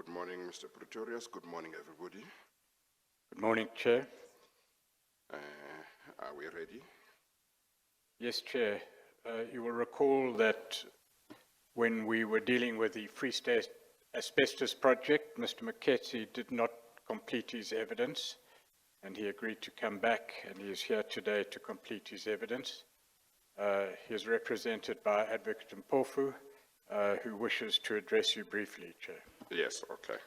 Good morning, Mr. Pretorius. Good morning, everybody. Good morning, Chair. Are we ready? Yes, Chair. You will recall that when we were dealing with the Free State Asbestos Project, Mr. Mokhesi did not complete his evidence, and he agreed to come back, and he is here today to complete his evidence. He is represented by Advocate Mpofu, who wishes to address you briefly, Chair. Yes, okay.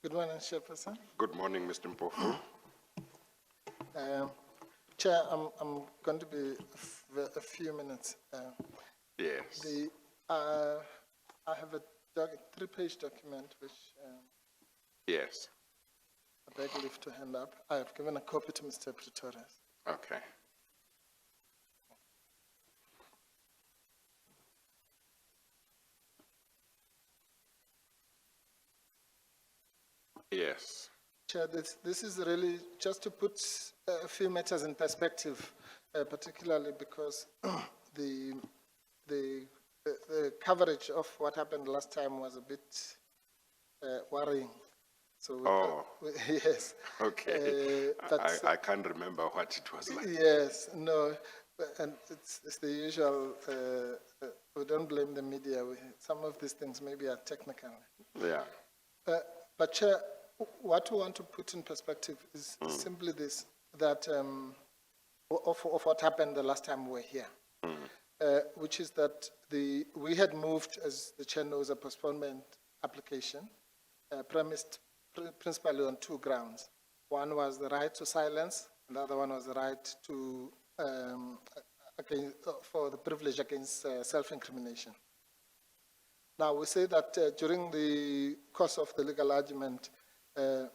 Good morning, Chairperson. Good morning, Mr. Mpofu. Chair, I'm going to be a few minutes. Yes. I have a 3-page document which Yes. I beg leave to hand up. I have given a copy to Mr. Pretorius. Okay. Yes. Chair, this is really just to put a few matters in perspective, particularly because the coverage of what happened last time was a bit worrying. So yes. Okay. I can't remember what it was like. Yes, no, and it's the usual. We don't blame the media. Some of these things maybe are technical. Yeah. But Chair, what we want to put in perspective is simply this: that of what happened the last time we were here, which is that we had moved, as the Chair knows, a postponement application premised principally on 2 grounds. One was the right to silence, and the other one was the right to for the privilege against self-incrimination. Now, we say that during the course of the legal argument and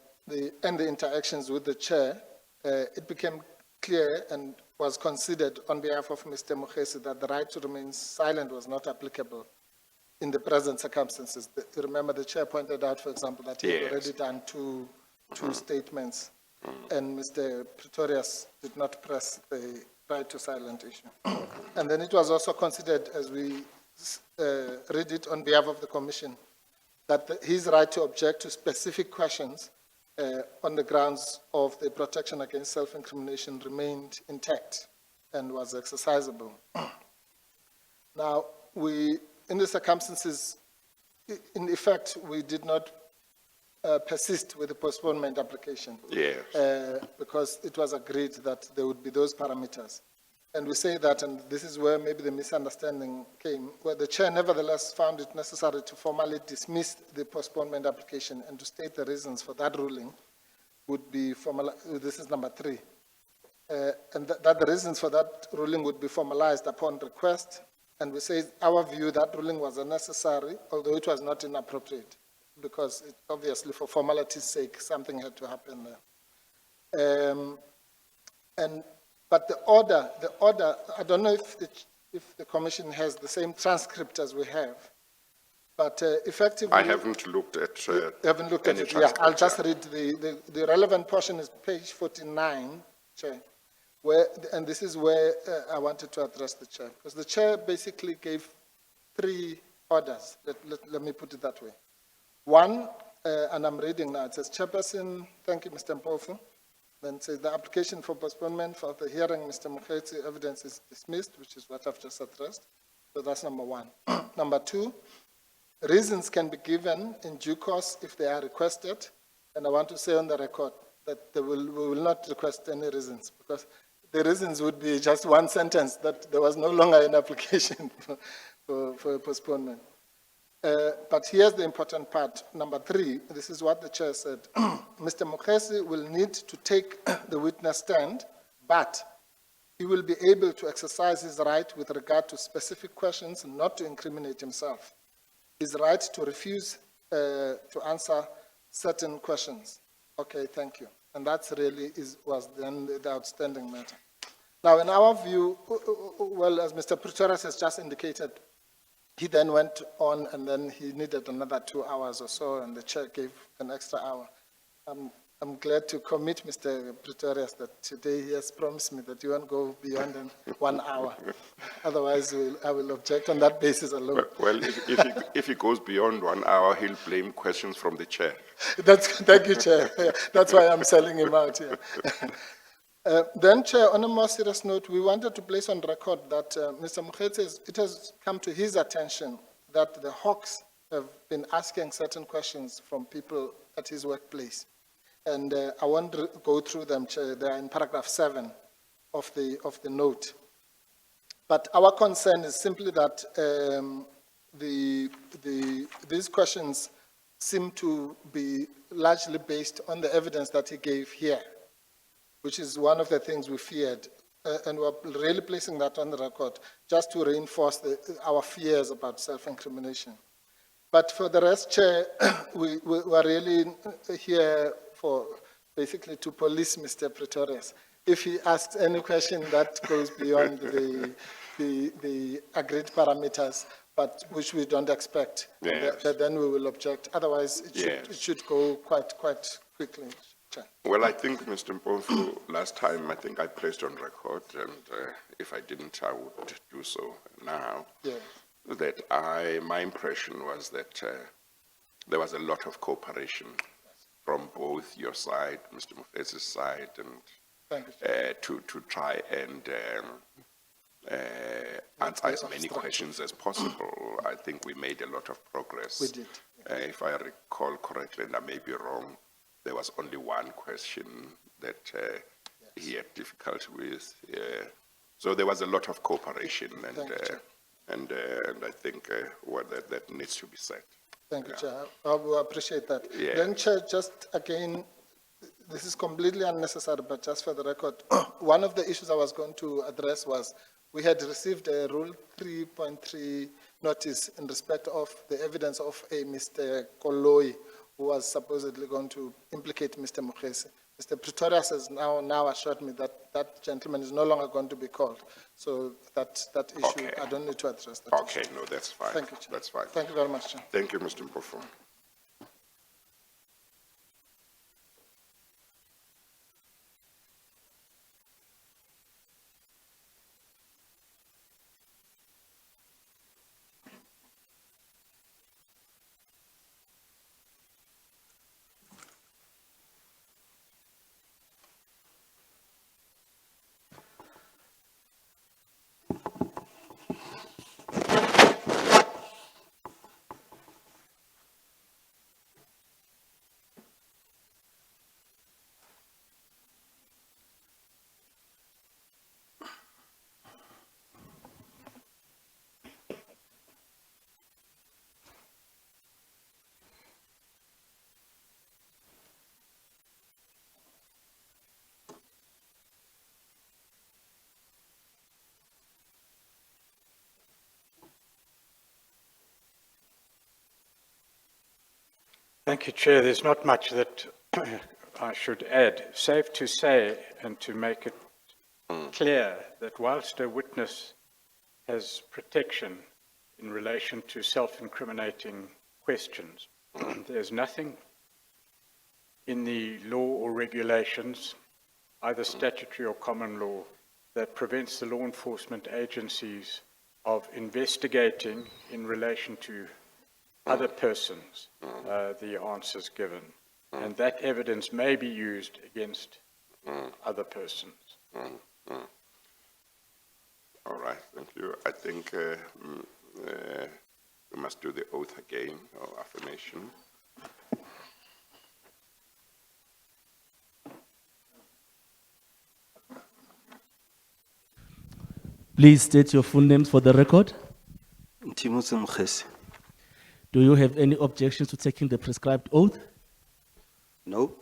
the interactions with the Chair, it became clear and was considered on behalf of Mr. Mokhesi that the right to remain silent was not applicable in the present circumstances. Remember, the Chair pointed out, for example, that he had already done two statements, and Mr. Pretorius did not press the right to silent issue. And then it was also considered, as we read it on behalf of the Commission, that his right to object to specific questions on the grounds of the protection against self-incrimination remained intact and was exercisable. Now, in the circumstances, in effect, we did not persist with the postponement application. Yes. Because it was agreed that there would be those parameters. And we say that, and this is where maybe the misunderstanding came, where the Chair nevertheless found it necessary to formally dismiss the postponement application and to state the reasons for that ruling would be this is number 3. And that the reasons for that ruling would be formalized upon request. And we say our view that ruling was unnecessary, although it was not inappropriate, because obviously for formality's sake, something had to happen there. But the order, I don't know if the Commission has the same transcript as we have, but effectively... I haven't looked at haven't looked at it. Yeah, I'll just read the relevant portion is page 49, Chair, and this is where I wanted to address the Chair, because the Chair basically gave 3 orders. Let me put it that way. One, and I'm reading now, it says, Chairperson, thank you, Mr. Mpofu. Then says the application for postponement for the hearing, Mr. Mokhesi, evidence is dismissed, which is what I've just addressed. So that's number 1. Number 2, Reasons can be given in due course if they are requested, and I want to say on the record that we will not request any reasons, because the reasons would be just one sentence that there was no longer an application for postponement. But here's the important part. Number 3, this is what the chair said. Mr. Mokhesi will need to take the witness stand, but he will be able to exercise his right with regard to specific questions, not to incriminate himself. His right to refuse to answer certain questions. Okay, thank you. And that's really was then the outstanding matter. Now, in our view, well, as Mr. Pretorius has just indicated, he then went on and then he needed another 2 hours or so, and the chair gave an extra hour. I'm glad to commit Mr. Pretorius that today he has promised me that he won't go beyond 1 hour. Otherwise, I will object on that basis alone. Well, if he goes beyond 1 hour, he'll blame questions from the chair. Thank you, Chair. Yeah, that's why I'm selling him out here. Then, Chair, on a more serious note, we wanted to place on record that Mr. Mokhesi, it has come to his attention that the Hawks have been asking certain questions from people at his workplace. And I won't go through them, Chair. They are in paragraph 7 of the note. But our concern is simply that these questions seem to be largely based on the evidence that he gave here, which is one of the things we feared. And we're really placing that on the record just to reinforce our fears about self-incrimination. But for the rest, Chair, we are really here for basically to police Mr. Pretorius. If he asks any question that goes beyond the agreed parameters, but which we don't expect, yes, then we will object. Otherwise, it should go quite quickly. Chair. Well, I think, Mr. Mpofu, last time I think I placed on record, and if I didn't, I would do so now, that my impression was that there was a lot of cooperation from both your side, Mr. Mokhesi's side, and to try and answer as many questions as possible. I think we made a lot of progress. We did. If I recall correctly, and I may be wrong, there was only one question that he had difficulty with. So there was a lot of cooperation, and I think that needs to be said. Thank you, Chair. I will appreciate that. Yeah. Then, Chair, just again, this is completely unnecessary, but just for the record, one of the issues I was going to address was we had received a Rule 3.3 notice in respect of the evidence of a Mr. Koloi, who was supposedly going to implicate Mr. Mokhesi. Mr. Pretorius has now assured me that that gentleman is no longer going to be called. So that issue, Okay. I don't need to address that Okay, issue. no, that's fine. Thank you, Chair. That's fine. Thank you very much, Chair. Thank you, Mr. Mpofu. Thank you, Chair. There's not much that I should add. Safe to say and to make it clear that whilst a witness has protection in relation to self-incriminating questions, there's nothing in the law or regulations, either statutory or common law, that prevents the law enforcement agencies of investigating in relation to other persons the answers given. And that evidence may be used against other persons. All right, thank you. I think We must do the oath again, or affirmation. Please state your full names for the record. Nthimotse Mokhesi. Do you have any objections to taking the prescribed oath? No?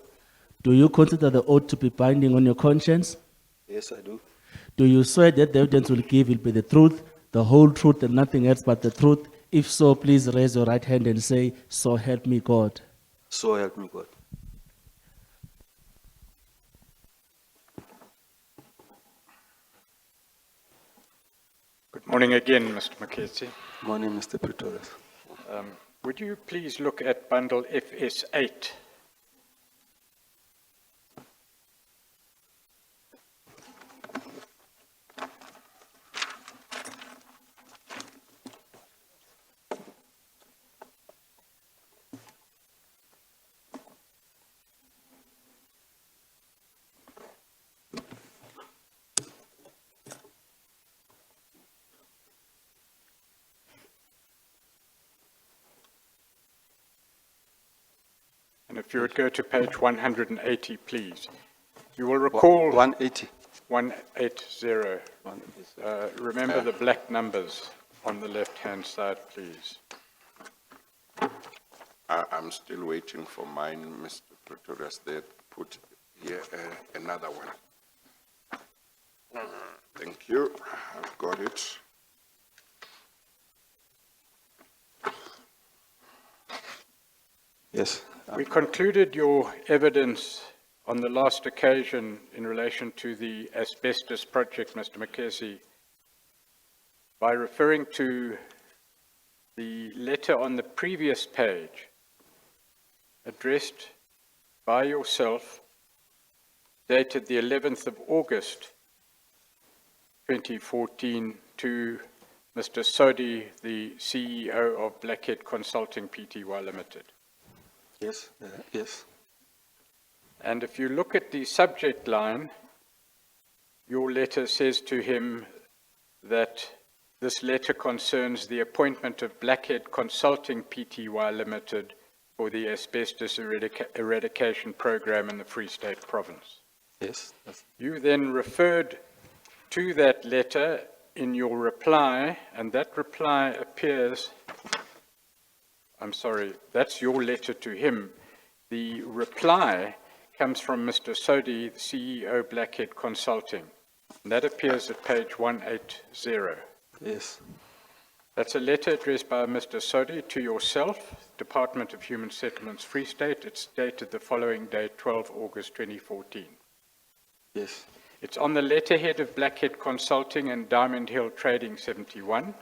Do you consider the oath to be binding on your conscience? Yes, I do. Do you swear that the evidence will give will be the truth, the whole truth, and nothing else but the truth? If so, please raise your right hand and say, "So help me God." So help me God. Good morning again, Mr. Mokhesi. Morning, Mr. Pretorius. Would you please look at bundle FS8? And if you would go to page 180, please. You will recall 180. 180. 180. Remember the black numbers on the left-hand side, please. I'm still waiting for mine, Mr. Pretorius. They put here another one. Thank you. I've got it. Yes. We concluded your evidence on the last occasion in relation to the asbestos project, Mr. Mokhesi, by referring to the letter on the previous page addressed by yourself, dated the 11th of August 2014 to Mr. Sodi, the CEO of Blackhead Consulting Pty Limited. Yes. Yes. And if you look at the subject line, your letter says to him that this letter concerns the appointment of Blackhead Consulting Pty Limited for the asbestos eradication program in the Free State Province. Yes. You then referred to that letter in your reply, and that reply appears, I'm sorry, that's your letter to him. The reply comes from Mr. Sodi, the CEO, Blackhead Consulting. And that appears at page 180. Yes. That's a letter addressed by Mr. Sodi to yourself, Department of Human Settlements, Free State. It's dated the following day, 12 August 2014. Yes. It's on the letterhead of Blackhead Consulting and Diamond Hill Trading 71.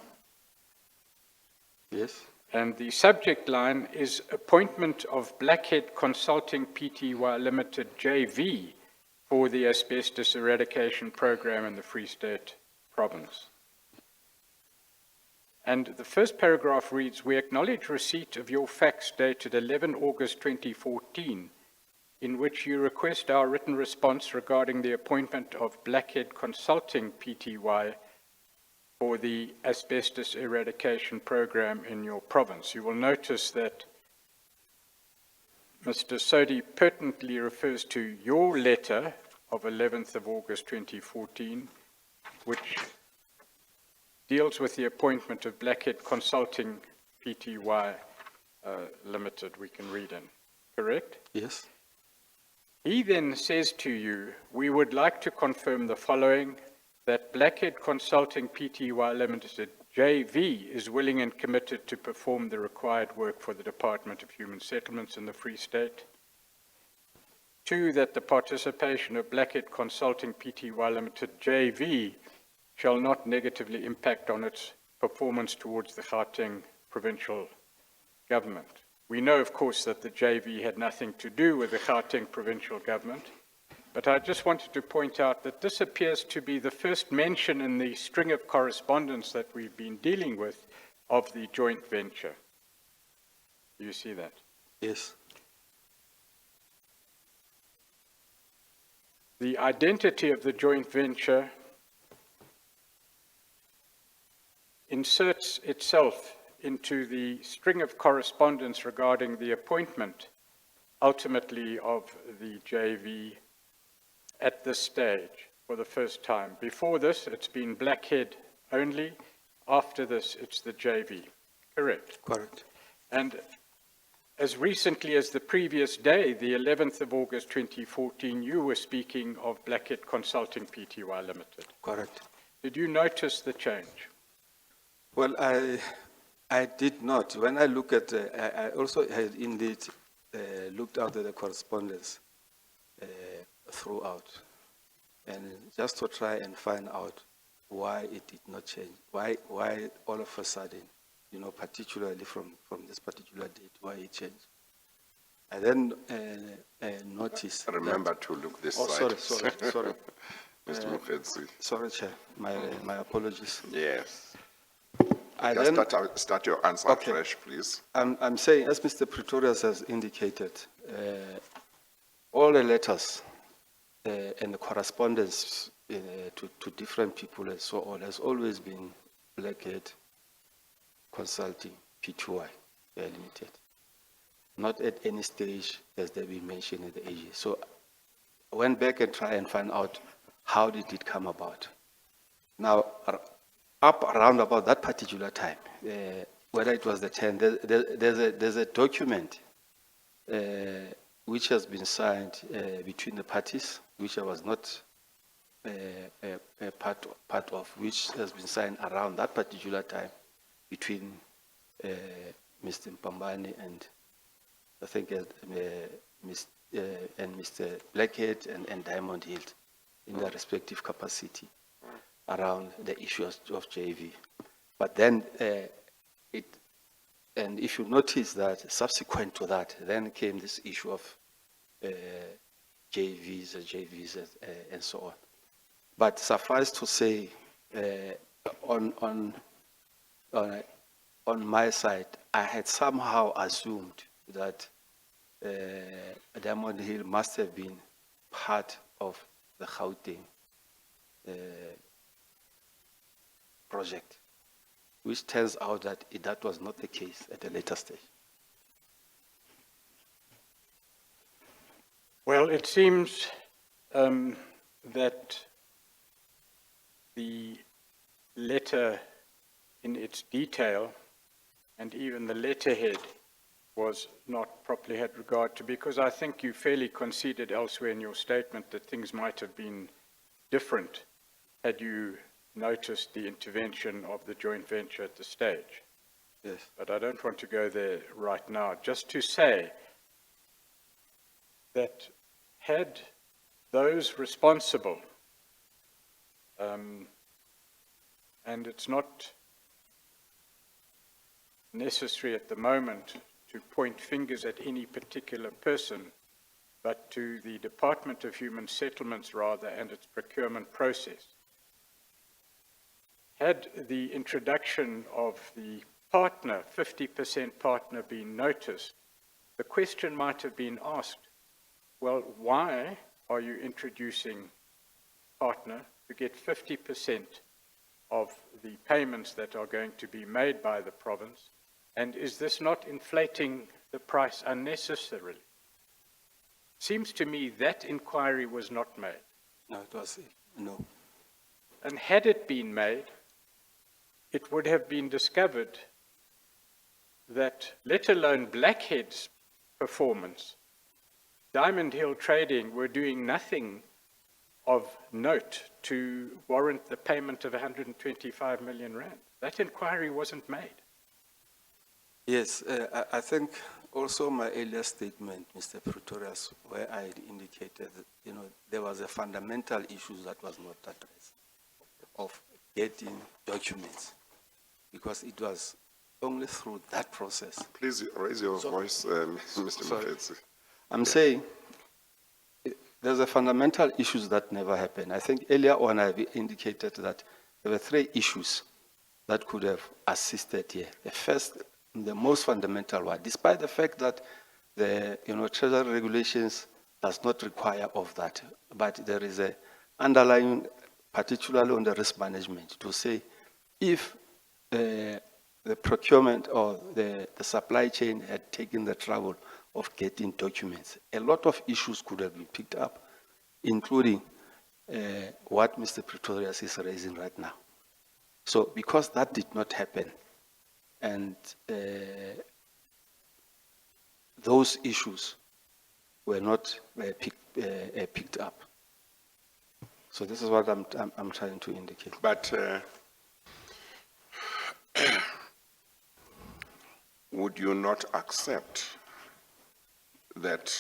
Yes. And the subject line is appointment of Blackhead Consulting Pty Limited JV for the asbestos eradication program in the Free State Province. And the first paragraph reads, "We acknowledge receipt of your fax dated 11 August 2014, in which you request our written response regarding the appointment of Blackhead Consulting Pty for the asbestos eradication program in your province." You will notice that Mr. Sodi pertinently refers to your letter of 11th of August 2014, which deals with the appointment of Blackhead Consulting Pty Limited, we can read in, correct? Yes. He then says to you, "We would like to confirm the following, that Blackhead Consulting Pty Limited JV is willing and committed to perform the required work for the Department of Human Settlements in the Free State. 2, that the participation of Blackhead Consulting Pty Limited JV shall not negatively impact on its performance towards the Gauteng provincial government." We know, of course, that the JV had nothing to do with the Gauteng provincial government, but I just wanted to point out that this appears to be the first mention in the string of correspondence that we've been dealing with of the joint venture. Do you see that? Yes. The identity of the joint venture inserts itself into the string of correspondence regarding the appointment, ultimately, of the JV at this stage for the first time. Before this, it's been Blackhead only. After this, it's the JV. Correct? Correct. And as recently as the previous day, the 11th of August 2014, you were speaking of Blackhead Consulting Pty Limited. Correct. Did you notice the change? Well, I did not. When I look at, I also had indeed looked out at the correspondence throughout, and just to try and find out why it did not change, why all of a sudden, you know, particularly from this particular date, why it changed. I then noticed. Remember to look this Oh, side. sorry. Mr. Mokhesi. Sorry, Chair. My apologies. Yes. I Just then, start your answer Okay. fresh, please. I'm saying, as Mr. Pretorius has indicated, all the letters and the correspondence to different people and so on has always been Blackhead Consulting Pty Limited. Not at any stage has there been mentioned in the AG. So I went back and tried and find out how did it come about. Now, up around about that particular time, whether it was the 10th, there's a document which has been signed between the parties, which I was not a part of, which has been signed around that particular time between Mr. Mpambani and I think Mr. Blackhead and Diamond Hill in their respective capacity around the issues of JV. But then and if you notice that subsequent to that, then came this issue of JVs and so on. But suffice to say, on my side, I had somehow assumed that Diamond Hill must have been part of the Gauteng project, which turns out that that was not the case at a later stage. Well, it seems that the letter in its detail and even the letterhead was not properly had regard to, because I think you fairly conceded elsewhere in your statement that things might have been different had you noticed the intervention of the joint venture at the stage. Yes. But I don't want to go there right now. Just to say that had those responsible, and it's not necessary at the moment to point fingers at any particular person, but to the Department of Human Settlements rather and its procurement process. Had the introduction of the partner, 50% partner, been noticed, the question might have been asked, well, why are you introducing partner to get 50% of the payments that are going to be made by the province? And is this not inflating the price unnecessarily? Seems to me that inquiry was not made. No, it was, no. And had it been made, it would have been discovered that, let alone Blackhead's performance, Diamond Hill Trading were doing nothing of note to warrant the payment of 125 million rand. That inquiry wasn't made. Yes, I think also my earlier statement, Mr. Pretorius, where I had indicated that, you know, there was a fundamental issue that was not addressed of getting documents, because it was only through that process. Please raise your voice, Mr. Mokhesi. I'm saying there's a fundamental issues that never happened. I think earlier on I indicated that there were 3 issues that could have assisted here. The first, the most fundamental one, despite the fact that the Treasury regulations does not require of that, but there is a underlying, particularly on the risk management, to say if the the procurement or the supply chain had taken the trouble of getting documents, a lot of issues could have been picked up, including what Mr. Pretorius is raising right now. So because that did not happen, and those issues were not picked up. So this is what I'm trying to indicate. But would you not accept that,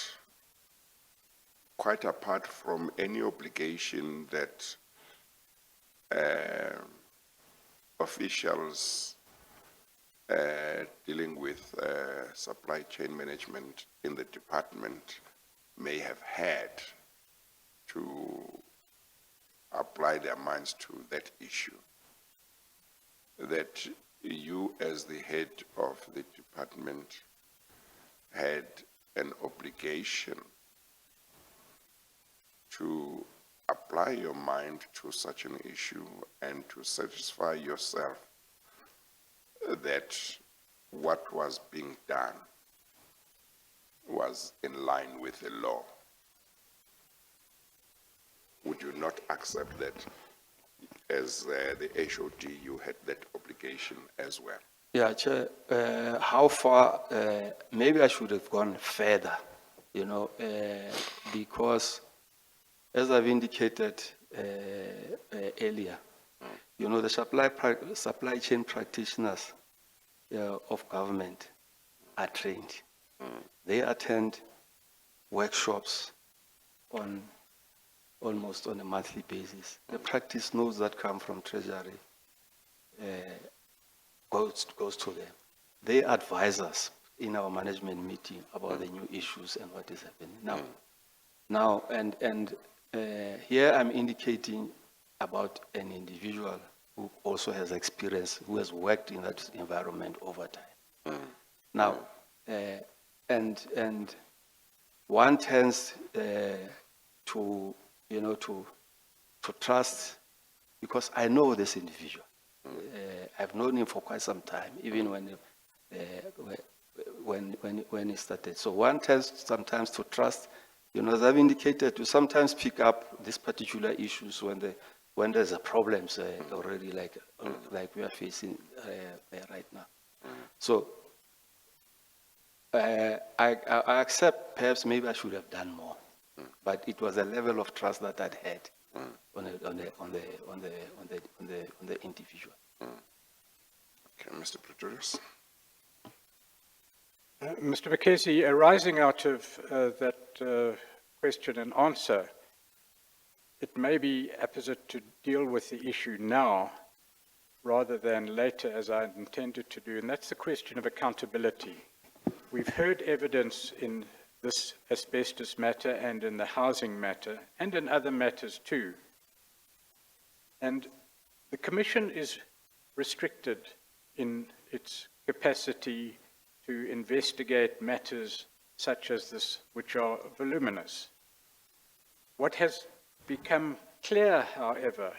quite apart from any obligation that officials dealing with supply chain management in the department may have had to apply their minds to that issue, that you as the head of the department had an obligation to apply your mind to such an issue and to satisfy yourself that what was being done was in line with the law? Would you not accept that as the HOD you had that obligation as well? Yeah, Chair, how far, maybe I should have gone further, you know, because as I've indicated earlier, you know, the supply chain practitioners of government are trained. They attend workshops on almost on a monthly basis. The practice notes that come from Treasury goes to them. They advise us in our management meeting about the new issues and what is happening now. And here I'm indicating about an individual who also has experience, who has worked in that environment over time. Now, and one tends to, you know, to trust, because I know this individual. I've known him for quite some time, even when he started. So one tends sometimes to trust, you know, as I've indicated, to sometimes pick up these particular issues when there's a problems already, like we are facing right now. So I accept perhaps maybe I should have done more, but it was a level of trust that I'd had on the individual. Okay, Mr. Pretorius. Mr. Mokhesi, arising out of that question and answer, it may be apposite to deal with the issue now rather than later, as I intended to do, and that's the question of accountability. We've heard evidence in this asbestos matter and in the housing matter and in other matters too. And the Commission is restricted in its capacity to investigate matters such as this, which are voluminous. What has become clear, however,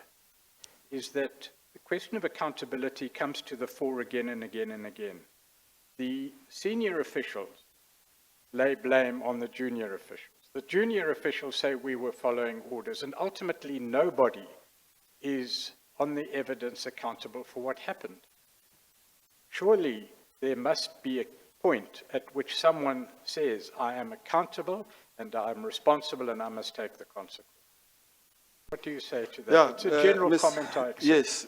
is that the question of accountability comes to the fore again and again and again. The senior officials lay blame on the junior officials. The junior officials say we were following orders, and ultimately nobody is on the evidence accountable for what happened. Surely there must be a point at which someone says, I am accountable and I am responsible and I must take the consequence. What do you say to that? Yeah, it's a general comment I accept. Yes,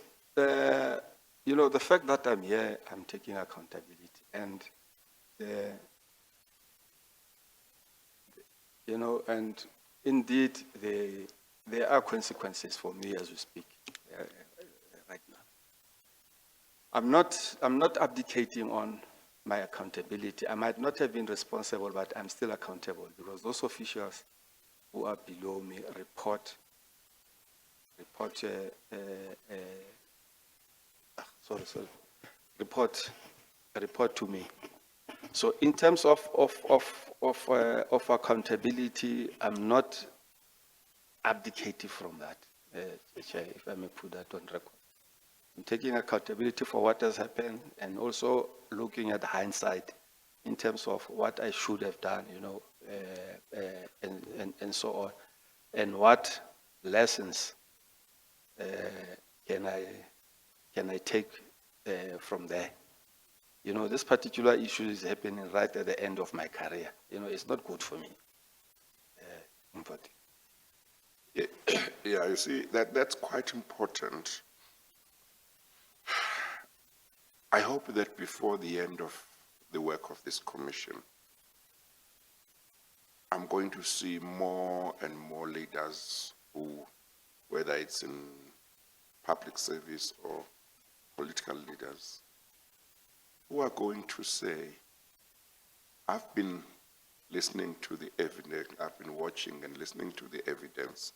you know, the fact that I'm here, I'm taking accountability, and you know, and indeed there are consequences for me as we speak right now. I'm not abdicating on my accountability. I might not have been responsible, but I'm still accountable, because those officials who are below me report to me. So in terms of accountability, I'm not abdicating from that, Chair, if I may put that on record. taking accountability for what has happened, and also looking at hindsight in terms of what I should have done, and so on, and what lessons can I take from there. This particular issue is happening right at the end of my career. It's not good for me. Yeah, you see, that's quite important. I hope that before the end of the work of this commission, I'm going to see more and more leaders who, whether it's in public service or political leaders, who are going to say, I've been listening to the evidence, I've been watching and listening to the evidence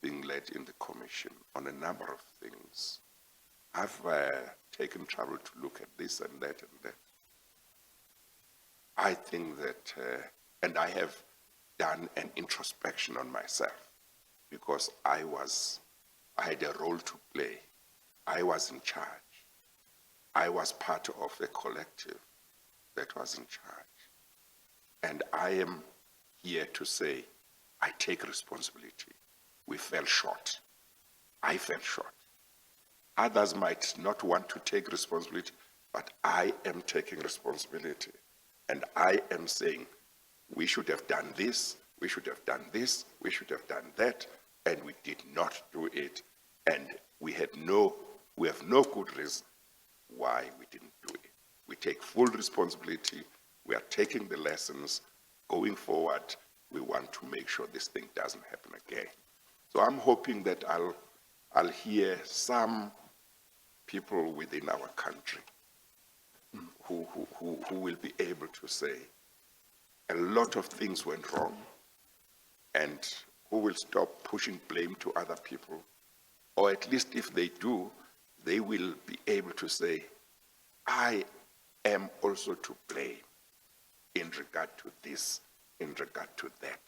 being led in the commission on a number of things. I've taken trouble to look at this and that and that. I think that, and I have done an introspection on myself because I had a role to play. I was in charge. I was part of a collective that was in charge. And I am here to say, I take responsibility. We fell short. I fell short. Others might not want to take responsibility, but I am taking responsibility. And I am saying, we should have done this, we should have done this, we should have done that, and we did not do it. And we have no good reason why we didn't do it. We take full responsibility. We are taking the lessons. Going forward, we want to make sure this thing doesn't happen again. So I'm hoping that I'll hear some people within our country who will be able to say a lot of things went wrong, and who will stop pushing blame to other people, or at least if they do, they will be able to say, I am also to blame in regard to this, in regard to that,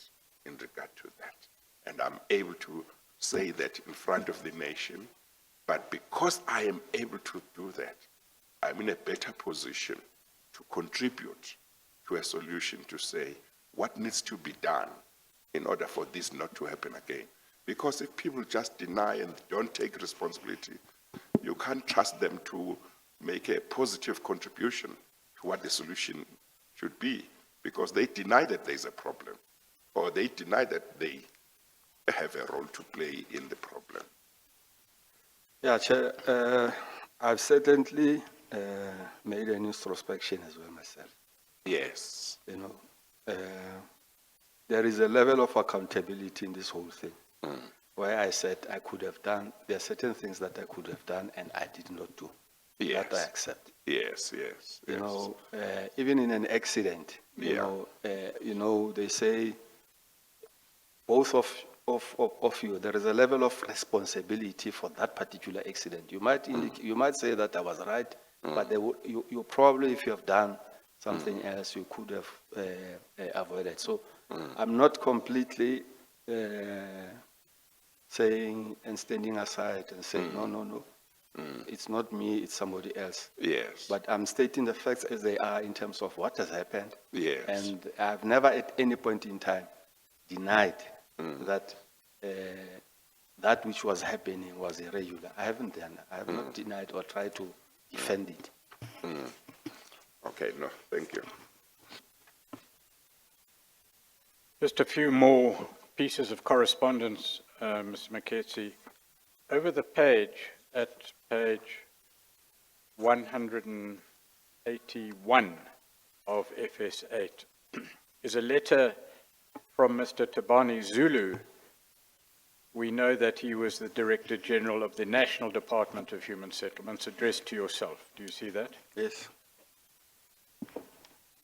in regard to that. And I'm able to say that in front of the nation, but because I am able to do that, I'm in a better position to contribute to a solution to say what needs to be done in order for this not to happen again. Because if people just deny and don't take responsibility, you can't trust them to make a positive contribution to what the solution should be, because they deny that there's a problem, or they deny that they have a role to play in the problem. Yeah, Chair, I've certainly made an introspection as well myself. Yes. There is a level of accountability in this whole thing, where I said I could have done, there are certain things that I could have done and I did not do. Yes. That I accept. Yes, yes. Even in an accident, they say both of you, there is a level of responsibility for that particular accident. You might say that I was right, but you probably, if you have done something else, you could have avoided. So I'm not completely saying and standing aside and saying, no, it's not me, it's somebody else. Yes. But I'm stating the facts as they are in terms of what has happened. Yes. And I've never at any point in time denied that that which was happening was irregular. I haven't done that. I have not denied or tried to defend it. Okay, no, thank you. Just a few more pieces of correspondence, Mr. Mokhesi. Over the page, at page 181 of FS8, is a letter from Mr. Tabani Zulu. We know that he was the Director General of the National Department of Human Settlements, addressed to yourself. Do you see that? Yes.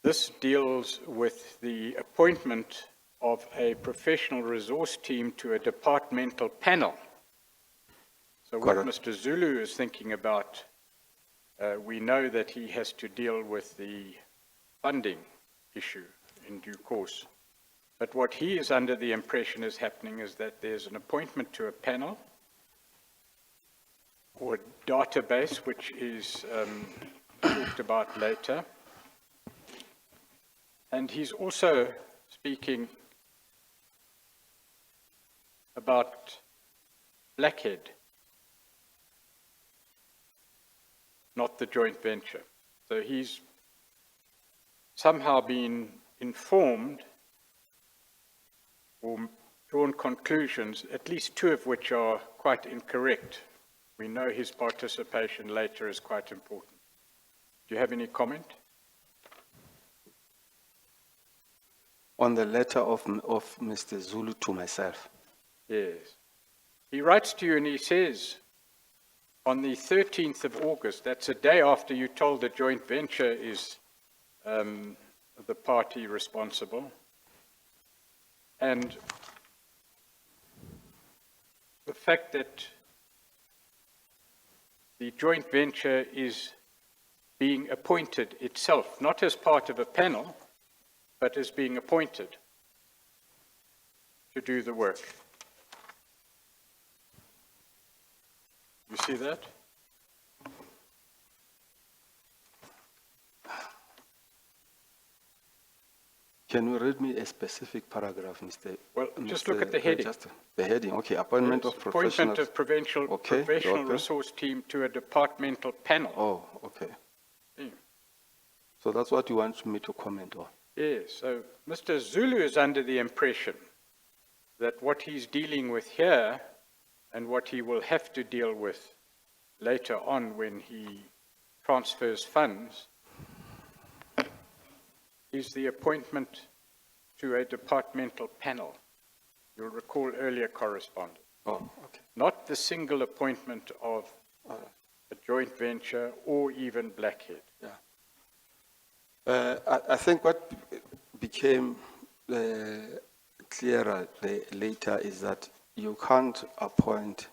This deals with the appointment of a professional resource team to a departmental panel. So what Mr. Zulu is thinking about, we know that he has to deal with the funding issue in due course. But what he is under the impression is happening is that there's an appointment to a panel or database, which is talked about later. And he's also speaking about Blackhead, not the joint venture. So he's somehow been informed or drawn conclusions, at least two of which are quite incorrect. We know his participation later is quite important. Do you have any comment? On the letter of Mr. Zulu to myself. Yes. He writes to you and he says, on the 13th of August, that's a day after you told the joint venture is the party responsible, and the fact that the joint venture is being appointed itself, not as part of a panel, but as being appointed to do the work. You see that? Can you read me a specific paragraph, Mr. Well, just look at the heading. The heading, okay. Appointment Yes, of professionals. appointment of professional okay. resource team to a departmental panel. Oh, okay. Yeah. So that's what you want me to comment on. Yes, so Mr. Zulu is under the impression that what he's dealing with here and what he will have to deal with later on when he transfers funds is the appointment to a departmental panel. You'll recall earlier correspondence. Oh, okay. Not the single appointment of a joint venture or even Blackhead. Yeah. I think what became clearer later is that you can't appoint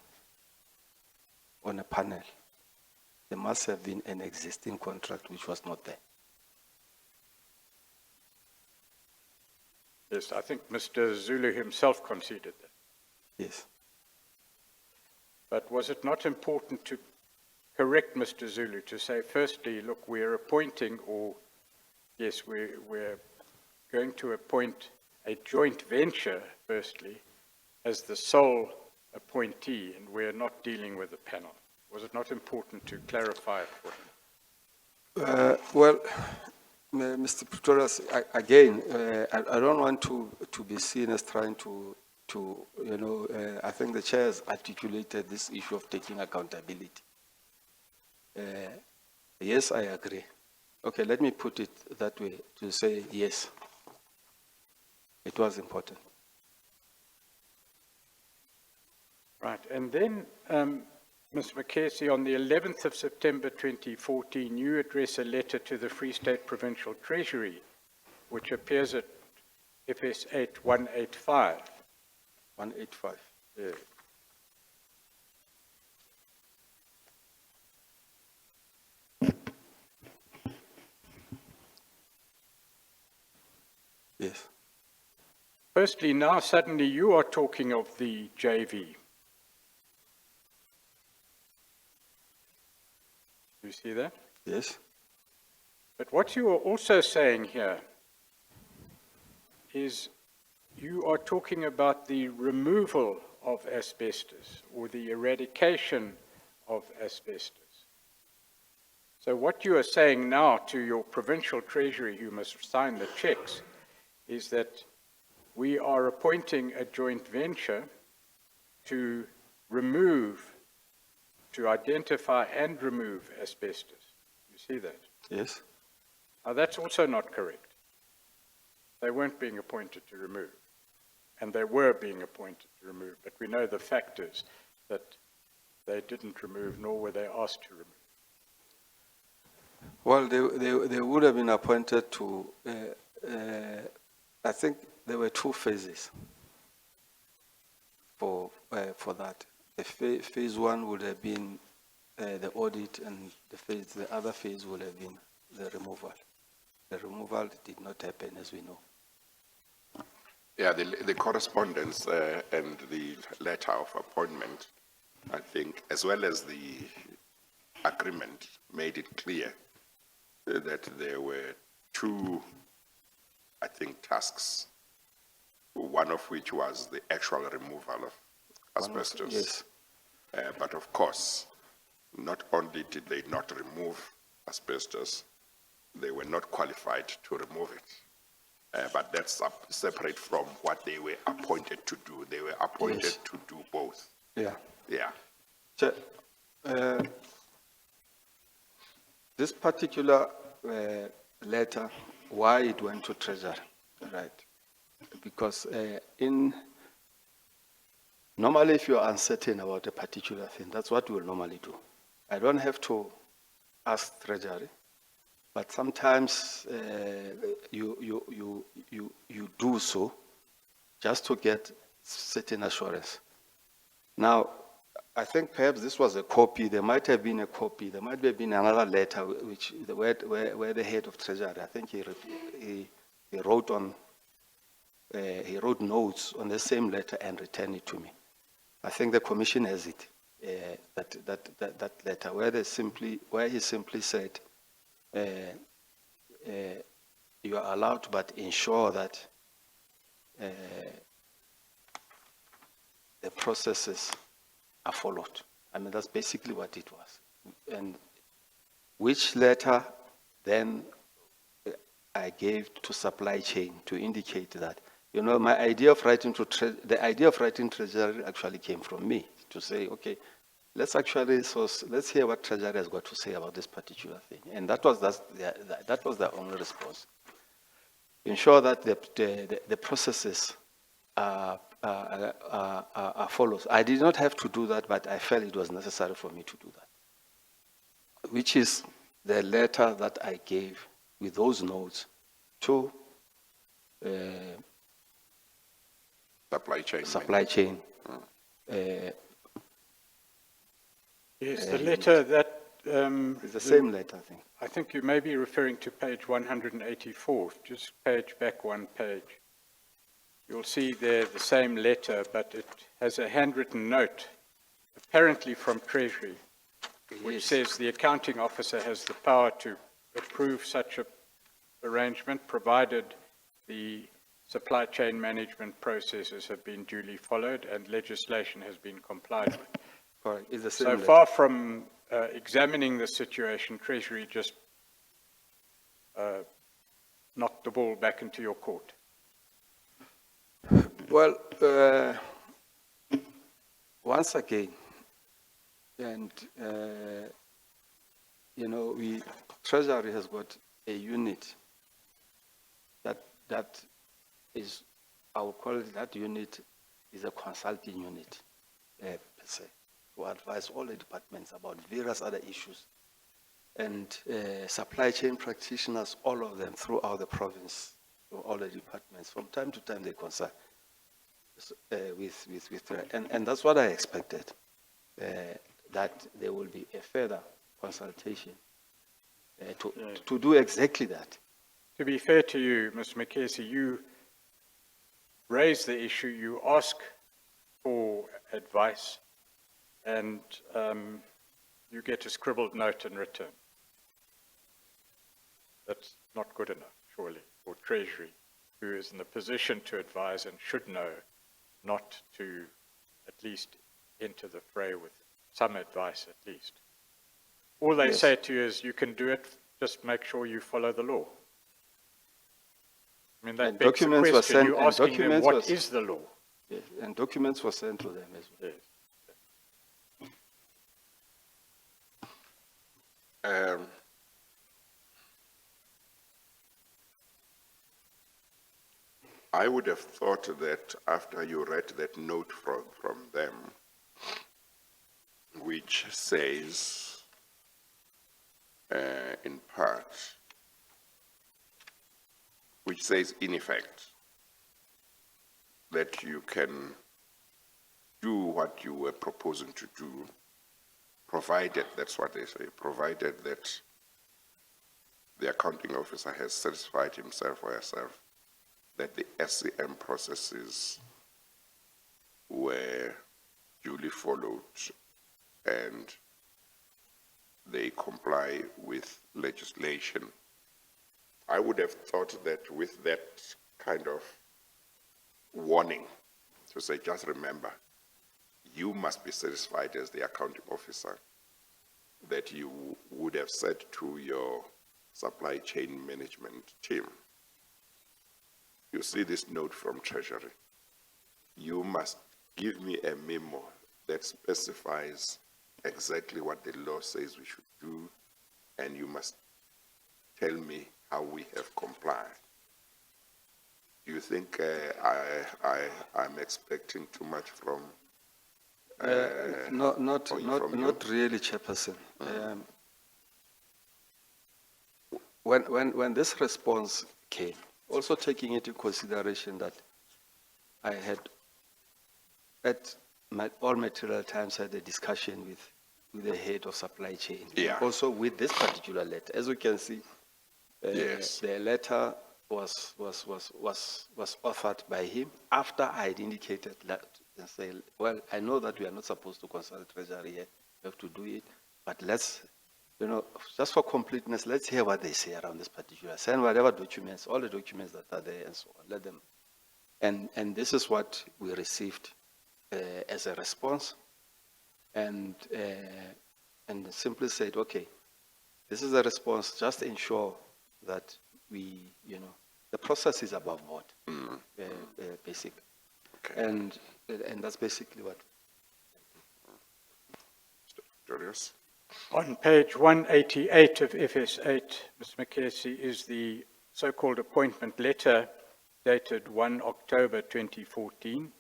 on a panel. There must have been an existing contract which was not there. Yes, I think Mr. Zulu himself conceded that. Yes. But was it not important to correct Mr. Zulu to say, firstly, look, we're appointing, or yes, we're going to appoint a joint venture, firstly, as the sole appointee, and we're not dealing with the panel. Was it not important to clarify it for him? Well, Mr. Pretorius, again, I don't want to be seen as trying to I think the chair has articulated this issue of taking accountability. Yes, I agree. Okay, let me put it that way, to say yes, it was important. Right, and then, Ms. Mokhesi, on the 11th of September 2014, you address a letter to the Free State Provincial Treasury, which appears at FS 8185. 185. Yeah. Yes. Firstly, now suddenly you are talking of the JV. You see that? Yes. But what you are also saying here is you are talking about the removal of asbestos or the eradication of asbestos. So what you are saying now to your provincial treasury, who must sign the checks, is that we are appointing a joint venture to remove, to identify and remove asbestos. You see that? Yes. Now that's also not correct. They weren't being appointed to remove, and they were being appointed to remove, but we know the fact is that they didn't remove, nor were they asked to remove. Well, they would have been appointed to, I think there were two phases for that. The phase one would have been the audit, and the other phase would have been the removal. The removal did not happen, as we know. Yeah, the correspondence and the letter of appointment I think, as well as the agreement, made it clear that there were two, I think, tasks, one of which was the actual removal of asbestos. Yes. But of course, not only did they not remove asbestos, they were not qualified to remove it. But that's separate from what they were appointed to do. They were appointed Yes. to do both. Yeah. Yeah. Chair, this particular letter, why it went to Treasury, right? Because normally if you are uncertain about a particular thing, that's what we'll normally do. I don't have to ask Treasury, but sometimes you do so just to get certain assurance. Now, I think perhaps this was a copy. There might have been a copy. There might have been another letter where the head of Treasury, I think he wrote notes on the same letter and returned it to me. I think the commission has it, that letter where he simply said, you are allowed, but ensure that the processes are followed. I mean, that's basically what it was. And which letter then I gave to supply chain to indicate that, you know, my idea of writing the idea of writing Treasury actually came from me to say, okay, let's hear what Treasury has got to say about this particular thing. And that was the only response. Ensure that the processes are followed. I did not have to do that, but I felt it was necessary for me to do that, which is the letter that I gave with those notes to Supply chain. Yes, the letter that, it's the same letter, I think. I think you may be referring to page 184, just page back one page. You'll see there the same letter, but it has a handwritten note, apparently from Treasury, which says the accounting officer has the power to approve such an arrangement, provided the supply chain management processes have been duly followed and legislation has been complied with. Correct. It's the same So letter. far from examining the situation, Treasury just knocked the ball back into your court. Well, once again, and you know, Treasury has got a unit that is, I would call it, that unit is a consulting unit per se, to advise all the departments about various other issues. And supply chain practitioners, all of them throughout the province, all the departments, from time to time they consult and that's what I expected, that there will be a further consultation to do exactly that. To be fair to you, Mr. Mokhesi, you raise the issue, you ask for advice, and you get a scribbled note in return. That's not good enough, surely, for Treasury, who is in a position to advise and should know, not to at least enter the fray with some advice at least. All they say to you is, you can do it, just make sure you follow the law. I mean, that begs the question, you're asking them, what is the law? Yes, and documents were sent to them as well. Yes. I would have thought that after you read that note from them, which says, in part, which says in effect, that you can do what you were proposing to do, provided, that's what they say, provided that the accounting officer has satisfied himself or herself that the SCM processes were duly followed and they comply with legislation. I would have thought that with that kind of warning, to say, just remember, you must be satisfied as the accounting officer, that you would have said to your supply chain management team, you see this note from Treasury, you must give me a memo that specifies exactly what the law says we should do, and you must tell me how we have complied. Do you think I'm expecting too much from Not or from you? really, Chairperson. When this response came, also taking into consideration that I had at all material times had a discussion with the head of supply chain. Yeah. Also with this particular letter, as we can see, Yes. the letter was offered by him after I had indicated that, and say, well, I know that we are not supposed to consult Treasury here, we have to do it, but let's, just for completeness, let's hear what they say around this particular, send whatever documents, all the documents that are there and so on, let them, and this is what we received as a response, and simply said, okay, this is a response, just ensure that we, the process is above board, basically. Okay. And that's basically what. Julius? On page 188 of FS8, Mr. Mokhesi, is the so-called appointment letter dated 1 October 2014.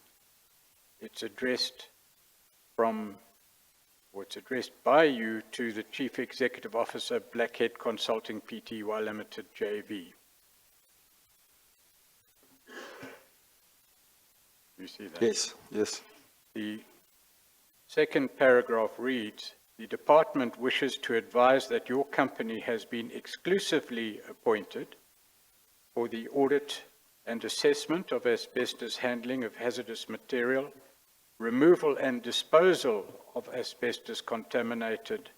It's addressed it's addressed by you to the Chief Executive Officer, Blackhead Consulting Pty Limited JV. You see that? Yes, yes. The second paragraph reads, the department wishes to advise that your company has been exclusively appointed for the audit and assessment of asbestos handling of hazardous material, removal and disposal of asbestos contaminated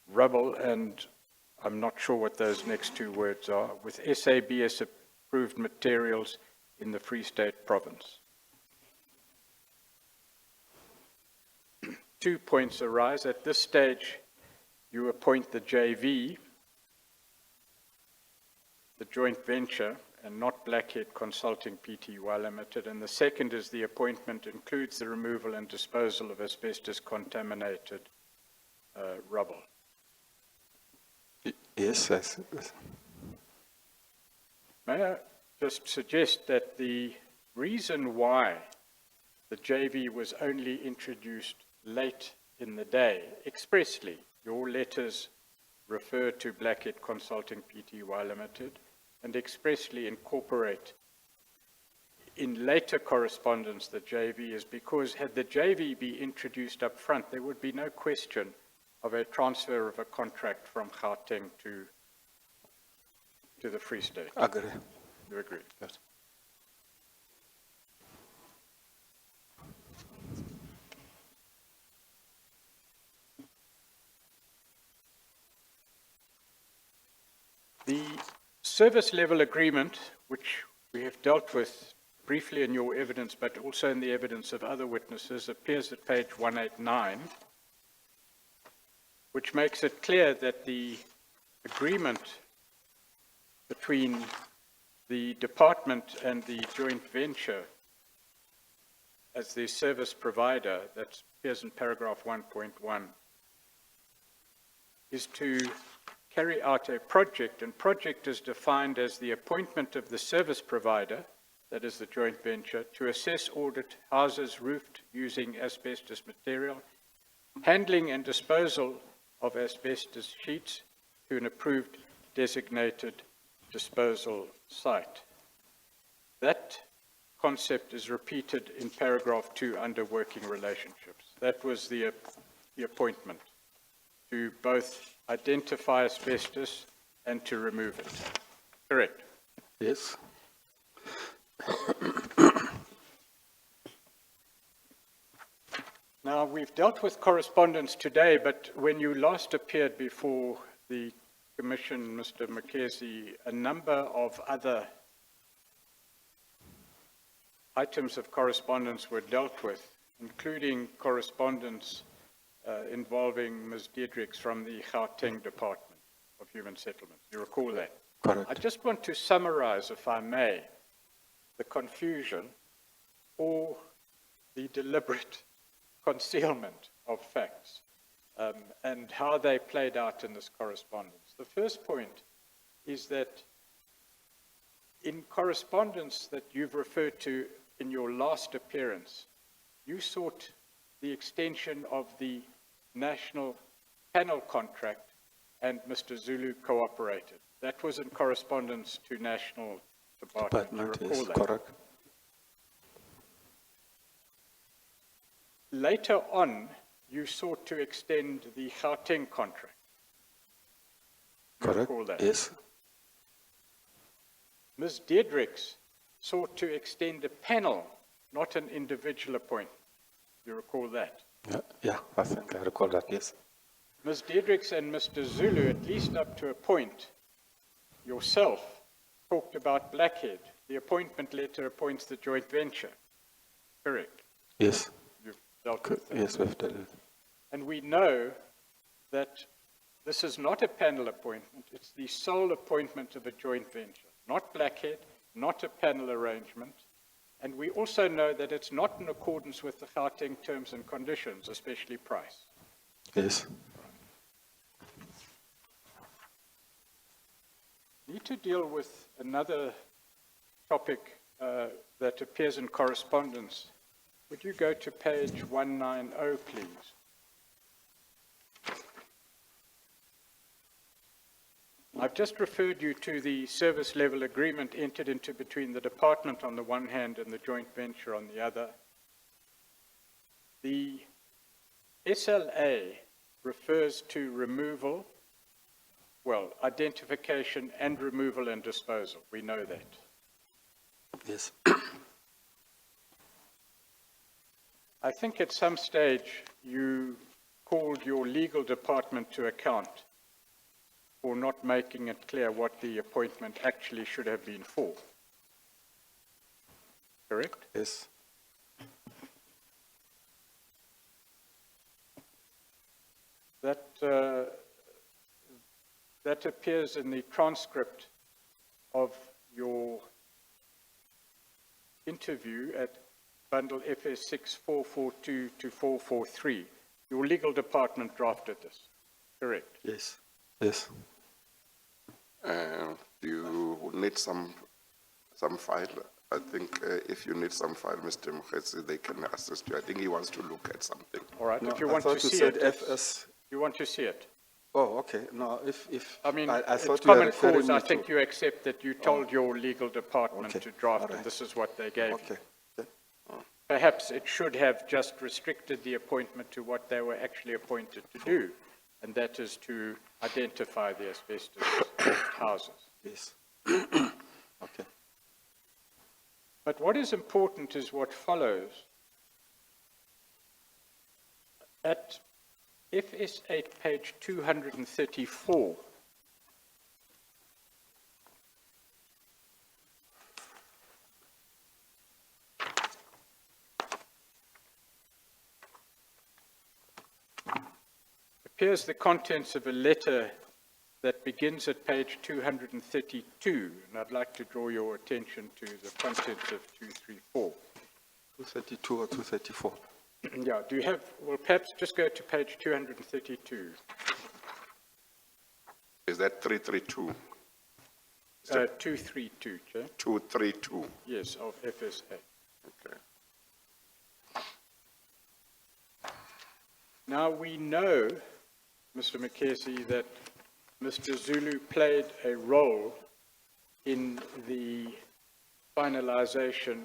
rubble, and I'm not sure what those next two words are, with SABS approved materials in the Free State Province. 2 points arise. At this stage, you appoint the JV, the joint venture, and not Blackhead Consulting Pty Limited. And the second is the appointment includes the removal and disposal of asbestos contaminated rubble. Yes, yes. May I just suggest that the reason why the JV was only introduced late in the day, expressly, your letters refer to Blackhead Consulting Pty Limited and expressly incorporate in later correspondence the JV, is because had the JV be introduced up front, there would be no question of a transfer of a contract from Gauteng to the Free State. Agree. You agree? Yes. The service level agreement, which we have dealt with briefly in your evidence, but also in the evidence of other witnesses, appears at page 189, which makes it clear that the agreement between the department and the joint venture as the service provider, that appears in paragraph 1.1, is to carry out a project, and project is defined as the appointment of the service provider, that is the joint venture, to assess, audit houses roofed using asbestos material, handling and disposal of asbestos sheets to an approved designated disposal site. That concept is repeated in paragraph 2 under working relationships. That was the appointment to both identify asbestos and to remove it. Correct? Yes. Now, we've dealt with correspondence today, but when you last appeared before the Commission, Mr. Mokhesi, a number of other items of correspondence were dealt with, including correspondence involving Ms. Diedrichs from the Gauteng Department of Human Settlements. You recall that? Correct. I just want to summarize, if I may, the confusion or the deliberate concealment of facts and how they played out in this correspondence. The first point is that in correspondence that you've referred to in your last appearance, you sought the extension of the national panel contract and Mr. Zulu cooperated. That was in correspondence to National Department. You recall Yes, that? correct. Later on, you sought to extend the Gauteng contract. You Correct. recall that? Yes. Ms. Diedrichs sought to extend a panel, not an individual appointment. You recall that? Yeah, I think I recall that, yes. Ms. Diedrichs and Mr. Zulu, at least up to a point, yourself, talked about Blackhead. The appointment letter appoints the joint venture. Correct? Yes. You've dealt with that. Yes, we've done it. And we know that this is not a panel appointment, it's the sole appointment of a joint venture, not Blackhead, not a panel arrangement. And we also know that it's not in accordance with the Gauteng terms and conditions, especially price. Yes. Need to deal with another topic that appears in correspondence. Would you go to page 190, please? I've just referred you to the service level agreement entered into between the department on the one hand and the joint venture on the other. The SLA refers to removal, well, identification and removal and disposal. We know that. Yes. I think at some stage you called your legal department to account for not making it clear what the appointment actually should have been for. Correct? Yes. That appears in the transcript of your interview at bundle FS 6442 to 443. Your legal department drafted this. Correct? Yes. Yes. Do you need some file? I think if you need some file, Mr. Mokhesi, they can assist you. I think he wants to look at something. All right. No, if you I want to thought you see said it, FS. you want to see it. Oh, okay. No, if I mean, I it's thought you were common referring cause. me I to- think you accept that you told your legal department Okay, to draft, all right. and this is what they gave you. Okay. Okay. Perhaps it should have just restricted the appointment to what they were actually appointed to do, and that is to identify the asbestos houses. Yes. Okay. But what is important is what follows. At FS8, page 234, appears the contents of a letter that begins at page 232, and I'd like to draw your attention to the contents of 234. 232 or 234? Yeah, do you have, well, perhaps just go to page 232. Is that 332? 232, Chair. 232. Yes, of FSA. Okay. Now we know, Mr. Mokhesi, that Mr. Zulu played a role in the finalization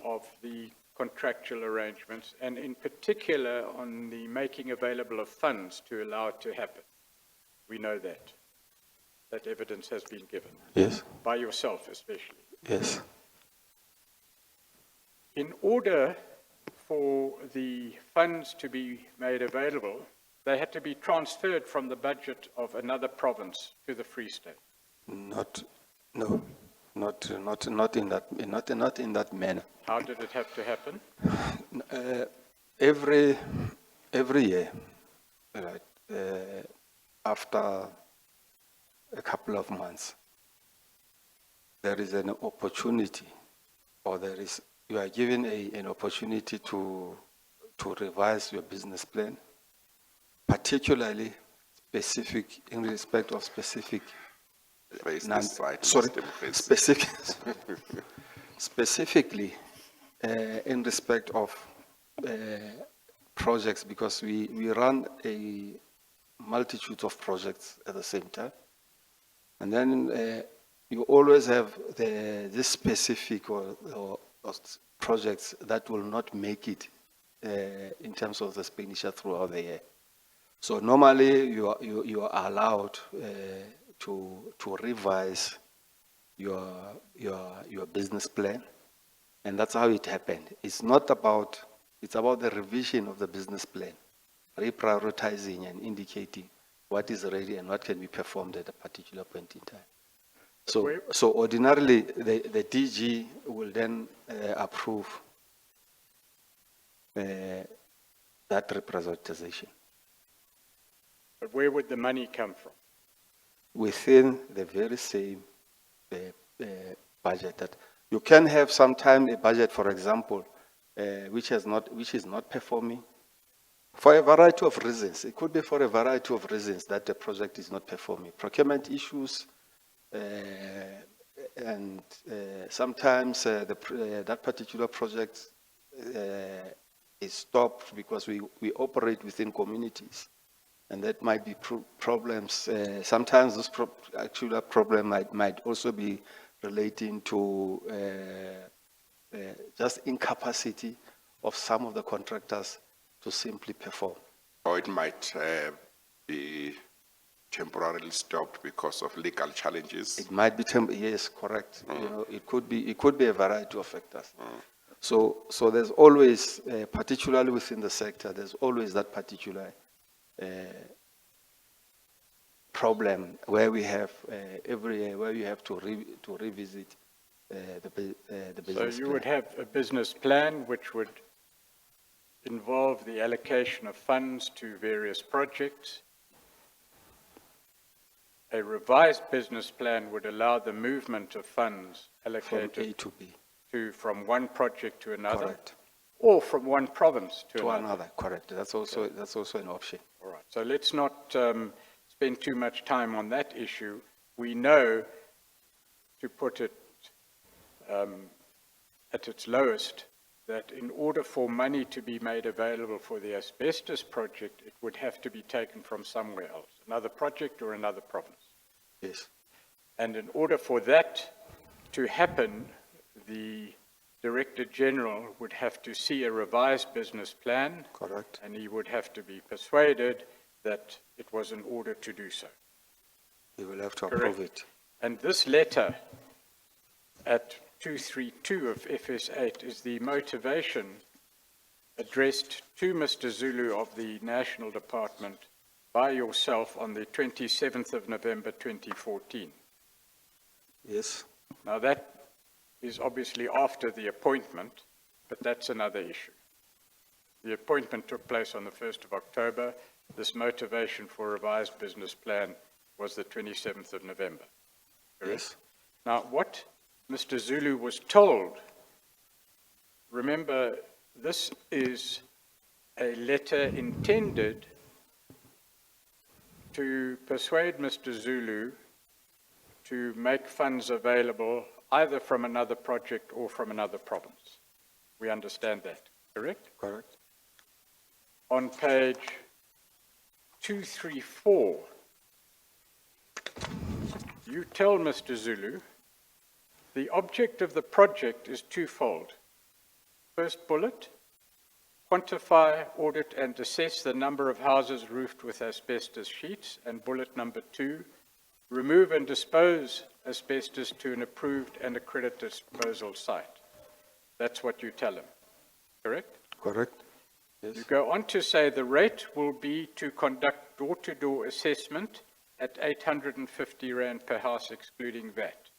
of the contractual arrangements, and in particular on the making available of funds to allow it to happen. We know that. That evidence has been given. Yes. By yourself especially. Yes. In order for the funds to be made available, they had to be transferred from the budget of another province to the Free State. Not in that manner. How did it have to happen? Every year, right, after a couple of months, there is an opportunity, or you are given an opportunity to revise your business plan, particularly specific in respect of specific. Face this side, Sorry, Mr. Mokhesi. specifically in respect of projects, because we run a multitude of projects at the same time. And then you always have this specific or projects that will not make it in terms of the expenditure throughout the year. So normally you are allowed to revise your business plan, and that's how it happened. It's about the revision of the business plan, reprioritizing and indicating what is ready and what can be performed at a particular point in time. So ordinarily the DG will then approve that reprioritization But where would the money come from? within the very same budget. That you can have sometime a budget, for example, which is not performing for a variety of reasons. It could be for a variety of reasons that the project is not performing. Procurement issues, and sometimes that particular project is stopped because we operate within communities. And that might be problems. Sometimes this actual problem might also be relating to just incapacity of some of the contractors to simply perform. Or it might be temporarily stopped because of legal challenges. It might be yes, correct. You know, it could be a variety of factors. So there's always, particularly within the sector, there's always that particular problem where we have every year where you have to revisit the business. So you would have a business plan which would involve the allocation of funds to various projects. A revised business plan would allow the movement of funds from allocated A to B. from one project to another, Correct. or from one province to Another. Correct. That's also an option. All right, so let's not spend too much time on that issue. We know, to put it at its lowest, that in order for money to be made available for the asbestos project, it would have to be taken from somewhere else, another project or another province. Yes. And in order for that to happen, the Director General would have to see a revised business plan. Correct. And he would have to be persuaded that it was in order to do so. You will have to Correct. approve it. And this letter at 232 of FS8 is the motivation addressed to Mr. Zulu of the National Department by yourself on the 27th of November 2014. Yes. Now that is obviously after the appointment, but that's another issue. The appointment took place on the 1st of October. This motivation for a revised business plan was the 27th of November. Correct? Yes. Now, what Mr. Zulu was told, remember, this is a letter intended to persuade Mr. Zulu to make funds available either from another project or from another province. We understand that, correct? Correct. On page 234, you tell Mr. Zulu, the object of the project is twofold. First bullet, quantify, audit, and assess the number of houses roofed with asbestos sheets. And bullet number 2, remove and dispose asbestos to an approved and accredited disposal site. That's what you tell him, correct? Correct? Yes. You go on to say the rate will be to conduct door-to-door assessment at 850 Rand per house excluding VAT.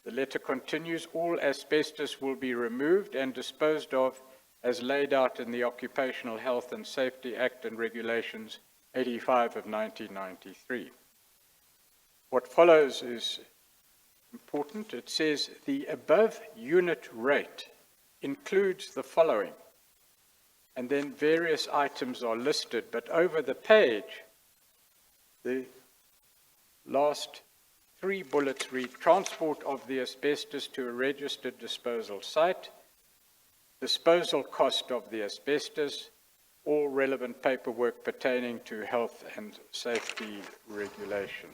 The letter continues, all asbestos will be removed and disposed of as laid out in the Occupational Health and Safety Act and Regulations 85 of 1993. What follows is important. It says the above unit rate includes the following, and then various items are listed, but over the page, the last 3 bullets read transport of the asbestos to a registered disposal site, disposal cost of the asbestos, all relevant paperwork pertaining to health and safety regulation.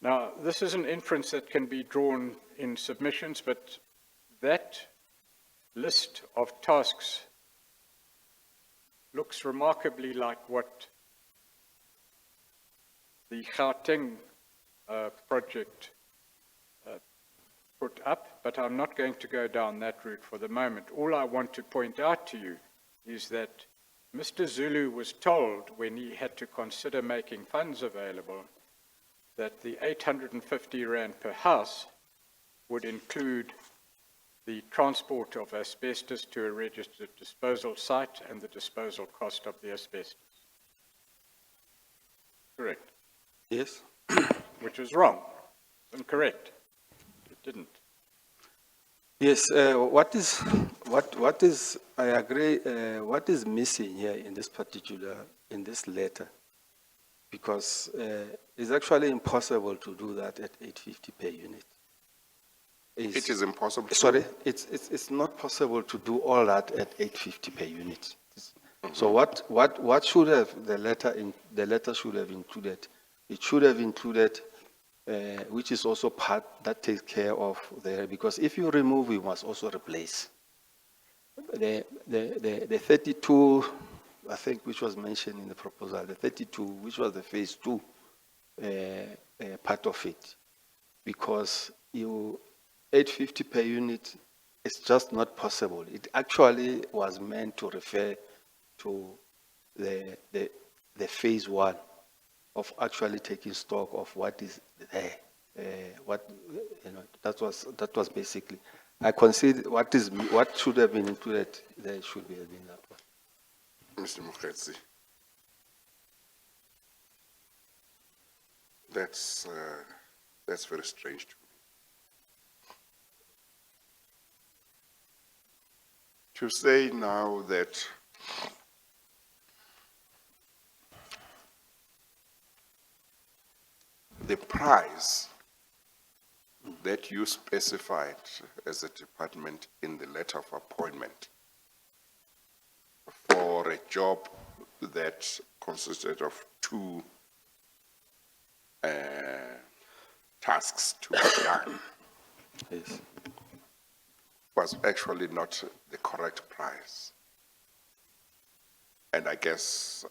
Now, this is an inference that can be drawn in submissions, but that list of tasks looks remarkably like what the Gauteng project put up, but I'm not going to go down that route for the moment. All I want to point out to you is that Mr. Zulu was told when he had to consider making funds available that the 850 Rand per house would include the transport of asbestos to a registered disposal site and the disposal cost of the asbestos. Correct? Yes. Which is wrong, incorrect. It didn't. Yes, what is, I agree, what is missing here in this particular, in this letter, because it's actually impossible to do that at 850 per unit. It is impossible. Sorry, it's not possible to do all that at 850 per unit. So what should have the letter should have included? It should have included, which is also part that takes care of there, because if you remove, we must also replace. The 32, I think, which was mentioned in the proposal, the 32, which was the phase 2 part of it, because 850 per unit is just not possible. It actually was meant to refer to the phase 1 of actually taking stock of what is there. That was basically. I consider what should have been included there should be in that one. Mr. Mokhesi, that's very strange to me. To say now that the price that you specified as a department in the letter of appointment for a job that consisted of 2 tasks to be done Yes. was actually not the correct price. And I guess,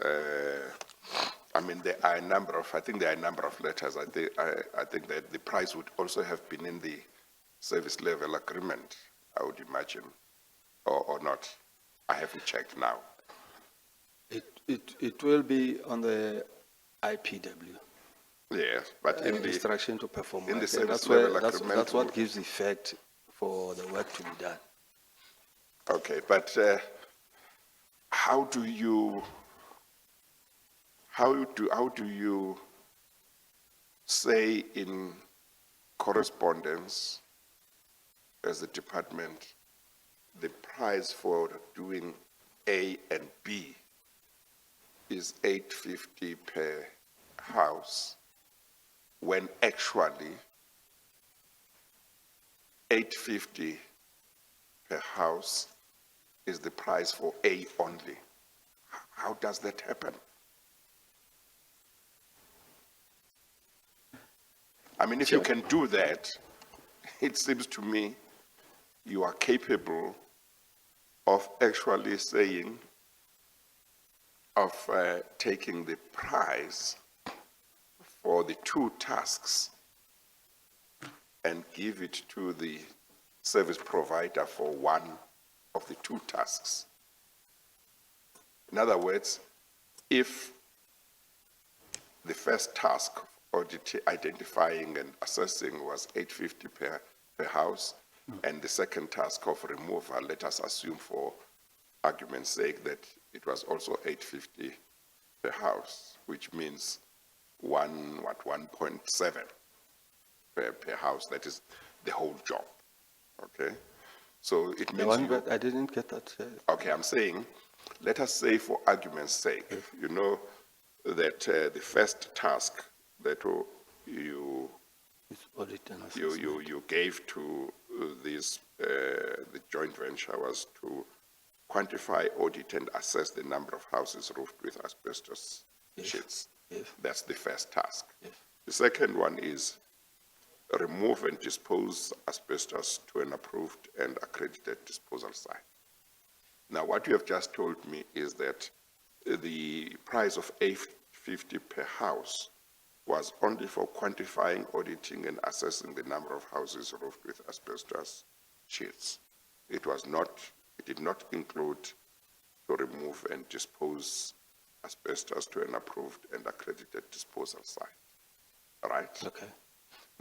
I mean, there are a number of, I think there are a number of letters. I think that the price would also have been in the service level agreement, I would imagine, or not. I haven't checked now. It will be on the IPW. Yes, but in the Instruction to perform in work. the And service level that's agreement, what gives effect for the work to be done. okay, but how do you say in correspondence as a department the price for doing A and B is 850 per house when actually 850 per house is the price for A only? How does that happen? I mean, if you can do that, it seems to me you are capable of actually saying, of taking the price for the 2 tasks and give it to the service provider for one of the two tasks. In other words, if the first task of audit, identifying and assessing was 850 per house, and the second task of removal, let us assume for argument's sake that it was also 850 per house, which means 1.7 per house. That is the whole job. Okay, so it means I didn't get that. Okay, I'm saying, let us say for argument's sake, you know that the first task that you It's audit and assessment. you gave to this the joint venture was to quantify, audit, and assess the number of houses roofed with asbestos sheets. Yes. That's the first task. Yes. The second one is remove and dispose asbestos to an approved and accredited disposal site. Now, what you have just told me is that the price of $850 per house was only for quantifying, auditing, and assessing the number of houses roofed with asbestos sheets. It did not include to remove and dispose asbestos to an approved and accredited disposal site. All right? Okay.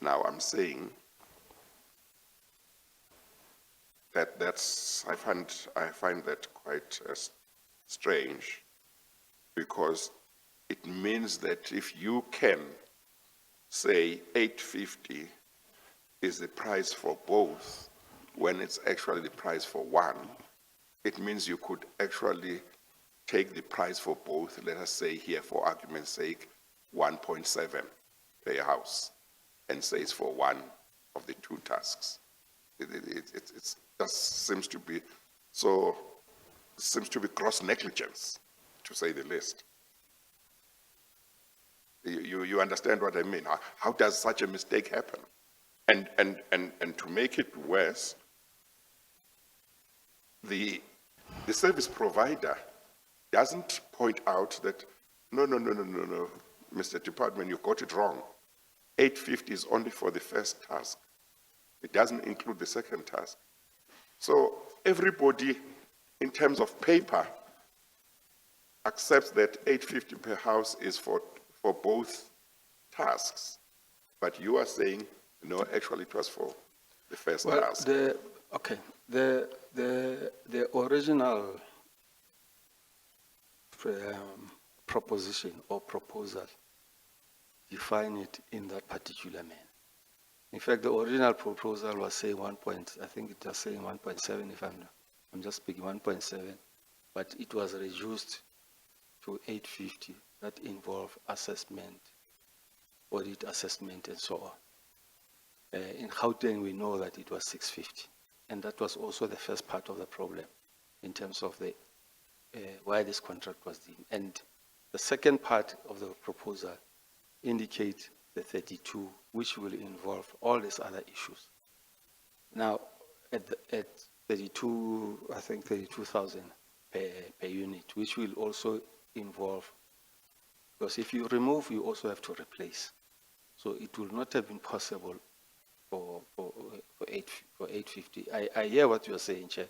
Now, I'm saying that I find that quite strange, because it means that if you can say 850 is the price for both, when it's actually the price for one, it means you could actually take the price for both, let us say here for argument's sake, 1.7 per house, and say it's for one of the two tasks. It just seems to be gross negligence, to say the least. You understand what I mean? How does such a mistake happen? And to make it worse, the service provider doesn't point out that, no, Mr. Department, you got it wrong. 850 is only for the first task. It doesn't include the second task. So everybody, in terms of paper, accepts that 850 per house is for both tasks. But you are saying, no, actually it was for the first task. The original proposition or proposal define it in that particular manner. In fact, the original proposal was saying I think it was saying 1.7, if I'm just speaking 1.7, but it was reduced to 850. That involved assessment, audit assessment, and so on. In Gauteng, we know that it was 650, and that was also the first part of the problem in terms of the why this contract was deemed. And the second part of the proposal indicates the 32, which will involve all these other issues. Now, at 32, I think 32,000 per unit, which will also involve, because if you remove, you also have to replace. So it will not have been possible for 850. I hear what you're saying, Chair,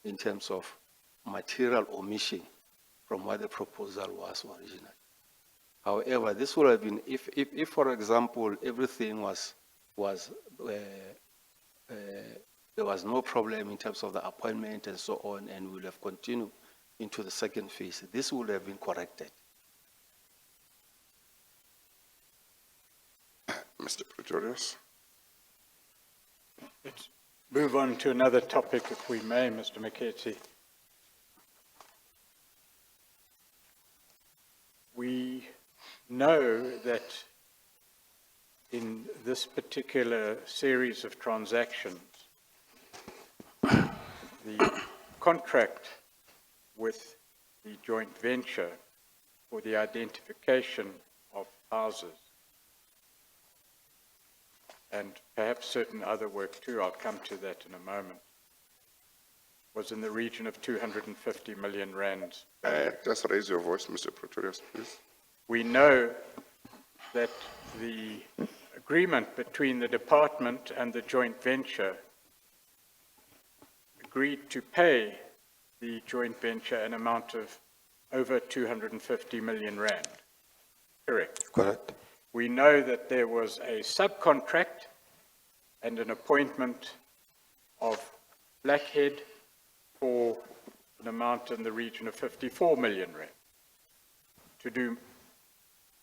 in terms of material omission from what the proposal was originally. However, this would have been, if for example, everything there was no problem in terms of the appointment and so on, and we would have continued into the second phase, this would have been corrected. Mr. Pretorius? Let's move on to another topic, if we may, Mr. Mokhesi. We know that in this particular series of transactions, the contract with the joint venture for the identification of houses, and perhaps certain other work too, I'll come to that in a moment, was in the region of 250 million rands. Just raise your voice, Mr. Pretorius, please. We know that the agreement between the department and the joint venture agreed to pay the joint venture an amount of over 250 million rand. Correct. Correct. We know that there was a subcontract and an appointment of Blackhead for an amount in the region of 54 million rand to do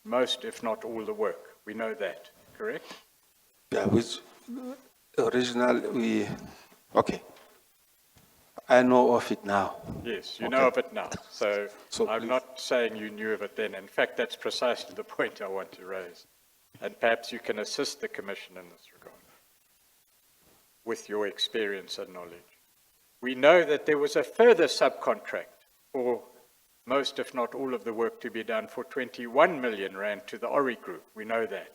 most, if not all, the work. We know that, correct? Yeah, which okay. I know of it now. Yes, you Okay. know of it now. So So I'm please. not saying you knew of it then. In fact, that's precisely the point I want to raise. And perhaps you can assist the Commission in this regard with your experience and knowledge. We know that there was a further subcontract for most, if not all, of the work to be done for 21 million rand to the Ori Group. We know that.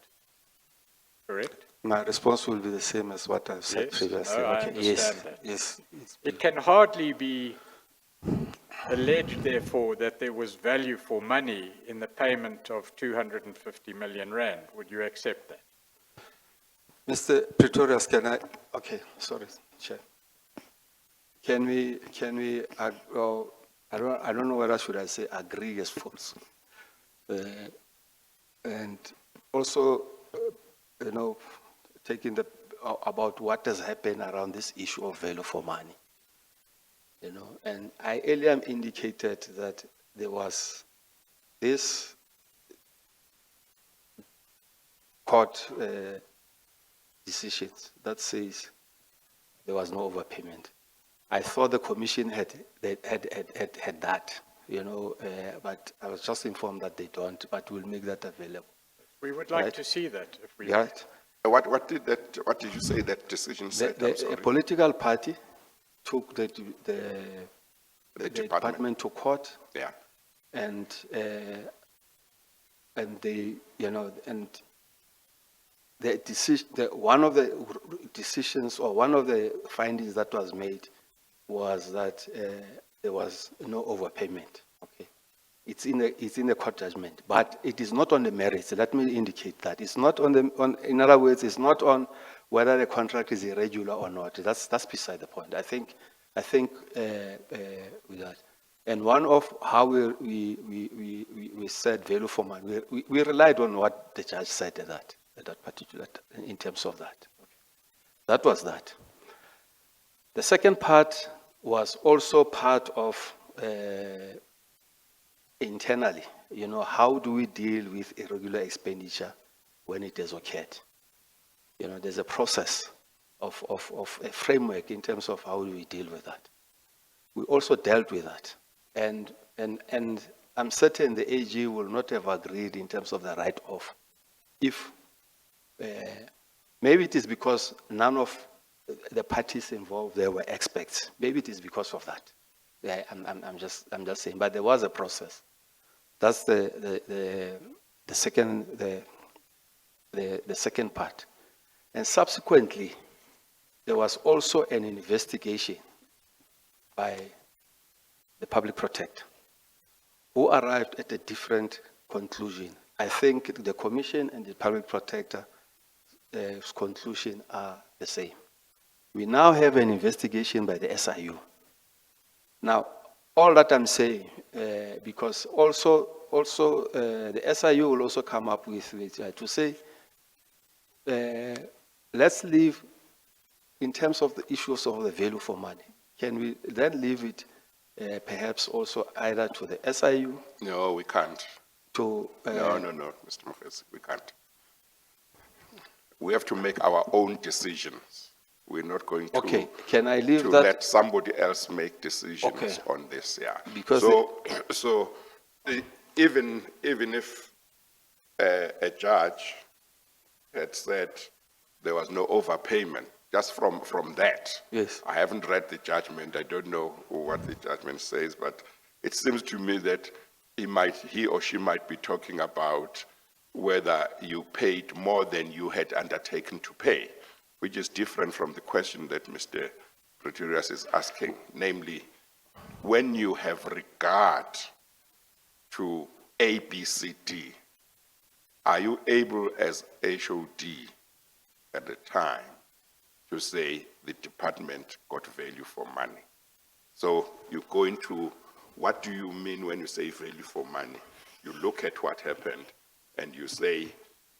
Correct? My response will be the same as what I've said Yes, previously. no, I Okay, understand that. Yes. It can hardly be alleged, therefore, that there was value for money in the payment of 250 million rand. Would you accept that? Mr. Pretorius, can I, okay, sorry, Chair. Can we, I don't know whether should I say agree as false. And also, taking about what has happened around this issue of value for money. And I earlier indicated that there was this court decisions that says there was no overpayment. I thought the commission had that, but I was just informed that they don't, but we'll make that available. We would like Right. to see that if we. Right? What did you say that decision said? I'm A sorry. political party took the The department to court, Yeah. and they, and the decision, one of the decisions or one of the findings that was made was that there was no overpayment. Okay, it's in the court judgment, but it is not on the merits. Let me indicate that it's not in other words, it's not on whether the contract is irregular or not. That's beside the point. I think with that. And one of how we said value for money, we relied on what the judge said at that particular, in terms of that. That was that. The second part was also part of internally, how do we deal with irregular expenditure when it has occurred? There's a process of a framework in terms of how do we deal with that. We also dealt with that. And I'm certain the AG will not have agreed in terms of the write-off if maybe it is because none of the parties involved there were experts. Maybe it is because of that. Yeah, I'm just saying. But there was a process. That's the second part. And subsequently, there was also an investigation by the public protector, who arrived at a different conclusion. I think the commission and the public protector's conclusion are the same. We now have an investigation by the SIU. Now, all that I'm saying, because also the SIU will also come up with to say, let's leave, in terms of the issues of the value for money, can we then leave it perhaps also either to the SIU? No, we can't. To, No, Mr. Mokhesi, we can't. We have to make our own decisions. We're not going to. Okay, can I leave to that? let somebody else make decisions Okay. on this, yeah. Because even if a judge had said there was no overpayment, just from that. Yes. I haven't read the judgment. I don't know what the judgment says, but it seems to me that he or she might be talking about whether you paid more than you had undertaken to pay, which is different from the question that Mr. Pretorius is asking, namely, when you have regard to A, B, C, D, are you able as HOD at the time to say the department got value for money. So you go into, what do you mean when you say value for money? You look at what happened and you say,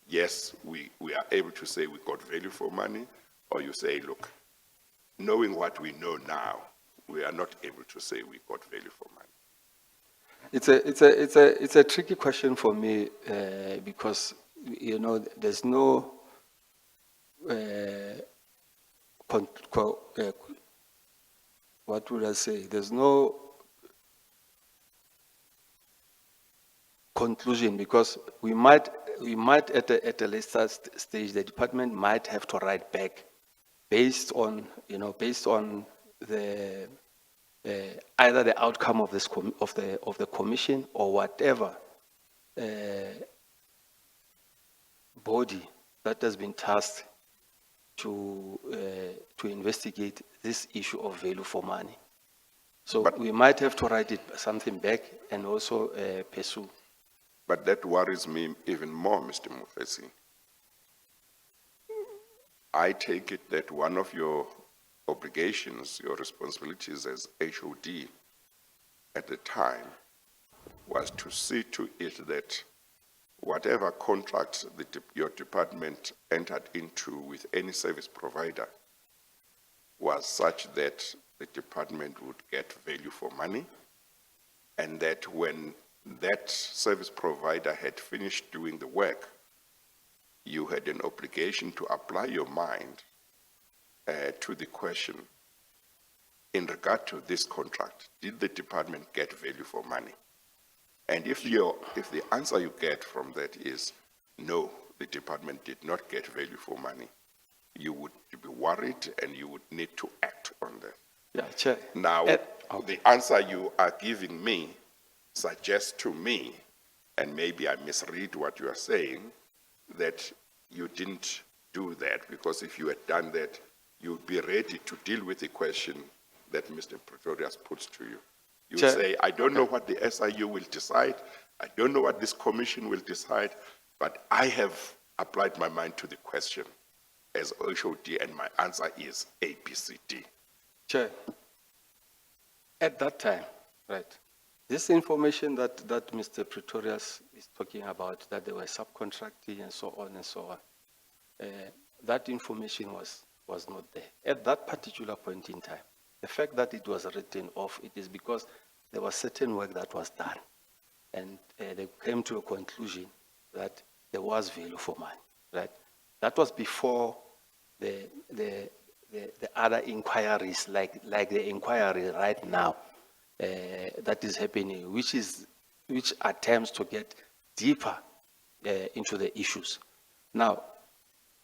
yes, we are able to say we got value for money, or you say, look, knowing what we know now, we are not able to say we got value for money. It's a tricky question for me because, you know, there's no what would I say? There's no conclusion, because we might at a later stage, the department might have to write back based on, you know, based on the either the outcome of this of the commission or whatever body that has been tasked to investigate this issue of value for money. So But- we might have to write something back and also pursue. But that worries me even more, Mr. Mokhesi. I take it that one of your obligations, your responsibilities as HOD at the time was to see to it that whatever contracts your department entered into with any service provider was such that the department would get value for money, and that when that service provider had finished doing the work, you had an obligation to apply your mind to the question, in regard to this contract, did the department get value for money? And if the answer you get from that is no, the department did not get value for money, you would be worried and you would need to act on that. Yeah, Chair. Now, the answer you are giving me suggests to me, and maybe I misread what you are saying, that you didn't do that, because if you had done that, you'd be ready to deal with the question that Mr. Pretorius puts to you. You Chair, say, I don't know what the SIU will decide, I don't know what this commission will decide, but I have applied my mind to the question as HOD, and my answer is A, B, C, D. Chair, at that time, right, this information that Mr. Pretorius is talking about, that they were subcontracting and so on and so on, that information was not there. At that particular point in time, the fact that it was written off, it is because there was certain work that was done, and they came to a conclusion that there was value for money, right? That was before the other inquiries, like the inquiry right now that is happening, which attempts to get deeper into the issues. Now,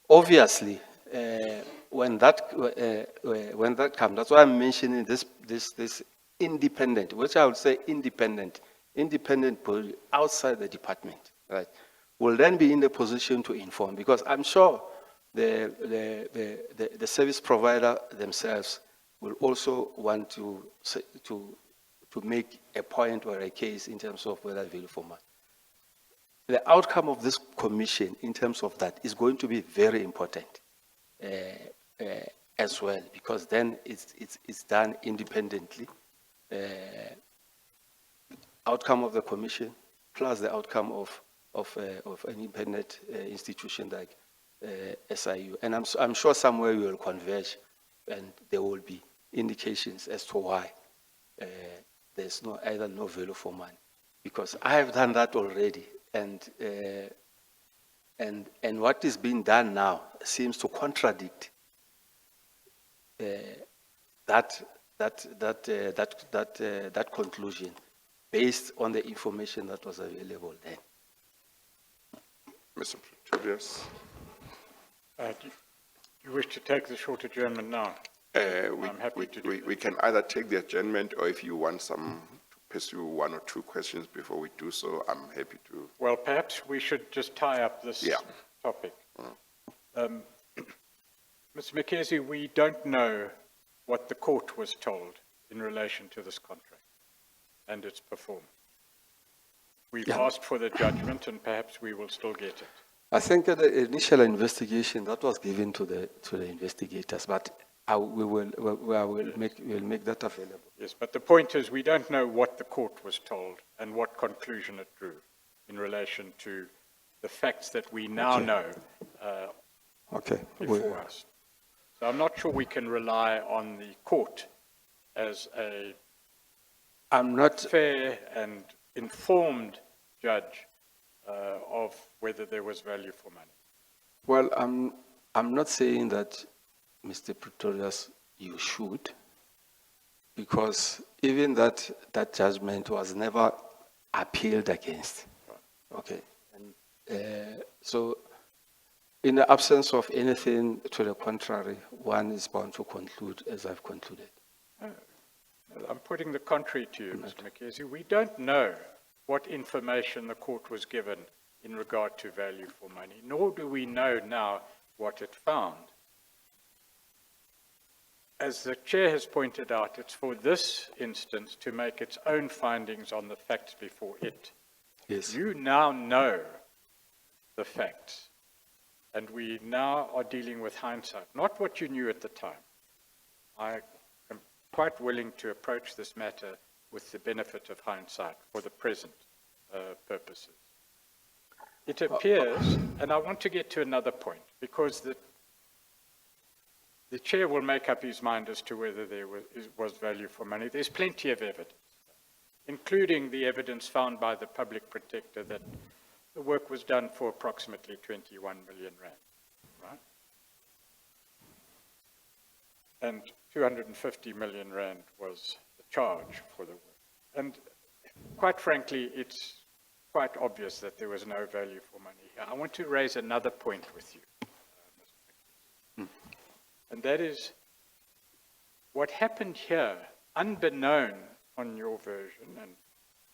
obviously, when that comes, that's why I'm mentioning this independent, which I would say independent body outside the department, right, will then be in the position to inform, because I'm sure the service provider themselves will also want to make a point or a case in terms of whether value for money. The outcome of this commission in terms of that is going to be very important as well, because then it's done independently. Outcome of the commission plus the outcome of an independent institution like SIU, and I'm sure somewhere we will converge, and there will be indications as to why there's either no value for money, because I have done that already, and what is being done now seems to contradict that conclusion based on the information that was available then. Mr. Pretorius? Do you wish to take the short adjournment now? I'm happy to do We can either take the adjournment, or if you want to pursue one or two questions before we do so, I'm happy to. Well, perhaps we should just tie up this topic. Mr. Mokhesi, we don't know what the court was told in relation to this contract and its performance. We've asked for the judgment, and perhaps we will still get it. I think the initial investigation that was given to the investigators, but we'll make that available. Yes, but the point is we don't know what the court was told and what conclusion it drew in relation to the facts that we now know Okay. before us. So I'm not sure we can rely on the court as a I'm not. fair and informed judge of whether there was value for money. Well, I'm not saying that, Mr. Pretorius, you should, because even that judgment was never appealed against. Okay. And, so, in the absence of anything to the contrary, one is bound to conclude as I've concluded. I'm putting the contrary to you, Mr. Mokhesi. We don't know what information the court was given in regard to value for money, nor do we know now what it found. As the chair has pointed out, it's for this instance to make its own findings on the facts before it. Yes. You now know the facts, and we now are dealing with hindsight, not what you knew at the time. I am quite willing to approach this matter with the benefit of hindsight for the present purposes. It appears, and I want to get to another point, because the chair will make up his mind as to whether there was value for money. There's plenty of evidence, including the evidence found by the public protector that the work was done for approximately 21 million rand, right? And 250 million rand was the charge for the work. And quite frankly, it's quite obvious that there was no value for money here. I want to raise another point with you, Mr. Mokhesi. And that is what happened here, unbeknown on your version, and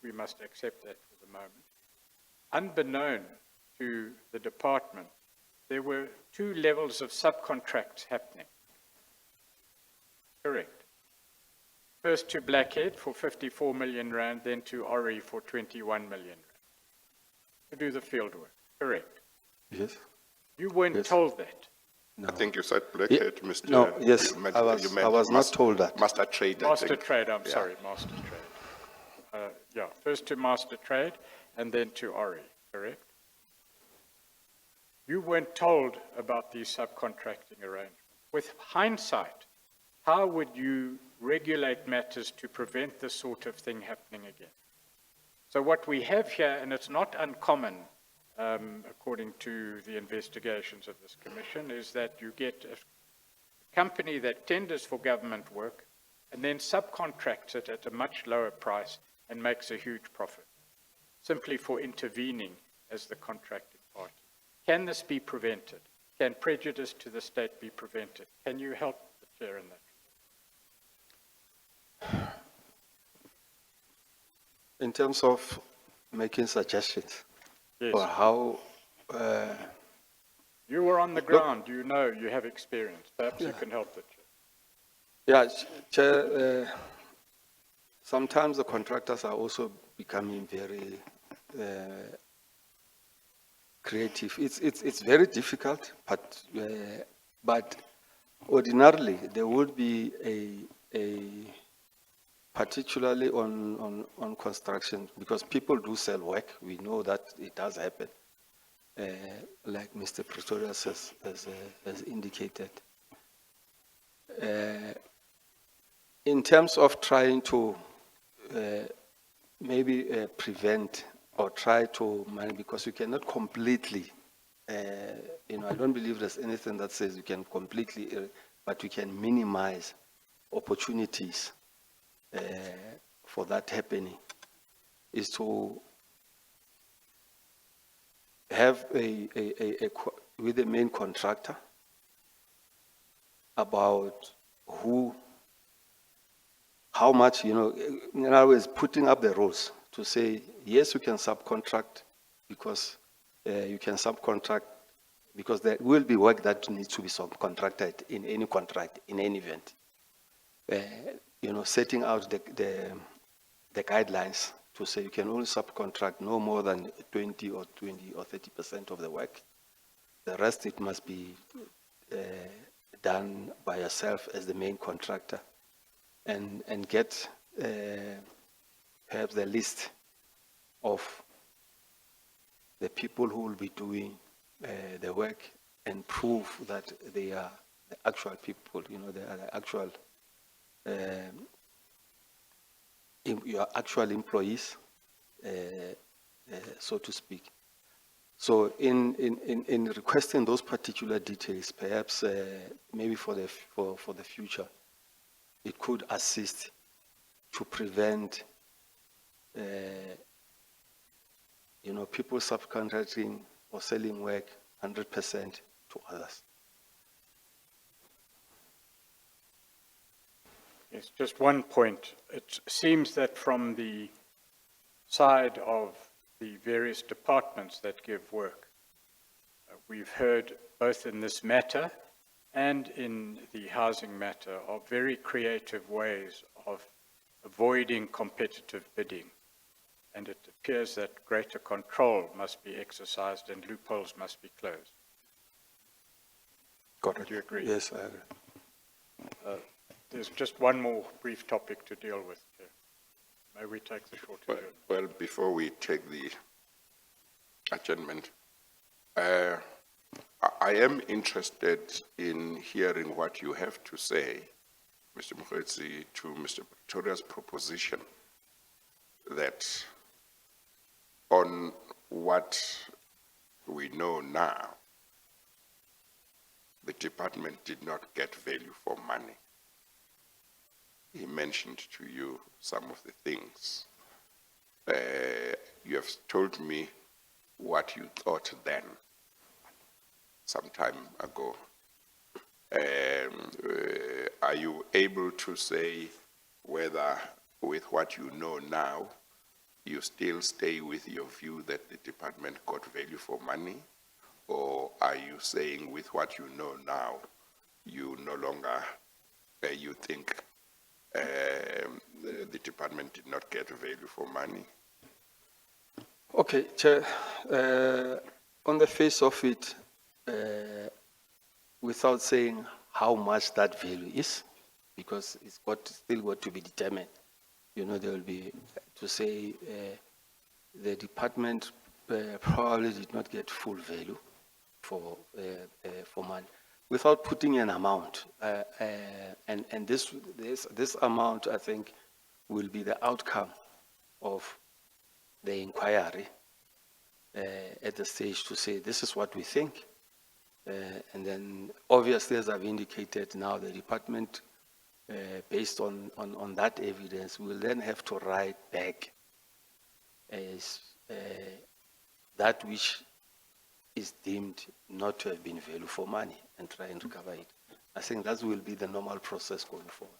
we must accept that for the moment, unbeknown to the department, there were two levels of subcontracts happening. Correct. First to Blackhead for 54 million rand, then to Ori for 21 million rand to do the field work. Correct. Yes. You weren't told that. No. I think you said Blackhead, Mr. No, yes, you meant- I you meant was not told that. Master Trade, I Master think. Trade, I'm Yeah. sorry, Master Trade. Yeah, first to Master Trade and then to Ori, correct? You weren't told about these subcontracting arrangements. With hindsight, how would you regulate matters to prevent this sort of thing happening again? So what we have here, and it's not uncommon, according to the investigations of this commission, is that you get a company that tenders for government work and then subcontracts it at a much lower price and makes a huge profit, simply for intervening as the contracting party. Can this be prevented? Can prejudice to the state be prevented? Can you help the chair in that? In terms of making suggestions, Yes. or how, You were on the ground, you know, you have experience. Perhaps you can help the chair. yeah, Chair, sometimes the contractors are also becoming very creative. It's very difficult, but ordinarily there would be a particularly on construction, because people do sell work. We know that it does happen, like Mr. Pretorius has indicated. In terms of trying to maybe prevent or try to manage, because you cannot completely, I don't believe there's anything that says you can completely, but you can minimize opportunities for that happening, is to have with the main contractor about how much, in other words, putting up the rules to say, yes, you can subcontract because you can subcontract because there will be work that needs to be subcontracted in any contract, in any event. Setting out the guidelines to say you can only subcontract no more than 20 or 30% of the work. The rest, it must be done by yourself as the main contractor, and get perhaps the list of the people who will be doing the work, and prove that they are the actual people, they are the actual, your actual employees, so to speak. So in requesting those particular details, perhaps maybe for the future, it could assist to prevent people subcontracting or selling work 100% to others. Yes, just one point. It seems that from the side of the various departments that give work, we've heard both in this matter and in the housing matter of very creative ways of avoiding competitive bidding. And it appears that greater control must be exercised and loopholes must be closed. Got it. Do you agree? Yes, I agree. There's just one more brief topic to deal with, Chair. May we take the short adjournment? Well, before we take the adjournment, I am interested in hearing what you have to say, Mr. Mokhesi, to Mr. Pretoria's proposition that on what we know now, the department did not get value for money. He mentioned to you some of the things. You have told me what you thought then, some time ago. Are you able to say whether, with what you know now, you still stay with your view that the department got value for money? Or are you saying, with what you know now, you no longer, you think the department did not get value for money? Okay, Chair, on the face of it, without saying how much that value is, because it's still got to be determined. There will be to say the department probably did not get full value for money, without putting an amount. And this amount, I think, will be the outcome of the inquiry at the stage to say this is what we think. And then, obviously, as I've indicated now, the department, based on that evidence, will then have to write back as that which is deemed not to have been value for money and try and recover it. I think that will be the normal process going forward.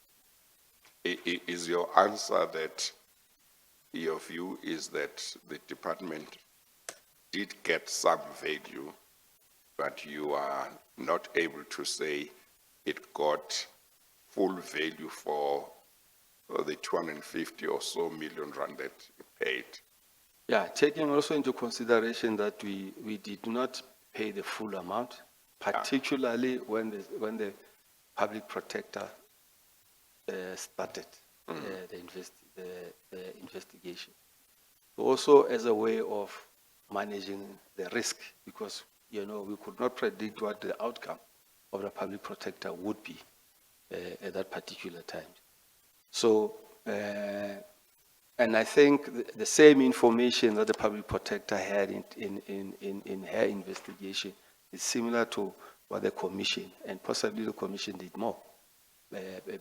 Is your answer that your view is that the department did get some value, but you are not able to say it got full value for the 250 or so million rand that it paid? Yeah, taking also into consideration that we did not pay the full amount, particularly when the public protector started the investigation. Also as a way of managing the risk, because we could not predict what the outcome of the public protector would be at that particular time. So, and I think the same information that the public protector had in her investigation is similar to what the commission, and possibly the commission did more,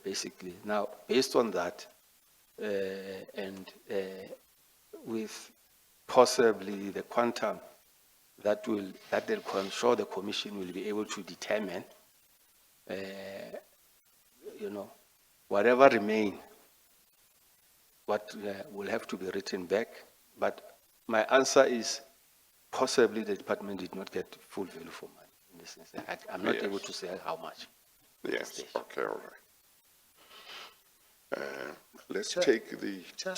basically. Now, based on that, and with possibly the quantum that I'm sure the commission will be able to determine, whatever remain, what will have to be written back. But my answer is possibly the department did not get full value for money in this instance. I'm not able to say how much. Yes, okay, all right. Let's Chair. take the... Chair.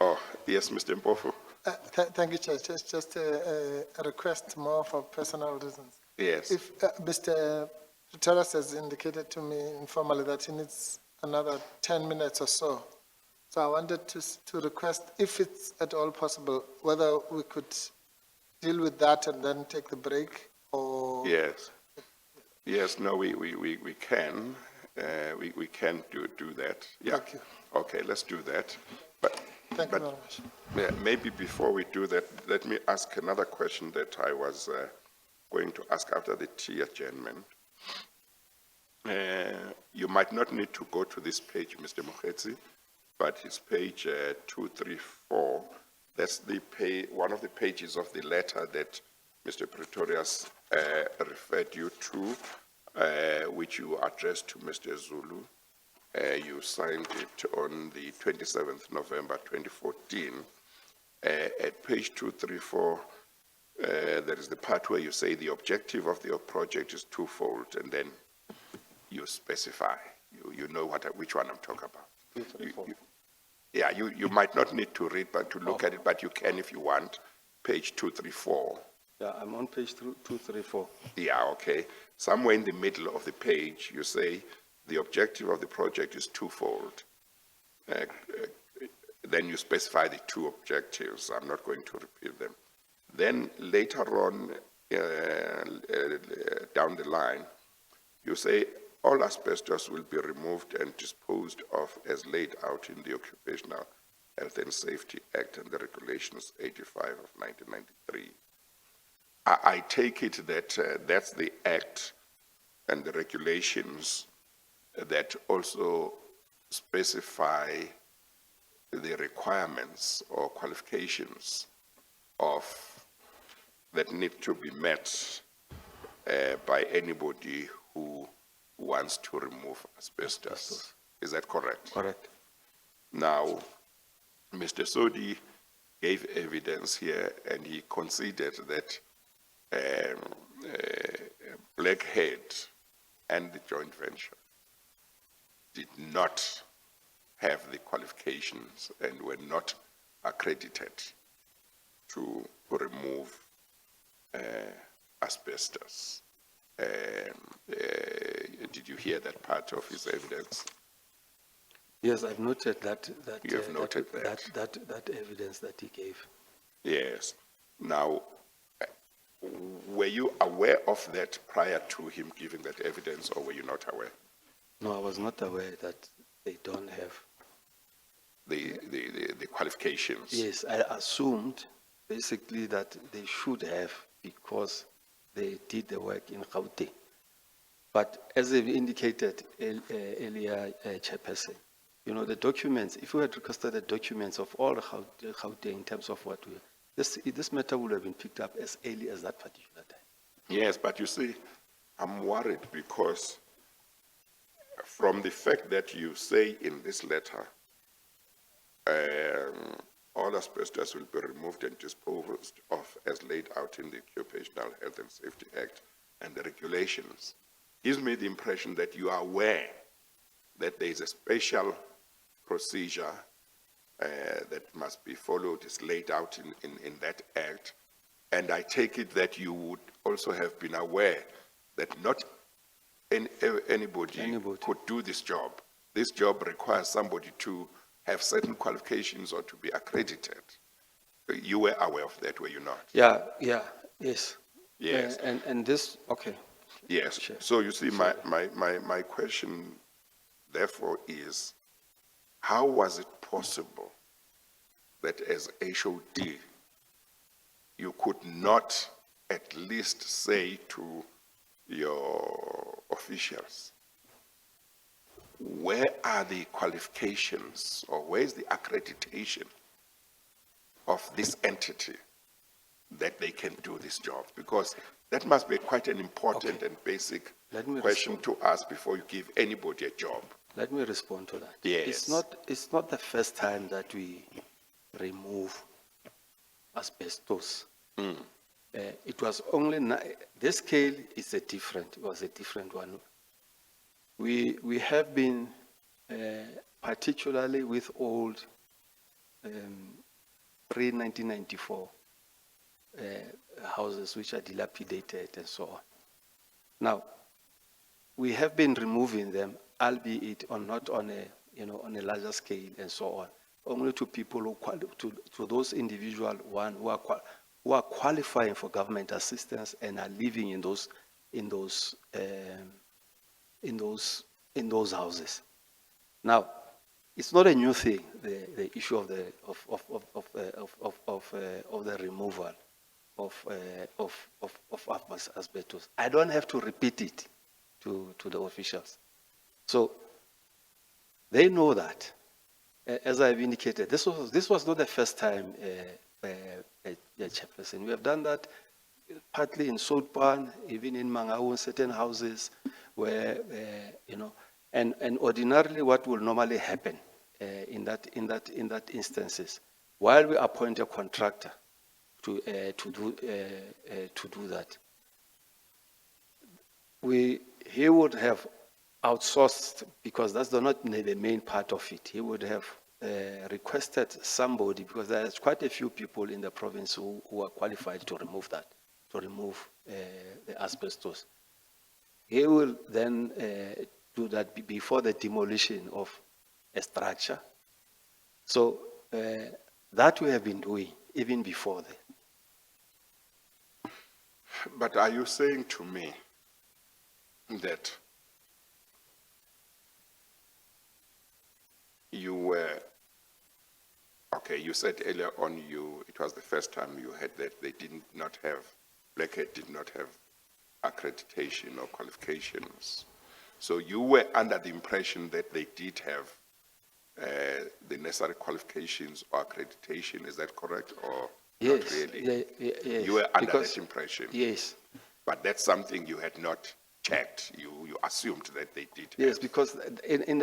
Oh, yes, Mr. Mpofu. Thank you, Chair. Just a request more for personal reasons. Yes. If Mr. Pretorius has indicated to me informally that he needs another 10 minutes or so, so I wanted to request, if it's at all possible, whether we could deal with that and then take the break, or... Yes. Yes, no, we can. We can do that. Yeah. Thank you. Okay, let's do that. But Thank you very much. yeah, maybe before we do that, let me ask another question that I was going to ask after the tea adjournment. You might not need to go to this page, Mr. Mokhesi, but it's page 234. That's one of the pages of the letter that Mr. Pretorius referred you to, which you addressed to Mr. Zulu. You signed it on the 27th November 2014. At page 234, there is the part where you say the objective of the project is twofold, and then you specify. You know which one I'm talking about. 234. You might not need to read, but to look at it, but you can if you want. Page 234. Yeah, I'm on page 234. Yeah, okay. Somewhere in the middle of the page, you say the objective of the project is twofold. Then you specify the two objectives. I'm not going to repeat them. Then later on, down the line, you say all asbestos will be removed and disposed of as laid out in the Occupational Health and Safety Act and the Regulations 85 of 1993. I take it that that's the Act and the regulations that also specify the requirements or qualifications that need to be met by anybody who wants to remove asbestos. Is that correct? Correct. Now, Mr. Sodi gave evidence here, and he considered that Blackhead and the joint venture did not have the qualifications and were not accredited to remove asbestos. Did you hear that part of his evidence? Yes, I've noted that. You have noted that evidence that he gave. Yes. Now, were you aware of that prior to him giving that evidence, or were you not aware? No, I was not aware that they don't have. The qualifications? Yes, I assumed basically that they should have, because they did the work in Gauteng. But as I've indicated earlier, Chairperson, you know, the documents, if we had requested the documents of all the Gauteng in terms of what we, this matter would have been picked up as early as that particular time. Yes, but you see, I'm worried because from the fact that you say in this letter, all asbestos will be removed and disposed of as laid out in the Occupational Health and Safety Act and the regulations, gives me the impression that you are aware that there is a special procedure that must be followed, is laid out in that act. And I take it that you would also have been aware that not anybody could do this job. This job requires somebody to have certain qualifications or to be accredited. You were aware of that, were you not? Yeah, yes. Yes. And this, okay. Yes. Sure. So you see, my question, therefore, is how was it possible that as HOD, you could not at least say to your officials, where are the qualifications or where is the accreditation of this entity that they can do this job? Because that must be quite an important and basic question to ask before you give anybody a job. Let me respond to that. Yes. It's not the first time that we remove asbestos. It was only, this scale is was a different one. We have been, particularly with old pre-1994 houses which are dilapidated and so on. Now, we have been removing them, albeit not on a, on a larger scale and so on, only to people who to those individual who are qualifying for government assistance and are living in those houses. Now, it's not a new thing, the issue of the removal of asbestos. I don't have to repeat it to the officials. So they know that. As I've indicated, this was not the first time, Chairperson. We have done that partly in Soutpan, even in Mangaung, certain houses where, and ordinarily what will normally happen in that instances, while we appoint a contractor to do that, he would have outsourced, because that's not the main part of it. He would have requested somebody, because there's quite a few people in the province who are qualified to remove that, the asbestos. He will then do that before the demolition of a structure. So that we have been doing even before that. But are you saying to me that you were, okay, you said earlier on it was the first time you had that they did not have, Blackhead did not have accreditation or qualifications. So you were under the impression that they did have the necessary qualifications or accreditation, is that correct, or Yes, not really? yes. You were under Because- that impression? Yes. But that's something you had not checked. You assumed that they did Yes, have. because in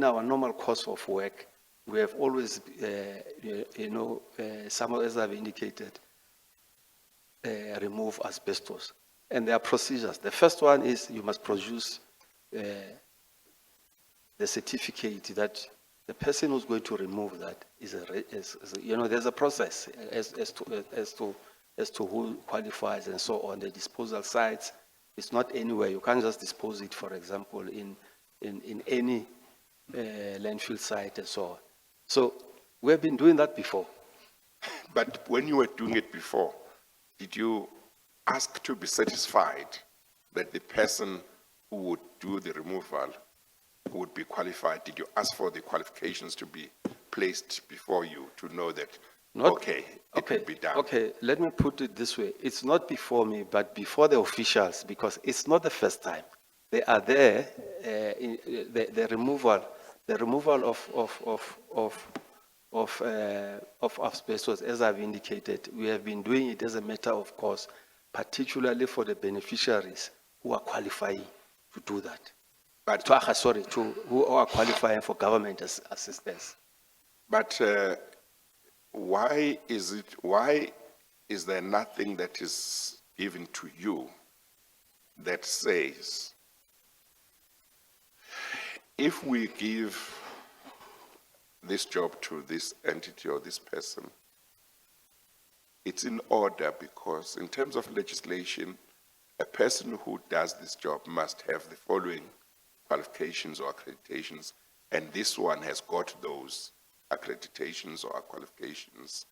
our normal course of work, we have always, some as I've indicated, remove asbestos, and there are procedures. The first one is you must produce the certificate that the person who's going to remove that there's a process as to who qualifies and so on. The disposal sites, it's not anywhere. You can't just dispose it, for example, in any landfill site and so on. So we have been doing that before. But when you were doing it before, did you ask to be satisfied that the person who would do the removal would be qualified? Did you ask for the qualifications to be placed before you to know that, it could be done? Okay, let me put it this way. It's not before me, but before the officials, because it's not the first time. They are there, the removal of asbestos, as I've indicated. We have been doing it as a matter of course, particularly for the beneficiaries who are qualifying to do that. But, Who are qualifying for government assistance. but why is there nothing that is given to you that says, if we give this job to this entity or this person, it's in order, because in terms of legislation, a person who does this job must have the following qualifications or accreditations, and this one has got those accreditations or qualifications,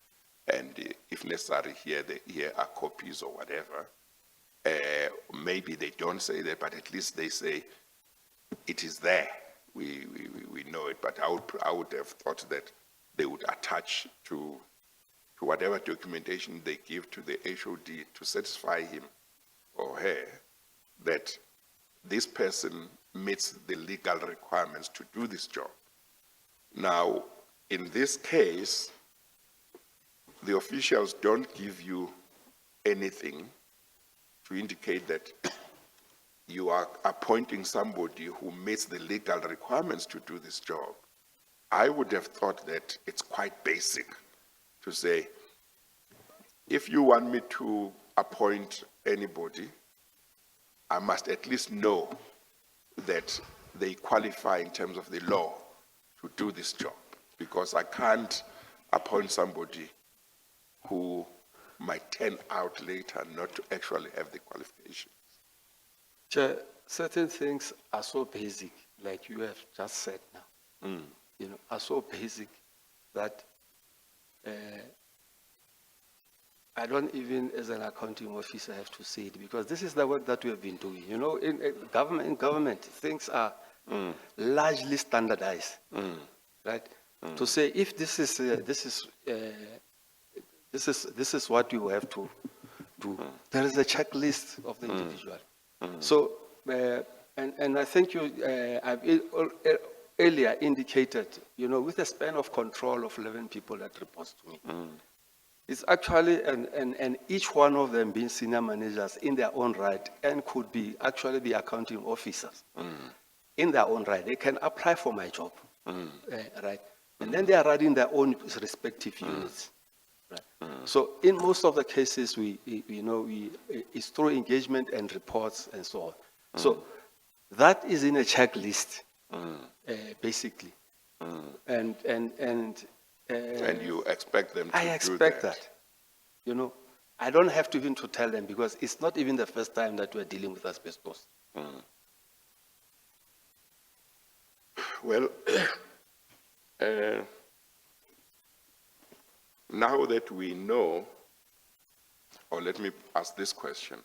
and if necessary, here are copies or whatever. Maybe they don't say that, but at least they say it is there. We know it, but I would have thought that they would attach to whatever documentation they give to the HOD to satisfy him or her that this person meets the legal requirements to do this job. Now, in this case, the officials don't give you anything to indicate that you are appointing somebody who meets the legal requirements to do this job. I would have thought that it's quite basic to say, if you want me to appoint anybody, I must at least know that they qualify in terms of the law to do this job, because I can't appoint somebody who might turn out later not to actually have the qualifications? Chair, certain things are so basic, like you have just said now, you know, are so basic that I don't even, as an accounting officer, have to say it, because this is the work that we have been doing. You know, in government, things are largely standardized, right? To say if this is what you have to do. There is a checklist of the individual. So, and I think I've earlier indicated, you know, with a span of control of 11 people that reports to me, it's actually, and each one of them being senior managers in their own right and could be actually the accounting officers in their own right. They can apply for my job, right? And then they are running their own respective units. Right. So in most of the cases, it's through engagement and reports and so on. So that is in a checklist, basically. And you expect them to I do expect that. You know, I don't have to even to tell them, because it's not even the first time that we're dealing with asbestos. Well, now that we know, or let me ask this question.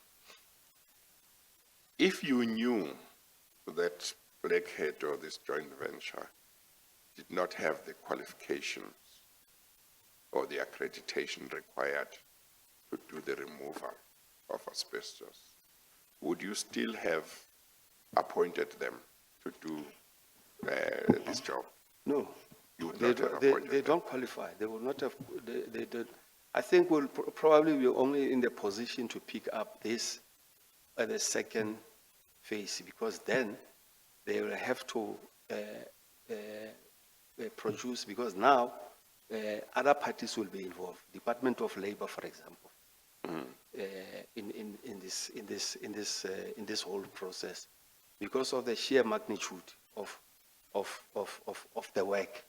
If you knew that Blackhead or this joint venture did not have the qualifications or the accreditation required to do the removal of asbestos, would you still have appointed them to do this job? No. You would not have appointed They them. don't qualify. They will not have, they don't. I think we'll probably be only in the position to pick up this at the second phase, because then they will have to produce, because now other parties will be involved. Department of Labor, for example, in this whole process, because of the sheer magnitude of the work.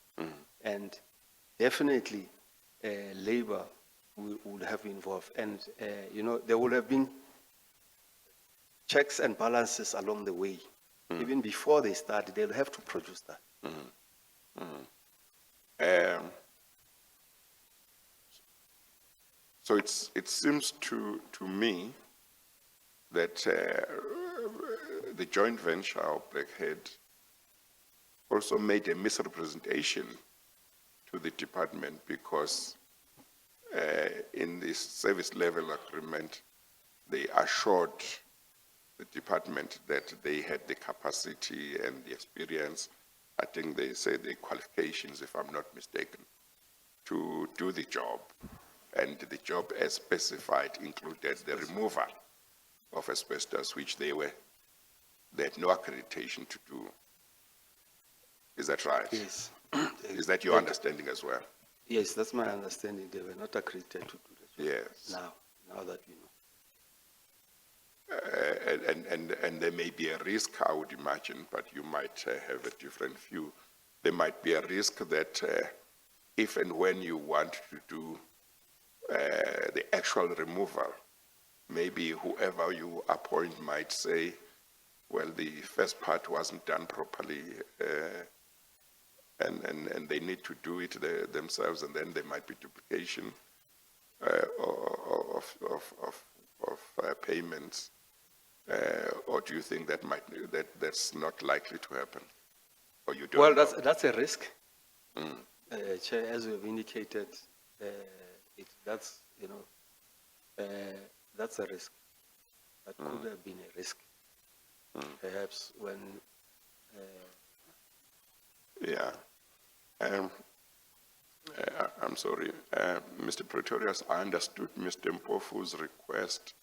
And definitely labor would have been involved, and you know, there would have been checks and balances along the way. Even before they started, they'll have to produce that. So it seems to me that the joint venture of Blackhead also made a misrepresentation to the department, because in this service level agreement, they assured the department that they had the capacity and the experience, I think they say the qualifications, if I'm not mistaken, to do the job. And the job as specified included the removal of asbestos, which they had no accreditation to do. Is that right? Yes. Is that your understanding as well? Yes, that's my understanding. They were not accredited to do the job. Yes. Now that we know. And there may be a risk, I would imagine, but you might have a different view. There might be a risk that if and when you want to do the actual removal, maybe whoever you appoint might say, well, the first part wasn't done properly, and they need to do it themselves, and then there might be duplication of payments. Or do you think that's not likely to happen? Or you don't? Well, that's a risk. Chair, as we have indicated, that's a risk. That could have been a risk. Perhaps when. Yeah. I'm sorry, Mr. Pretorius. I understood Mr. Mpofu's request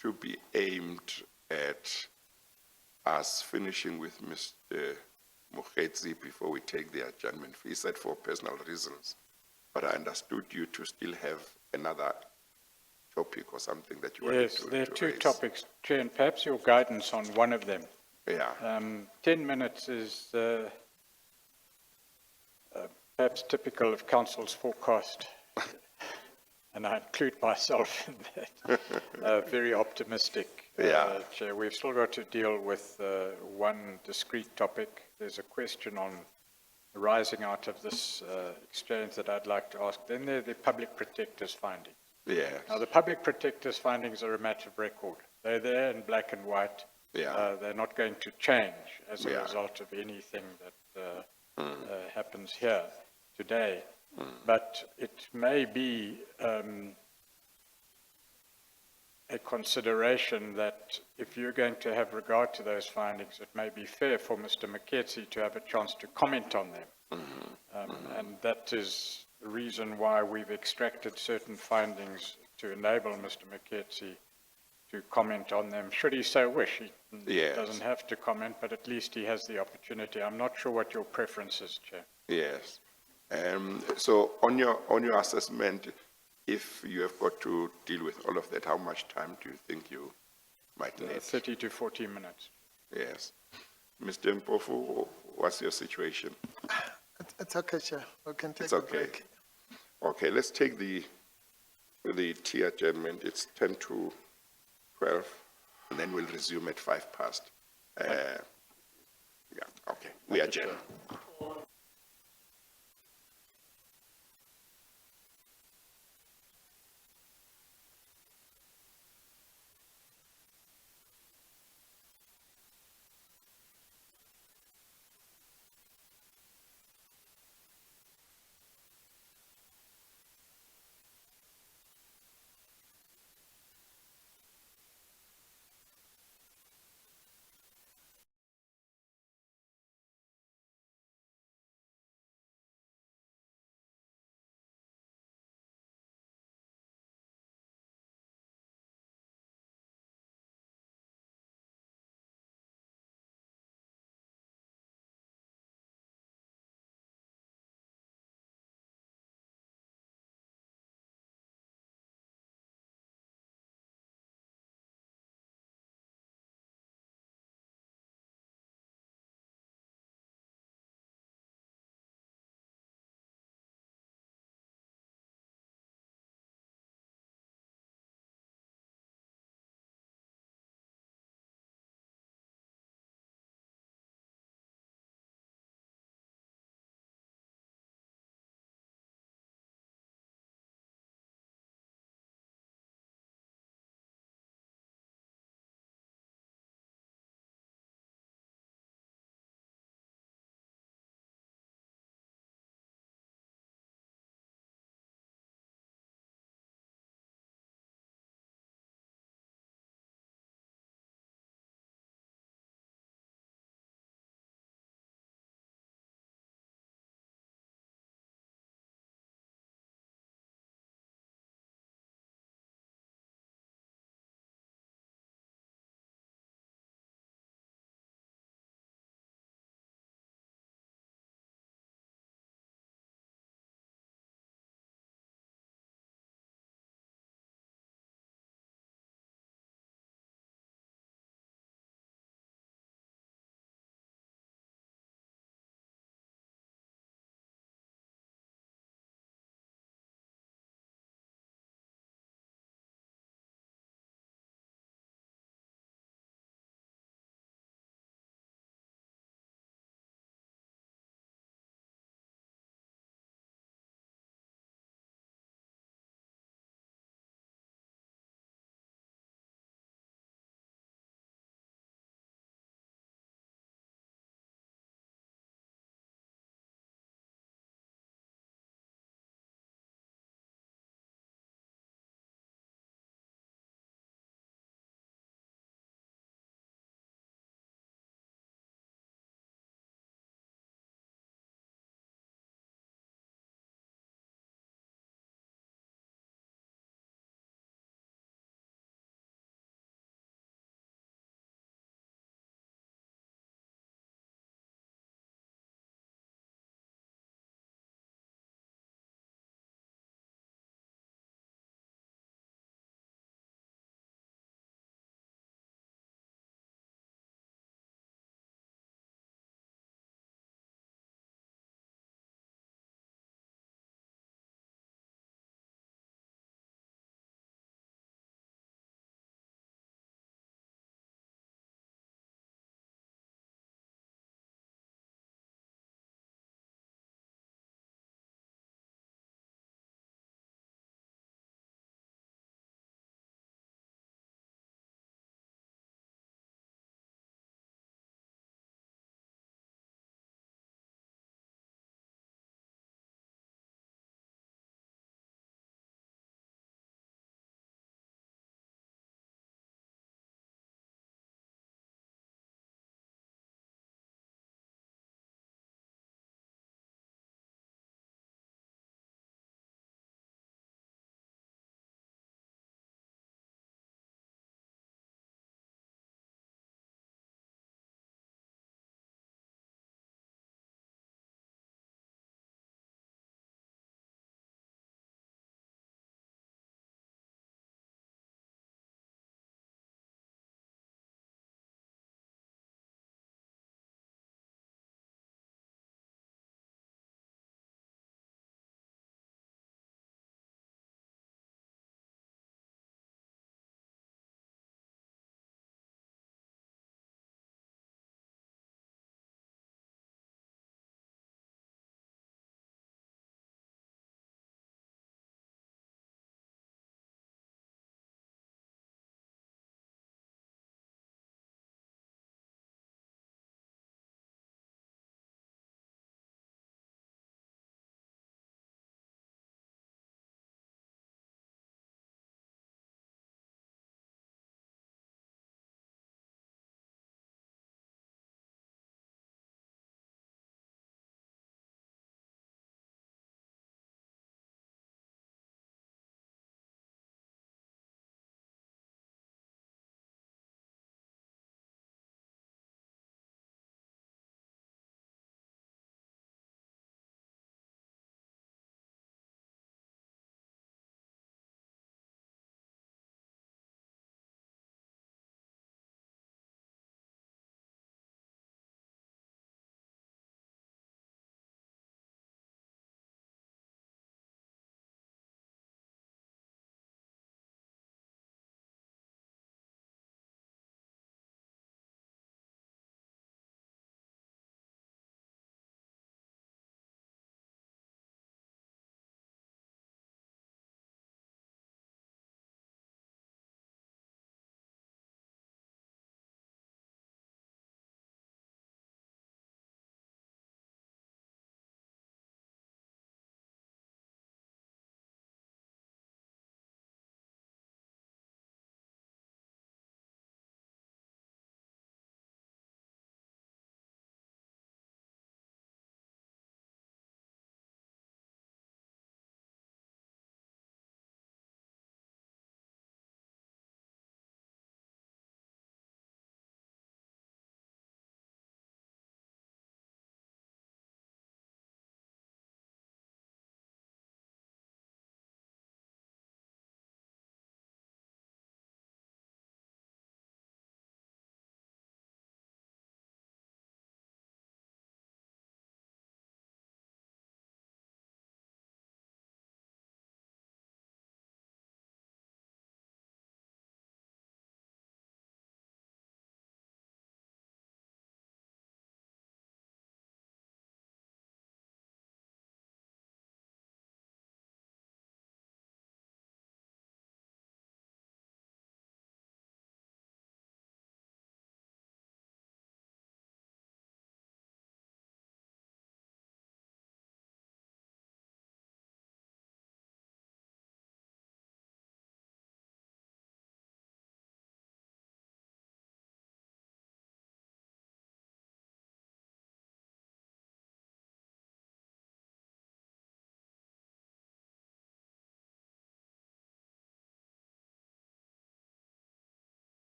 to be aimed at us finishing with Mr. Mokhesi before we take the adjournment. He said for personal reasons, but I understood you to still have another topic or something that you wanted to Yes, there are two raise. topics, Chair, and perhaps your guidance on one of them. Yeah. 10 minutes is perhaps typical of council's forecast, and I include myself in that, very optimistic. Chair, we've still got to deal with one discrete topic. There's a question on arising out of this exchange that I'd like to ask. Then there are the public protector's findings. Yes. Now, the public protector's findings are a matter of record. They're there in black and white. They're not going to change as a result of anything that happens here today. But it may be a consideration that if you're going to have regard to those findings, it may be fair for Mr. Mokhesi to have a chance to comment on them. And that is the reason why we've extracted certain findings to enable Mr. Mokhesi to comment on them, should he so wish. He doesn't have to comment, but at least he has the opportunity. I'm not sure what your preference is, Chair. Yes. So on your assessment, if you have got to deal with all of that, how much time do you think you might need? 30 to 40 minutes. Yes. Mr. Mpofu, what's your situation? It's okay, Chair. We can take It's a okay. break. Okay, let's take the tea adjournment. It's 10 to 12, and then we'll resume at 5 past. Yeah, okay. We adjourn.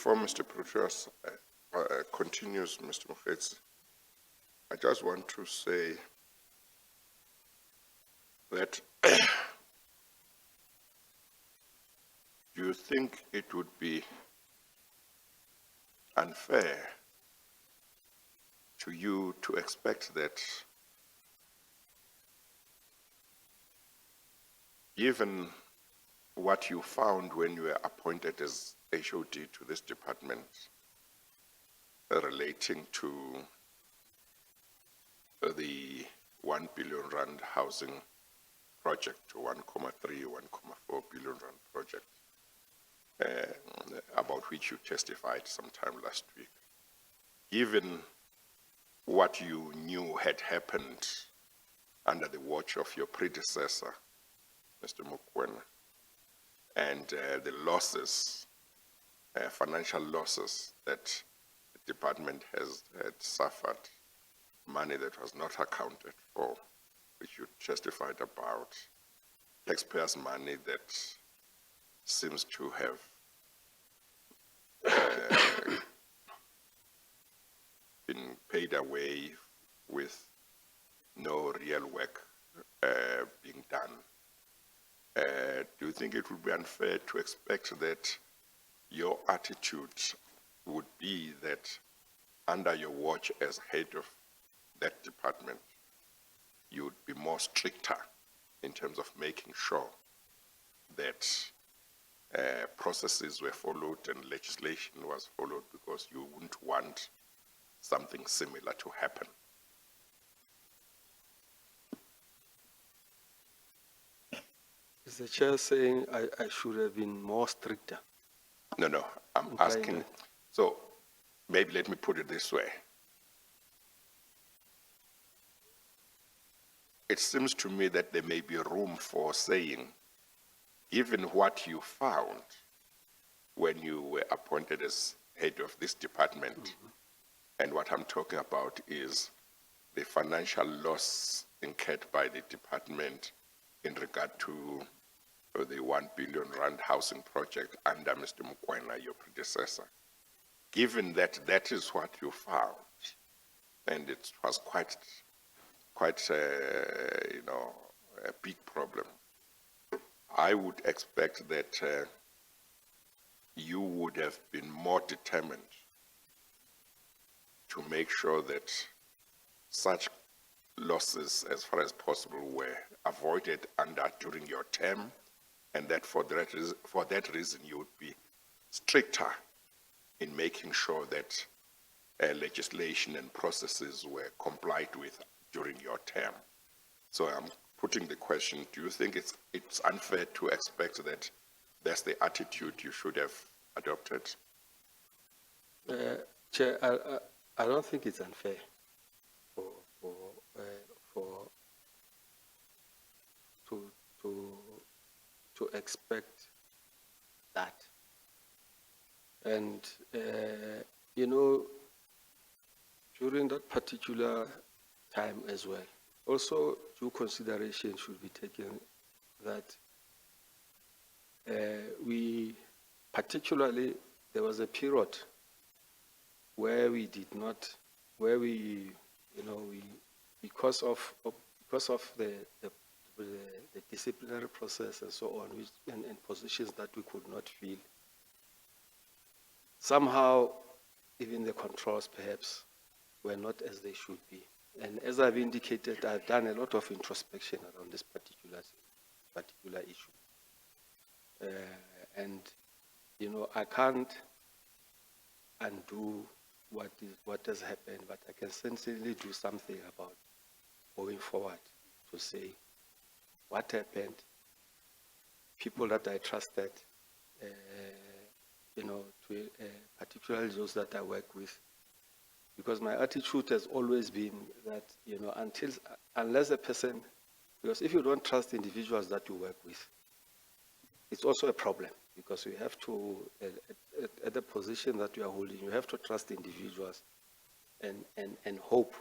before Mr. Proteus continues, Mr. Mokhesi, I just want to say that do you think it would be unfair to you to expect that given what you found when you were appointed as HOD to this department relating to the 1 billion rand housing project, 1.3, 1.4 billion rand project, about which you testified sometime last week. Given what you knew had happened under the watch of your predecessor, Mr. Mokhesi, and the losses, financial losses that the department had suffered, money that was not accounted for, which you testified about, taxpayers' money that seems to have been paid away with no real work being done. Do you think it would be unfair to expect that your attitude would be that under your watch as head of that department, you would be more stricter in terms of making sure that processes were followed and legislation was followed, because you wouldn't want something similar to happen? Is the chair saying I should have been more stricter? No, I'm asking. So maybe let me put it this way. It seems to me that there may be room for saying, given what you found when you were appointed as head of this department, and what I'm talking about is the financial loss incurred by the department in regard to the 1 billion rand housing project under Mr. Mokhesi, your predecessor. Given that that is what you found, and it was quite a big problem, I would expect that you would have been more determined to make sure that such losses as far as possible were avoided during your term, and that for that reason you would be stricter in making sure that legislation and processes were complied with during your term. So I'm putting the question, do you think it's unfair to expect that that's the attitude you should have adopted? Chair, I don't think it's unfair to expect that. And, during that particular time as well, also due consideration should be taken that there was a period where we did not, because of the disciplinary process and so on, and positions that we could not fill. Somehow, even the controls perhaps were not as they should be. And as I've indicated, I've done a lot of introspection around this particular issue. And I can't undo what has happened, but I can sensibly do something about going forward to say what happened, people that I trusted, particularly those that I work with, because my attitude has always been that, unless a person, because if you don't trust individuals that you work with, it's also a problem, because you have to, at the position that you are holding, you have to trust individuals and hope,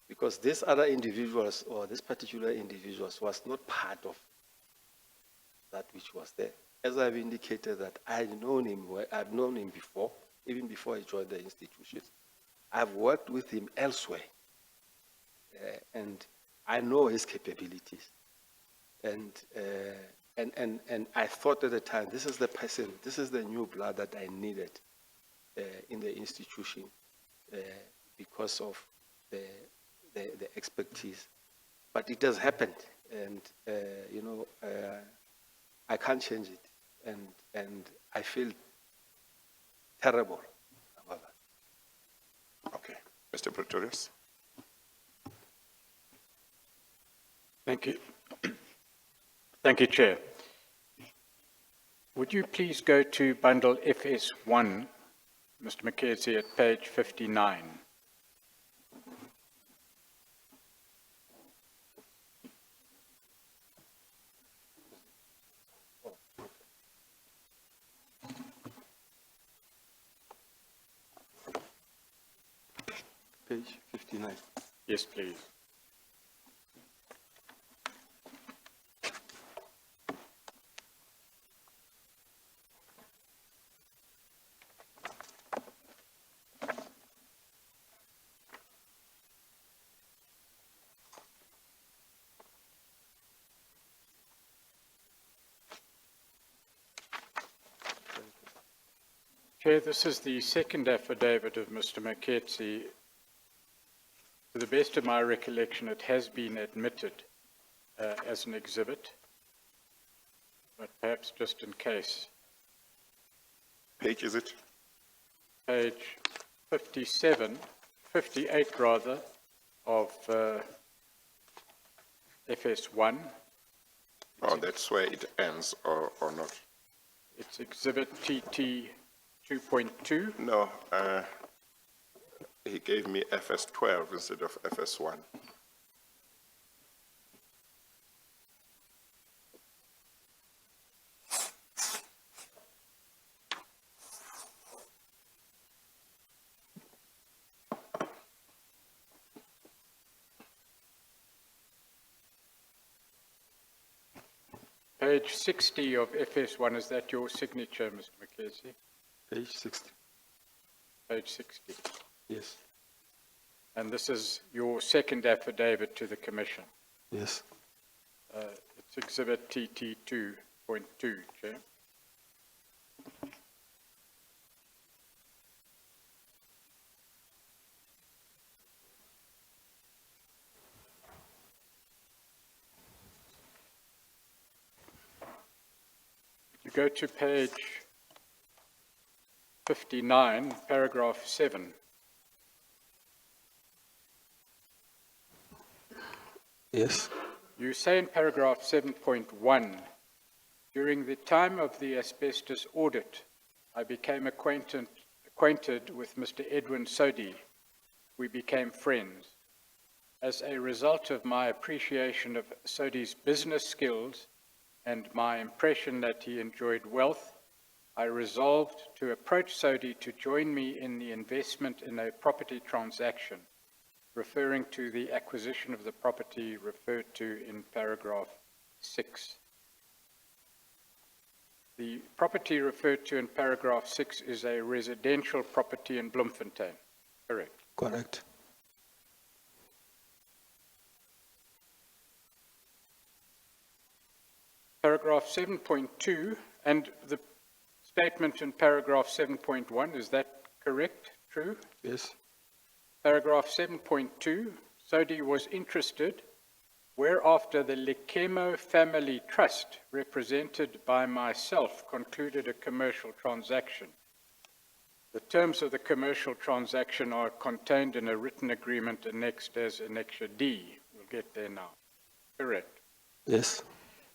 because these other individuals, or this particular individuals, was not part of that which was there. as I've indicated that I've known him before, even before I joined the institution. I've worked with him elsewhere, and I know his capabilities. And I thought at the time, this is the person, this is the new blood that I needed in the institution because of the expertise. But it has happened, and I can't change it, and I feel terrible about that. Okay. Mr. Pretorius? Thank you. Thank you, Chair. Would you please go to bundle FS1, Mr. Mokhesi, at page 59? Page 59. Yes, please. Chair, this is the second affidavit of Mr. Mokhesi. To the best of my recollection, it has been admitted as an exhibit, but perhaps just in case. Page is it? Page 58 rather, of FS1. Oh, that's where it ends, or not? It's exhibit TT 2.2. No, he gave me FS12 instead of FS1. Page 60 of FS1, is that your signature, Mr. Mokhesi? Page 60. Page 60. Yes. And this is your second affidavit to the Commission. Yes. It's exhibit TT 2.2, Chair. You go to page 59, paragraph 7. Yes. You say in paragraph 7.1, during the time of the asbestos audit, I became acquainted with Mr. Edwin Sodi. We became friends. As a result of my appreciation of Sodi's business skills and my impression that he enjoyed wealth, I resolved to approach Sodi to join me in the investment in a property transaction, referring to the acquisition of the property referred to in paragraph 6. The property referred to in paragraph 6 is a residential property in Bloemfontein, correct? Correct. Paragraph 7.2 and the statement in paragraph 7.1, is that correct, true? Yes. Paragraph 7.2, Sodi was interested, whereafter the Lekemo Family Trust, represented by myself, concluded a commercial transaction. The terms of the commercial transaction are contained in a written agreement annexed as Annexure D. We'll get there now. Correct. Yes.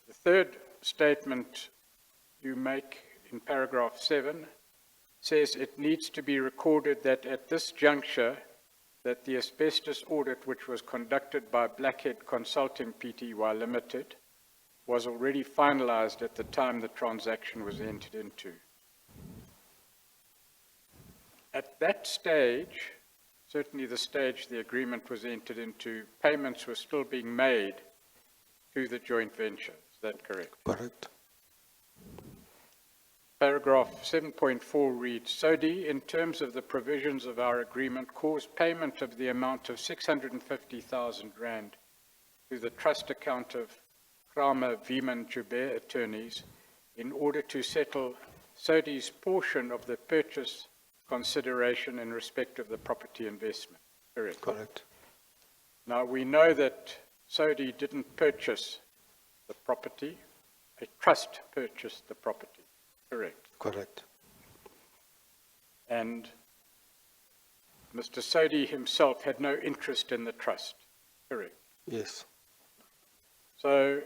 The third statement you make in paragraph 7 says it needs to be recorded that at this juncture, that the asbestos audit, which was conducted by Blackhead Consulting Pty Limited, was already finalized at the time the transaction was entered into. At that stage, certainly the stage the agreement was entered into, payments were still being made to the joint venture. Is that correct? Correct. Paragraph 7.4 reads, SODI, in terms of the provisions of our agreement, caused payment of the amount of 650,000 rand to the trust account of Krama Veeman Joubert attorneys in order to settle SODI's portion of the purchase consideration in respect of the property investment. Correct? Correct. Now, we know that SODI didn't purchase the property. A trust purchased the property. Correct? Correct. And Mr. SODI himself had no interest in the trust. Correct? Yes. So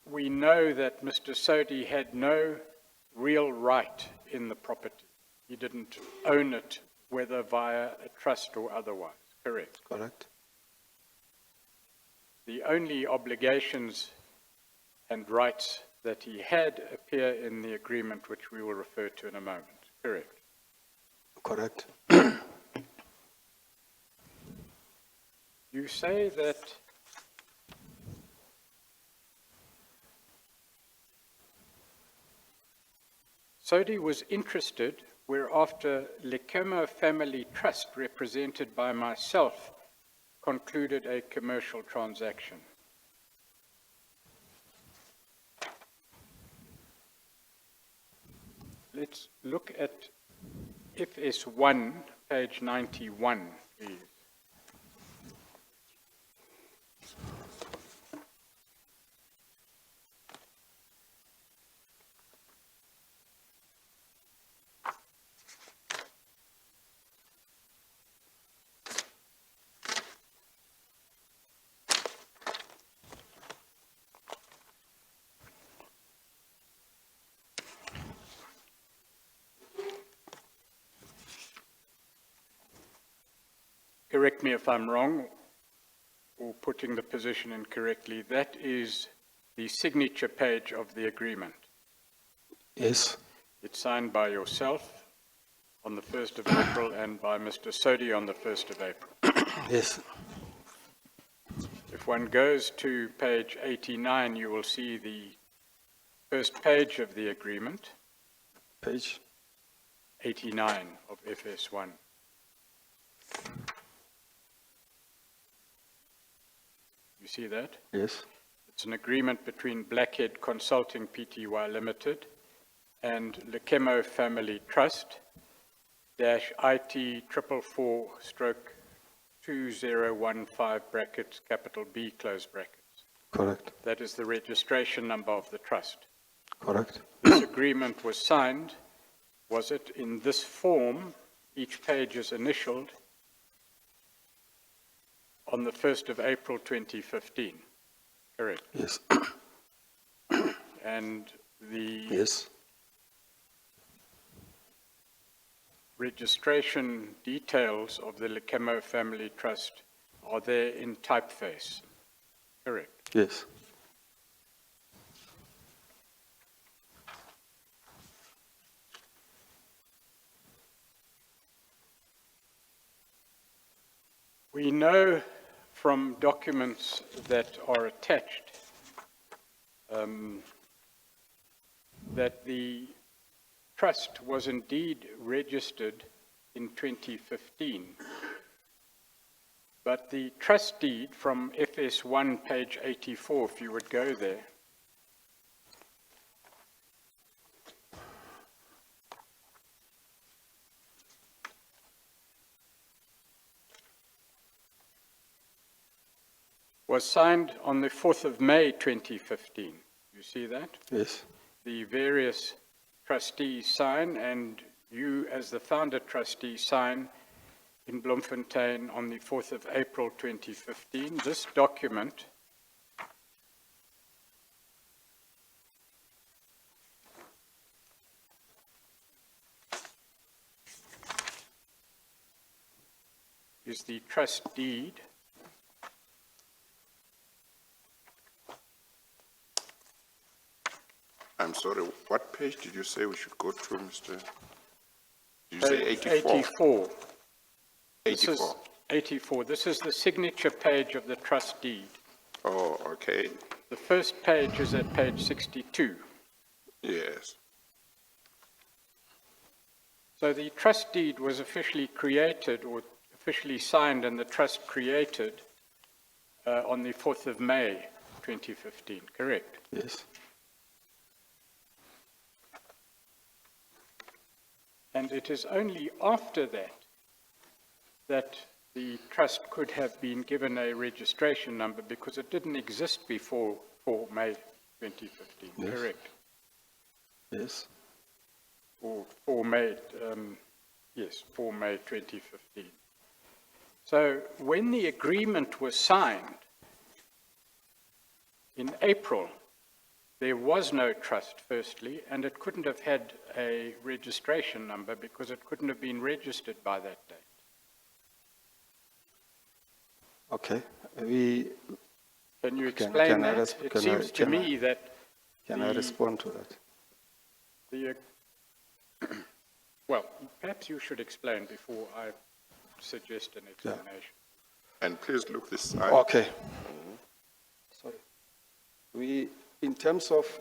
we know that Mr. SODI had no real right in the property. He didn't own it, whether via a trust or otherwise. Correct? Correct. The only obligations and rights that he had appear in the agreement, which we will refer to in a moment. Correct? Correct. You say that SODI was interested, whereafter Lekemo Family Trust, represented by myself, concluded a commercial transaction. Let's look at FS1, page 91, please. Correct me if I'm wrong or putting the position incorrectly. That is the signature page of the agreement. Yes. It's signed by yourself on the 1st of April and by Mr. SODI on the 1st of April. Yes. If one goes to page 89, you will see the first page of the agreement, Page. 89 of FS1. You see that? Yes. It's an agreement between Blackhead Consulting Pty Limited and Lekemo Family Trust, dash IT 444/2015 brackets, capital B, close brackets. Correct. That is the registration number of the trust. Correct. This agreement was signed, was it in this form, each page is initialed, on the 1st of April 2015, correct? Yes. And the Yes. registration details of the Lekemo Family Trust are there in typeface, correct? Yes. We know from documents that are attached that the trust was indeed registered in 2015. But the trust deed from FS1, page 84, if you would go there, was signed on the 4th of May 2015. You see that? Yes. The various trustees sign, and you as the founder trustee sign in Bloemfontein on the 4th of April 2015. This document is the trust deed I'm sorry, what page did you say we should go to, Mr.? Did you say 84? 84. This is 84. 84. This is the signature page of the trust deed. Oh, okay, The first page is at page 62. yes. So the trust deed was officially created or officially signed and the trust created on the 4th of May, 2015, correct? Yes. And it is only after that that the trust could have been given a registration number because it didn't exist before 4 May 2015, Yes. correct? Yes. Or 4 May, yes, 4 May 2015. So when the agreement was signed in April, there was no trust, firstly, and it couldn't have had a registration number because it couldn't have been registered by that date. Okay. Can you Can- explain can I that? res- It can I- seems to can I- me that Can I The- respond to that? well, perhaps you should explain before I suggest an explanation. And please look this side. Okay. Sorry. In terms of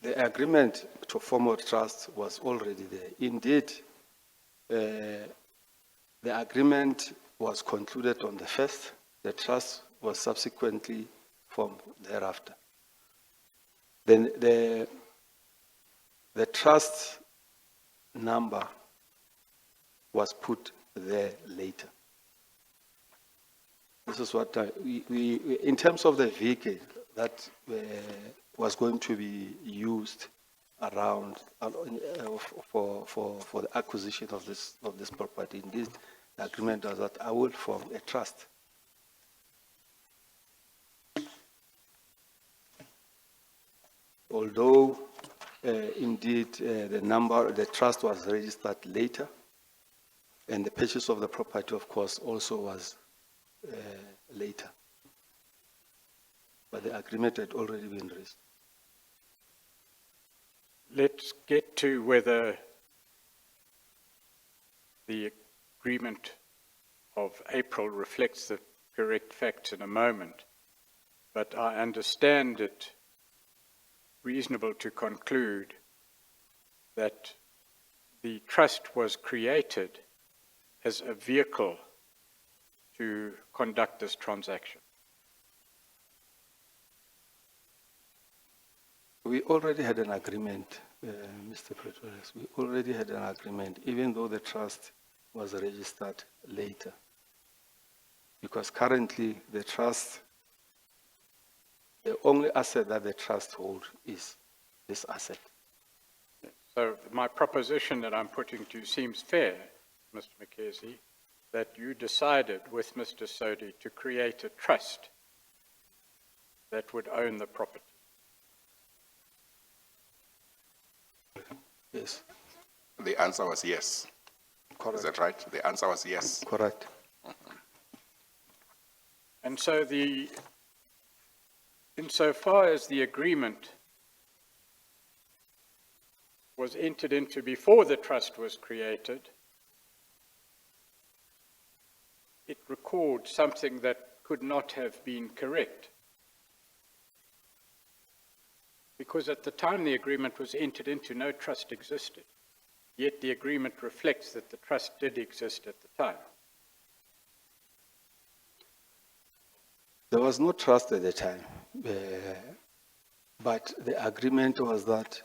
the agreement to form a trust was already there. Indeed, the agreement was concluded on the 1st. The trust was subsequently formed thereafter. Then the trust number was put there later. This is what we in terms of the vehicle that was going to be used around for the acquisition of this property. Indeed, the agreement was that I will form a trust. Although indeed the trust was registered later, and the purchase of the property, of course, also was later. But the agreement had already been reached. Let's get to whether the agreement of April reflects the correct facts in a moment, but I understand it reasonable to conclude that the trust was created as a vehicle to conduct this transaction. We already had an agreement, Mr. Pretorius. We already had an agreement, even though the trust was registered later. Because currently the trust, the only asset that the trust holds is this asset. So my proposition that I'm putting to you seems fair, Mr. Mokhesi, that you decided with Mr. Sodi to create a trust that would own the property. Yes, The answer was yes. correct. Is that right? The answer was yes. Correct. And so insofar as the agreement was entered into before the trust was created, it records something that could not have been correct. Because at the time the agreement was entered into, no trust existed. Yet the agreement reflects that the trust did exist at the time. There was no trust at the time, but the agreement was that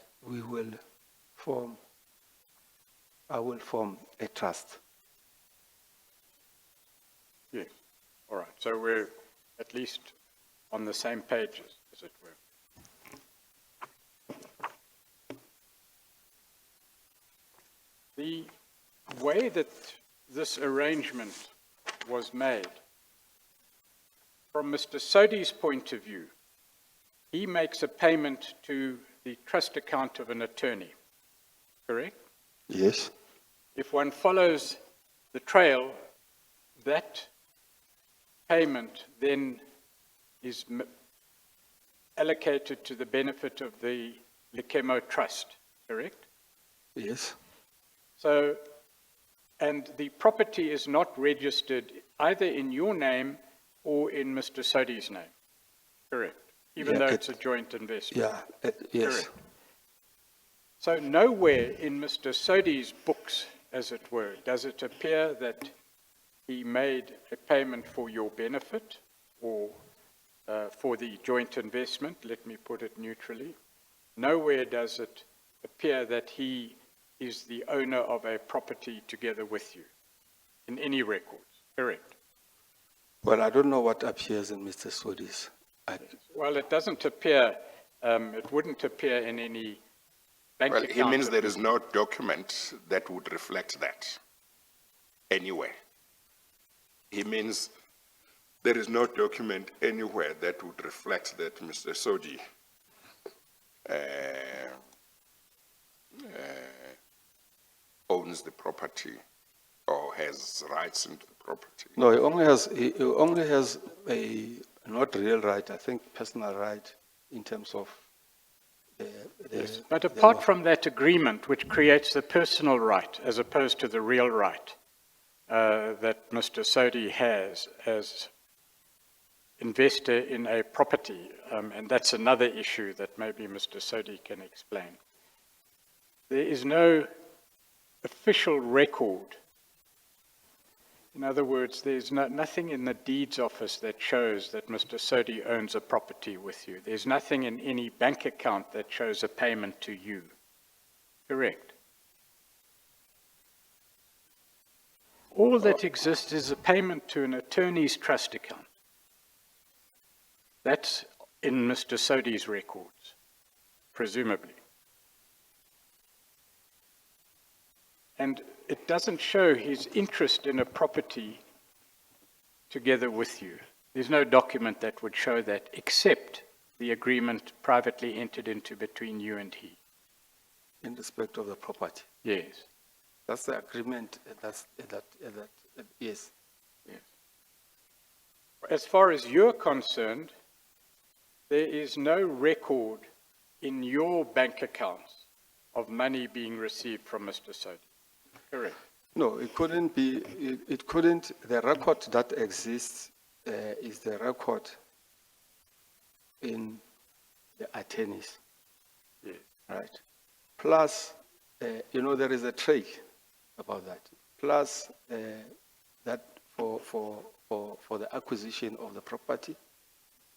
I will form a trust. Yeah, all right. So we're at least on the same pages, as it were. The way that this arrangement was made, from Mr. Sodi's point of view, he makes a payment to the trust account of an attorney, correct? Yes, If one follows the trail, that payment then is allocated to the benefit of the Lekemo Trust, correct? yes, So, and the property is not registered either in your name or in Mr. Sodi's name, correct? Even Yeah, though it's a joint investment. yes. Correct. So nowhere in Mr. Sodi's books, as it were, does it appear that he made a payment for your benefit or for the joint investment, let me put it neutrally. Nowhere does it appear that he is the owner of a property together with you in any records, correct? Well, I don't know what appears in Mr. Sodi's. Well, it doesn't appear, it wouldn't appear in any bank Well, account. he means there is no document that would reflect that anywhere. He means there is no document anywhere that would reflect that Mr. Sodi owns the property or has rights into the property. No, he only has a, not real right, I think personal right in terms of the But the apart law. from that agreement, which creates the personal right as opposed to the real right that Mr. Sodi has as investor in a property, and that's another issue that maybe Mr. Sodi can explain. There is no official record. In other words, there's nothing in the deeds office that shows that Mr. Sodi owns a property with you. There's nothing in any bank account that shows a payment to you. Correct? All that exists is a payment to an attorney's trust account. That's in Mr. Sodi's records, presumably. And it doesn't show his interest in a property together with you. There's no document that would show that except the agreement privately entered into between you and he. In respect of the property. Yes. That's the agreement, yes. As far as you're concerned, there is no record in your bank accounts of money being received from Mr. Sodi. Correct. No, it couldn't be, it couldn't, the record that exists is the record in the attorneys, Yes. right? Plus, there is a trick about that. Plus, that for the acquisition of the property,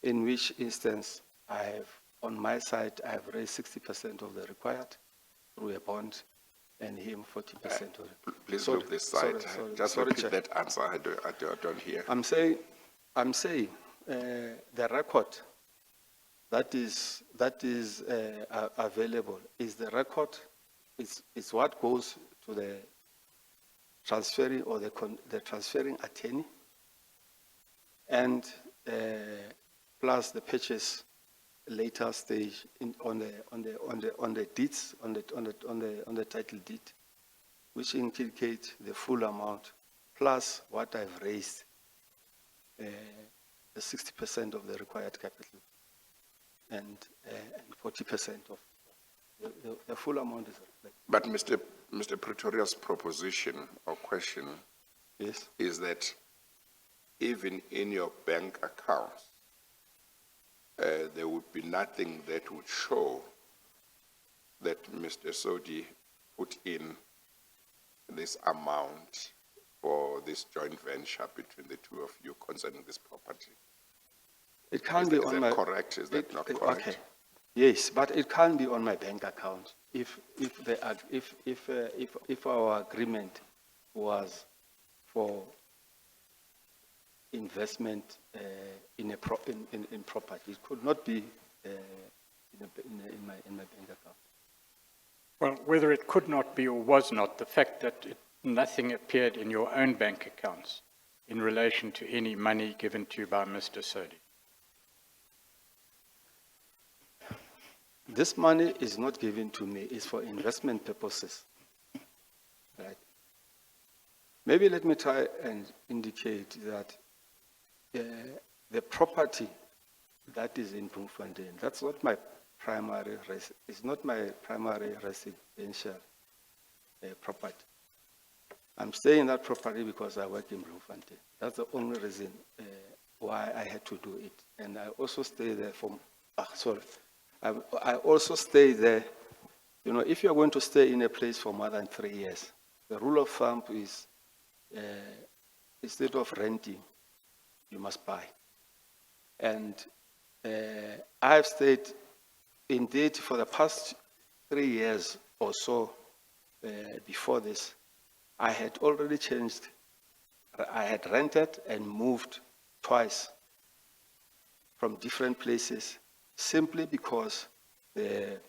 in which instance I have, on my side, I have raised 60% of the required through a bond, and him 40% of it. Please Sorry, look this side. sorry, Just sorry, repeat Chair. that answer. I don't hear. I'm saying, the record that is available is the record. It's what goes to the transferring or the transferring attorney, and plus the purchase later stage on the deeds on the title deed, which indicate the full amount plus what I've raised, the 60% of the required capital, and 40% of the full amount is reflected. But Mr. Pretoria's proposition or question Yes. is that even in your bank accounts, there would be nothing that would show that Mr. Sodi put in this amount for this joint venture between the two of you concerning this property. It can't be Is on that my. correct? Is that not correct? Okay. Yes, but it can't be on my bank account if our agreement was for investment in property. It could not be in my bank account. Well, whether it could not be or was not, the fact that nothing appeared in your own bank accounts in relation to any money given to you by Mr. Sodi. This money is not given to me, it's for investment purposes. Right? Maybe let me try and indicate that the property that is in Bloemfontein, that's not my primary, it's not my primary residential property. I'm staying in that property because I work in Bloemfontein. That's the only reason why I had to do it. And I also stay there I also stay there You know, if you're going to stay in a place for more than 3 years, the rule of thumb is instead of renting, you must buy. And I've stayed, indeed, for the past 3 years or so before this, I had already changed. I had rented and moved twice from different places simply because the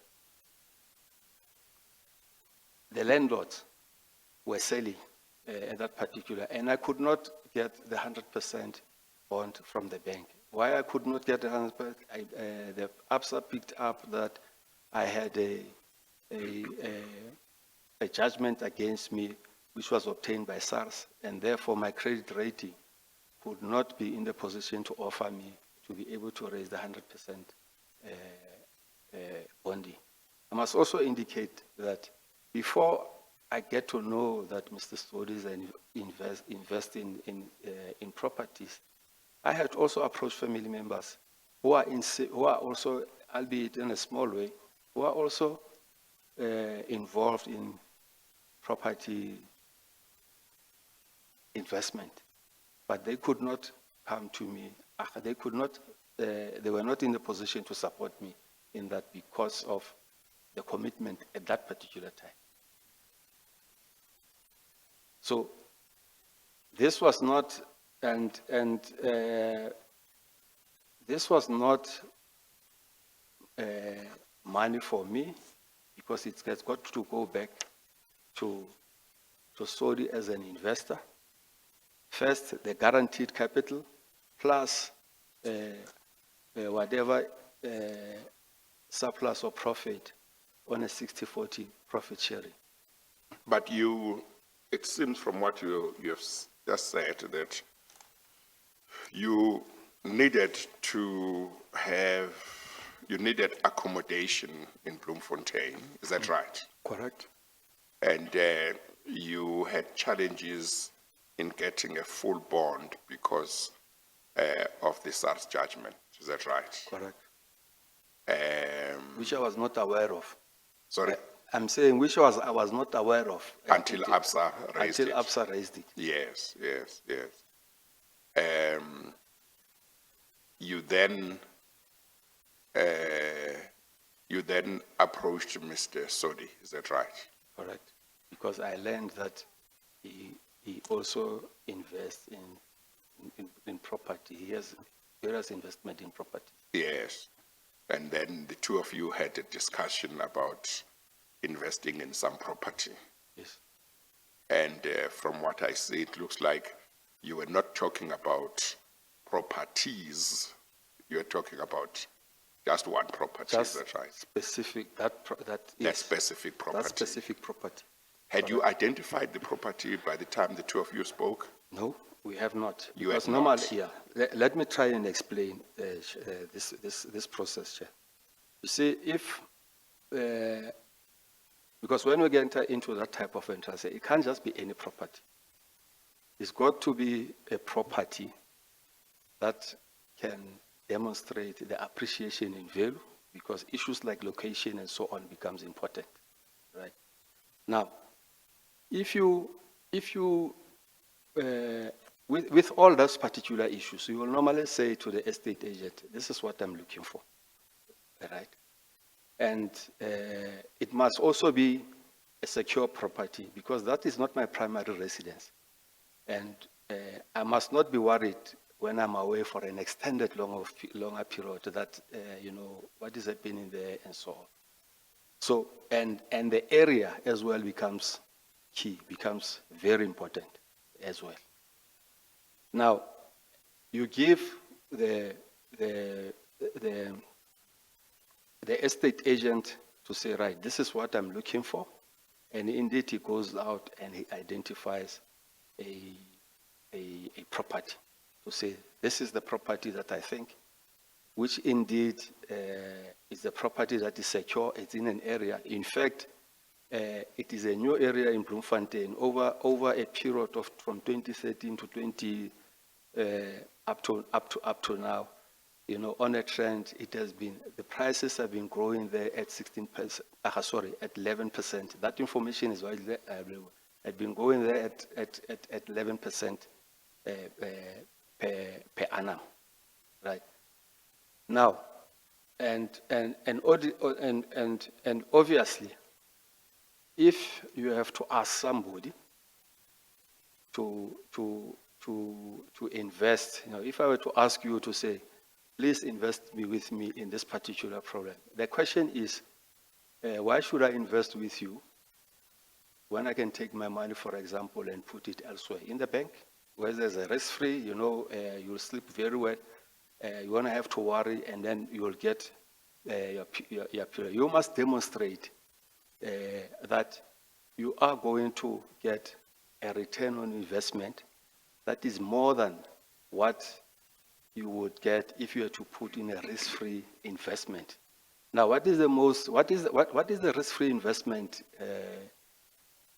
landlords were selling at that particular, and I could not get the 100% bond from the bank. Why I could not get the 100%? The ABSA picked up that I had a judgment against me, which was obtained by SARS, and therefore my credit rating could not be in the position to offer me to be able to raise the 100% bonding. I must also indicate that before I get to know that Mr. Stodi is investing in properties, I had also approached family members who are also, albeit in a small way, who are also involved in property investment, but they could not come to me. They could not. They were not in the position to support me in that because of the commitment at that particular time. So this was not, this was not money for me, because it has got to go back to Saudi as an investor. First, the guaranteed capital, plus whatever surplus or profit on a 60-40 profit sharing. But it seems from what you have just said that you needed accommodation in Bloemfontein, is that right? Correct. And you had challenges in getting a full bond because of the SARS judgment, is that right? Correct. Which I was not aware of. Sorry? I'm saying which I was not aware of. Until ABSA raised it. Until ABSA raised it. Yes. You then approached Mr. Sodi, is that right? Correct. Because I learned that he also invests in property. He has various investment in property. Yes. And then the two of you had a discussion about investing in some property. Yes. And from what I see, it looks like you were not talking about properties. You were talking about just one property, Just is that right? specific, That specific property. That specific property. Had you identified the property by the time the two of you spoke? No, we have not. You had Because normally, not. yeah. Let me try and explain this process, Chair. You see, because when we get into that type of entrance, it can't just be any property. It's got to be a property that can demonstrate the appreciation in value, because issues like location and so on becomes important, right? Now, if you with all those particular issues, you will normally say to the estate agent, this is what I'm looking for, right? And it must also be a secure property, because that is not my primary residence. And I must not be worried when I'm away for an extended longer period that, what is happening there and so on. So, and the area as well becomes key, becomes very important as well. Now, you give the estate agent to say, right, this is what I'm looking for. And indeed, he goes out and he identifies a property to say, this is the property that I think, which indeed is the property that is secure. It's in an area. In fact, it is a new area in Bloemfontein. Over a period of from 2013 to up to now, you know, on a trend, it has been, the prices have been growing there at 16%, at 11%. That information is widely available. Had been going there at 11% per annum, right? Now, and obviously, if you have to ask somebody to invest, you know, if I were to ask you to say, please invest with me in this particular problem, the question is, why should I invest with you when I can take my money, for example, and put it elsewhere in the bank, where there's a risk-free, you know, you'll sleep very well, you won't have to worry, and then you will get your period. You must demonstrate that you are going to get a return on investment that is more than what you would get if you were to put in a risk-free investment. Now, what is the risk-free investment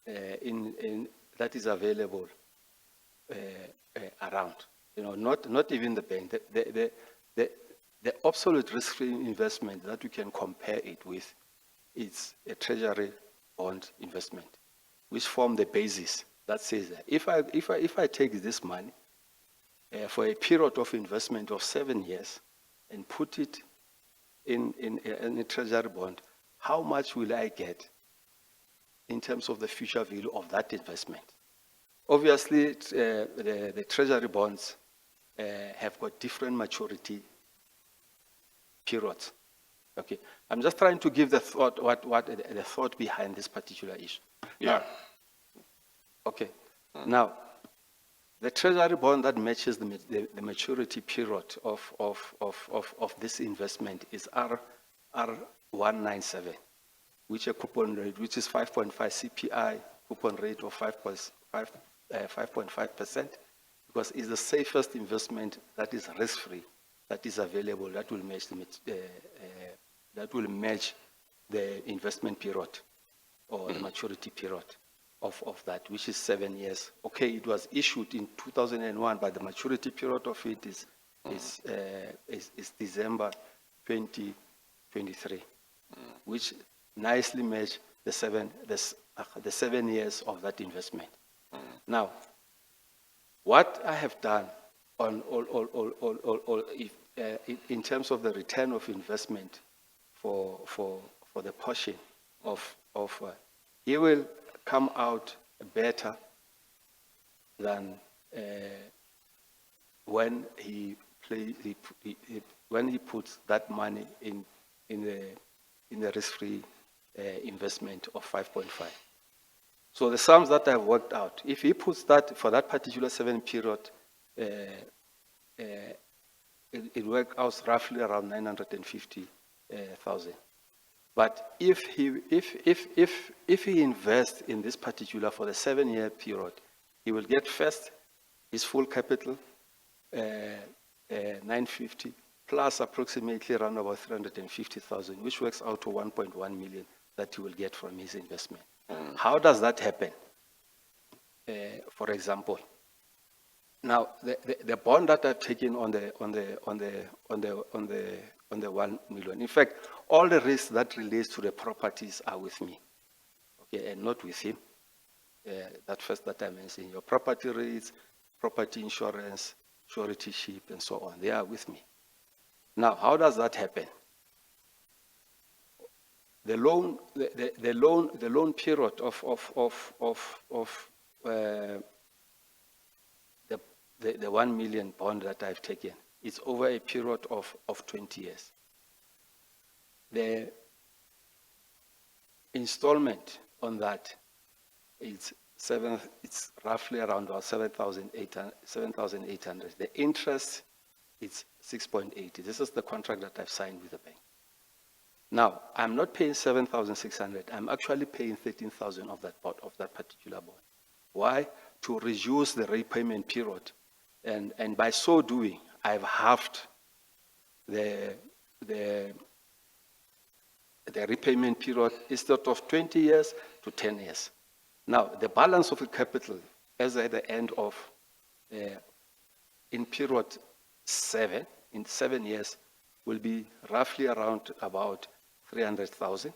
that is available around? You know, not even the bank. The absolute risk-free investment that you can compare it with is a Treasury bond investment, which form the basis that says that if I take this money for a period of investment of 7 years and put it in a Treasury bond, how much will I get in terms of the future value of that investment? Obviously, the Treasury bonds have got different maturity periods. Okay, I'm just trying to give the thought, what the thought behind this particular issue. Yeah. Okay, now, the Treasury bond that matches the maturity period of this investment is R197, which a coupon rate, which is 5.5 CPI, coupon rate of 5.5%, because it's the safest investment that is risk-free, that is available, that will match the investment period or the maturity period of that, which is 7 years. Okay, it was issued in 2001, but the maturity period of it is December 2023, which nicely match the 7 years of that investment. Now, what I have done on in terms of the return of investment for the portion of he will come out better than when he puts that money in the risk-free investment of 5.5. So the sums that I've worked out, if he puts that for that particular 7 period, it works out roughly around 950,000. But if he invests in this particular for the 7-year period, he will get first his full capital, 950, plus approximately around about 350,000, which works out to 1.1 million that he will get from his investment. How does that happen? For example, now the bond that I've taken on the 1 million. In fact, all the risks that relates to the properties are with me, okay, and not with him. That first that I mentioned, your property rates, property insurance, suretyship, and so on, they are with me. Now, how does that happen? The loan period of the 1 million bond that I've taken, it's over a period of 20 years. The installment on that it's roughly around about 7,800. The interest is 6.80. This is the contract that I've signed with the bank. Now, I'm not paying 7,600. I'm actually paying 13,000 of that particular bond. Why? To reduce the repayment period. And by so doing, I've halved the repayment period instead of 20 years to 10 years. Now, the balance of the capital as at the end of, in period 7, in 7 years, will be roughly around about 300,000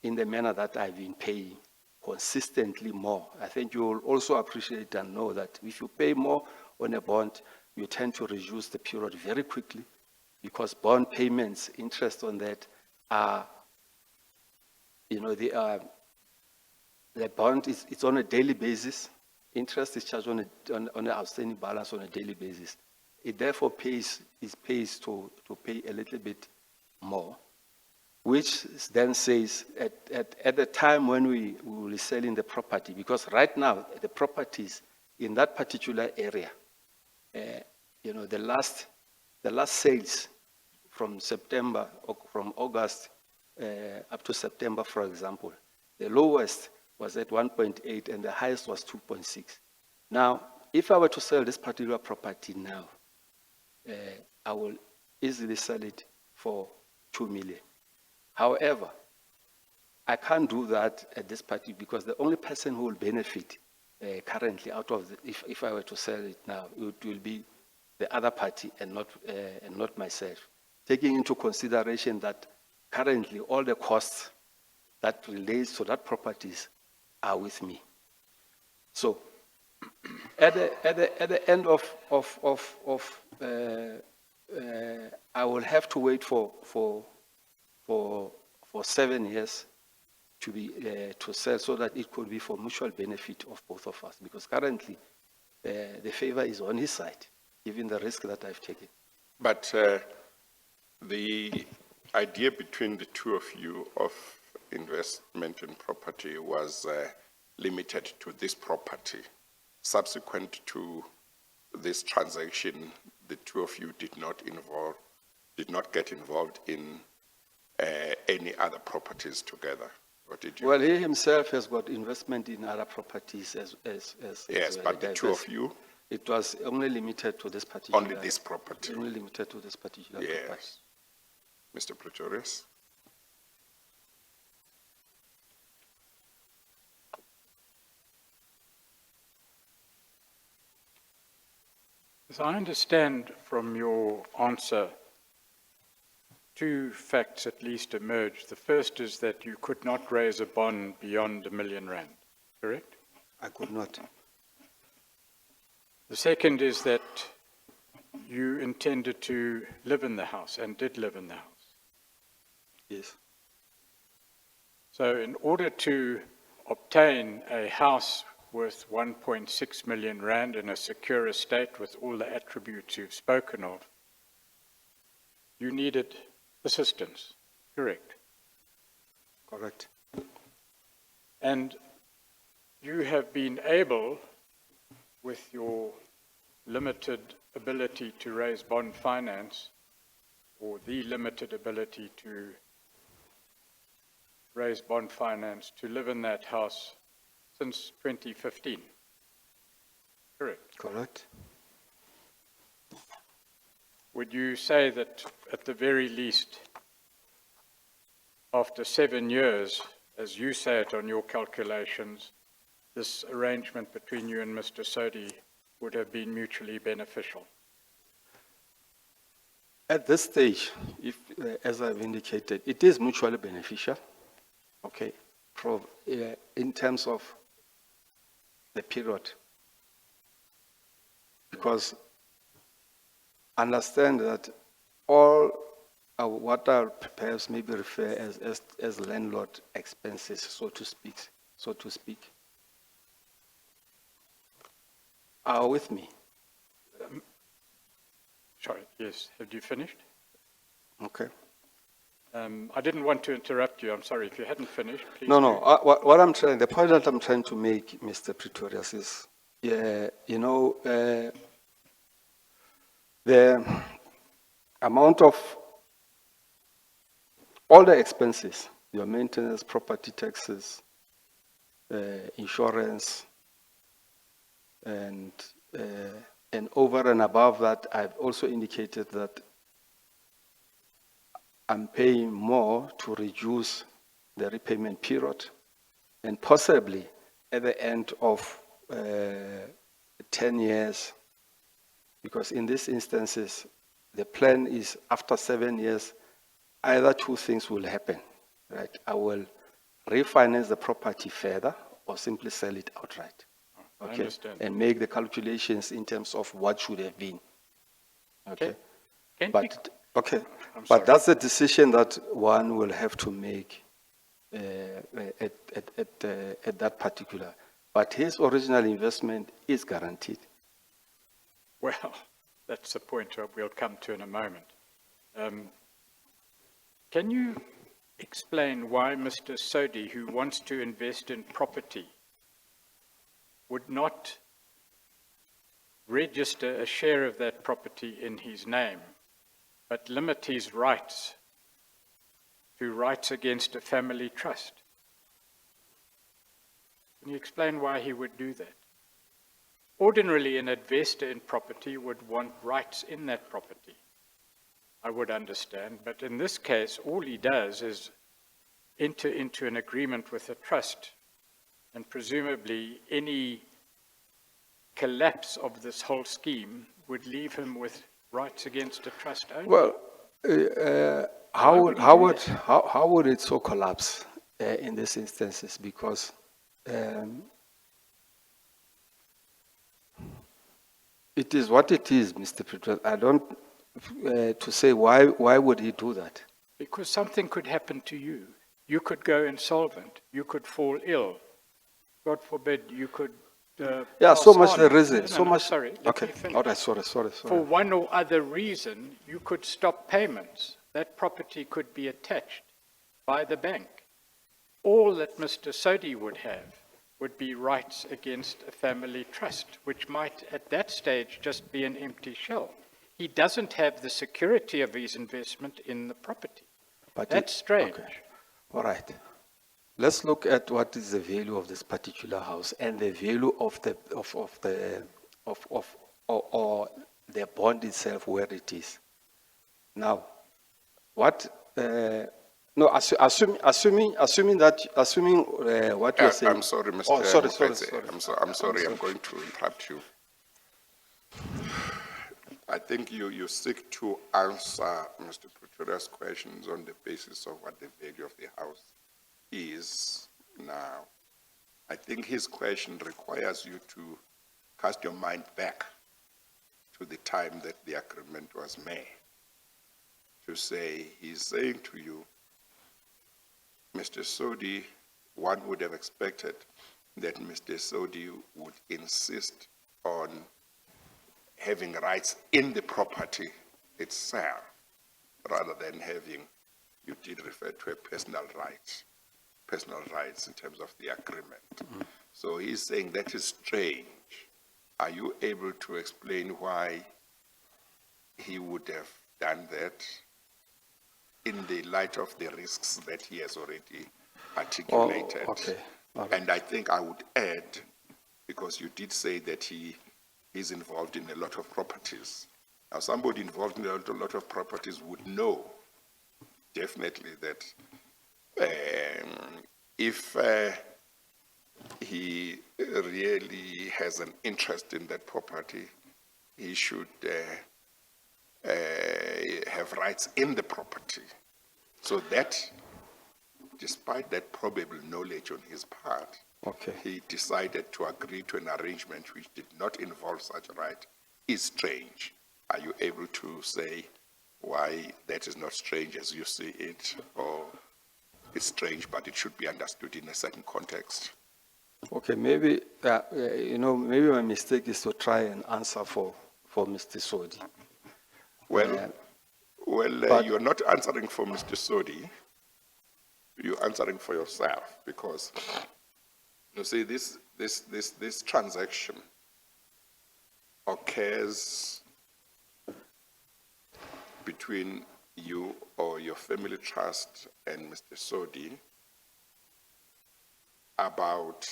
in the manner that I've been paying consistently more. I think you will also appreciate and know that if you pay more on a bond, you tend to reduce the period very quickly because bond payments, interest on that are, the bond it's on a daily basis. Interest is charged on an outstanding balance on a daily basis. It therefore pays to pay a little bit more, which then says at the time when we will be selling the property, because right now the properties in that particular area, the last sales from September or from August up to September, for example, the lowest was at 1.8 and the highest was 2.6. Now, if I were to sell this particular property now, I will easily sell it for 2 million. However, I can't do that at this party because the only person who will benefit currently out of if I were to sell it now, it will be the other party and not myself. Taking into consideration that currently all the costs that relates to that properties are with me. So at the end of I will have to wait for 7 years to be to sell, so that it could be for mutual benefit of both of us. Because currently, the favor is on his side, given the risk that I've taken. But the idea between the two of you of investment in property was limited to this property. Subsequent to this transaction, the two of you did not get involved in any other properties together, or did you? Well, he himself has got investment in other properties as yes, but the two of you? It was only limited to this particular. Only this property? Only limited to this particular property. Yes. Mr. Pretorius? As I understand from your answer, two facts at least emerged. The first is that you could not raise a bond beyond R1 million, correct? I could not. The second is that you intended to live in the house and did live in the house. Yes. So in order to obtain a house worth 1.6 million rand in a secure estate with all the attributes you've spoken of, you needed assistance, correct? Correct. And you have been able, with your limited ability to raise bond finance, or the limited ability to raise bond finance, to live in that house since 2015, correct? Correct. Would you say that at the very least, after 7 years, as you say it on your calculations, this arrangement between you and Mr. Sodi would have been mutually beneficial? At this stage, if, as I've indicated, it is mutually beneficial, okay, in terms of the period. Because understand that all what I'll perhaps maybe refer as landlord expenses, so to speak, are with me. Sorry, yes, have you finished? Okay. I didn't want to interrupt you. I'm sorry. If you hadn't finished, please. No. The point that I'm trying to make, Mr. Pretorius, is, the amount of all the expenses, your maintenance, property taxes, insurance, and over and above that, I've also indicated that I'm paying more to reduce the repayment period, and possibly at the end of 10 years, because in these instances, the plan is after 7 years, either two things will happen, right? I will refinance the property further or simply sell it outright. I Okay? understand. And make the calculations in terms of what should have been. Okay? Can we- But, okay, I'm but sorry. that's a decision that one will have to make at that particular. But his original investment is guaranteed. Well, that's the point we'll come to in a moment. Can you explain why Mr. Sodi, who wants to invest in property, would not register a share of that property in his name, but limit his rights to rights against a family trust? Can you explain why he would do that? Ordinarily, an investor in property would want rights in that property, I would understand, but in this case, all he does is enter into an agreement with a trust, and presumably any collapse of this whole scheme would leave him with rights against a trust only. Well, would he do how would it so collapse in these instances? Because it is what it is, Mr. President. I don't, to say why would he do that? Because something could happen to you. You could go insolvent. You could fall ill. God forbid, you could Yeah, so pass much on. the reason, No, so no, much. Sorry, let Okay, me finish. all right, sorry. For one or other reason, you could stop payments. That property could be attached by the bank. All that Mr. Sodi would have would be rights against a family trust, which might at that stage just be an empty shell. He doesn't have the security of his investment in the property. But That's strange. Okay. All right. Let's look at what is the value of this particular house and the value of the or the bond itself where it is. Now, what? No, assuming what you're saying. I'm sorry, Mr. Oh, sorry. Mokhesi. I'm sorry, I'm going to interrupt you. I think you seek to answer Mr. Pretoria's questions on the basis of what the value of the house is now. I think his question requires you to cast your mind back to the time that the agreement was made. To say, he's saying to you, Mr. Sodi, one would have expected that Mr. Sodi would insist on having rights in the property itself, rather than having, you did refer to a personal rights in terms of the agreement. So he's saying that is strange. Are you able to explain why he would have done that in the light of the risks that he has already articulated? Oh, okay. All right. And I think I would add, because you did say that he is involved in a lot of properties. Now, somebody involved in a lot of properties would know definitely that if he really has an interest in that property, he should have rights in the property. So that, despite that probable knowledge on his part, Okay. he decided to agree to an arrangement which did not involve such a right is strange. Are you able to say why that is not strange as you see it, or it's strange but it should be understood in a certain context? Okay, maybe, maybe my mistake is to try and answer for Mr. Sodi. Well, but- you're not answering for Mr. Sodi. You're answering for yourself, because you see this transaction occurs between you or your family trust and Mr. Sodi about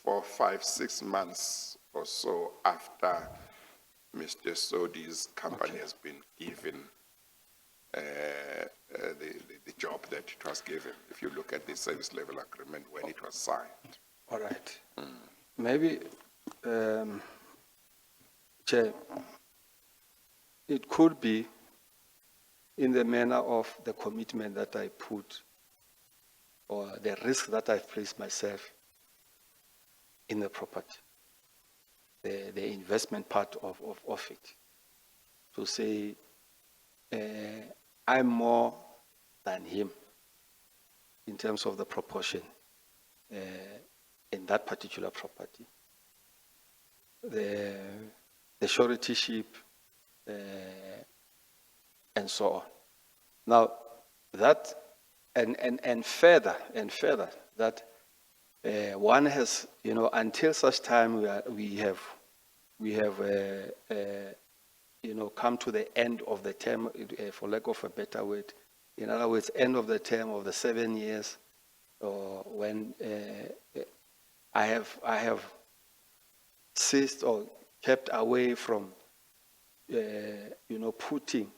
4, 5, 6 months or so after Mr. Sodi's company has been given the job that it was given, if you look at the service level agreement when it was signed. All right. Maybe, Chair, it could be in the manner of the commitment that I put or the risk that I've placed myself in the property, the investment part of it. To say, I'm more than him in terms of the proportion in that particular property. The suretyship, and so on. Now, that, and further, that one has, until such time we have come to the end of the term, for lack of a better word. In other words, end of the term of the 7 years, or when I have ceased or kept away from, putting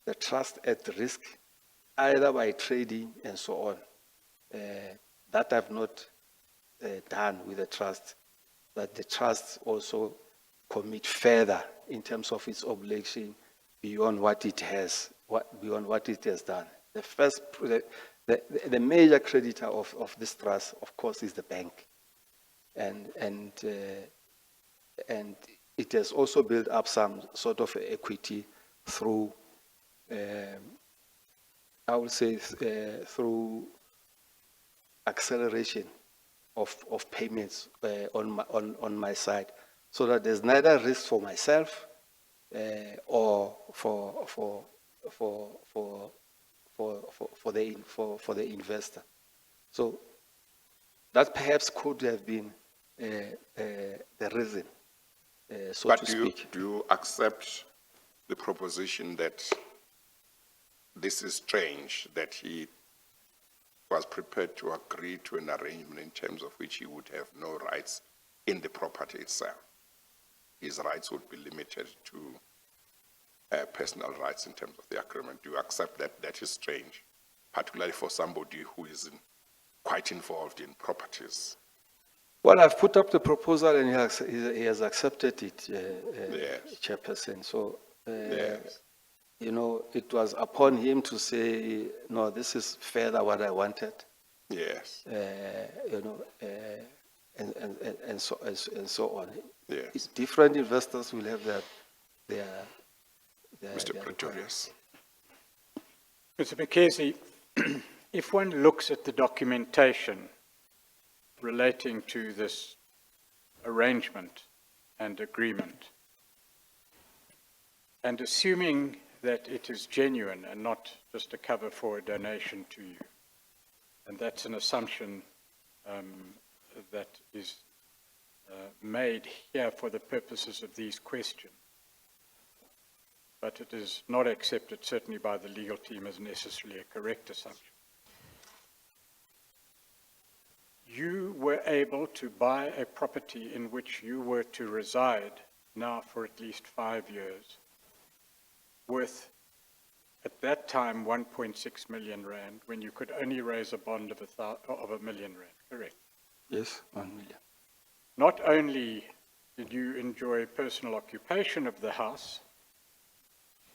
the trust at risk, either by trading and so on. That I've not done with the trust, that the trust also commit further in terms of its obligation beyond what it has, beyond what it has done. The major creditor of this trust, of course, is the bank, and it has also built up some sort of equity through, I would say, through acceleration of payments on my side, so that there's neither risk for myself or for the investor. So that perhaps could have been the reason, so But to speak. do you accept the proposition that this is strange, that he was prepared to agree to an arrangement in terms of which he would have no rights in the property itself? His rights would be limited to personal rights in terms of the agreement. Do you accept that that is strange, particularly for somebody who is quite involved in properties? Well, I've put up the proposal and he has accepted it, Yes. Chairperson. So, Yes. it was upon him to say, no, this is further what I wanted. Yes. And so on. Yes. Different investors will have their Mr. Pretorius. Mr. Mokhesi, if one looks at the documentation relating to this arrangement and agreement, and assuming that it is genuine and not just a cover for a donation to you, and that's an assumption that is made here for the purposes of these questions, but it is not accepted certainly by the legal team as necessarily a correct assumption. You were able to buy a property in which you were to reside now for at least 5 years, worth at that time 1.6 million rand, when you could only raise a bond of a million rand, correct? Yes, 1 million. Not only did you enjoy personal occupation of the house,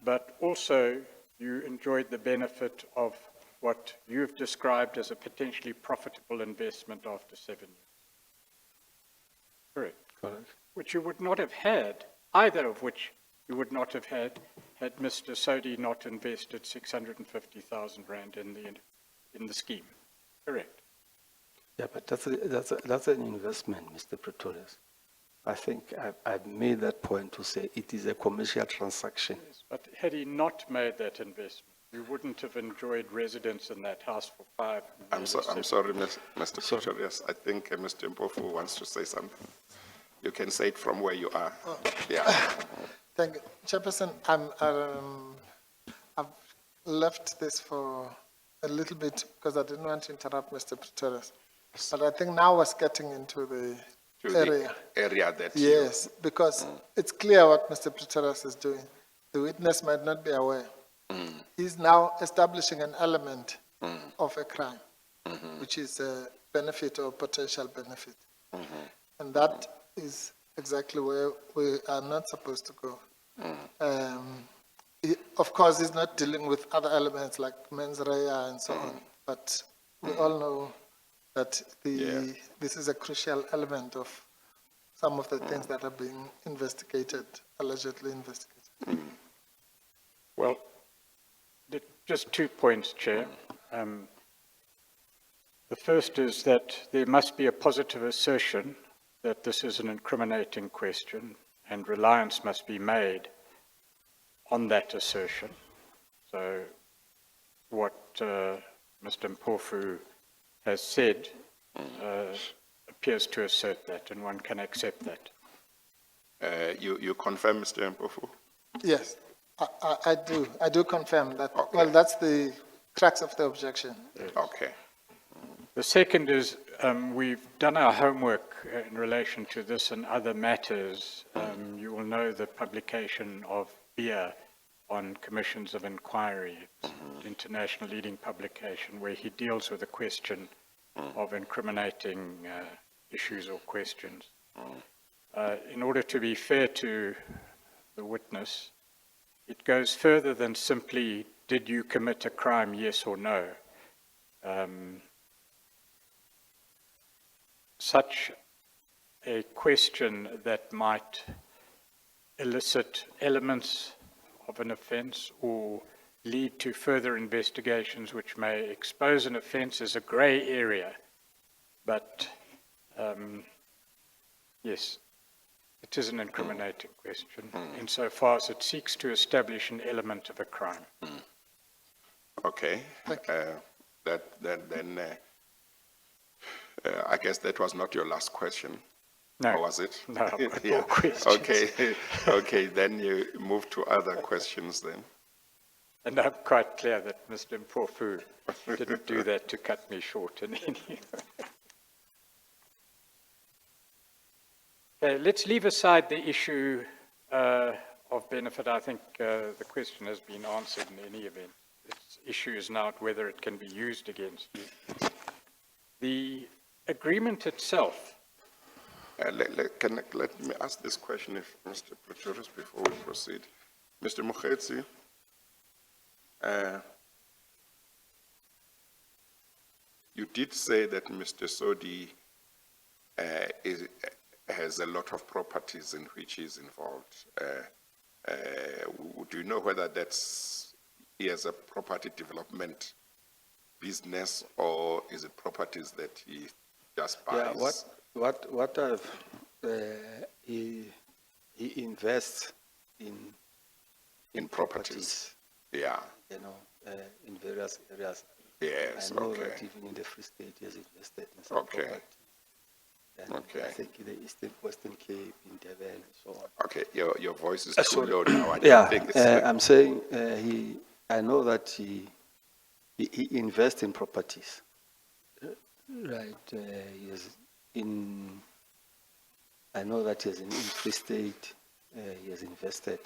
but also you enjoyed the benefit of what you've described as a potentially profitable investment after 7 years. Correct. Correct. Which you would not have had, either of which you would not have had Mr. Sodi not invested 650,000 rand in the scheme. Correct. Yeah, but that's an investment, Mr. Pretorius. I think I've made that point to say it is a commercial transaction. Yes, but had he not made that investment, you wouldn't have enjoyed residence in that house for 5 years. I'm sorry, Mr. Pretorius. I think Mr. Mpofu wants to say something. You can say it from where you are. Oh. Yeah. Thank you. Chairperson, I've left this for a little bit because I didn't want to interrupt Mr. Pretorius. But I think now we're getting into the area. The area that Yes, because it's clear what Mr. Pretorius is doing. The witness might not be aware. He's now establishing an element of a crime, which is a benefit or potential benefit. And that is exactly where we are not supposed to go. Of course, he's not dealing with other elements like mens rea and so on, but we all know that this is a crucial element of some of the things that are being investigated, allegedly investigated. Well, just 2 points, Chair. The first is that there must be a positive assertion that this is an incriminating question, and reliance must be made on that assertion. So what Mr. Mpofu has said appears to assert that, and one can accept that. You confirm, Mr. Mpofu? Yes, I do. I do confirm that. Okay. Well, that's the crux of the objection. Okay. The second is we've done our homework in relation to this and other matters. You will know the publication of BIA on commissions of inquiry, international leading publication, where he deals with the question of incriminating issues or questions. In order to be fair to the witness, it goes further than simply, did you commit a crime, yes or no? Such a question that might elicit elements of an offence or lead to further investigations which may expose an offence is a grey area. But yes, it is an incriminating question insofar as it seeks to establish an element of a crime. Okay. I guess that was not your last question. No. Or was it? No, I've got Yeah. more questions. Okay. Okay, then you move to other questions then. And I'm quite clear that Mr. Mpofu didn't do that to cut me short in any way. Okay, let's leave aside the issue of benefit. I think the question has been answered in any event. The issue is now whether it can be used against you. The agreement itself. Let me ask this question, if Mr. Pretorius, before we proceed. Mr. Mokhesi, you did say that Mr. Sodi has a lot of properties in which he's involved. Do you know whether he has a property development business, or is it properties that he just buys? Yeah, what I've, he invests in properties. Yeah. You know, in various areas. Yes, I know okay. that even in the Free State, he has invested in some Okay. property. And Okay. I think in the Western Cape, in Devon, and so on. Okay, your voice is too low now. I Yeah, think it's I'm saying I know that he invests in properties. Right, he is I know that he is in Free State, he has invested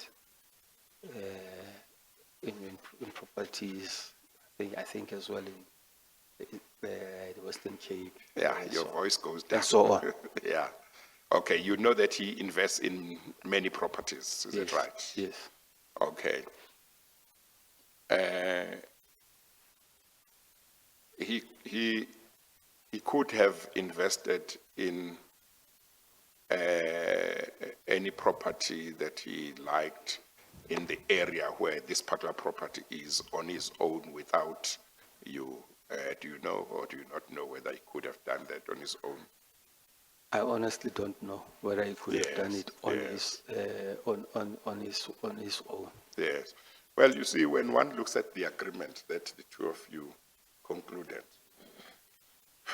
in properties, I think as well in the Western Cape. Yeah, your voice goes down. And so on. Yeah. Okay, you know that he invests in many properties, is it right? Yes. Okay. He could have invested in any property that he liked in the area where this particular property is on his own without you. Do you know, or do you not know whether he could have done that on his own? I honestly don't know whether he could have done it on Yes. his own. Yes. Well, you see, when one looks at the agreement that the two of you concluded,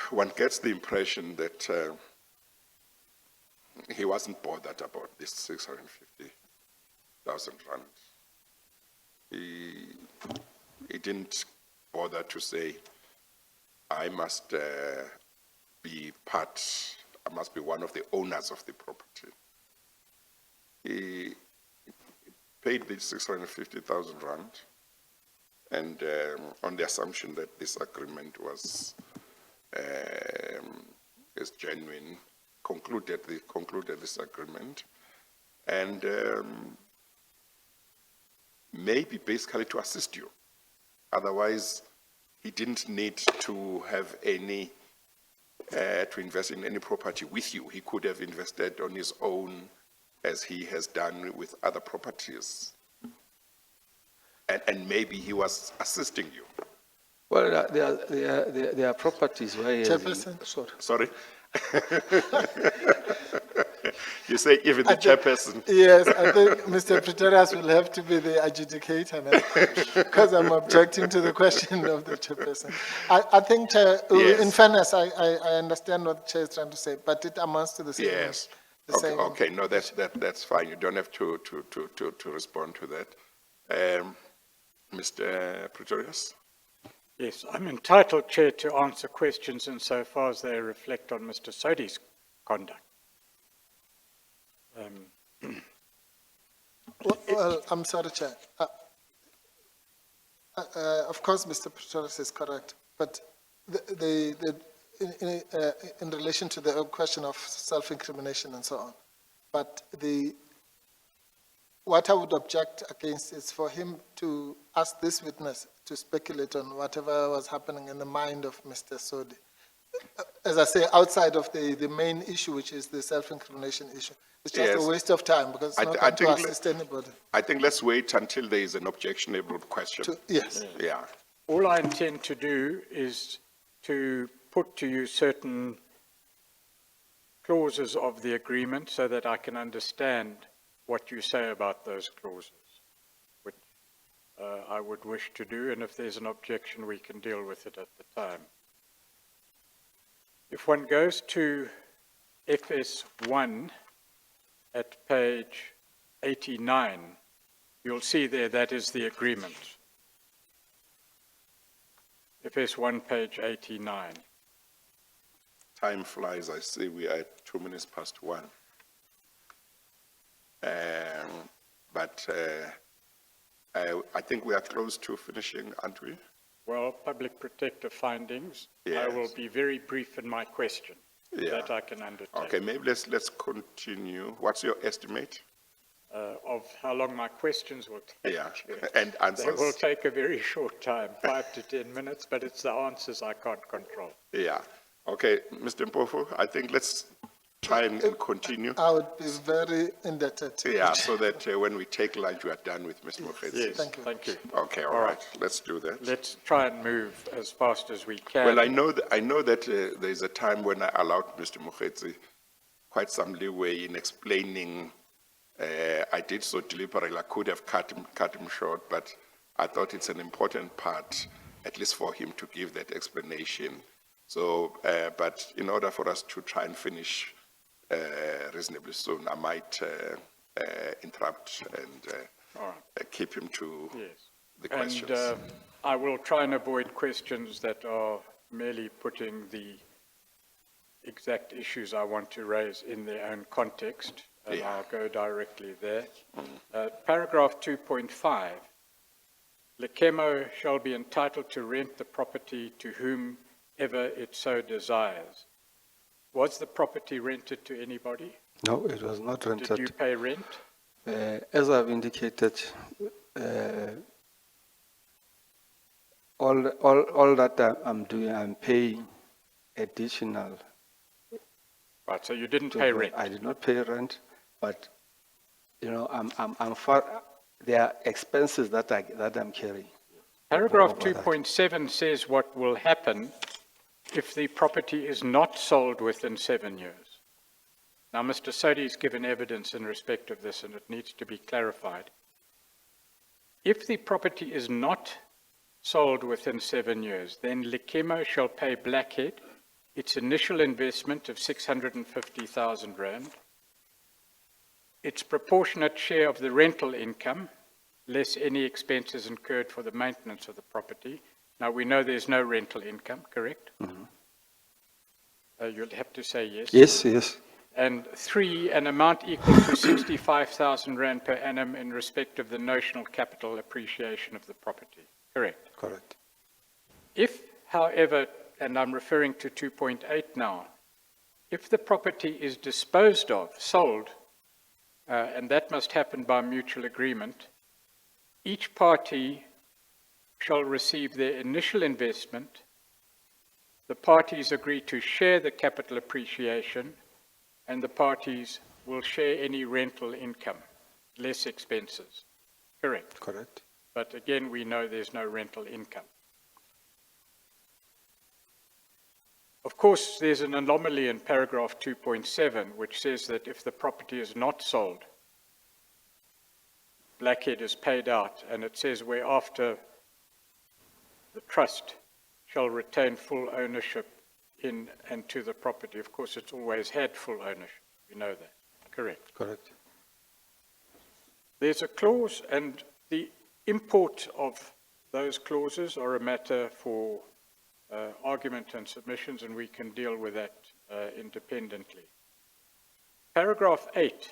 one gets the impression that he wasn't bothered about this 650,000 rand. He didn't bother to say, I must be one of the owners of the property. He paid the 650,000 rand, and on the assumption that this agreement is genuine, concluded this agreement, and maybe basically to assist you. Otherwise, he didn't need to have any, to invest in any property with you. He could have invested on his own, as he has done with other properties. And maybe he was assisting you. Well, there are properties where he has... Chairperson? Sorry. Sorry? You say even the chairperson. Yes, I think Mr. Pretorius will have to be the adjudicator now, because I'm objecting to the question of the chairperson. I think, Chair, Yes. in fairness, I understand what the Chair is trying to say, but it amounts to the same. Yes. The Okay, same. okay, no, that's fine. You don't have to respond to that. Mr. Pretorius? Yes, I'm entitled, Chair, to answer questions insofar as they reflect on Mr. Sodi's conduct. Well, I'm sorry, Chair. Of course, Mr. Pretorius is correct, but in relation to the question of self-incrimination and so on, but what I would object against is for him to ask this witness to speculate on whatever was happening in the mind of Mr. Sodi. As I say, outside of the main issue, which is the self-incrimination issue. It's just Yes. a waste of time because it's not going to assist anybody. I think let's wait until there is an objectionable question. Yes. Yeah. All I intend to do is to put to you certain clauses of the agreement so that I can understand what you say about those clauses, which I would wish to do, and if there's an objection, we can deal with it at the time. If one goes to FS1 at page 89, you'll see there that is the agreement. FS1, page 89. Time flies. I see we are at 2 minutes past 1. But I think we are close to finishing, aren't we? Well, public protector findings, I Yes. will be very brief in my question. Yeah. That I can undertake. Okay, maybe let's continue. What's your estimate? Of how long my questions will take. Yeah, and They answers. will take a very short time, 5 to 10 minutes, but it's the answers I can't control. Yeah. Okay, Mr. Mpofu, I think let's try and continue. I would be very indebted to Yeah, you. so that when we take lunch, we are done with Ms. Mokhesi. Yes, Thank you. thank you. Okay, all right, let's do that. Let's try and move as fast as we can. Well, I know that there is a time when I allowed Mr. Mokhesi quite some leeway in explaining. I did so deliberately. I could have cut him short, but I thought it's an important part, at least for him to give that explanation. So, but in order for us to try and finish reasonably soon, I might interrupt and All right. keep him to Yes. the questions. And I will try and avoid questions that are merely putting the exact issues I want to raise in their own context, and Yeah. I'll go directly there. Paragraph 2.5, Lekemo shall be entitled to rent the property to whomever it so desires. Was the property rented to anybody? No, it was not Did you rented. pay rent? As I've indicated, all that I'm doing, I'm paying additional. Right, so you didn't to pay the- rent. I did not pay rent, but, you know, I'm far, there are expenses that I'm carrying. Paragraph About that. 2.7 says what will happen if the property is not sold within 7 years. Now, Mr. Sodi has given evidence in respect of this, and it needs to be clarified. If the property is not sold within 7 years, then Lekemo shall pay Blackhead its initial investment of 650,000 rand, its proportionate share of the rental income, less any expenses incurred for the maintenance of the property. Now, we know there's no rental income, correct? You'll have to say yes. Yes, yes, And 3, an amount equal to 65,000 rand per annum in respect of the notional capital appreciation of the property, correct? correct. If, however, and I'm referring to 2.8 now, if the property is disposed of, sold, and that must happen by mutual agreement, each party shall receive their initial investment. The parties agree to share the capital appreciation, and the parties will share any rental income, less expenses. Correct. Correct. But again, we know there's no rental income. Of course, there's an anomaly in paragraph 2.7, which says that if the property is not sold, Blackhead is paid out, and it says whereafter the trust shall retain full ownership in and to the property. Of course, it's always had full ownership. You know that. Correct. Correct. There's a clause, and the import of those clauses are a matter for argument and submissions, and we can deal with that independently. Paragraph 8.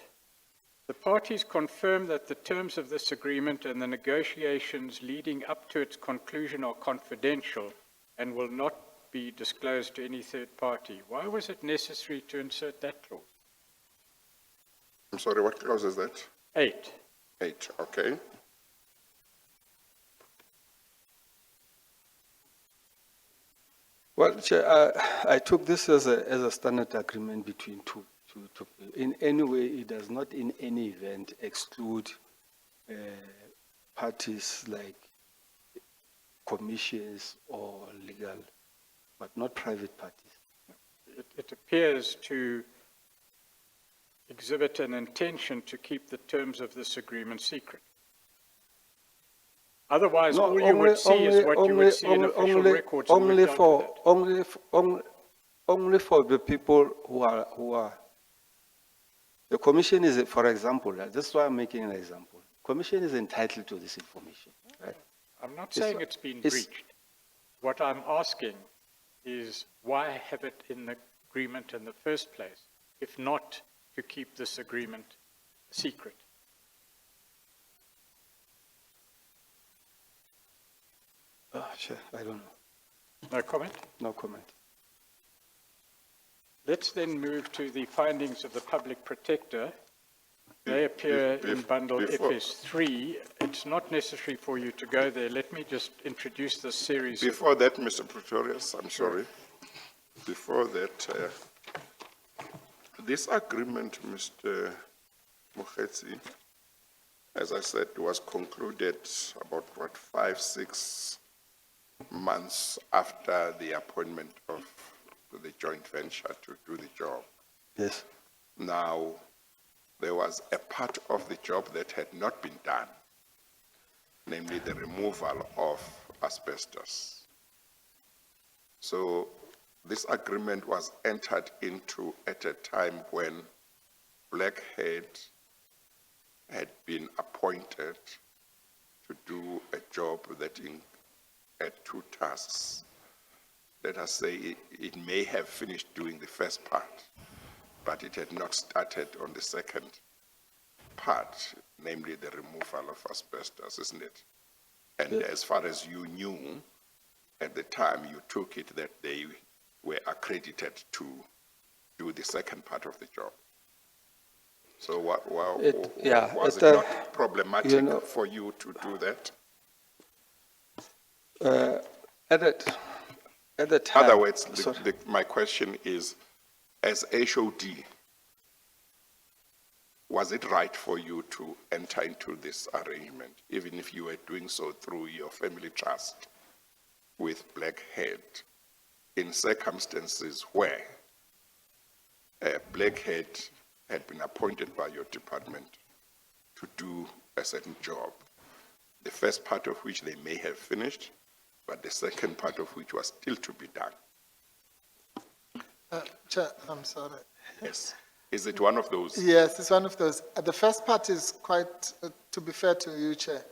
The parties confirm that the terms of this agreement and the negotiations leading up to its conclusion are confidential and will not be disclosed to any third party. Why was it necessary to insert that clause? I'm sorry, what clause is that? 8. 8, okay. Well, Chair, I took this as a standard agreement between two. In any way, it does not in any event exclude parties like commissions or legal, but not private parties. It appears to exhibit an intention to keep the terms of this agreement secret. Otherwise, No, all you would see is what you would see in official records. And we've dealt with that. Only for the people who are. The commission is, for example, this is why I'm making an example. Commission is entitled to this information, right? I'm not saying it's been breached. What I'm asking is why have it in the agreement in the first place, if not to keep this agreement secret? Sure, I don't know. No comment? No comment. Let's then move to the findings of the public protector. They appear in bundle FS3. It's not necessary for you to go there. Let me just introduce this series. Before that, Mr. Pretorius, I'm sorry. Before that, this agreement, Mr. Mokhesi, as I said, was concluded about, 5-6 months after the appointment of the joint venture to do the job. Yes. Now, there was a part of the job that had not been done, namely the removal of asbestos. So this agreement was entered into at a time when Blackhead had been appointed to do a job that had 2 tasks. Let us say it may have finished doing the first part, but it had not started on the second part, namely the removal of asbestos, isn't it? And as far as you knew, at the time you took it that they were accredited to do the second part of the job. So was it not problematic for you to do that? At the time. In other words, my question is, as HOD, was it right for you to enter into this arrangement, even if you were doing so through your family trust with Blackhead, in circumstances where Blackhead had been appointed by your department to do a certain job, the first part of which they may have finished, but the second part of which was still to be done? Chair, I'm sorry. Yes. Is it one of those? Yes, it's one of those. The first part is quite, to be fair to you, Chair.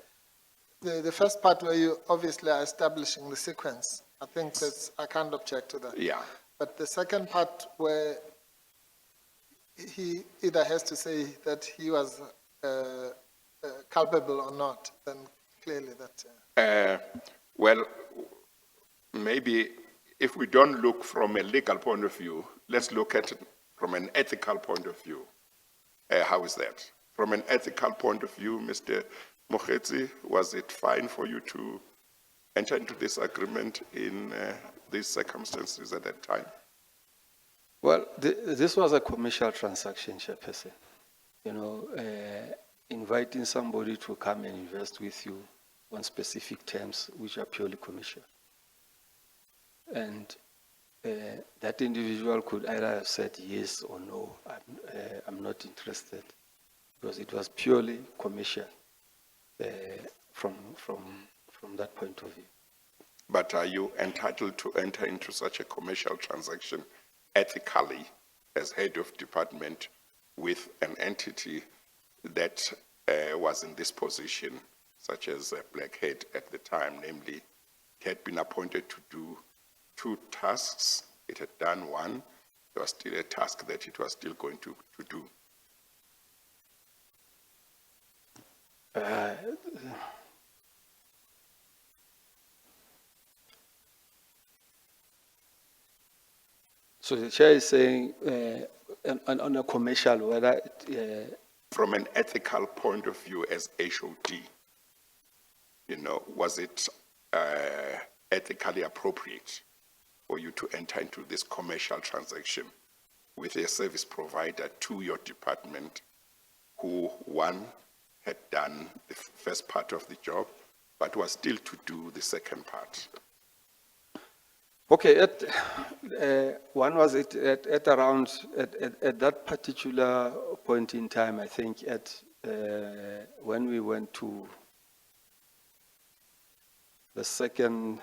The first part where you obviously are establishing the sequence, I think I can't object to that. Yeah. But the second part where he either has to say that he was culpable or not, then clearly that. Well, maybe if we don't look from a legal point of view, let's look at it from an ethical point of view. How is that? From an ethical point of view, Mr. Mokhesi, was it fine for you to enter into this agreement in these circumstances at that time? Well, this was a commercial transaction, Chairperson. You know, inviting somebody to come and invest with you on specific terms which are purely commercial. And that individual could either have said yes or no, I'm not interested, because it was purely commercial from that point of view. But are you entitled to enter into such a commercial transaction ethically as head of department with an entity that was in this position, such as Blackhead at the time, namely, had been appointed to do 2 tasks, it had done 1, there was still a task that it was still going to do? So the chair is saying on a commercial, whether From an ethical point of view as HOD, you know, was it ethically appropriate for you to enter into this commercial transaction with a service provider to your department who, one, had done the first part of the job, but was still to do the second part? okay, one was at that particular point in time, I think when we went to the second,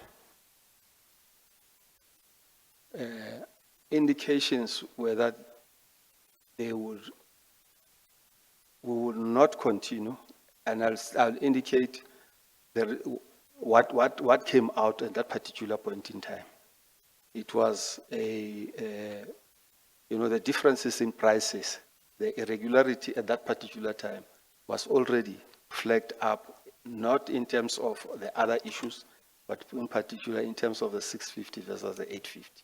indications were that we would not continue, and I'll indicate what came out at that particular point in time. It was the differences in prices, the irregularity at that particular time was already flagged up, not in terms of the other issues, but in particular in terms of the 650 versus the 850.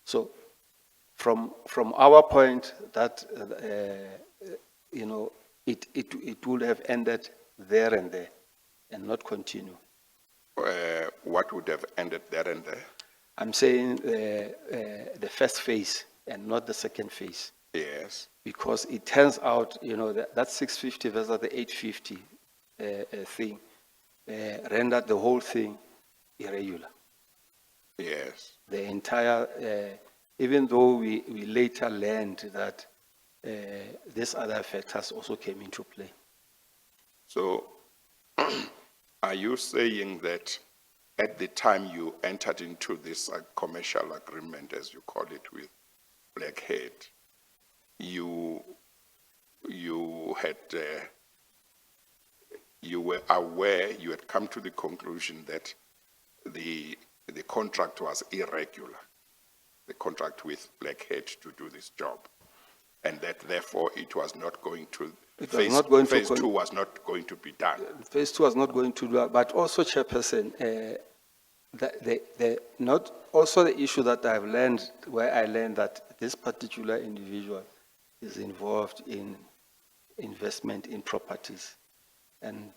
So from our point that, it would have ended there and not continue. What would have ended there and there? I'm saying the first phase and not the second phase. Yes. Because it turns out, that 650 versus the 850 thing rendered the whole thing irregular. Yes. The entire, even though we later learned that these other factors also came into play. So, are you saying that at the time you entered into this commercial agreement, as you call it, with Blackhead, you were aware, you had come to the conclusion that the contract was irregular, the contract with Blackhead to do this job, and that therefore it was not going to, phase 2 was not going to be done? Phase 2 was not going to do, but also, Chairperson, not also the issue that I've learned, where I learned that this particular individual is involved in investment in properties. And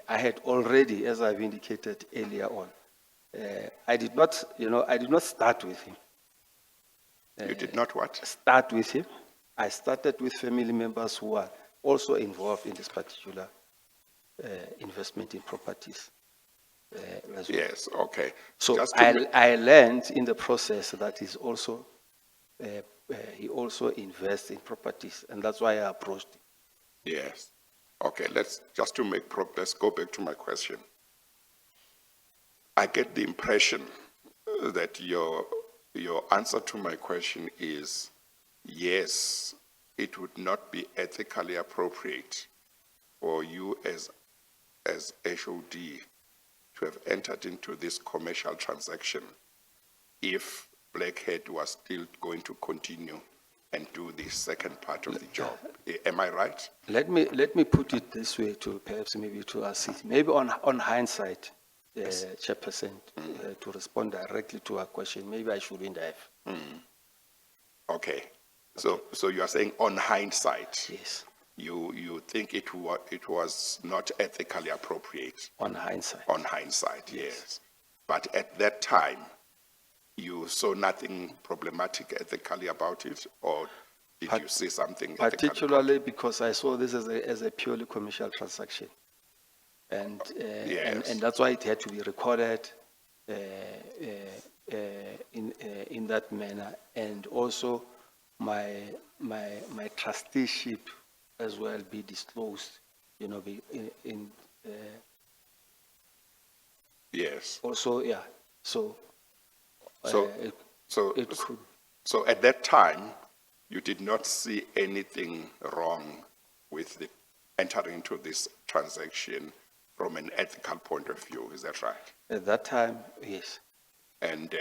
I had already, as I've indicated earlier on, I did not start with him. You did not what? Start with him. I started with family members who are also involved in this particular investment in properties. As well. Yes, okay. So I learned in the process that he also invests in properties, and that's why I approached him. Yes. Okay, let's go back to my question. I get the impression that your answer to my question is yes, it would not be ethically appropriate for you as HOD to have entered into this commercial transaction if Blackhead was still going to continue and do the second part of the job. Am I right? Let me put it this way to perhaps maybe to assist, maybe on hindsight, yes. Chairperson, to respond directly to our question, maybe I shouldn't have. Okay. So you are saying on hindsight? Yes. you think it was not ethically appropriate On hindsight. on hindsight, yes. But at that time, you saw nothing problematic ethically about it, or did you see something ethically Particularly because I saw this as a purely commercial transaction. And, Yes. and that's why it had to be recorded in that manner. And also my trusteeship as well be disclosed, be Yes. also, yeah. So, So, it so, could. so at that time, you did not see anything wrong with entering into this transaction from an ethical point of view, is that right? At that time, yes. And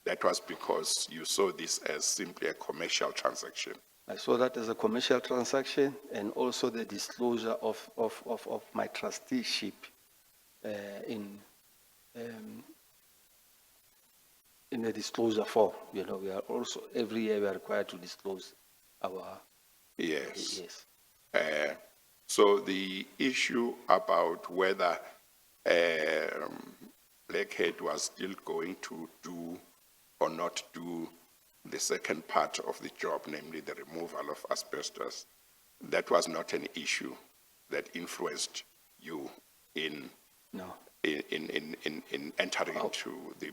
that was because you saw this as simply a commercial transaction. I saw that as a commercial transaction, and also the disclosure of my trusteeship in a disclosure form. We are also, every year we are required to disclose our, Yes. yes. So the issue about whether Blackhead was still going to do or not do the second part of the job, namely the removal of asbestos, that was not an issue that influenced you in No. in entering into the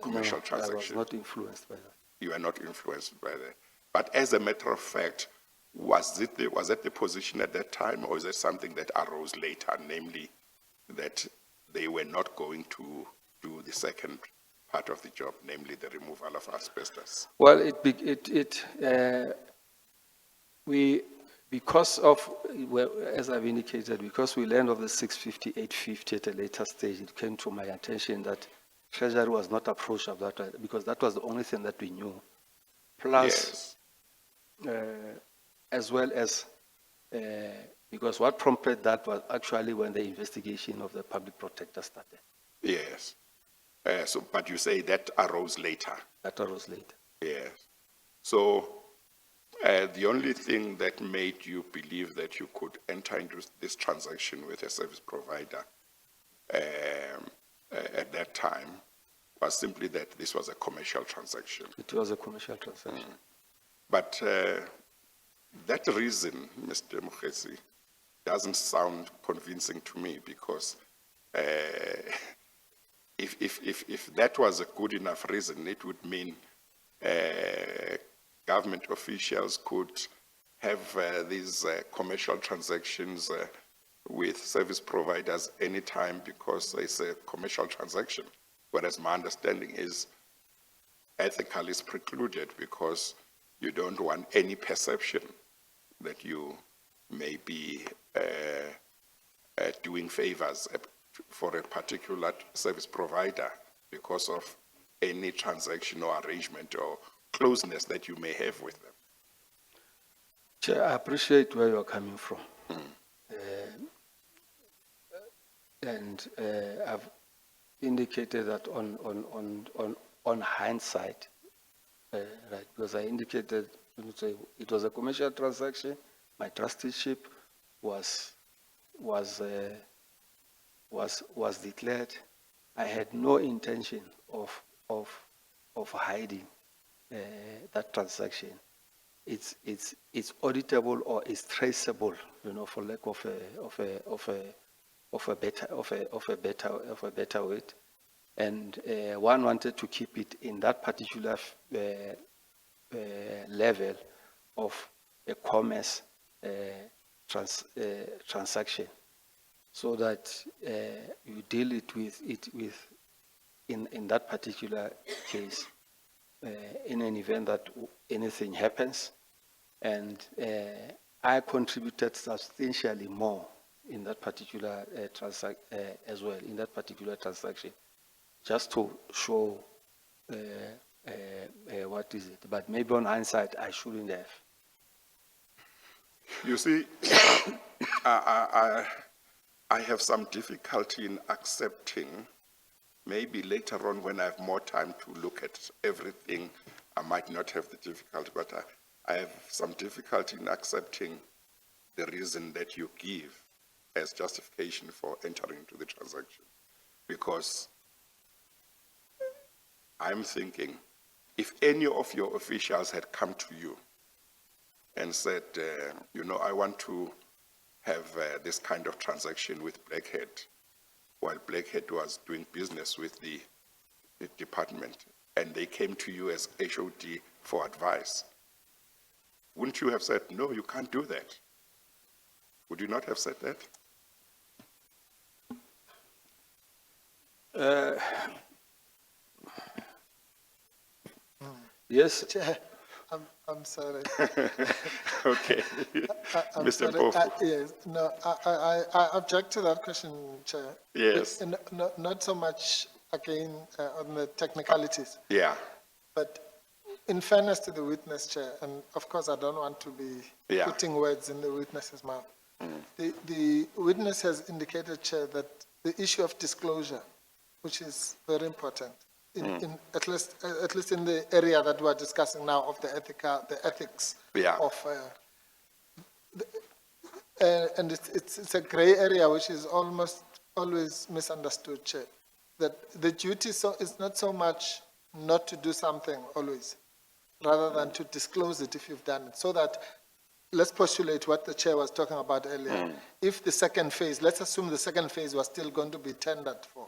commercial No, I was transaction. not influenced by that. You are not influenced by that. But as a matter of fact, was that the position at that time, or is it something that arose later, namely that they were not going to do the second part of the job, namely the removal of asbestos? Well, because of, well, as I've indicated, because we learned of the 650, 850 at a later stage, it came to my attention that Treasury was not approached of that, because that was the only thing that we knew. Plus, Yes. as well as, because what prompted that was actually when the investigation of the public protector started. Yes. But you say that arose later. That arose later. Yes. So the only thing that made you believe that you could enter into this transaction with a service provider at that time was simply that this was a commercial transaction. It was a commercial transaction. But that reason, Mr. Mokhesi, doesn't sound convincing to me, because if that was a good enough reason, it would mean government officials could have these commercial transactions with service providers anytime because it's a commercial transaction. Whereas my understanding is ethical is precluded because you don't want any perception that you may be doing favors for a particular service provider because of any transaction or arrangement or closeness that you may have with them. Chair, I appreciate where you're coming from. I've indicated that on hindsight, right, because I indicated it was a commercial transaction. My trusteeship was declared. I had no intention of hiding that transaction. It's auditable or it's traceable, for lack of a better word. And one wanted to keep it in that particular level of a commerce transaction, so that you deal with in that particular case, in an event that anything happens. And I contributed substantially more in that particular as well, in that particular transaction, just to show what is it. But maybe on hindsight, I shouldn't have. You see, I have some difficulty in accepting, maybe later on when I have more time to look at everything, I might not have the difficulty, but I have some difficulty in accepting the reason that you give as justification for entering into the transaction. Because I'm thinking, if any of your officials had come to you and said, you know, I want to have this kind of transaction with Blackhead, while Blackhead was doing business with the department, and they came to you as HOD for advice, wouldn't you have said, no, you can't do that? Would you not have said that? Yes, Chair, I'm sorry. Okay. I'm Mr. sorry. Mpofu. Yes, no, I object to that question, Chair. Yes. Not so much again on the technicalities, Yeah, but in fairness to the witness, Chair, and of course I don't want to be Yeah. putting words in the witness's mouth. The witness has indicated, Chair, that the issue of disclosure, which is very important, at least in the area that we're discussing now of the ethics Yeah. of, and it's a gray area which is almost always misunderstood, Chair. That the duty is not so much not to do something always, rather than to disclose it if you've done it, so that, let's postulate what the chair was talking about earlier. If the second phase, let's assume the second phase was still going to be tendered for,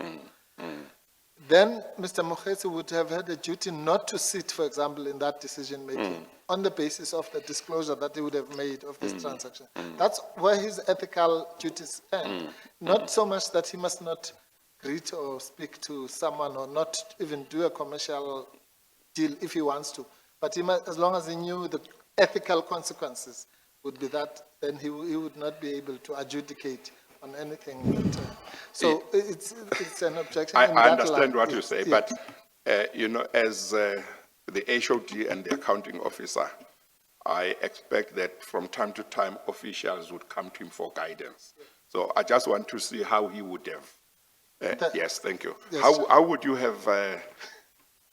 then Mr. Mokhesi would have had a duty not to sit, for example, in that decision making on the basis of the disclosure that he would have made of this transaction. That's where his ethical duties end. Not so much that he must not greet or speak to someone or not even do a commercial deal if he wants to, but he must, as long as he knew the ethical consequences would be that, then he would not be able to adjudicate on anything. So it's an objection. I in that understand line. what you Yes, say, yes. but, you know, as the HOD and the accounting officer, I expect that from time to time, officials would come to him for guidance. So I just want to see how he would have, yes, thank you. Yes, How would you have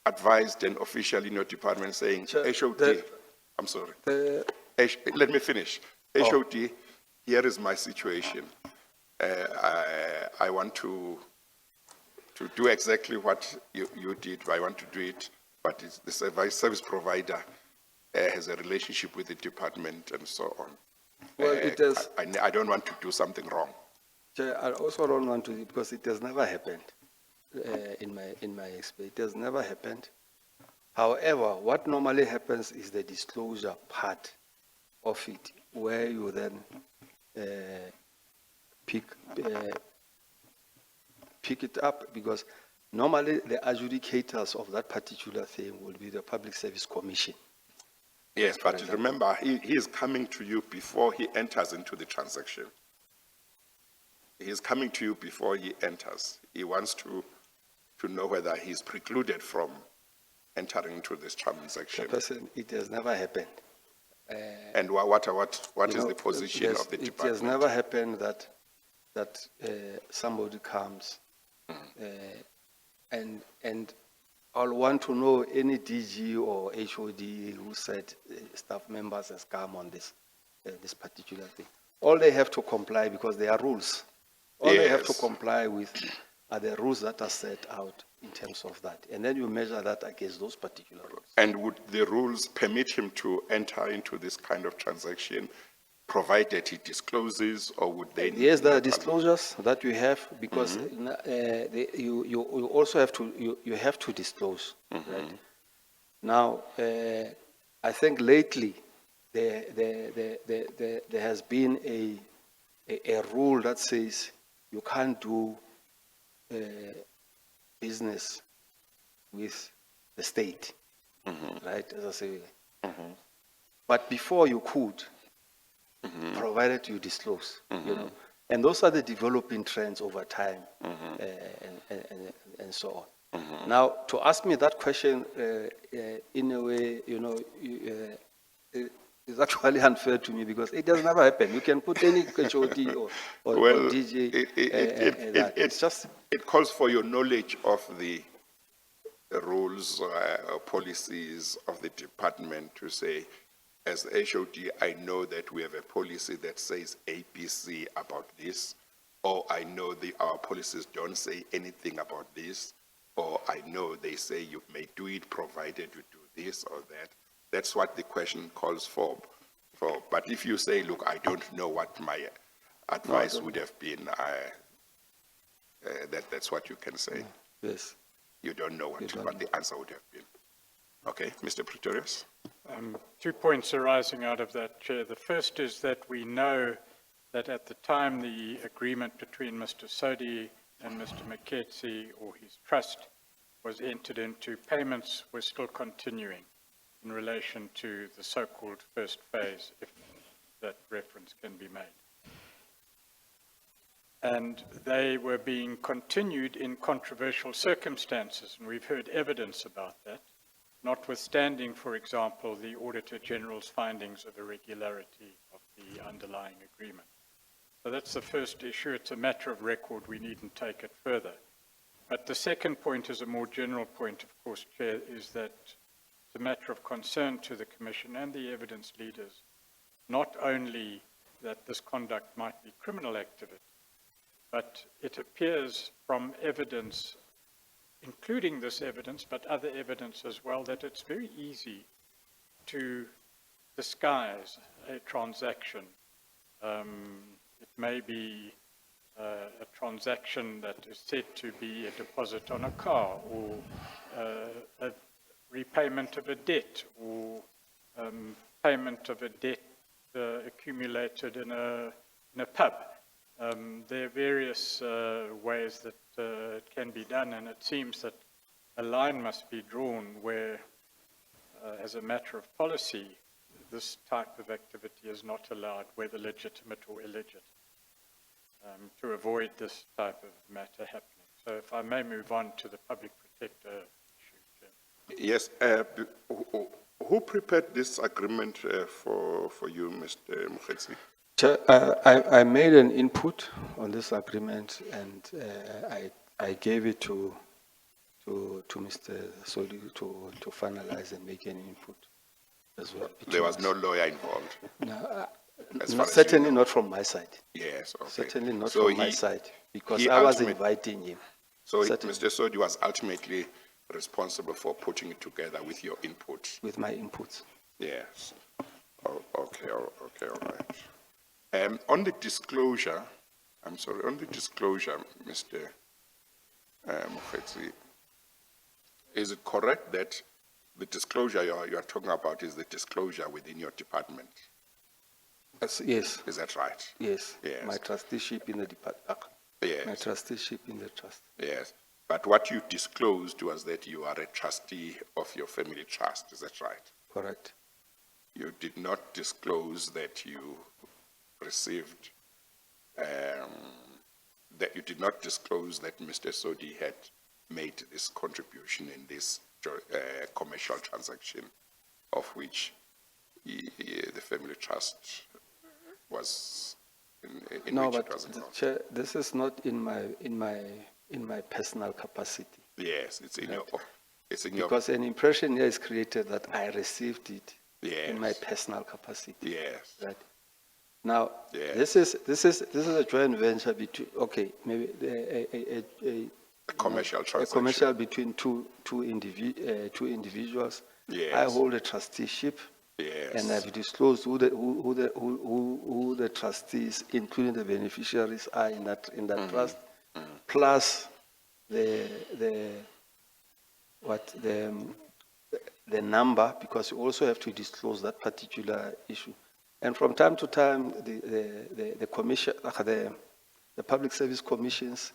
advised an official in your department saying, HOD, I'm sorry, let me finish. HOD, here is my situation. I want to do exactly what you did. I want to do it, but the service provider has a relationship with the department and so on. well, it has, I don't want to do something wrong. Chair, I also don't want to, because it has never happened in my experience. It has never happened. However, what normally happens is the disclosure part of it, where you then pick it up, because normally the adjudicators of that particular thing will be the Public Service Commission. Yes, but remember, he is coming to you before he enters into the transaction. He is coming to you before he enters. He wants to know whether he's precluded from entering into this transaction. Person, it has never happened. And what is You know, the position of the It has department? never happened that somebody comes and I'll want to know any DG or HOD who said staff members has come on this particular thing. All they have to comply, because there are rules. All they have to Yes. comply with are the rules that are set out in terms of that. And then you measure that against those particular rules. And would the rules permit him to enter into this kind of transaction, provided he discloses, or would they? Yes, there are not allow- disclosures that you have, because you also have to, you have to disclose, right? Now, I think lately, there has been a rule that says you can't do business with the state, right, as I say. But before you could, provided you disclose, you know. And those are the developing trends over time, and so on. Now, to ask me that question in a way, you know, is actually unfair to me, because it has never happened. You can put any HOD or Well, DJ. It's just it calls for your knowledge of the rules or policies of the department to say, as the HOD, I know that we have a policy that says ABC about this, or I know our policies don't say anything about this, or I know they say you may do it provided you do this or that. That's what the question calls for. But if you say, look, I don't know what my advice would have been, that's what you can say. Yes. You don't know what the answer would have been. Okay, Mr. Pretorius? 2 points arising out of that, Chair. The first is that we know that at the time the agreement between Mr. Sodi and Mr. Mokhesi, or his trust, was entered into, payments were still continuing in relation to the so-called first phase, if that reference can be made. And they were being continued in controversial circumstances, and we've heard evidence about that, notwithstanding, for example, the Auditor General's findings of irregularity of the underlying agreement. So that's the first issue. It's a matter of record. We needn't take it further. But the second point is a more general point, of course, Chair, is that it's a matter of concern to the Commission and the evidence leaders, not only that this conduct might be criminal activity, but it appears from evidence, including this evidence, but other evidence as well, that it's very easy to disguise a transaction. It may be a transaction that is said to be a deposit on a car, or a repayment of a debt, or payment of a debt accumulated in a pub. There are various ways that it can be done, and it seems that a line must be drawn where, as a matter of policy, this type of activity is not allowed, whether legitimate or illegitimate, to avoid this type of matter happening. So if I may move on to the public protector issue, Chair. Yes, who prepared this agreement for you, Mr. Mokhesi? Chair, I made an input on this agreement, and I gave it to Mr. Sodi to finalize and make an input as well. There was no lawyer involved? No, As far as certainly you know. not from my side. Yes, okay. Certainly not So from my he- side, because he I was ultimate- inviting him. So Certainly. Mr. Sodi was ultimately responsible for putting it together with your input? With my inputs. Yes. Oh, okay, all right. On the disclosure, Mr. Mokhesi, is it correct that the disclosure you are talking about is the disclosure within your department? Yes, Is that right? yes. Yes. My trusteeship in the department. Yes. My trusteeship in the trust. Yes. But what you disclosed was that you are a trustee of your family trust. Is that right? Correct. You did not disclose that you received, that you did not disclose that Mr. Sodi had made this contribution in this commercial transaction, of which the family trust was in No, which it but was involved. Chair, this is not in my personal capacity. Yes, it's in your, Because an impression here is created that I received it in my Yes. personal capacity. yes, Right. Now, Yes. this is a joint venture between, okay, maybe a commercial a transaction. commercial between two individuals. Yes. I hold a trusteeship. Yes. And I've disclosed who the trustees, including the beneficiaries, are in that trust, plus the number, because you also have to disclose that particular issue. And from time to time, the commission, the public service commissions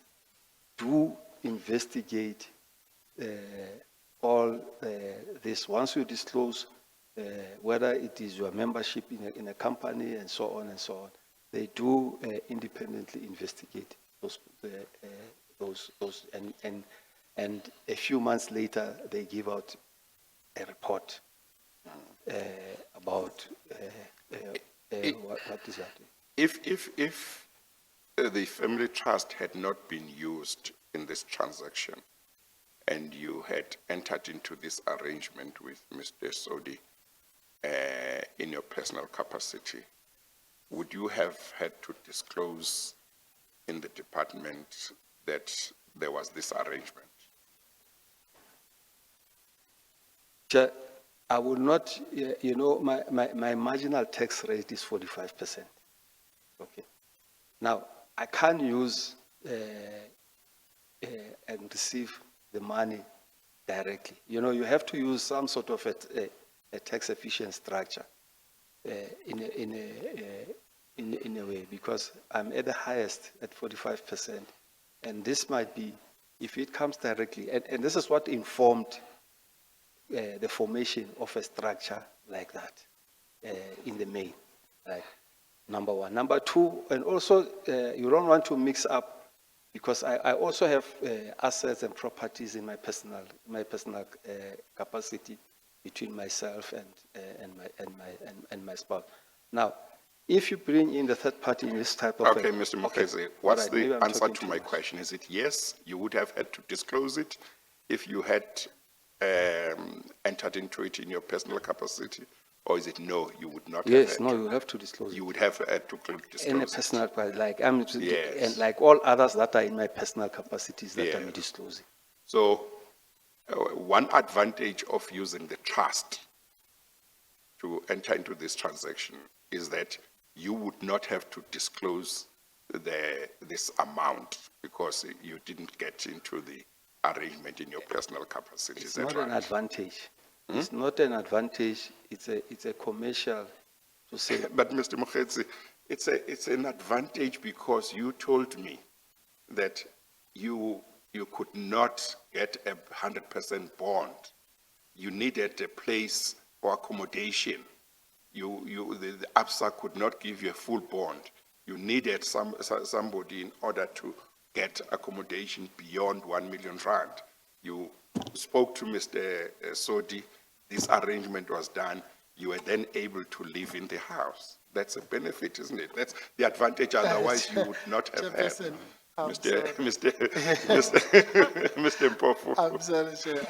do investigate all this. Once you disclose whether it is your membership in a company and so on, they do independently investigate those, and a few months later they give out a report about what is that? If the family trust had not been used in this transaction and you had entered into this arrangement with Mr. Sodi, in your personal capacity, would you have had to disclose in the department that there was this arrangement? Chair, I will not, you know, my marginal tax rate is 45%. Okay. Now, I can't use and receive the money directly. You know, you have to use some sort of a tax efficient structure in a way, because I'm at the highest at 45%. And this might be, if it comes directly, and this is what informed the formation of a structure like that in the main, right? Number one. Number two, and also you don't want to mix up, because I also have assets and properties in my personal capacity between myself and my spouse. Now, if you bring in the third party in this type of Okay, Mr. Mokhesi, what's maybe the I'm answer talking to too my much. question? Is it yes, you would have had to disclose it if you had entered into it in your personal capacity? Or is it no, you would not have Yes, had no, to? you have to disclose You it. would have had to disclose In a it. personal, like Yes. and like all others that are in my personal capacities that I'm Yes. disclosing. So, one advantage of using the trust to enter into this transaction is that you would not have to disclose this amount because you didn't get into the arrangement in your personal capacity. It's Is that not right? an advantage. It's not an advantage. It's a commercial to say. But Mr. Mokhesi, it's an advantage because you told me that you could not get a 100% bond. You needed a place for accommodation. The ABSA could not give you a full bond. You needed somebody in order to get accommodation beyond 1 million rand. You spoke to Mr. Sodi, this arrangement was done, you were then able to live in the house. That's a benefit, isn't it? That's the advantage, otherwise you would not have had. Chairperson, I'm Mr. Mpofu. I'm sorry, Chair.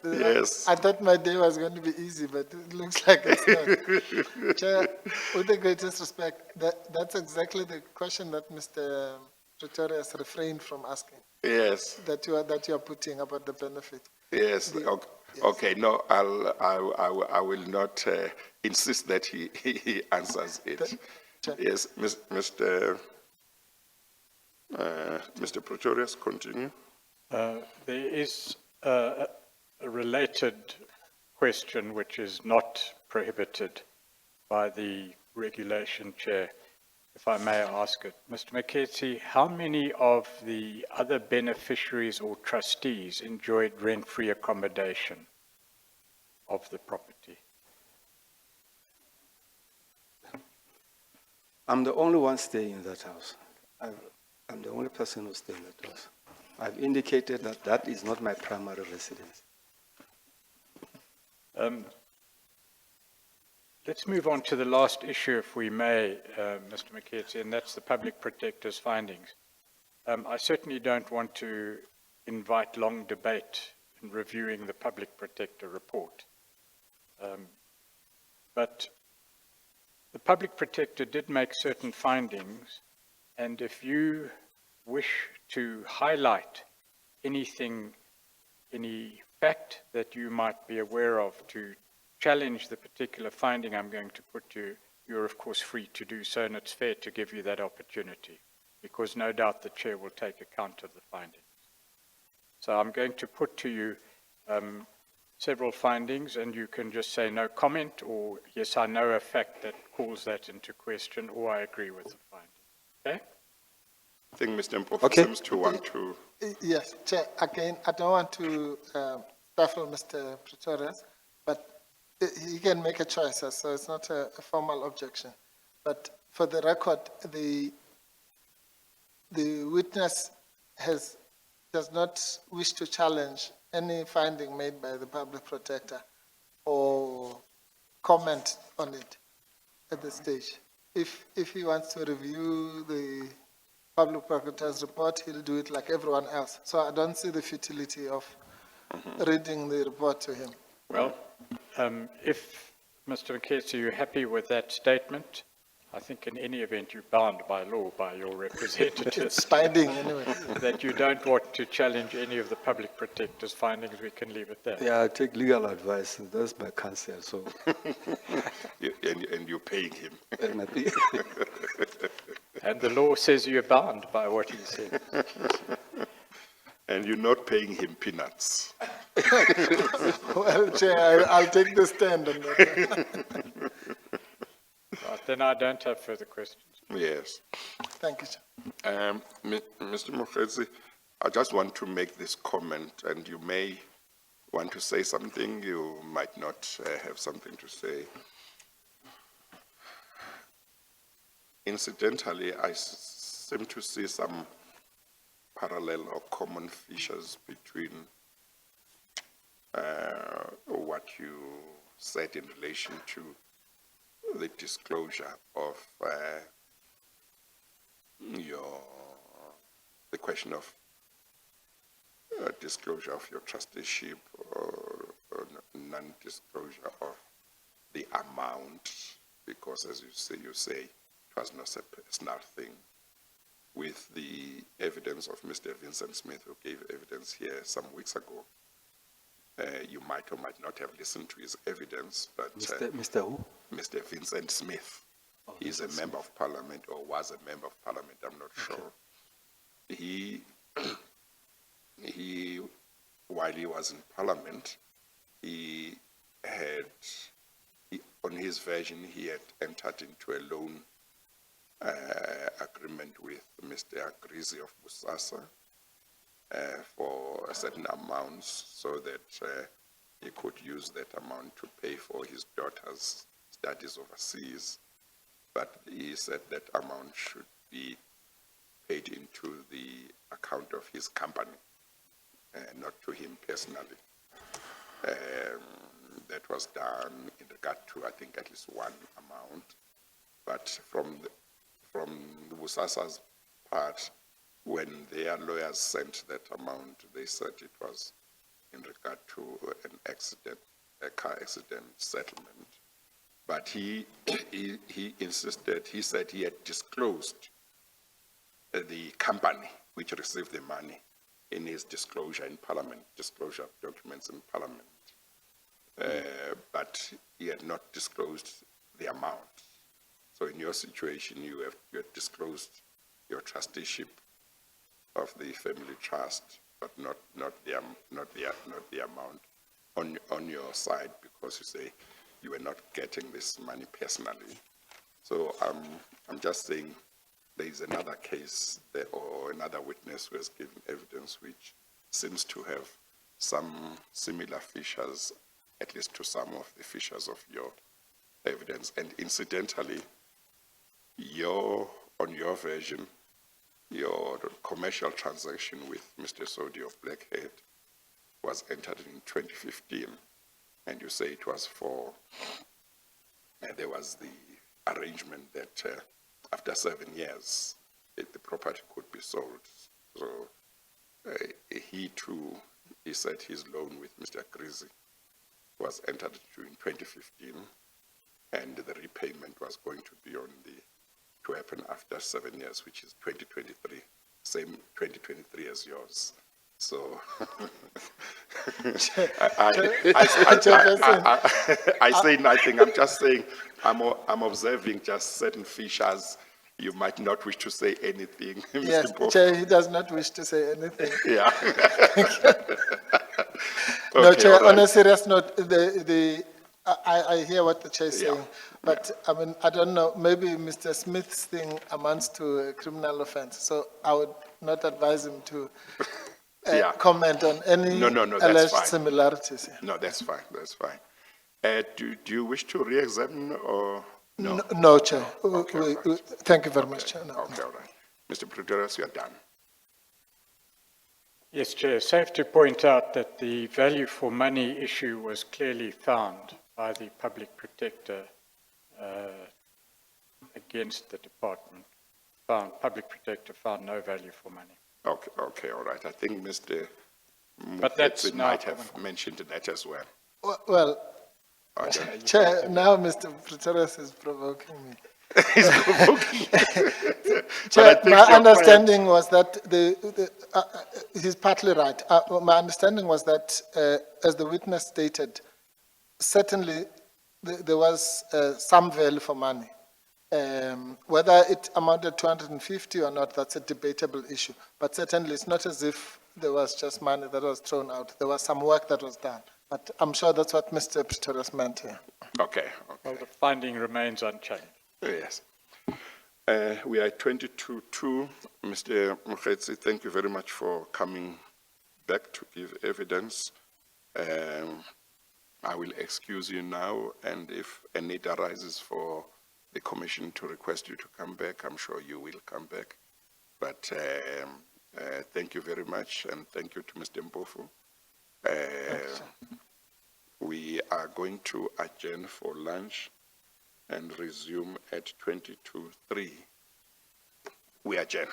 Yes. I thought my day was going to be easy, but it looks like it's not. Chair, with the greatest respect, that's exactly the question that Mr. Pretorius refrained from asking, Yes. that you are putting about the benefit. Yes, okay, no, I will not insist that he answers it. Sure. Yes, Mr. Pretorius, continue. There is a related question which is not prohibited by the regulation, Chair, if I may ask it. Mr. Mokhesi, how many of the other beneficiaries or trustees enjoyed rent-free accommodation of the property? I'm the only one staying in that house. I'm the only person who stays in that house. I've indicated that that is not my primary residence. Let's move on to the last issue, if we may, Mr. Mokhesi, and that's the Public Protector's findings. I certainly don't want to invite long debate in reviewing the Public Protector report. But the Public Protector did make certain findings, and if you wish to highlight anything, any fact that you might be aware of to challenge the particular finding I'm going to put to you, you're of course free to do so, and it's fair to give you that opportunity, because no doubt the Chair will take account of the findings. So I'm going to put to you several findings, and you can just say no comment, or yes, I know a fact that calls that into question, or I agree with the finding. Okay? I think Mr. Mpofu Okay. seems to want to. Yes, Chair, again, I don't want to stifle Mr. Pretorius, but he can make a choice, so it's not a formal objection. But for the record, the witness does not wish to challenge any finding made by the Public Protector or comment on it at this stage. If he wants to review the Public Protector's report, he'll do it like everyone else. So I don't see the futility of reading the report to him. Well, if Mr. Mokhesi, are you happy with that statement? I think in any event, you're bound by law by your representatives. It's binding anyway. That you don't want to challenge any of the public protector's findings, we can leave it there. Yeah, I take legal advice. That's my counsel. So, And you're paying him. and I think And the law says you're bound by what he said. And you're not paying him peanuts. Well, Chair, I'll take the stand on that. Right, then I don't have further questions. Yes. Thank you, Chair. Mr. Mokhesi, I just want to make this comment, and you may want to say something, you might not have something to say. Incidentally, I seem to see some parallel or common features between what you said in relation to the disclosure of the question of disclosure of your trusteeship or non-disclosure of the amount, because as you say, it was not a personal thing. With the evidence of Mr. Vincent Smith, who gave evidence here some weeks ago, you might or might not have listened to his evidence, but Mr. Who? Mr. Vincent Smith, he's a member of parliament, or was a member of parliament, I'm not sure. He, while he was in parliament, on his version, he had entered into a loan agreement with Mr. Agrizi of Busasa for a certain amount, so that he could use that amount to pay for his daughter's studies overseas. But he said that amount should be paid into the account of his company, not to him personally. That was done in regard to, I think, at least one amount. But from the Busasa's part, when their lawyers sent that amount, they said it was in regard to an accident, a car accident settlement. But he insisted, he said he had disclosed the company which received the money in his disclosure in Parliament, disclosure of documents in Parliament. But he had not disclosed the amount. So in your situation, you have disclosed your trusteeship of the family trust, but not the amount on your side, because you say you were not getting this money personally. So I'm just saying there is another case there, or another witness who has given evidence which seems to have some similar features, at least to some of the features of your evidence. And incidentally, on your version, your commercial transaction with Mr. Sodi of Blackhead was entered in 2015, and you say it was for, there was the arrangement that after 7 years, the property could be sold. So he said his loan with Mr. Grizi was entered into in 2015, and the repayment was going to be to happen after 7 years, which is 2023, same 2023 as yours. So I say nothing. I'm just saying I'm observing just certain features. You might not wish to say anything, Yes, Mr. Bo. Chair, he does not wish to say anything. Yeah. No, Okay, Chair, all right. on a serious note, I hear what the Chair is saying, but I mean, I don't know, maybe Mr. Smith's thing amounts to a criminal offense, so I would not advise him to comment on any No, that's alleged fine. similarities. No, that's fine. That's fine. Do you wish to re-examine or no? No, Chair. Okay, all right. Thank you very much, Chair. No. Okay, all right. Mr. Pretorius, you are done. Yes, Chair. Safe to point out that the value for money issue was clearly found by the public protector against the department. Public protector found no value for money. Okay, all right. I think Mr. But that's Mokhesi now might have mentioned that as well. Well, I don't- Chair, now Mr. Pretorius is provoking me. He's provoking. Chair, I think my your understanding was that he's partly right. My understanding was that, as the witness stated, certainly there was some value for money. Whether it amounted to 250 or not, that's a debatable issue. But certainly it's not as if there was just money that was thrown out. There was some work that was done. But I'm sure that's what Mr. Pretorius meant here. Okay, Well, the finding remains unchanged. yes. We are at 22-2. Mr. Mokhesi, thank you very much for coming back to give evidence. I will excuse you now, and if a need arises for the commission to request you to come back, I'm sure you will come back. But thank you very much, and thank you to Mr. Mpofu. We are going to adjourn for lunch and resume at 22:03. We adjourn.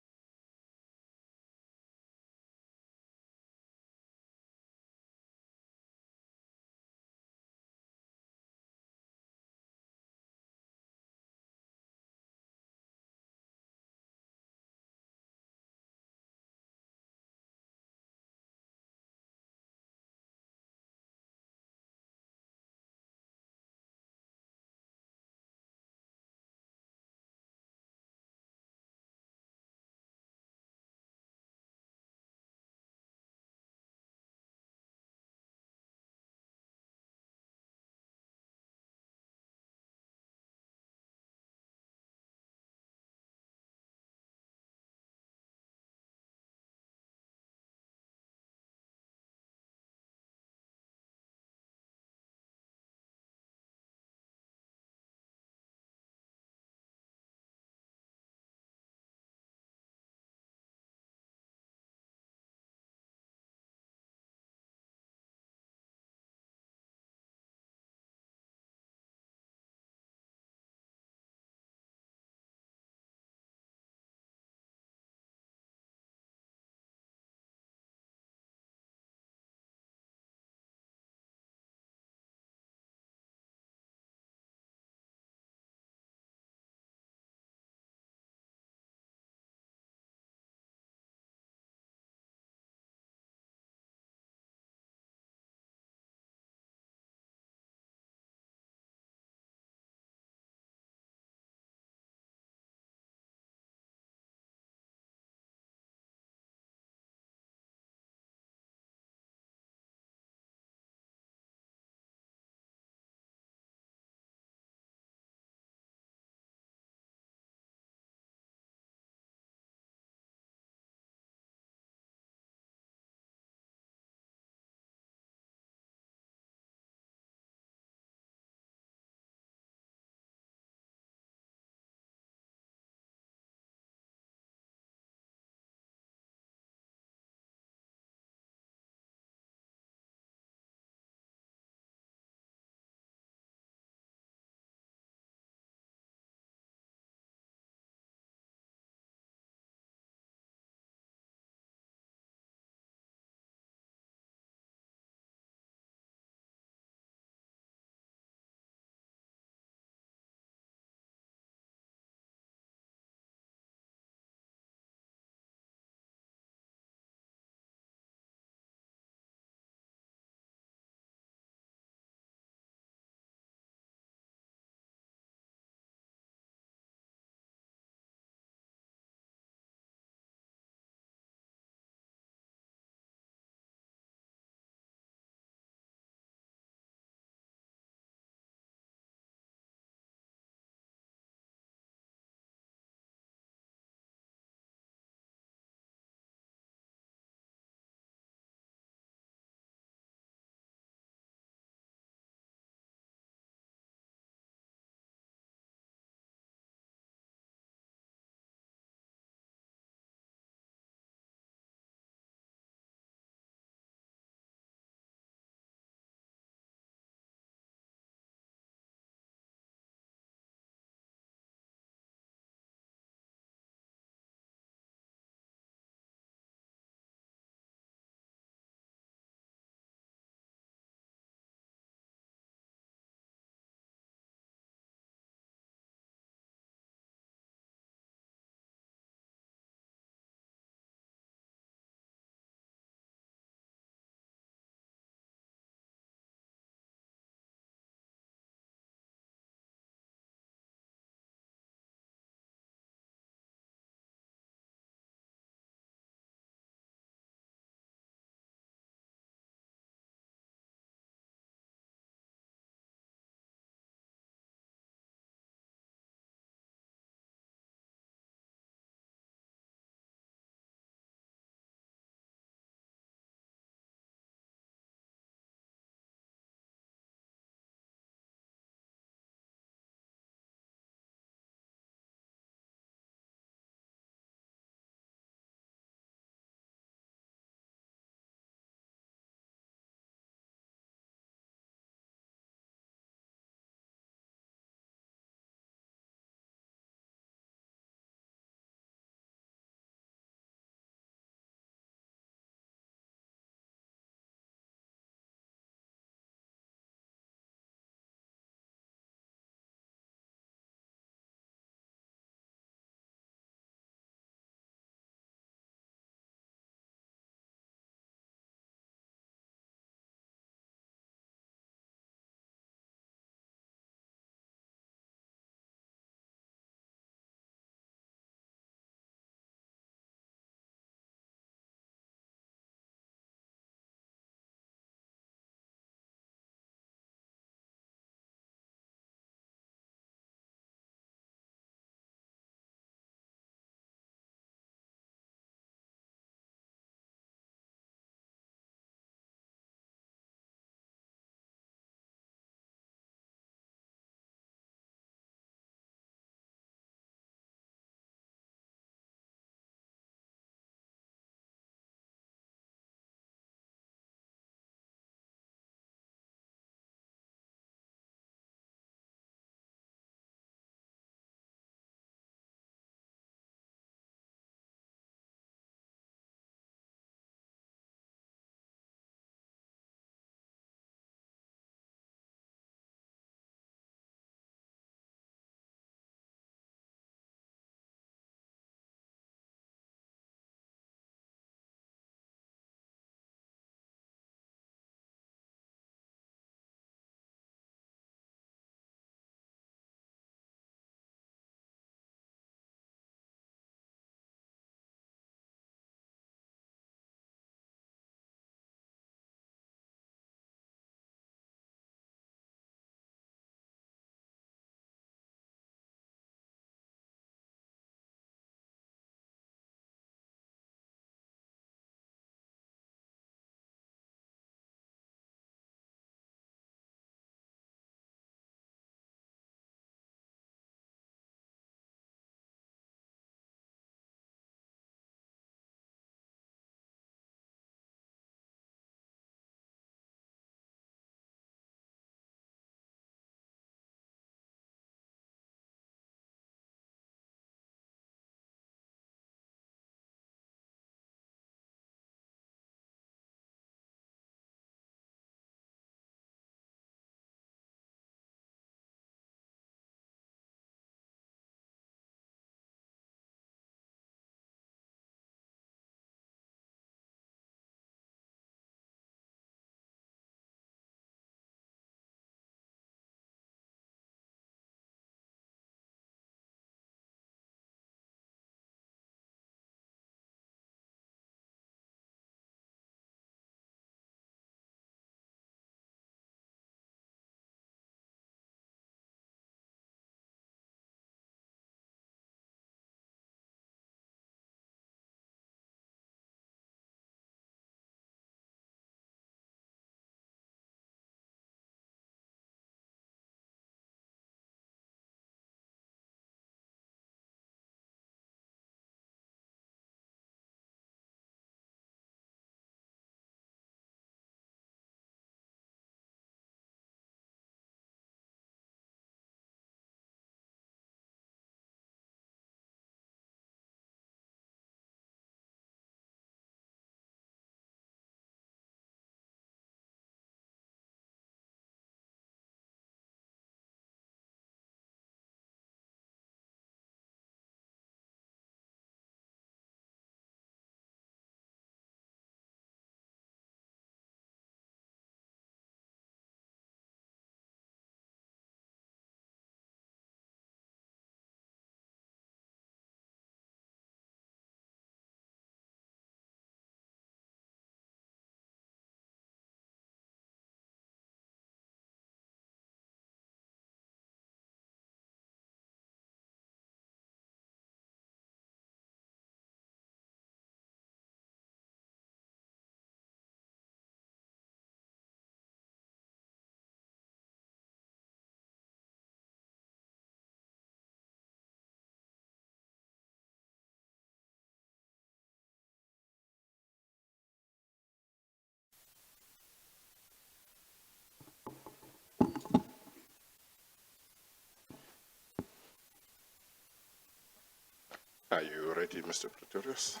Are you ready, Mr. Pretorius?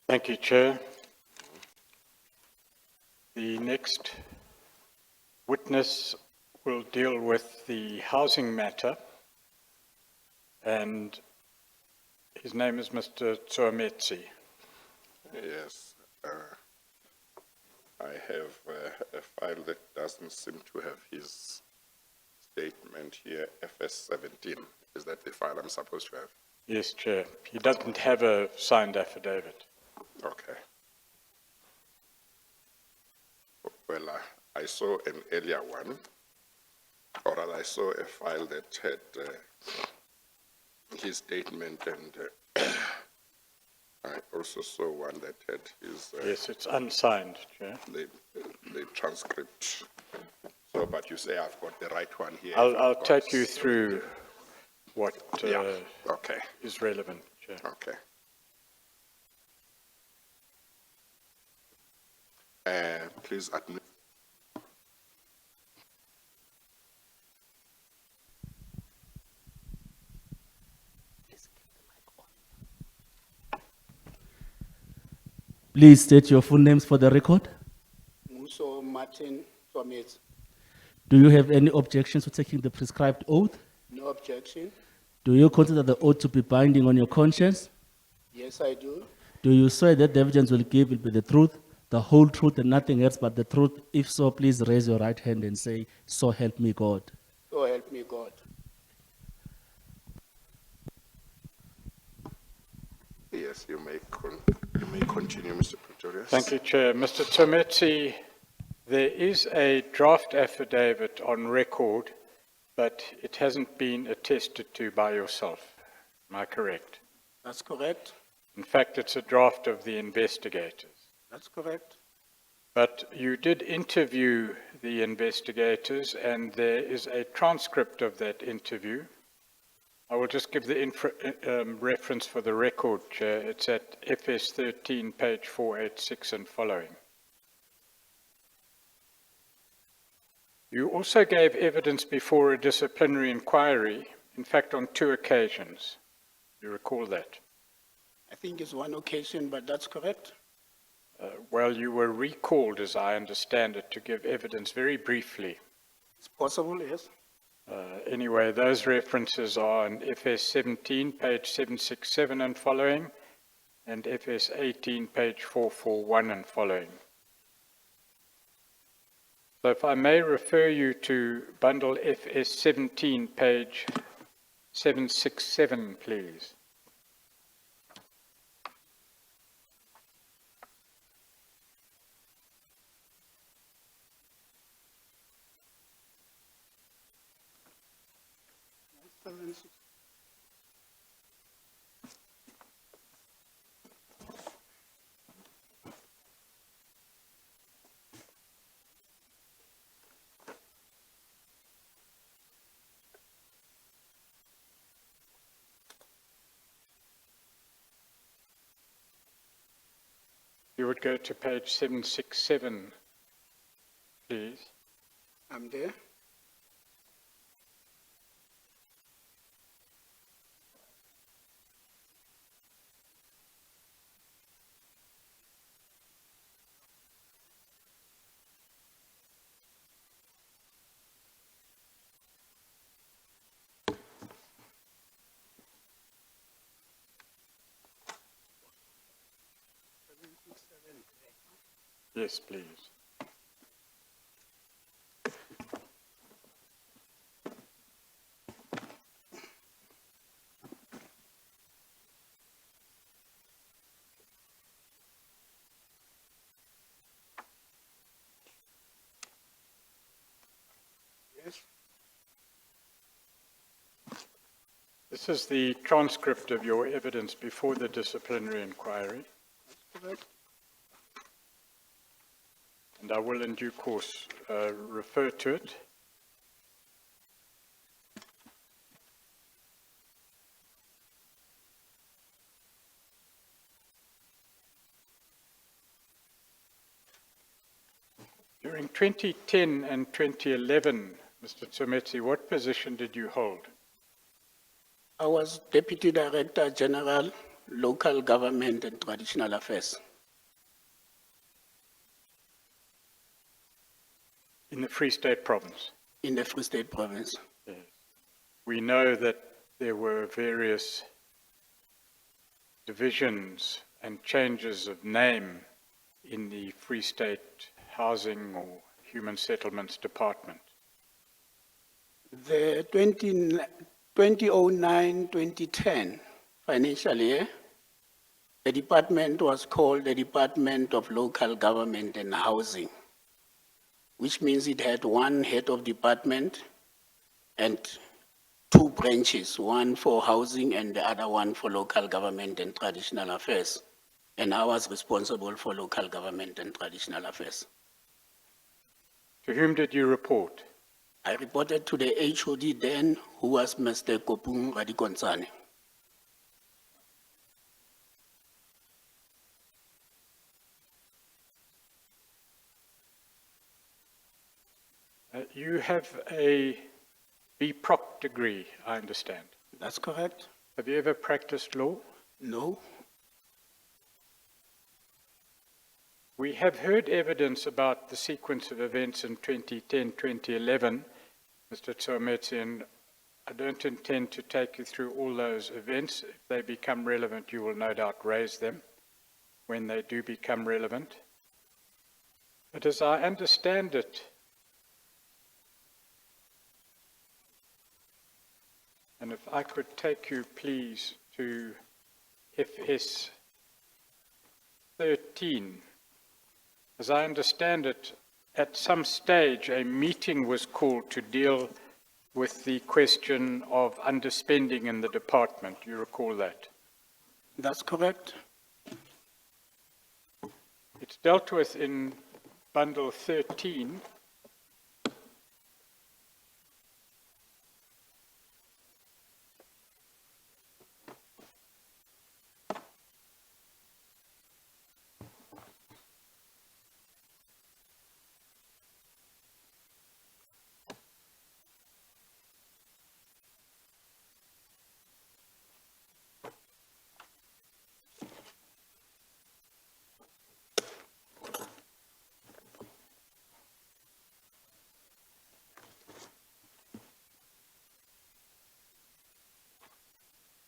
Thank you, Chair. The next witness will deal with the housing matter, and his name is Mr. Nthimotse. Yes. I have a file that doesn't seem to have his statement here, FS17. Is that the file I'm supposed to have? Yes, Chair. He doesn't have a signed affidavit. Okay. Well, I saw an earlier one, or rather I saw a file that had his statement, and I also saw one that had his Yes, it's unsigned, Chair. the transcript. So, but you say I've got the right one here. I'll take you through what Okay. is relevant, Chair. Okay. Please admit. Please state your full names for the record. Muso Martin Nthimotse. Do you have any objections to taking the prescribed oath? No objection. Do you consider the oath to be binding on your conscience? Yes, I do. Do you swear that the evidence will give will be the truth, the whole truth, and nothing else but the truth? If so, please raise your right hand and say, "So help me God." So help me God. Yes, you may continue, Mr. Pretorius. Thank you, Chair. Mr. Nthimotse, there is a draft affidavit on record, but it hasn't been attested to by yourself. Am I correct? That's correct. In fact, it's a draft of the investigators. That's correct. But you did interview the investigators, and there is a transcript of that interview. I will just give the reference for the record, Chair. It's at FS 13, page 486 and following. You also gave evidence before a disciplinary inquiry, in fact on 2 occasions. You recall that? I think it's one occasion, but that's correct. Well, you were recalled, as I understand it, to give evidence very briefly. It's possible, yes. Anyway, those references are on FS 17, page 767 and following, and FS 18, page 441 and following. So if I may refer you to bundle FS 17, page 767, please. You would go to page 767, please. I'm there. Yes, please. Yes. This is the transcript of your evidence before the disciplinary inquiry, That's correct. and I will in due course refer to it. During 2010 and 2011, Mr. Nthimotse, what position did you hold? I was Deputy Director General local government and traditional affairs. In the Free State Province. In the Free State Province. Yes. We know that there were various divisions and changes of name in the Free State Housing or Human Settlements Department. The 2009-2010 financial year, the department was called the Department of Local Government and Housing, which means it had one head of department and two branches, one for housing and the other one for local government and traditional affairs. And I was responsible for local government and traditional affairs. To whom did you report? I reported to the HOD then, who was Mr. Kopung Radikonsane. You have a B.Proc degree, I understand. That's correct? Have you ever practiced law? No. We have heard evidence about the sequence of events in 2010, 2011, Mr. Nthimotse, and I don't intend to take you through all those events. If they become relevant, you will no doubt raise them when they do become relevant. But as I understand it, and if I could take you, please, to FS 13. As I understand it, at some stage, a meeting was called to deal with the question of underspending in the department. You recall that? That's correct? It's dealt with in Bundle 13.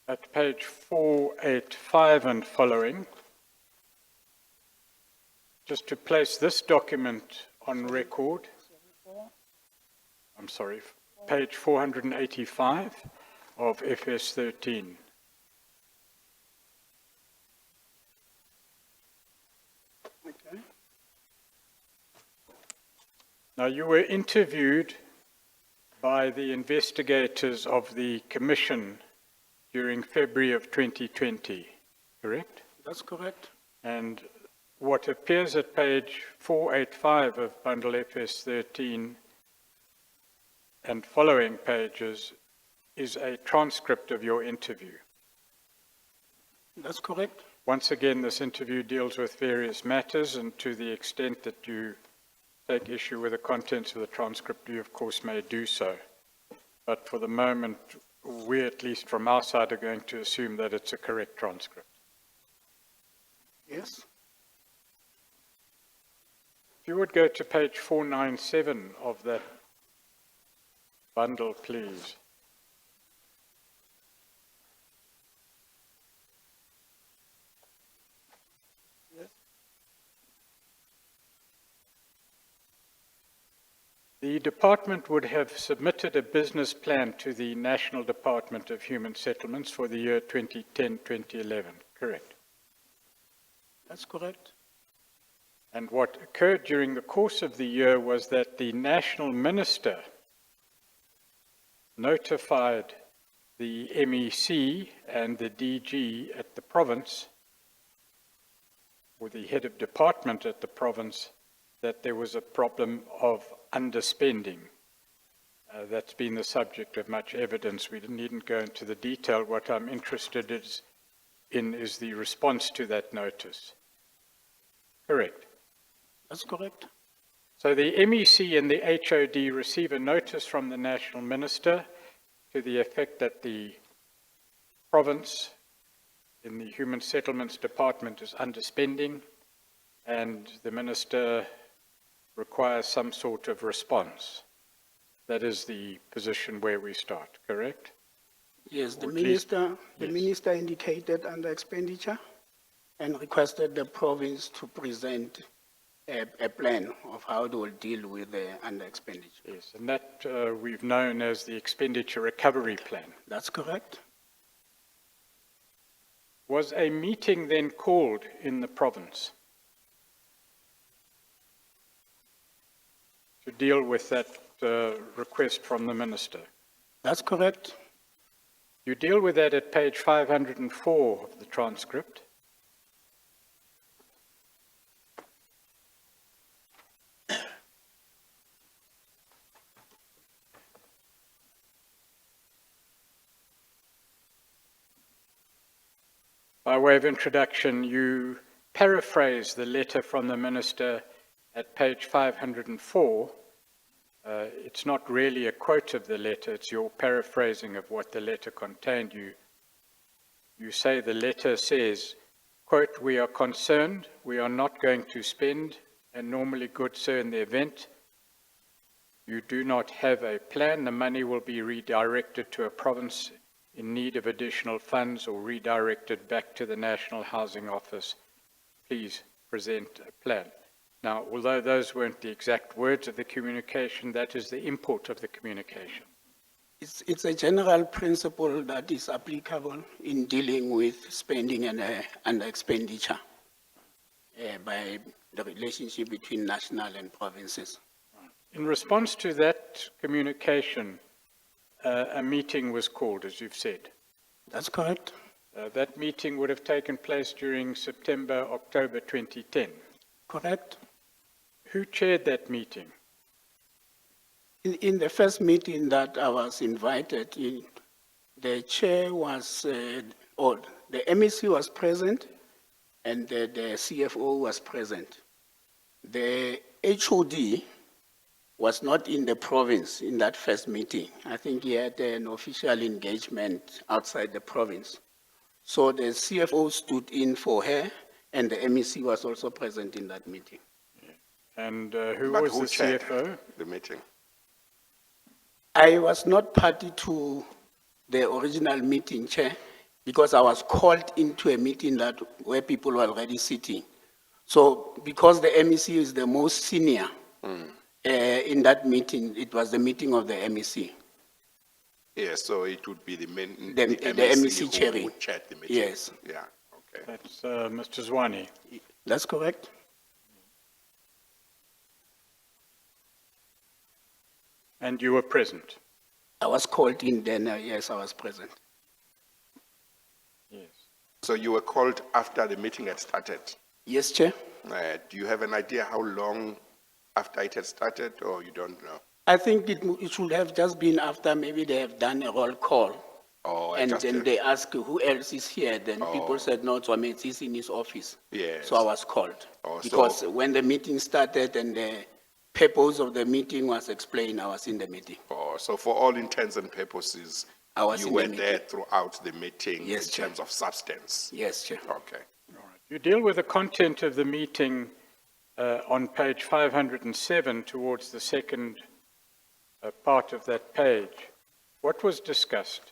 At page 485 and following, just to place this document on record, I'm sorry, page 485 of FS 13. Okay. Now, you were interviewed by the investigators of the Commission during February of 2020, correct? That's correct? And what appears at page 485 of Bundle FS 13 and following pages is a transcript of your interview. That's correct? Once again, this interview deals with various matters, and to the extent that you take issue with the contents of the transcript, you of course may do so. But for the moment, we, at least from our side, are going to assume that it's a correct transcript. Yes? If you would go to page 497 of that bundle, please. The department would have submitted a business plan to the National Department of Human Settlements for the year 2010-2011, correct? That's correct? And what occurred during the course of the year was that the National Minister notified the MEC and the DG at the province, or the head of department at the province, that there was a problem of underspending. That's been the subject of much evidence. We needn't go into the detail. What I'm interested in is the response to that notice. Correct? That's correct? So the MEC and the HOD receive a notice from the National Minister to the effect that the province in the Human Settlements Department is underspending, and the Minister requires some sort of response. That is the position where we start, correct? Yes, the Or at least- minister indicated under expenditure and requested the province to present a plan of how they will deal with the under expenditure. Yes, and that we've known as the Expenditure Recovery Plan. That's correct? Was a meeting then called in the province to deal with that request from the Minister? That's correct. You deal with that at page 504 of the transcript. By way of introduction, you paraphrase the letter from the Minister at page 504. It's not really a quote of the letter, it's your paraphrasing of what the letter contained. You say the letter says, quote, "We are concerned, we are not going to spend, and normally good sir, in the event you do not have a plan, the money will be redirected to a province in need of additional funds or redirected back to the National Housing Office. Please present a plan." Now, although those weren't the exact words of the communication, that is the import of the communication. It's a general principle that is applicable in dealing with spending and under expenditure by the relationship between national and provinces. In response to that communication, a meeting was called, as you've said. That's correct? That meeting would have taken place during September, October 2010. Correct? Who chaired that meeting? In the first meeting that I was invited in, the chair was, or the MEC was present and the CFO was present. The HOD was not in the province in that first meeting. I think he had an official engagement outside the province. So the CFO stood in for her and the MEC was also present in that meeting. And who But was who the chaired CFO? the meeting? I was not party to the original meeting, Chair, because I was called into a meeting where people were already sitting. So because the MEC is the most senior in that meeting, it was the meeting of the MEC. Yes, so it would be the The MEC MEC who chairing. would chair the meeting. Yes. Yeah, okay. That's Mr. Zwane. That's correct? And you were present? I was called in then, yes, I was present. Yes. So you were called after the meeting had started. Yes, Chair? Do you have an idea how long after it had started, or you don't know? I think it should have just been after maybe they have done a roll call. Or And just then a- they asked who else is here. Then people said, no, Nthimotse is in his office. Yes. So I was called. Oh, so- Because when the meeting started and the purpose of the meeting was explained, I was in the meeting. Oh, so for all intents and purposes, I was you in the were there meeting. throughout the meeting Yes, in Chair. terms of substance? Yes, Chair. Okay. You deal with the content of the meeting on page 507 towards the second part of that page. What was discussed?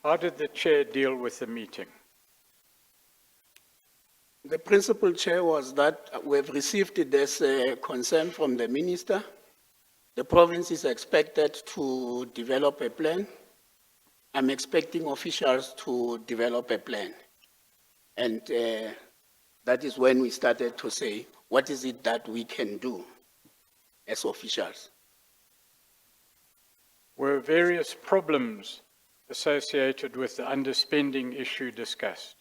How did the chair deal with the meeting? The principal chair was that we've received this concern from the minister. The province is expected to develop a plan. I'm expecting officials to develop a plan. And that is when we started to say, what is it that we can do as officials? Were various problems associated with the underspending issue discussed?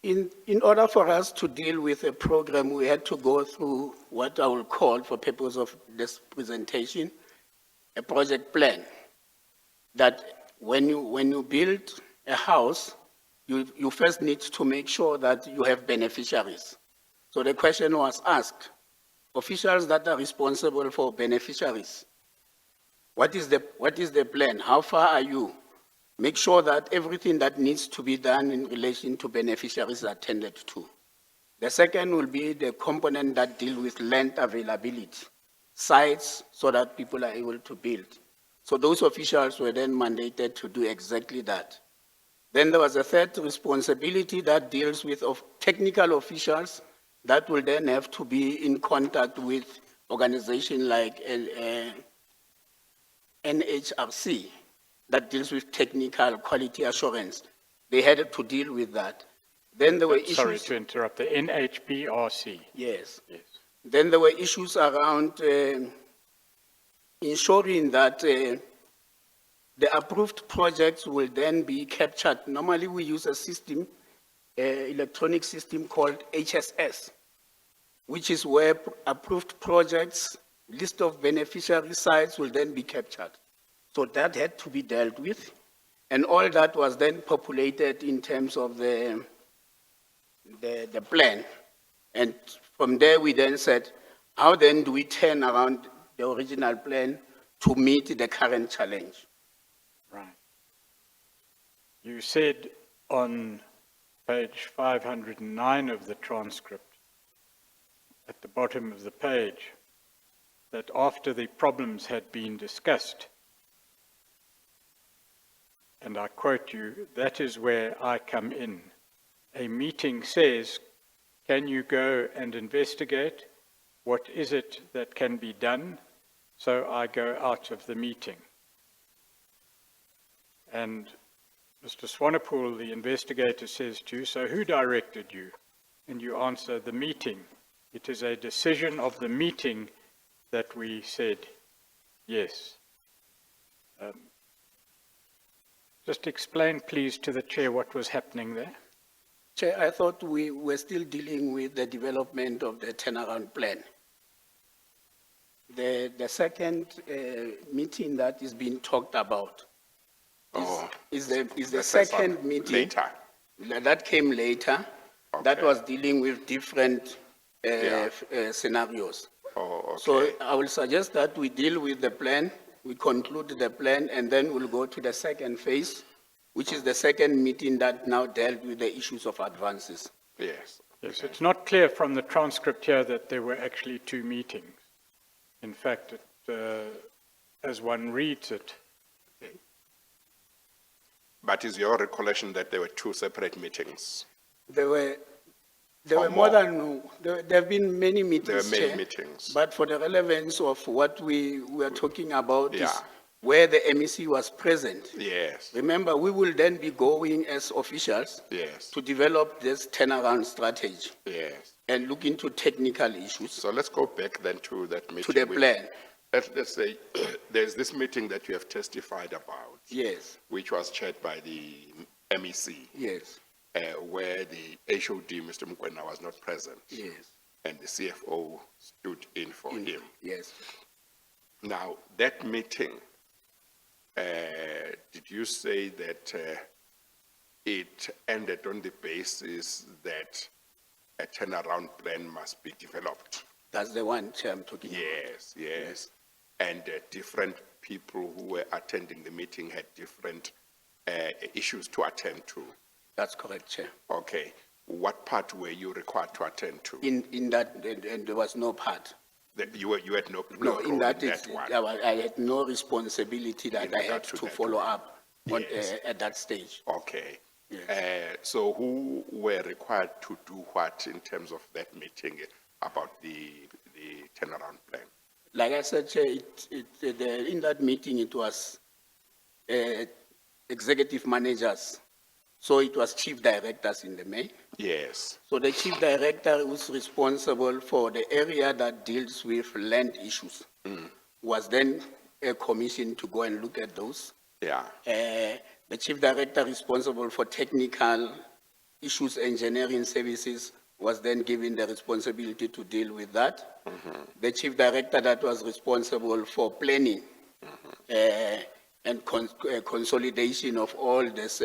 In order for us to deal with a program, we had to go through what I will call, for purpose of this presentation, a project plan. That when you build a house, you first need to make sure that you have beneficiaries. So the question was asked, officials that are responsible for beneficiaries, what is the plan? How far are you make sure that everything that needs to be done in relation to beneficiaries is attended to. The second will be the component that deal with land availability, sites, so that people are able to build. So those officials were then mandated to do exactly that. Then there was a third responsibility that deals with technical officials that will then have to be in contact with organizations like NHRC that deals with technical quality assurance. They had to deal with that. Then there were issues. Sorry to interrupt, the NHBRC. Yes. Yes. Then there were issues around ensuring that the approved projects will then be captured. Normally we use a system, electronic system called HSS, which is where approved projects, list of beneficiary sites will then be captured. So that had to be dealt with. And all that was then populated in terms of the plan. And from there we then said, how then do we turn around the original plan to meet the current challenge? Right. You said on page 509 of the transcript, at the bottom of the page, that after the problems had been discussed, and I quote you, "That is where I come in. A meeting says, can you go and investigate? What is it that can be done? So I go out of the meeting." And Mr. Swanepoel, the investigator, says to you, "So who directed you?" And you answer, "The meeting. It is a decision of the meeting that we said yes." Just explain, please, to the chair what was happening there. Chair, I thought we were still dealing with the development of the turnaround plan. The second meeting that is being talked about is the the first second one, meeting. later. That came later. That Okay. was dealing with different Yeah. scenarios. Oh, okay. So I will suggest that we deal with the plan, we conclude the plan, and then we'll go to the second phase, which is the second meeting that now dealt with the issues of advances. Yes. Yes, it's not clear from the transcript here that there were actually two meetings. In fact, as one reads it, But is your recollection that there were two separate meetings? There were Or more more? than, there have been many meetings. There were many Chair, meetings. But for the relevance of what we were talking about is Yeah. where the MEC was present. Yes, Remember, we will then be going as officials yes, to develop this turnaround strategy yes. and look into technical issues So let's go back then to that meeting. to the which- plan. Let's say, there's this meeting that you have testified about, Yes, which was chaired by the MEC, yes, where the HOD, Mr. Mokwena, was not present, yes. and the CFO stood in for him. Yes. Now, that meeting, did you say that it ended on the basis that a turnaround plan must be developed? That's the one, Chair, I'm talking about. Yes, yes. And different people who were attending the meeting had different issues to attend to. That's correct, Chair. Okay. What part were you required to attend to? In that, and there was no part. You had no No, role in that, one. I had no responsibility that In I had regard to to that follow one. up on, Yes. at that stage. Okay. Yes. So who were required to do what in terms of that meeting about the turnaround plan? Like I said, Chair, in that meeting, it was executive managers. So it was chief directors in the main. Yes, So the chief director who's responsible for the area that deals with land issues was then commissioned to go and look at those. yeah, The chief director responsible for technical issues, engineering services, was then given the responsibility to deal with that. The chief director that was responsible for planning and consolidation of all this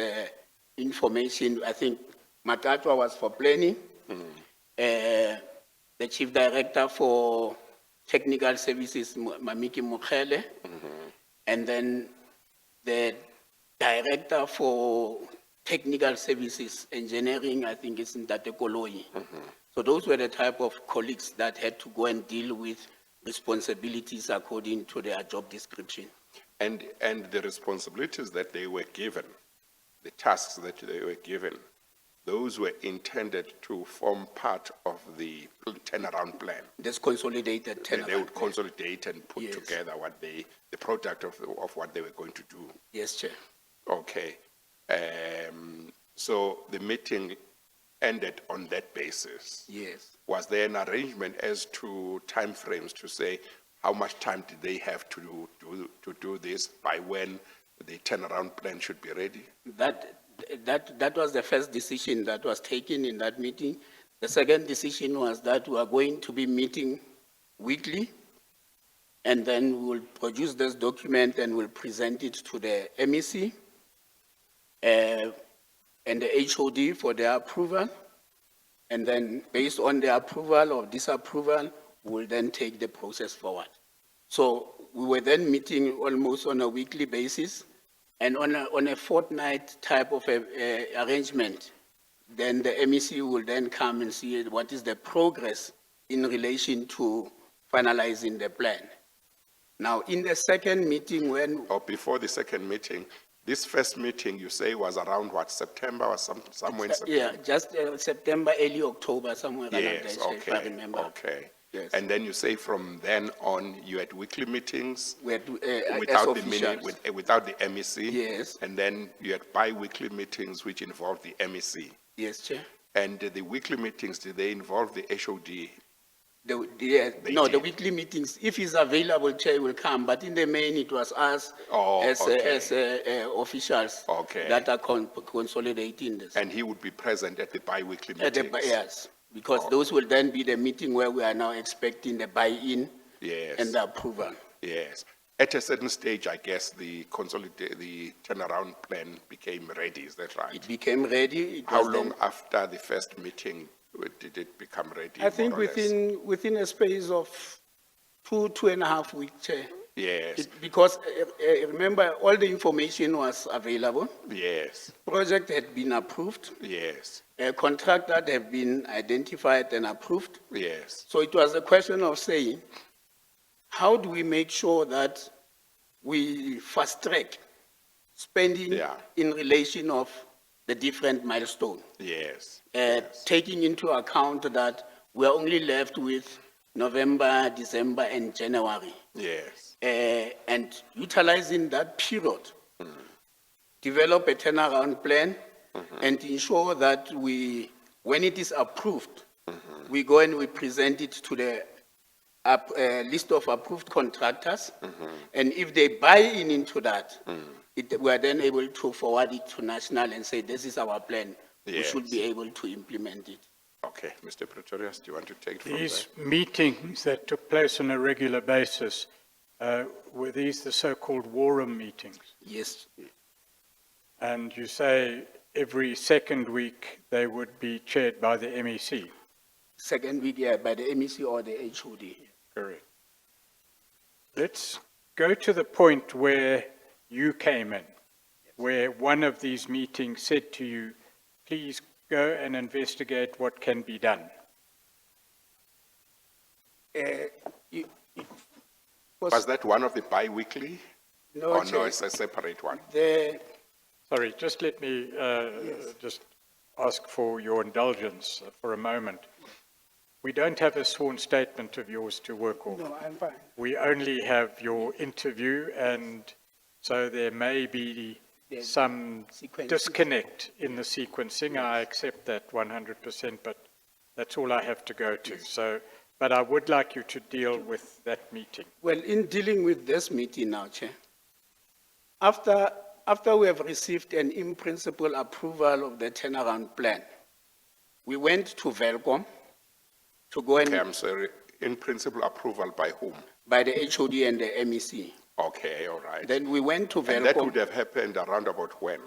information, I think Makatwa was for planning. The chief director for technical services, Mamiki Mokhele, and then the director for technical services, engineering, I think it's in Koloi. So those were the type of colleagues that had to go and deal with responsibilities according to their job description. And the responsibilities that they were given, the tasks that they were given, those were intended to form part of the turnaround plan. This consolidated They turnaround. would consolidate and put Yes. together the product of what they were going to do. Yes, Chair. Okay. So the meeting ended on that basis. Yes. Was there an arrangement as to timeframes to say how much time did they have to do this, by when the turnaround plan should be ready? That was the first decision that was taken in that meeting. The second decision was that we are going to be meeting weekly, and then we will produce this document and we'll present it to the MEC and the HOD for their approval. And then based on the approval or disapproval, we'll then take the process forward. So we were then meeting almost on a weekly basis, and on a fortnight type of arrangement. Then the MEC will then come and see what is the progress in relation to finalizing the plan. Now, in the second meeting when, Or before the second meeting, this first meeting you say was around what, September or somewhere in September? yeah, just September, early October, somewhere around that, Yes, if I okay, remember. okay. Yes. And then you say from then on, you had weekly meetings We had, as without the officials. without the MEC? Yes. And then you had bi-weekly meetings which involved the MEC? Yes, Chair. And the weekly meetings, did they involve the HOD? No, did. the weekly meetings, if he's available, Chair will come, but in the main, it was us Oh, as, okay. officials Okay. that are consolidating this. And he would be present at the bi-weekly At the, meetings? yes, because those will then be the meeting where we are now expecting the buy-in Yes. and the approval. Yes. At a certain stage, I guess the turnaround plan became ready, is that right? It became ready. It How was then- long after the first meeting did it become ready? I think more or less? within a space of 2.5 weeks, Chair. Yes, Because remember, all the information was available. yes, Project had been approved. yes, A contractor had have been identified and approved. yes, So it was a question of saying, how do we make sure that we fast track spending Yeah. in relation of the different milestones? yes, yes, Taking into account that we are only left with November, December, and January. yes, And utilizing that period, develop a turnaround plan and ensure that when it is approved, we go and we present it to the list of approved contractors. And if they buy into that, we are then able to forward it to national and say, this is our plan. We should be able to implement it. Okay, Mr. Pretorius, do you want to take it from there? These meetings that took place on a regular basis, were these the so-called war room meetings? Yes, And you say every second week they would be chaired by the MEC? second week, yeah, by the MEC or the HOD. Correct. Let's go to the point where you came in, where one of these meetings said to you, please go and investigate what can be done. Was that one of the bi-weekly? No, Or no, Chair. it's a separate one? Sorry, just let me just ask for your indulgence for a moment. We don't have a sworn statement of yours to work off. No, I'm fine. We only have your interview, and so there may be some Sequencing. disconnect in the sequencing. I accept that 100%, but that's all I have to go to. So, but I would like you to deal with that meeting. Well, in dealing with this meeting now, Chair, after we have received an in-principle approval of the turnaround plan, we went to Velcom to go Okay, and, I'm sorry, in principle approval by whom? by the HOD and the MEC. Okay, all right. Then we went to And that would Velcom. have happened around about when?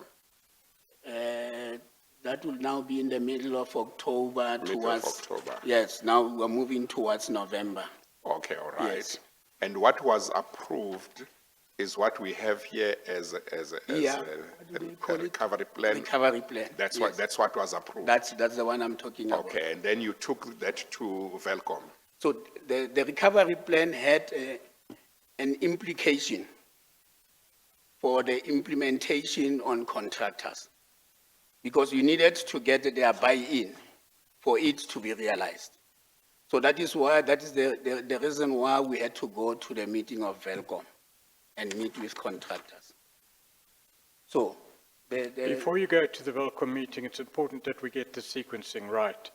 That will now be in the middle of October Middle of towards. October. Yes, now we're moving towards November. Okay, all right. Yes. And what was approved is what we have here as Yeah, what do they call a it? recovery plan. Recovery plan. That's yes. what was approved. That's the one I'm talking about. Okay, and then you took that to Velcom. So the recovery plan had an implication for the implementation on contractors, because you needed to get their buy-in for it to be realized. So that is the reason why we had to go to the meeting of Velcom and meet with contractors. So Before you go to the Velcom meeting, it's important that we get the sequencing right.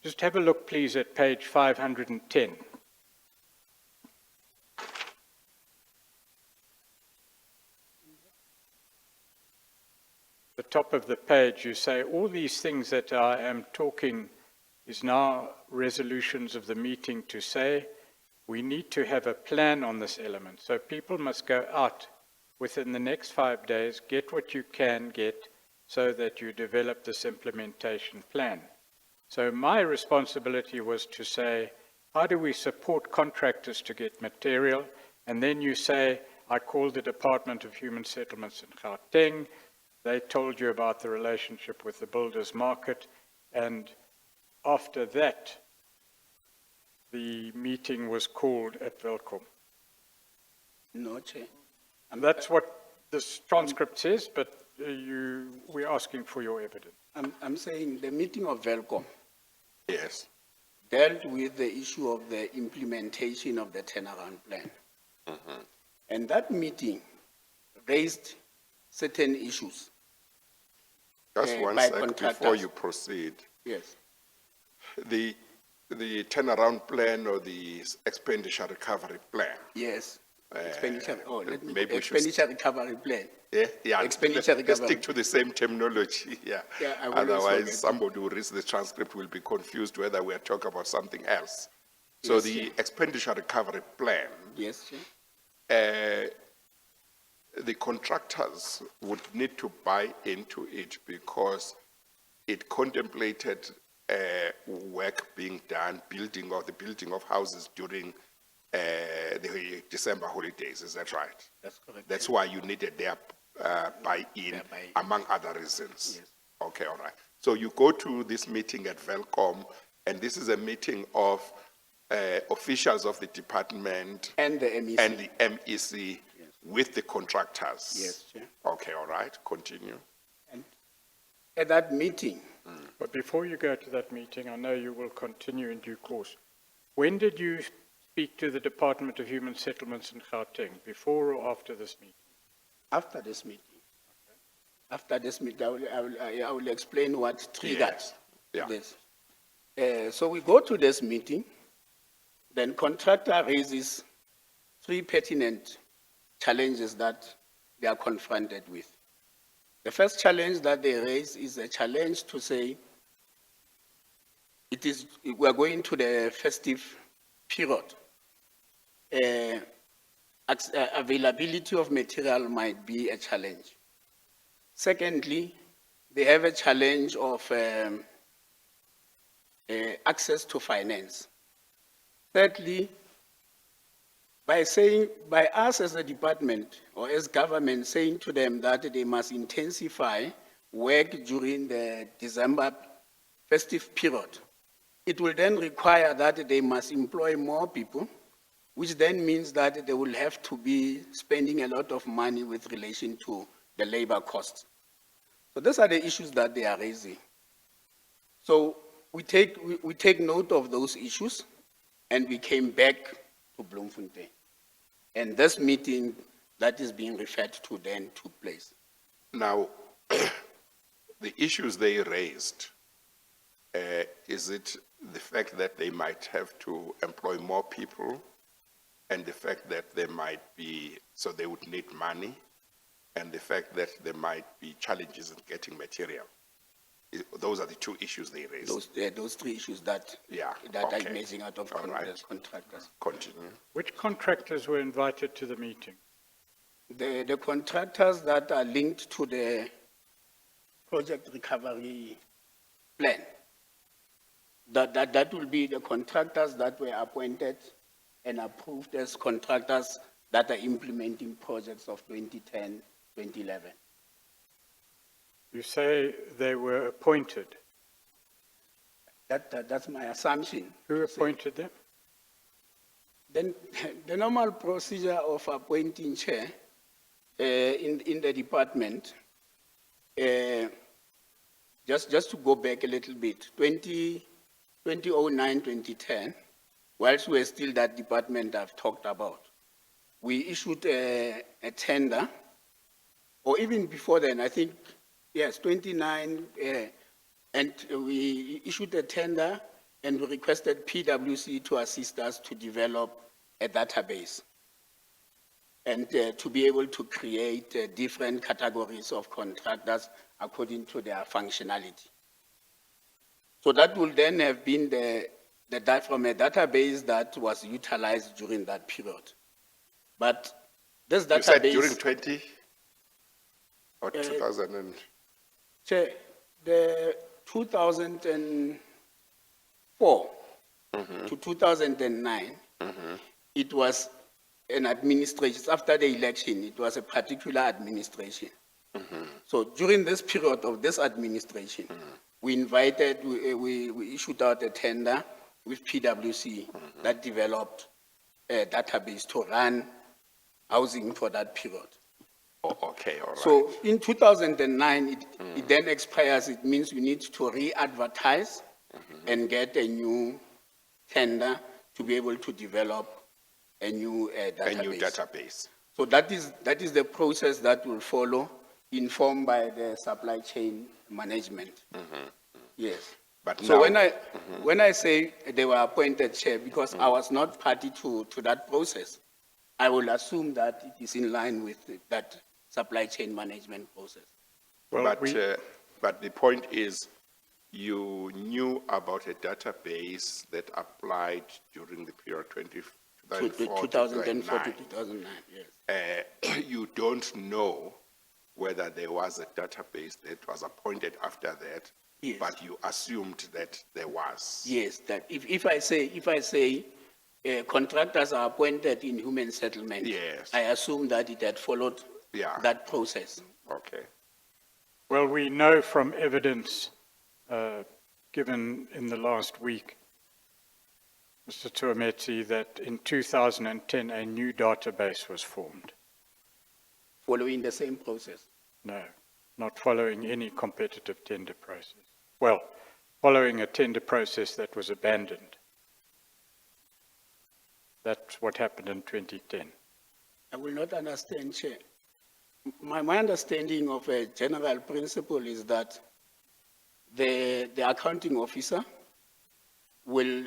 Just have a look, please, at page 510. The top of the page, you say, all these things that I am talking is now resolutions of the meeting to say, we need to have a plan on this element. So people must go out within the next 5 days, get what you can get so that you develop this implementation plan. So my responsibility was to say, how do we support contractors to get material? And then you say, I called the Department of Human Settlements in Gauteng. They told you about the relationship with the builders market. And after that, the meeting was called at Velcom. no, Chair. And that's what this transcript says, but we're asking for your evidence. I'm saying the meeting of Velcom Yes. dealt with the issue of the implementation of the turnaround plan. And that meeting raised certain issues. Just one by sec before contractors. you proceed. Yes. The turnaround plan or the expenditure recovery plan. Yes. Expenditure, let me, maybe we should expenditure recovery plan. Yeah, Expenditure let's recovery. stick to the same terminology, yeah. Yeah, I will also Otherwise, get- somebody who reads the transcript will be confused whether we are talking about something else. So Yes, the expenditure recovery plan, Yes, Chair. the contractors would need to buy into it because it contemplated work being done, the building of houses during the December holidays, is that right? That's correct. That's why you needed their buy-in, Their buy-in. among other reasons. Yes. Okay, all right. So you go to this meeting at Velcom, and this is a meeting of officials of the department And the MEC. and the MEC with the contractors. Yes, Chair. Okay, all right, continue. And at that meeting, But before you go to that meeting, I know you will continue in due course. When did you speak to the Department of Human Settlements in Gauteng, before or after this meeting? after this meeting, I will explain what triggered Yes. Yeah. this. So we go to this meeting, then contractor raises 3 pertinent challenges that they are confronted with. The first challenge that they raise is a challenge to say we are going to the festive period. Availability of material might be a challenge. Secondly, they have a challenge of access to finance. Thirdly, by us as a department or as government saying to them that they must intensify work during the December festive period, it will then require that they must employ more people, which then means that they will have to be spending a lot of money with relation to the labor costs. So those are the issues that they are raising. So we take note of those issues, and we came back to Bloemfontein. And this meeting that is being referred to then took place. Now, the issues they raised, is it the fact that they might have to employ more people and the fact that they might be, so they would need money, and the fact that there might be challenges in getting material? Those are the 2 issues they raised. Those 3 issues that, Yeah, that okay. are emerging out of All right. contractors. Continue. Which contractors were invited to the meeting? The contractors that are linked to the project recovery plan, that will be the contractors that were appointed and approved as contractors that are implementing projects of 2010, 2011. You say they were appointed. That's my assumption. Who appointed them? Then the normal procedure of appointing chair in the department, just to go back a little bit, 2009, 2010, whilst we're still that department I've talked about, we issued a tender, or even before then, I think, yes, 29, and we issued a tender and we requested PwC to assist us to develop a database and to be able to create different categories of contractors according to their functionality. So that will then have been from a database that was utilized during that period. But this database— You said during 20 or 2000 and... Chair, the 2004 to 2009, it was an administration. After the election, it was a particular administration. So during this period of this administration, we issued out a tender with PwC that developed a database to run housing for that period. Oh, okay, all right. So in 2009, it then expires. It means we need to re-advertise and get a new tender to be able to develop a new database. A new database. So that is the process that will follow, informed by the supply chain management. Yes. But So now, when I say they were appointed chair, because I was not party to that process, I will assume that it is in line with that supply chain management process. Well, but the point is, you knew about a database that applied during the period 2004 to 2004 to 2009. 2009, yes. You don't know whether there was a database that was appointed after that, Yes. but you assumed that there was. Yes, that if I say contractors are appointed in human settlement, Yes. I assume that it had followed that process. Okay. well, we know from evidence given in the last week, Mr. Nthimotse, that in 2010 a new database was formed. Following the same process. No, not following any competitive tender process. Well, following a tender process that was abandoned. That's what happened in 2010. I will not understand, Chair. My understanding of a general principle is that the accounting officer will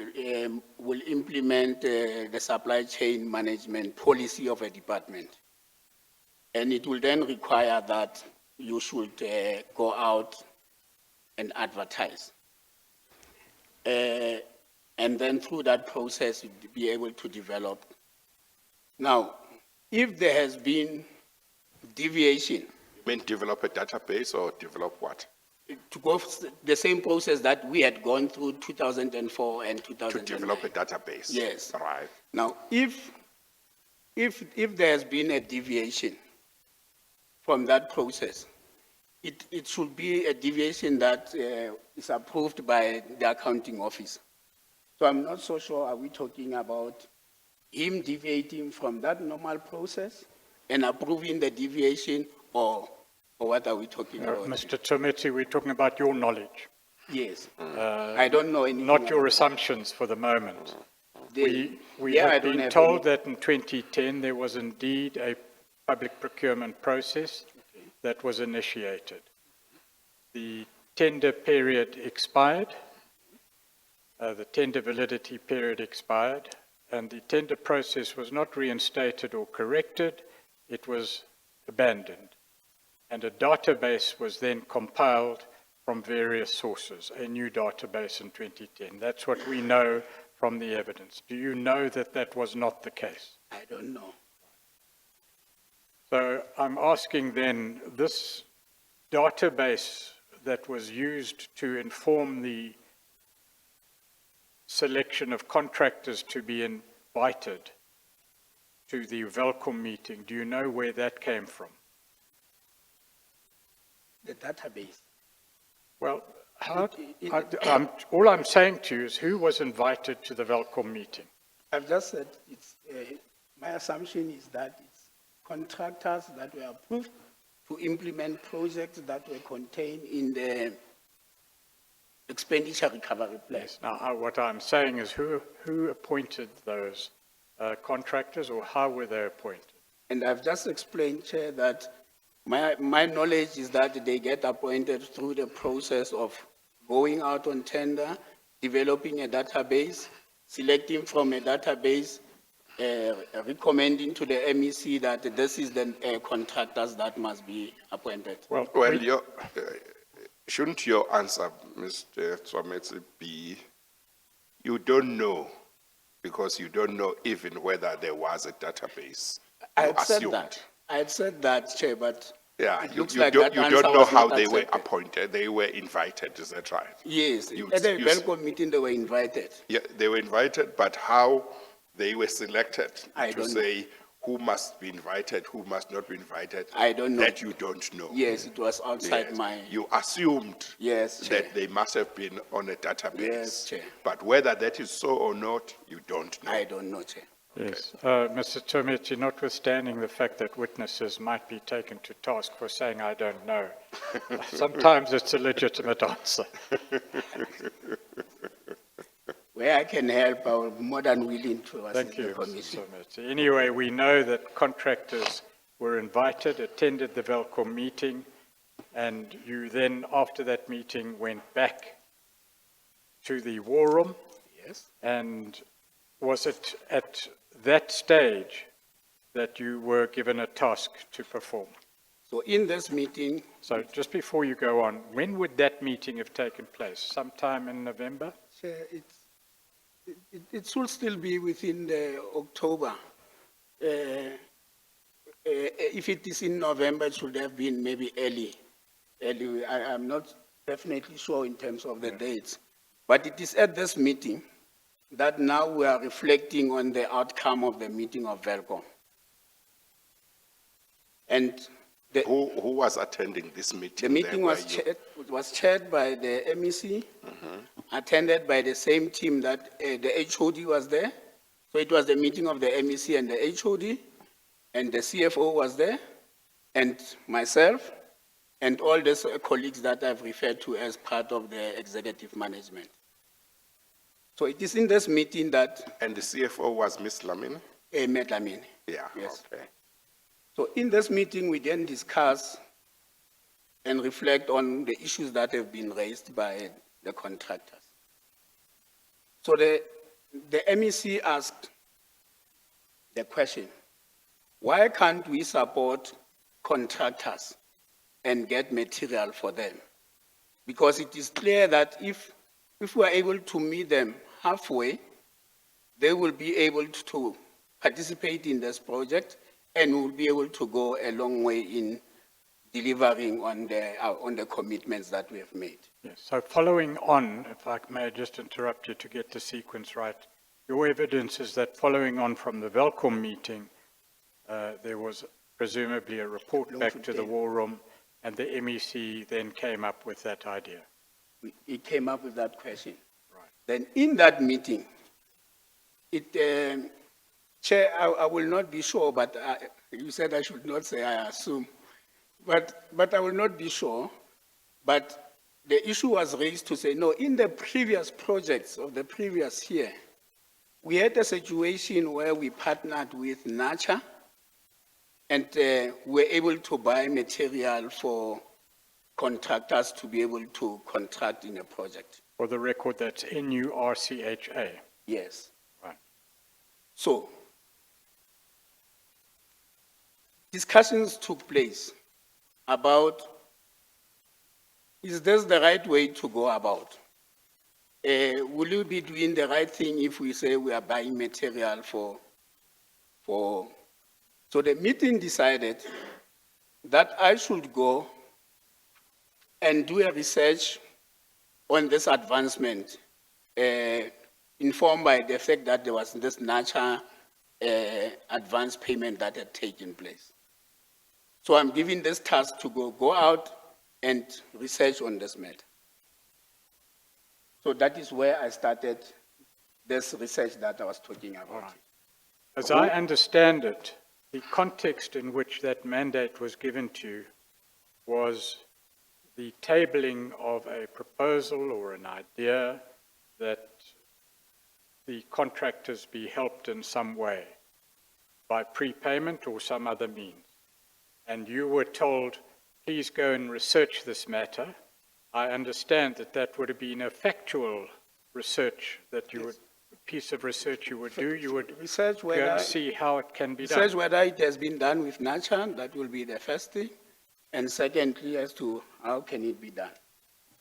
implement the supply chain management policy of a department. And it will then require that you should go out and advertise. And then through that process, you'll be able to develop. Now, if there has been deviation, You mean develop a database or develop what? to go the same process that we had gone through 2004 and 2009. To develop a database? Yes. Right. Now, if there has been a deviation from that process, it should be a deviation that is approved by the accounting office. So I'm not so sure, are we talking about him deviating from that normal process and approving the deviation, or what are we talking about? Mr. Nthimotse, we're talking about your knowledge, Yes. I don't know anything. not your assumptions for the moment. We I have don't been have told that in 2010 there was indeed a public procurement process that was initiated. The tender period expired, the tender validity period expired, and the tender process was not reinstated or corrected, it was abandoned. And a database was then compiled from various sources, a new database in 2010. That's what we know from the evidence. Do you know that that was not the case? I don't know. So I'm asking then, this database that was used to inform the selection of contractors to be invited to the Velcom meeting. Do you know where that came from? The database. Well, all I'm saying to you is who was invited to the Velcom meeting? I've just said it's, my assumption is that it's contractors that were approved to implement projects that were contained in the expenditure recovery plan. Yes. Now, what I'm saying is who appointed those contractors, or how were they appointed? And I've just explained, Chair, that my knowledge is that they get appointed through the process of going out on tender, developing a database, selecting from a database, recommending to the MEC that this is the contractors that must be appointed. Well, Shouldn't your answer, Mr. Nthimotse, be you don't know, because you don't know even whether there was a database? I You had said assumed. that. I had said that, Chair, but Yeah, it you looks like don't that answer know was how not they were accepted. appointed. They were invited, is that right? Yes, You- at the you- Velcom meeting, they were invited. Yeah, they were invited, but how they were selected I to don't know. say who must be invited, who must not be invited? I don't know. That you don't know. Yes, it was outside Yes. my, You assumed Yes, Chair. that they must have been on a database. Yes, Chair. But whether that is so or not, you don't know. I don't know, Chair. yes. Mr. Nthimotse, notwithstanding the fact that witnesses might be taken to task for saying, I don't know, sometimes it's a legitimate answer. Where I can help, I will be more than willing to assist Thank the you, Mr. commission. Nthimotse. Anyway, we know that contractors were invited, attended the Velcom meeting, and you then, after that meeting, went back to the war room. Yes. And was it at that stage that you were given a task to perform? So in this meeting, So just before you go on, when would that meeting have taken place? Sometime in November? Chair, it should still be within the October. If it is in November, it should have been maybe early. I'm not definitely sure in terms of the dates. But it is at this meeting that now we are reflecting on the outcome of the meeting of Velcom. And Who was attending this meeting? the meeting There was chaired by the MEC, attended by the same team that the HOD was there. So it was the meeting of the MEC and the HOD, and the CFO was there, and myself, and all these colleagues that I've referred to as part of the executive management. So it is in this meeting that And the CFO was Ms. Lamine? Medlamine. Yeah, Yes. okay. So in this meeting, we then discuss and reflect on the issues that have been raised by the contractors. So the MEC asked the question, why can't we support contractors and get material for them? Because it is clear that if we are able to meet them halfway, they will be able to participate in this project and will be able to go a long way in delivering on the commitments that we have made. Yes. So following on, if I may just interrupt you to get the sequence right, your evidence is that following on from the Velcom meeting, there was presumably a report back to the war room, and the MEC then came up with that idea. It came up with that question. Right. Then in that meeting, Chair, I will not be sure, but you said I should not say I assume, but I will not be sure. But the issue was raised to say, no, in the previous projects of the previous year, we had a situation where we partnered with NACHA and were able to buy material for contractors to be able to contract in a project. For the record, that's NURCHA. Yes. Right. So, discussions took place about, is this the right way to go about? Will you be doing the right thing if we say we are buying material for? So the meeting decided that I should go and do a research on this advancement informed by the fact that there was this natural advance payment that had taken place. So I'm giving this task to go out and research on this matter. So that is where I started this research that I was talking about. As I understand it, the context in which that mandate was given to you was the tabling of a proposal or an idea that the contractors be helped in some way by prepayment or some other means. And you were told, please go and research this matter. I understand that that would have been a factual research that you would, a piece of research you would do. You would Research go whether, and see how it can be done. research whether it has been done with nature, that will be the first thing. And secondly, as to how can it be done.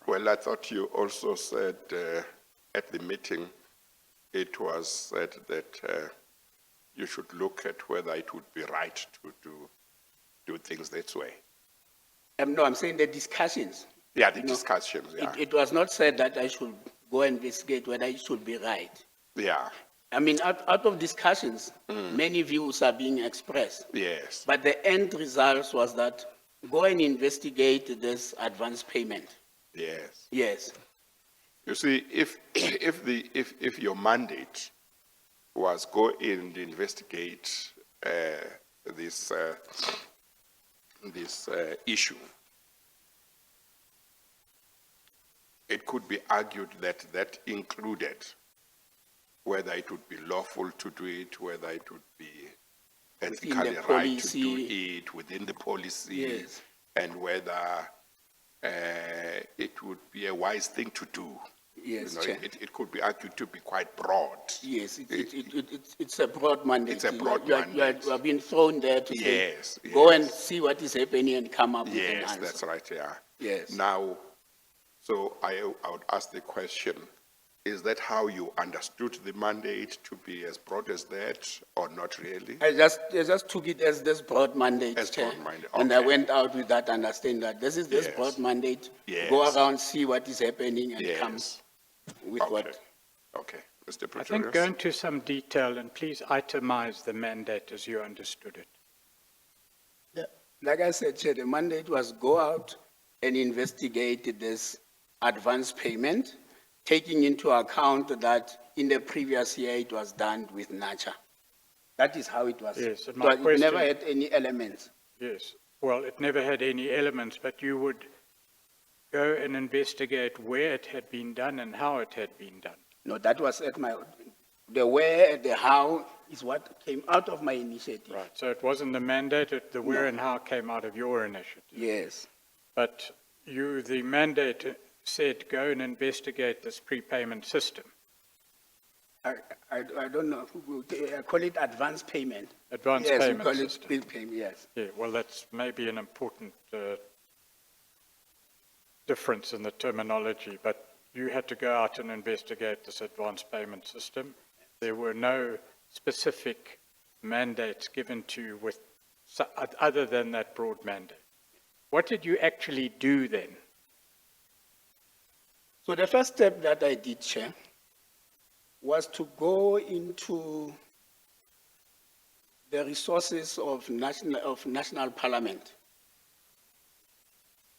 Well, I thought you also said at the meeting, it was said that you should look at whether it would be right to do things this way. No, I'm saying the discussions. Yeah, the discussions, yeah. It was not said that I should go and investigate whether it should be right. Yeah, I mean, out of discussions, many views are being expressed. yes. But the end result was that go and investigate this advance payment. Yes. Yes. You see, if your mandate was go in and investigate this issue, it could be argued that that included whether it would be lawful to do it, whether it would be ethically the right to do policy. it within the policy, Yes. and whether it would be a wise thing to do. Yes, You know, Chair. it could be argued to be quite broad. Yes, it's a broad mandate. It's a broad You are mandate. being thrown there to say, Yes, go yes. and see what is happening and come up with an Yes, answer. that's right, yeah. Yes. Now, so I would ask the question, is that how you understood the mandate to be as broad as that, or not really? I just took it as this broad mandate, As Chair. broad mandate, And I okay. went out with that understanding that this is this Yes. broad mandate. Yes. Go around, see what is happening and come Yes. with Okay. what. Okay, Mr. I Pretorius? think go into some detail and please itemize the mandate as you understood it. Yeah. Like I said, Chair, the mandate was go out and investigate this advance payment, taking into account that in the previous year it was done with nature. That is how it was. Yes, and It my was- it never question- had any elements. Yes, well, it never had any elements, but you would go and investigate where it had been done and how it had been done. No, that was at the where, the how is what came out of my initiative. Right, so it wasn't the mandate, the where and how came out of your initiative. Yes. But the mandate said go and investigate this prepayment system. I don't know, I call it advance payment. Advance Yes, we payment call it system. bill payment, yes. Yeah, well, that's maybe an important difference in the terminology, but you had to go out and investigate this advance payment system. There were no specific mandates given to you with, other than that broad mandate. What did you actually do then? So the first step that I did, Chair, was to go into the resources of national parliament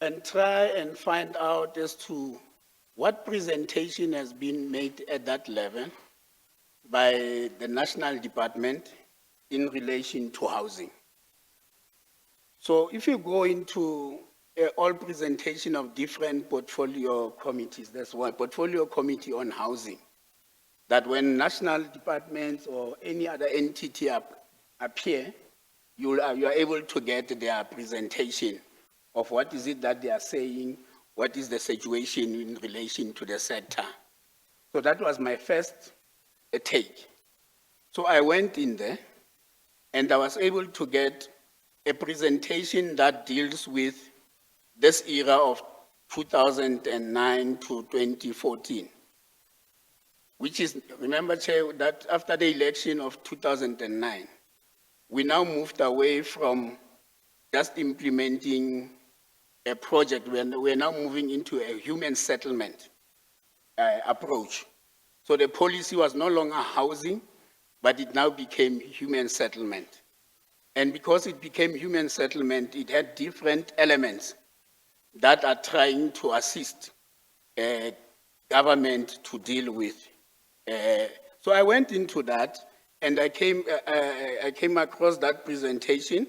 and try and find out as to what presentation has been made at that level by the national department in relation to housing. So if you go into all presentation of different portfolio committees, there's one portfolio committee on housing, that when national departments or any other entity appear, you are able to get their presentation of what is it that they are saying, what is the situation in relation to the sector. So that was my first take. So I went in there and I was able to get a presentation that deals with this era of 2009 to 2014, which is, remember, Chair, that after the election of 2009, we now moved away from just implementing a project. We're now moving into a human settlement approach. So the policy was no longer housing, but it now became human settlement. And because it became human settlement, it had different elements that are trying to assist government to deal with. So I went into that, and I came across that presentation,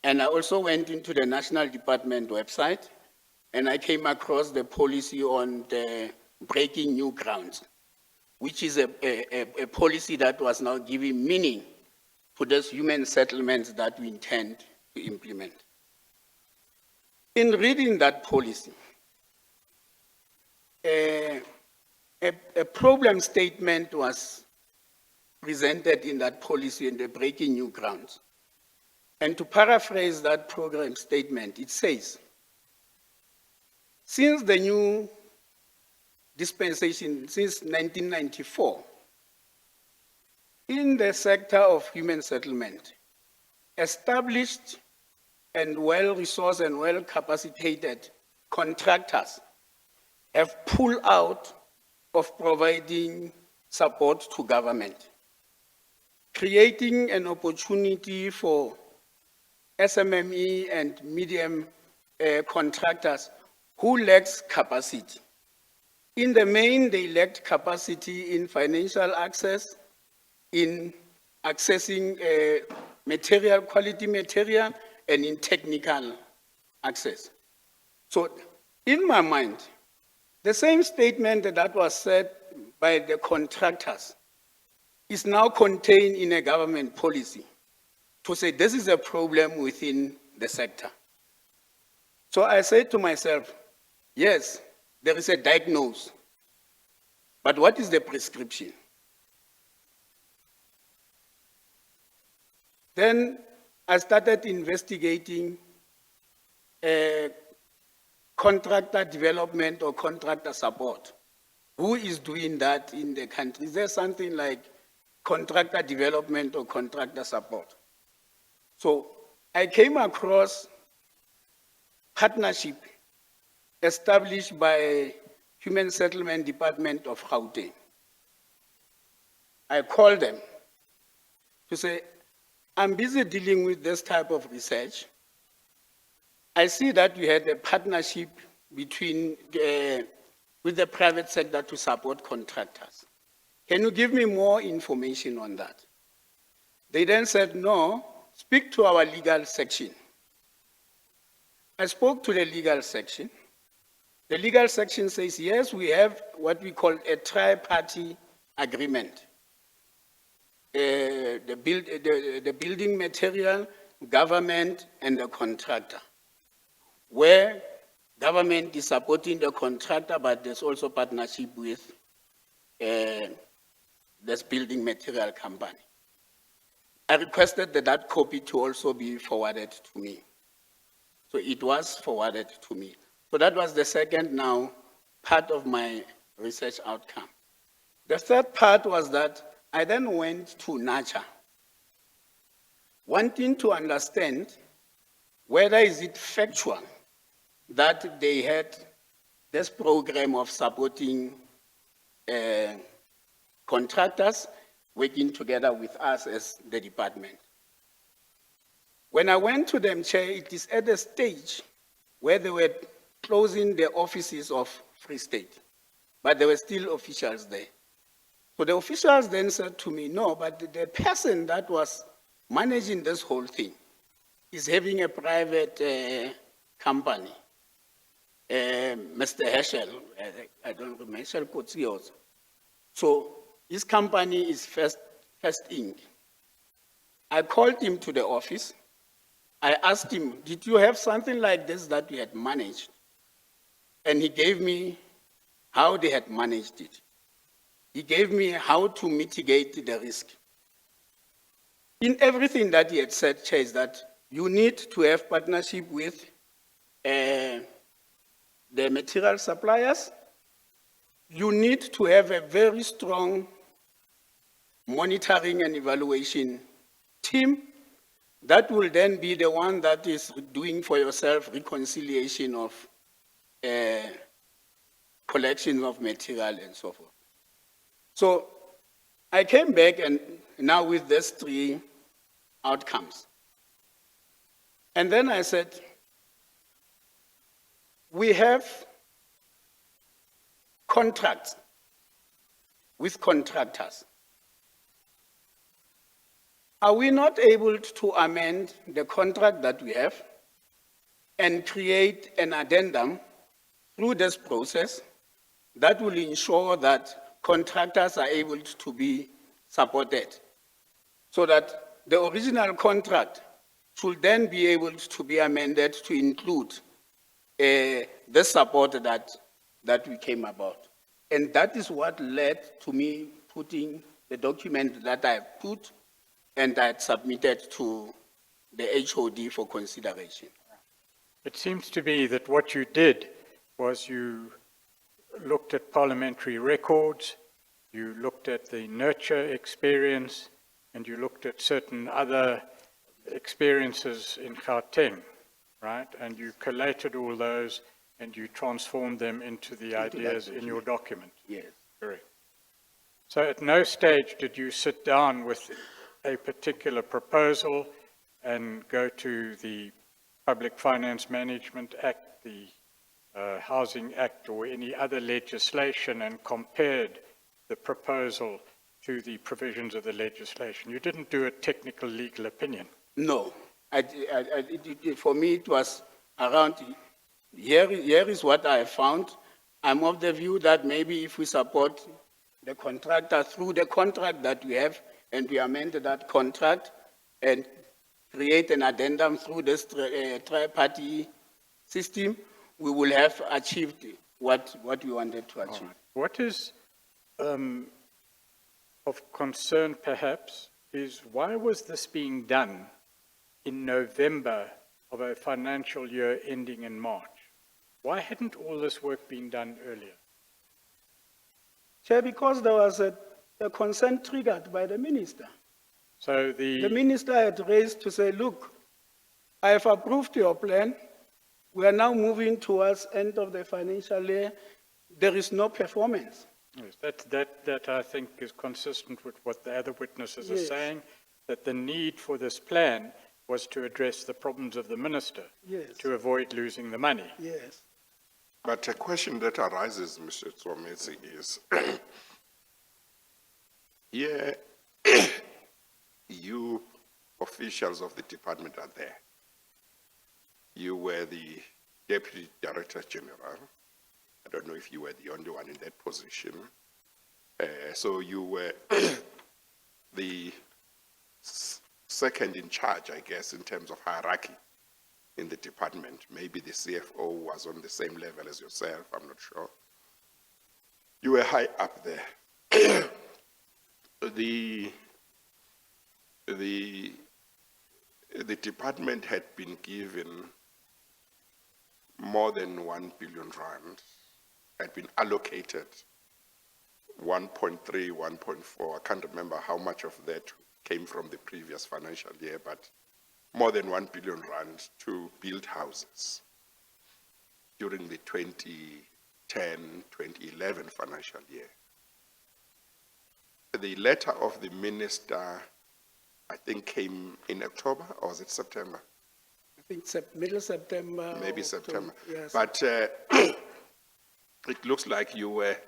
and I also went into the National Department website, and I came across the policy on the breaking new grounds, which is a policy that was now giving meaning to those human settlements that we intend to implement. In reading that policy, a problem statement was presented in that policy in the breaking new grounds. And to paraphrase that program statement, it says, since the new dispensation, since 1994, in the sector of human settlement, established and well-resourced and well-capacitated contractors have pulled out of providing support to government, creating an opportunity for SMME and medium contractors who lacks capacity. In the main, they lacked capacity in financial access, in accessing material, quality material, and in technical access. So in my mind, the same statement that was said by the contractors is now contained in a government policy to say this is a problem within the sector. So I said to myself, yes, there is a diagnosis, but what is the prescription? Then I started investigating contractor development or contractor support. Who is doing that in the country? Is there something like contractor development or contractor support? So I came across partnership established by Human Settlement Department of Gauteng. I called them to say, I'm busy dealing with this type of research. I see that you had a partnership between, with the private sector to support contractors. Can you give me more information on that? They then said, no, speak to our legal section. I spoke to the legal section. The legal section says, yes, we have what we call a tri-party agreement. The building material, government, and the contractor, where government is supporting the contractor, but there's also partnership with this building material company. I requested that copy to also be forwarded to me. So it was forwarded to me. So that was the second now part of my research outcome. The third part was that I then went to NACHA, wanting to understand whether is it factual that they had this program of supporting contractors working together with us as the department. When I went to them, Chair, it is at the stage where they were closing the offices of Free State, but there were still officials there. So the officials then said to me, no, but the person that was managing this whole thing is having a private company. Mr. Herschel, I don't remember, Herschel Kotsios. So his company is First Inc. I called him to the office. I asked him, did you have something like this that you had managed? And he gave me how they had managed it. He gave me how to mitigate the risk. In everything that he had said, Chair, is that you need to have partnership with the material suppliers. You need to have a very strong monitoring and evaluation team that will then be the one that is doing for yourself reconciliation of collection of material and so forth. So I came back and now with these three outcomes. And then I said, we have contracts with contractors. Are we not able to amend the contract that we have and create an addendum through this process that will ensure that contractors are able to be supported, so that the original contract should then be able to be amended to include the support that we came about. And that is what led to me putting the document that I put and I had submitted to the HOD for consideration. It seems to be that what you did was you looked at parliamentary records, you looked at the nurture experience, and you looked at certain other experiences in Gauteng, right? And you collated all those and you transformed them into the ideas in your document. Yes. Correct. So at no stage did you sit down with a particular proposal and go to the Public Finance Management Act, the Housing Act, or any other legislation and compared the proposal to the provisions of the legislation. You didn't do a technical legal opinion. No. For me, it was around, here is what I found. I'm of the view that maybe if we support the contractor through the contract that we have, and we amend that contract and create an addendum through this tri-party system, we will have achieved what we wanted to achieve. Right. What is of concern perhaps is why was this being done in November of a financial year ending in March? Why hadn't all this work been done earlier? Chair, because there was a consent triggered by the minister. So The minister had raised to say, look, I have approved your plan. We are now moving towards end of the financial year. There is no performance. Yes, that I think is consistent with what the other witnesses are Yes. saying, that the need for this plan was to address the problems of the minister, Yes. to avoid losing the money. Yes. But a question that arises, Mr. Nthimotse, is here you officials of the department are there. You were the Deputy Director General. I don't know if you were the only one in that position. So you were the second in charge, I guess, in terms of hierarchy in the department. Maybe the CFO was on the same level as yourself, I'm not sure. You were high up there. The department had been given more than 1 billion rand, had been allocated 1.3, 1.4, I can't remember how much of that came from the previous financial year, but more than 1 billion rand to build houses during the 2010-2011 financial year. The letter of the minister, I think, came in October, or was it September? I think middle September. Maybe or September. Yes. But it looks like you were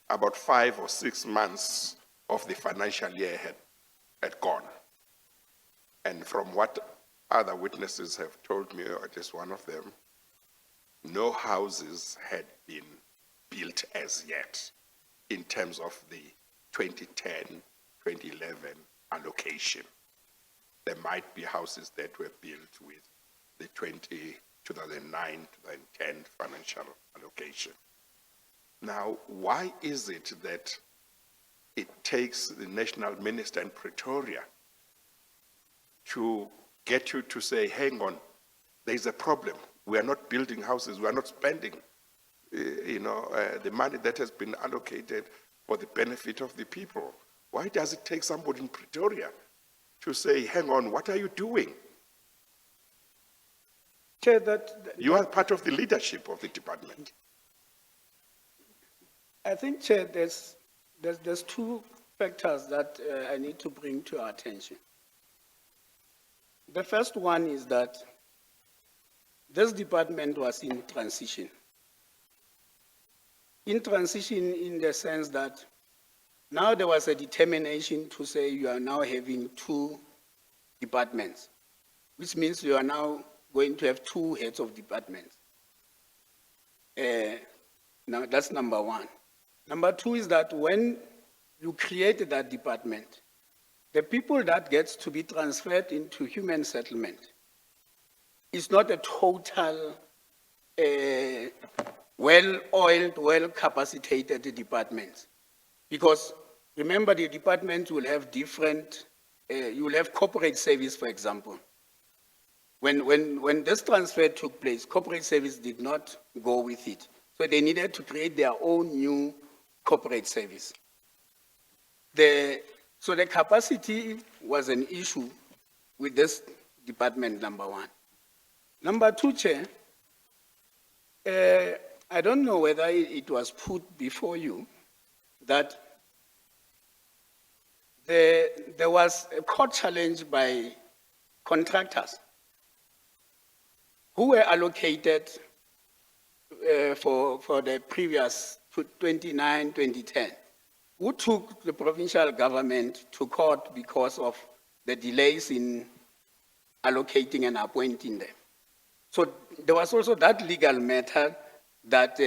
about 5 or 6 months of the financial year had gone. And from what other witnesses have told me, or at least one of them, no houses had been built as yet in terms of the 2010-2011 allocation. There might be houses that were built with the 2009-2010 financial allocation. Now, why is it that it takes the national minister in Pretoria to get you to say, hang on, there's a problem. We are not building houses. We are not spending the money that has been allocated for the benefit of the people. Why does it take somebody in Pretoria to say, hang on, what are you doing? Chair, You are part of the leadership of the department. I think, Chair, there's two factors that I need to bring to our attention. The first one is that this department was in transition. In transition in the sense that now there was a determination to say you are now having two departments, which means you are now going to have two heads of departments. Now that's number one. Number two is that when you created that department, the people that gets to be transferred into human settlement is not a total well-oiled, well-capacitated department. Because remember, the department will have different, you will have corporate service, for example. When this transfer took place, corporate service did not go with it. So they needed to create their own new corporate service. So the capacity was an issue with this department, number one. Number two, Chair, I don't know whether it was put before you that there was a court challenge by contractors who were allocated for the previous 2010, who took the provincial government to court because of the delays in allocating and appointing them. So there was also that legal matter that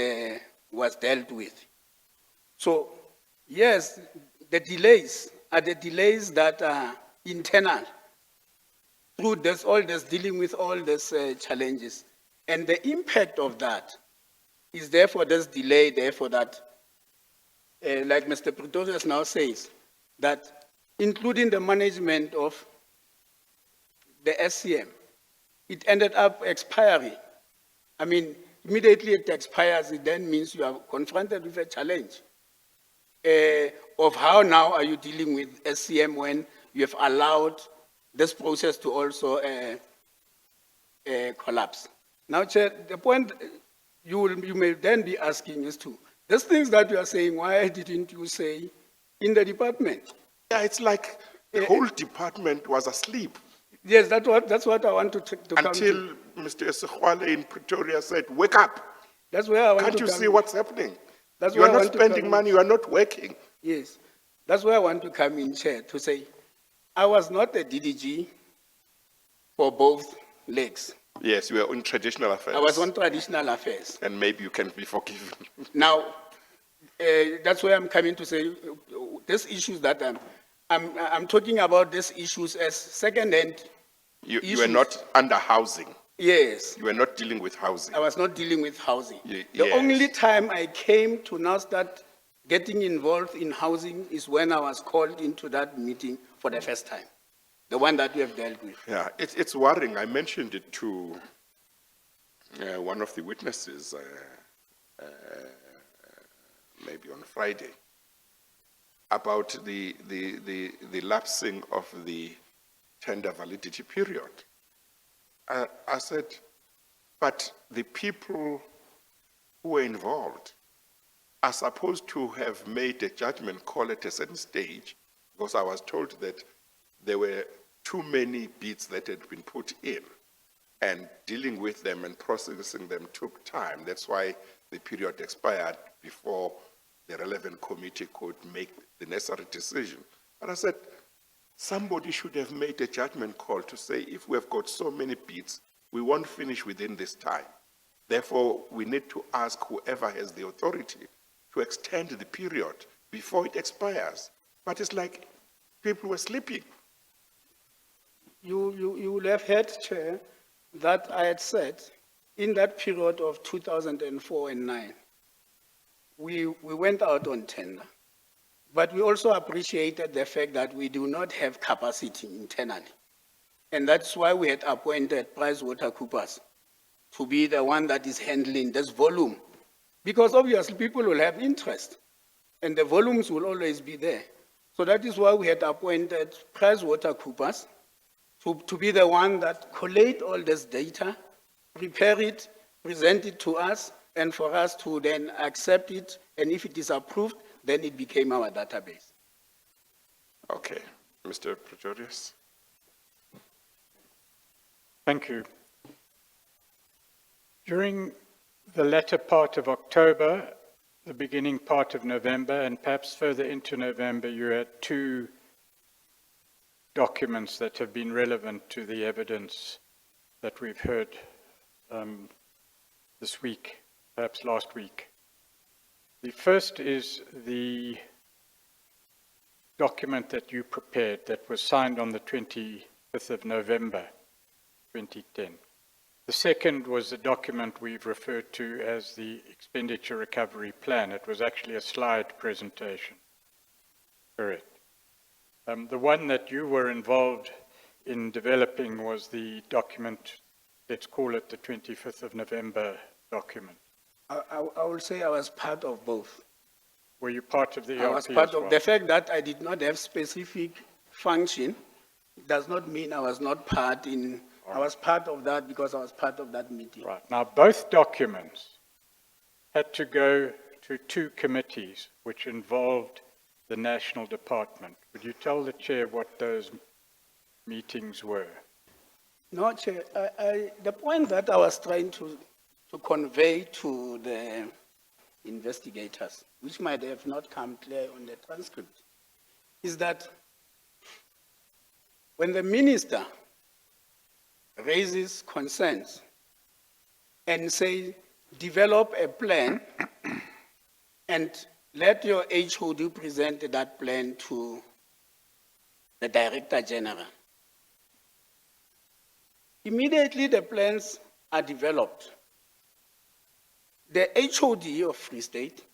was dealt with. So yes, the delays are the delays that are internal through this, all this, dealing with all these challenges. And the impact of that is therefore this delay, therefore that, like Mr. Pretorius now says, that including the management of the SCM, it ended up expiring. I mean, immediately it expires, it then means you are confronted with a challenge of how now are you dealing with SCM when you have allowed this process to also collapse. Now, Chair, the point you may then be asking is to, these things that you are saying, why didn't you say in the department? Yeah, it's like the whole department was asleep. Yes, that's what I want to come Until to. Mr. Esekwale in Pretoria said, wake up. That's where I want Can't to you come see what's happening? That's You where are I not want to spending come money, you are not working. Yes, that's where I want to come in, Chair, to say, I was not a DDG for both legs. Yes, you are in traditional affairs. I was on traditional affairs. And maybe you can be forgiven. Now, that's where I'm coming to say, these issues that I'm talking about these issues as second-hand You issues. are not under housing. Yes. You are not dealing with housing. I was not dealing with housing. The Yes. only time I came to now start getting involved in housing is when I was called into that meeting for the first time, the one that we have dealt with. Yeah, it's worrying. I mentioned it to one of the witnesses maybe on Friday about the lapsing of the tender validity period. I said, but the people who were involved are supposed to have made a judgment call at a certain stage, because I was told that there were too many bids that had been put in, and dealing with them and processing them took time. That's why the period expired before the relevant committee could make the necessary decision. But I said, somebody should have made a judgment call to say, if we have got so many bids, we won't finish within this time. Therefore, we need to ask whoever has the authority to extend the period before it expires. But it's like people were sleeping. You will have heard, Chair, that I had said in that period of 2004 and 9, we went out on tender. But we also appreciated the fact that we do not have capacity internally. And that's why we had appointed PricewaterhouseCoopers to be the one that is handling this volume. Because obviously people will have interest and the volumes will always be there. So that is why we had appointed PricewaterhouseCoopers to be the one that collate all this data, prepare it, present it to us, and for us to then accept it, and if it is approved, Then it became our database. Okay. Mr. Pretorius? Thank you. During the latter part of October, the beginning part of November, and perhaps further into November, you had two documents that have been relevant to the evidence that we've heard this week, perhaps last week. The first is the document that you prepared that was signed on the 25th of November, 2010. The second was the document we've referred to as the Expenditure Recovery Plan. It was actually a slide presentation. Correct. The one that you were involved in developing was the document, let's call it the 25th of November document. I will say I was part of both. Were you part of the ERP I was part as of well? the fact that I did not have specific function does not mean I was not part in, I was part of that because I was part of that meeting. Right. Now, both documents had to go to two committees which involved the National Department. Would you tell the Chair what those meetings were? No, Chair, the point that I was trying to convey to the investigators, which might have not come clear on the transcript, is that when the minister raises concerns and say, develop a plan and let your HOD present that plan to the Director General. Immediately the plans are developed. The HOD of Free State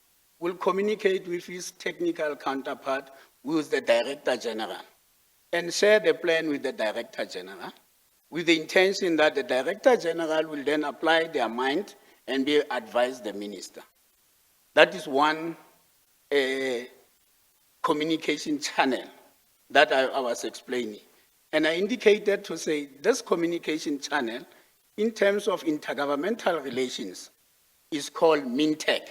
will communicate with his technical counterpart, who is the Director General, and share the plan with the Director General, with the intention that the Director General will then apply their mind and be advise the minister. That is one communication channel that I was explaining. And I indicated to say this communication channel, in terms of intergovernmental relations, is called MINTEC,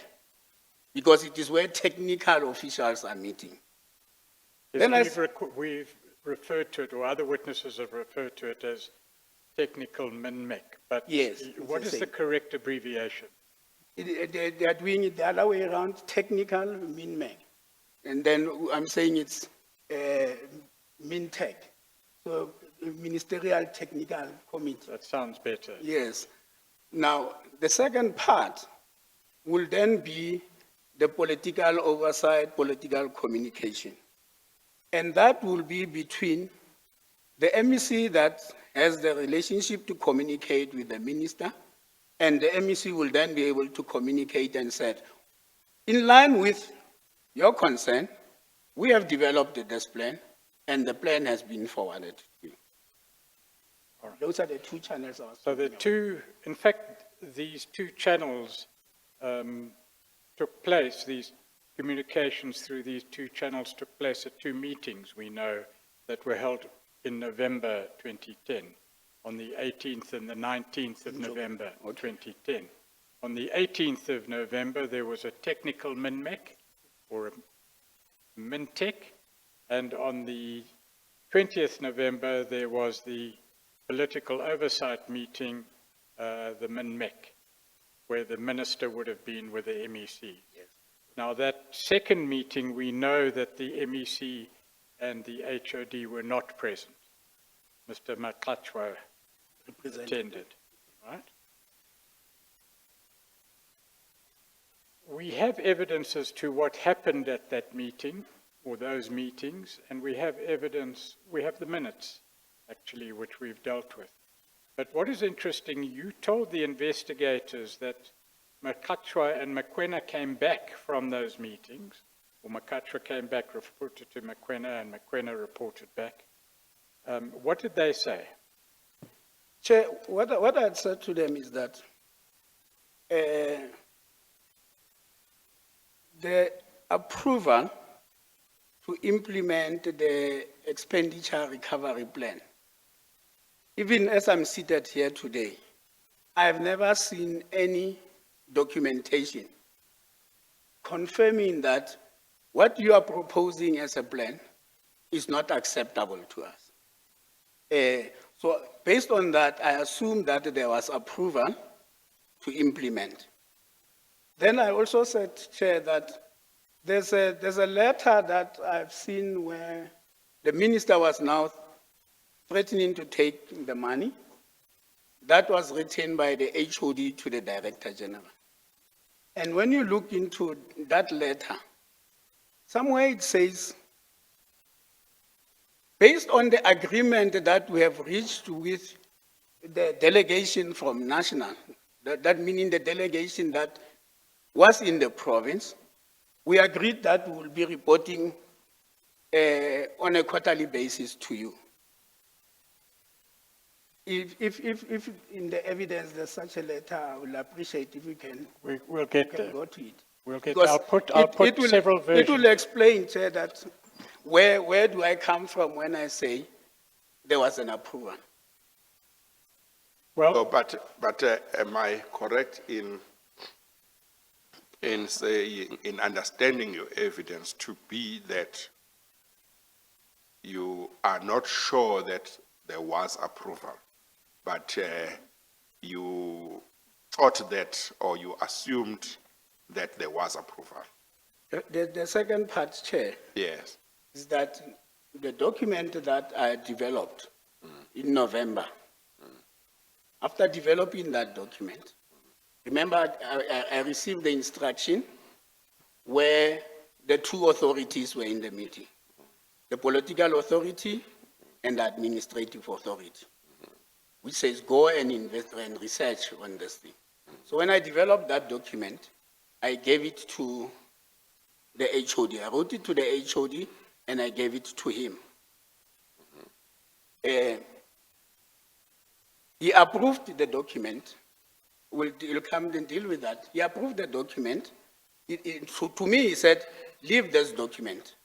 because it is where technical officials are meeting. Yes, we've referred to it, or other witnesses have referred to it as technical MINMEC, but Yes, what it's is the the same. correct abbreviation? They are doing it the other way around, technical MINMEC. And then I'm saying it's MINTEC, so Ministerial Technical Committee. That sounds better. Yes. Now, the second part will then be the political oversight, political communication. And that will be between the MEC that has the relationship to communicate with the minister, and the MEC will then be able to communicate and say, in line with your concern, we have developed this plan, and the plan has been forwarded to you. Those are the two channels. So the two, in fact, these two channels took place, these communications through these two channels took place at two meetings, we know, that were held in November 2010, on the 18th and the 19th of November 2010. On the 18th of November, there was a technical MINMEC, or a MINTEC, and on the 20th November, there was the political oversight meeting, the MINMEC, where the minister would have been with the MEC. Yes. Now that second meeting, we know that the MEC and the HOD were not present. Mr. Mokhesi attended, right? We have evidence as to what happened at that meeting, or those meetings, and we have evidence, we have the minutes, actually, which we've dealt with. But what is interesting, you told the investigators that Mokhesi and Mokwena came back from those meetings, or Mokhesi came back, reported to Mokwena, and Mokwena reported back. What did they say? Chair, what I had said to them is that the approval to implement the expenditure recovery plan, even as I'm seated here today, I have never seen any documentation confirming that what you are proposing as a plan is not acceptable to us. So based on that, I assume that there was approval to implement. Then I also said, Chair, that there's a letter that I've seen where the minister was now threatening to take the money. That was written by the HOD to the Director General. And when you look into that letter, somewhere it says, based on the agreement that we have reached with the delegation from national, that meaning the delegation that was in the province, we agreed that we will be reporting on a quarterly basis to you. If in the evidence there's such a letter, I will appreciate if we can, We'll get can there. go to it. We'll get Because there. I'll put it will- several versions. It will explain, Chair, that where do I come from when I say there was an approval? Well, So, but am I correct in saying, in understanding your evidence to be that you are not sure that there was approval, but you thought that, or you assumed that there was approval? The second part, Chair, Yes. is that the document that I developed in November, after developing that document, remember I received the instruction where the two authorities were in the meeting, the political authority and the administrative authority, which says go and invest and research on this thing. So when I developed that document, I gave it to the HOD. I wrote it to the HOD and I gave it to him. He approved the document. We'll come and deal with that. He approved the document. So to me, he said, leave this document.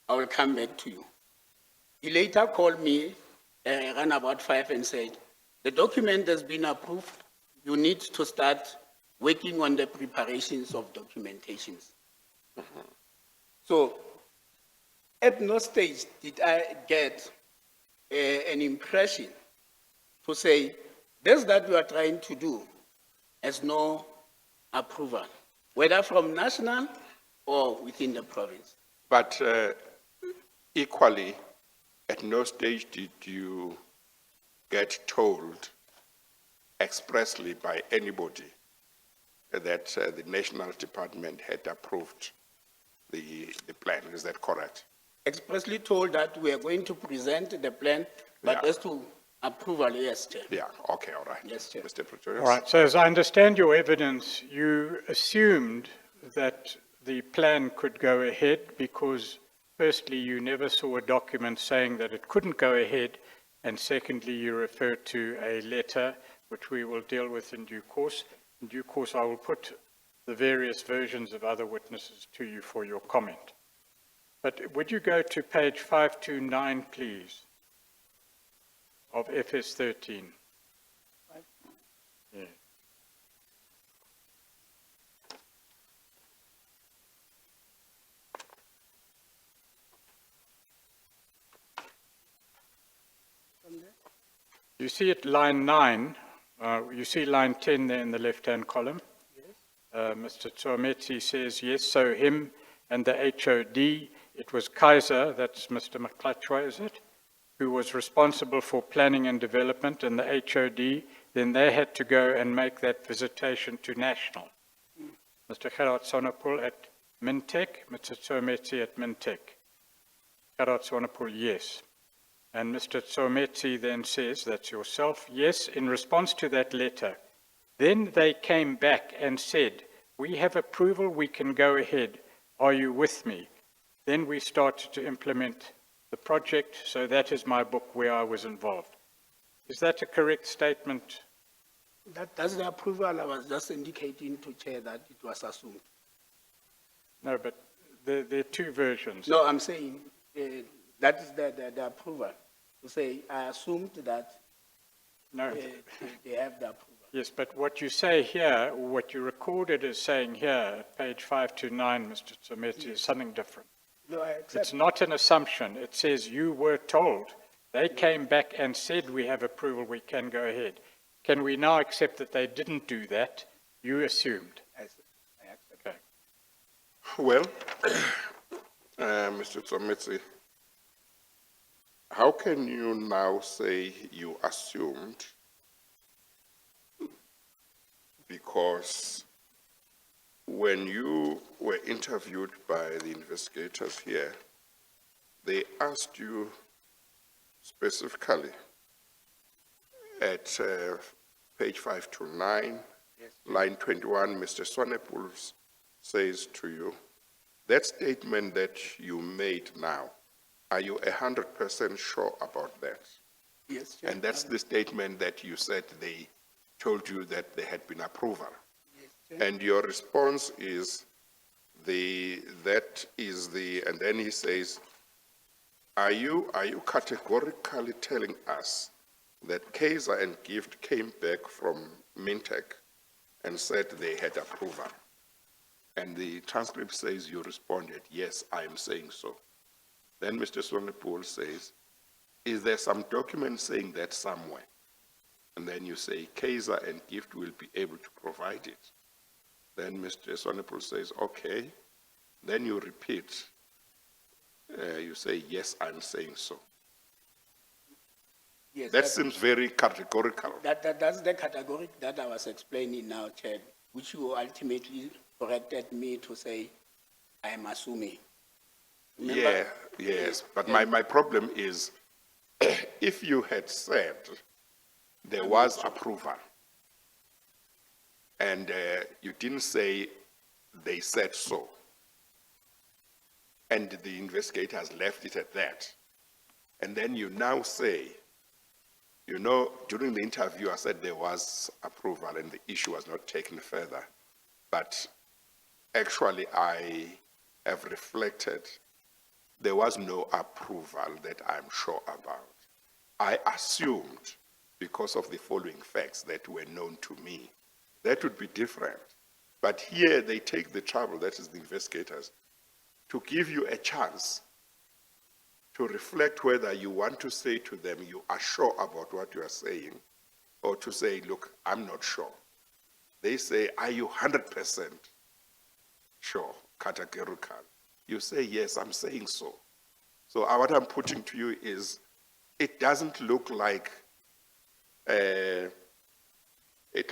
I will come back to you. He later called me around about 5 and said, the document has been approved. You need to start working on the preparations of documentations. So at no stage did I get an impression to say, this that we are trying to do has no approval, whether from national or within the province. But equally, at no stage did you get told expressly by anybody that the National Department had approved the plan. Is that correct? Expressly told that we are going to present the plan, but Yeah. as to approval, yes, Chair. Yeah, okay, all right. Yes, Chair. Mr. Pretorius? all right, so as I understand your evidence, you assumed that the plan could go ahead because firstly, you never saw a document saying that it couldn't go ahead, and secondly, you referred to a letter which we will deal with in due course. In due course, I will put the various versions of other witnesses to you for your comment. But would you go to page 529, please, of FS 13? Yeah. You see at line 9, you see line 10 there in the left-hand column. Yes. Mr. Nthimotse says, yes, so him and the HOD, it was Kaiser, that's Mr. Mokhesi, is it, who was responsible for planning and development, and the HOD, then they had to go and make that visitation to National. Mr. Gerard Sonnepoel at Mintec, Mr. Nthimotse at Mintec. Gerard Sonnepoel, yes. And Mr. Nthimotse then says, that's yourself, yes, in response to that letter. Then they came back and said, we have approval, we can go ahead. Are you with me? Then we started to implement the project, so that is my book where I was involved. Is that a correct statement? That's the approval. I was just indicating to Chair that it was assumed. No, but there are two versions. No, I'm saying that is the approval. To say, I assumed that No. they have the approval. Yes, but what you say here, what you recorded as saying here, page 529, Mr. Nthimotse, is something different. No, I accept. It's not an assumption. It says you were told. They came back and said we have approval, we can go ahead. Can we now accept that they didn't do that? You assumed. I accept. Okay. Well, Mr. Nthimotse, how can you now say you assumed? Because when you were interviewed by the investigators here, they asked you specifically at page 529, line 21, Mr. Swanepoel says to you, that statement that you made now, are you 100% sure about that? Yes, Chair. And that's the statement that you said they told you that there had been approval. Yes, Chair. And your response is and then he says, are you categorically telling us that Kaiser and Gift came back from Mintech and said they had approval? And the transcript says you responded, yes, I am saying so. Then Mr. Swanepoel says, is there some document saying that somewhere? And then you say, Kaiser and Gift will be able to provide it. Then Mr. Swanepoel says, okay. Then you repeat, you say, yes, I'm saying so. Yes, That seems very categorical. That's the category that I was explaining now, Chair, which you ultimately corrected me to say, I am assuming. Remember? Yeah, yes. But my problem is, if you had said there was approval, and you didn't say they said so, and the investigators left it at that, and then you now say, you know, during the interview I said there was approval and the issue was not taken further, but actually I have reflected, there was no approval that I'm sure about. I assumed, because of the following facts that were known to me, that would be different. But here they take the trouble, that is the investigators, to give you a chance to reflect whether you want to say to them you are sure about what you are saying, or to say, look, I'm not sure. They say, are you 100% sure, categorical? You say, yes, I'm saying so. So what I'm putting to you is, it doesn't look like, it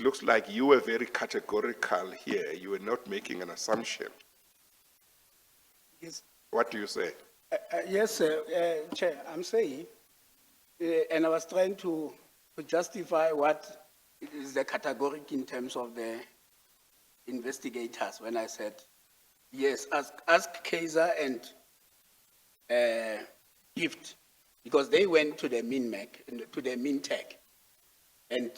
looks like you were very categorical here. You were not making an assumption. Yes, What do you say? yes, Chair, I'm saying, and I was trying to justify what is the categoric in terms of the investigators when I said, yes, ask Kaiser and Gift, because they went to the Mintech. And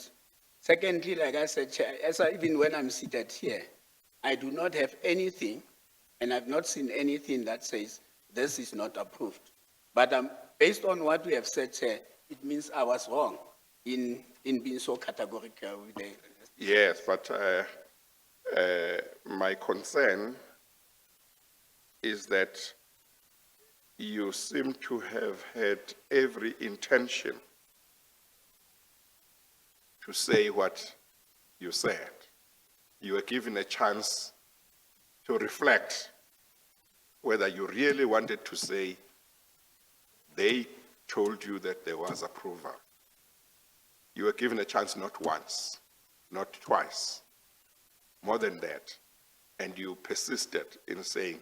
secondly, like I said, Chair, even when I'm seated here, I do not have anything, and I've not seen anything that says this is not approved. But based on what we have said, Chair, it means I was wrong in being so categorical with the Yes, but my concern is that you seem to have had every intention to say what you said. You were given a chance to reflect whether you really wanted to say they told you that there was approval. You were given a chance not once, not twice, more than that. And you persisted in saying,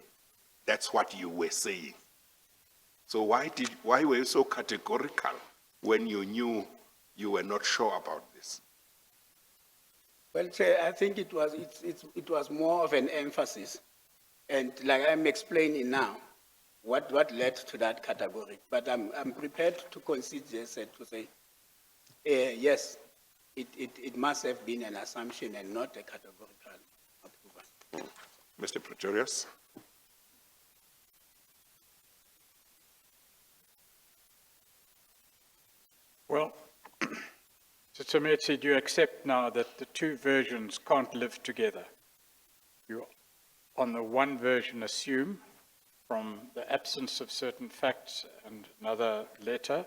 that's what you were saying. So why were you so categorical when you knew you were not sure about this? Well, Chair, I think it was more of an emphasis. And like I'm explaining now, what led to that category. But I'm prepared to concede this and to say, yes, it must have been an assumption and not a categorical approval. Mr. Pretorius? Well, Mr. Nthimotse, do you accept now that the two versions can't live together? You, on the one version, assume from the absence of certain facts and another letter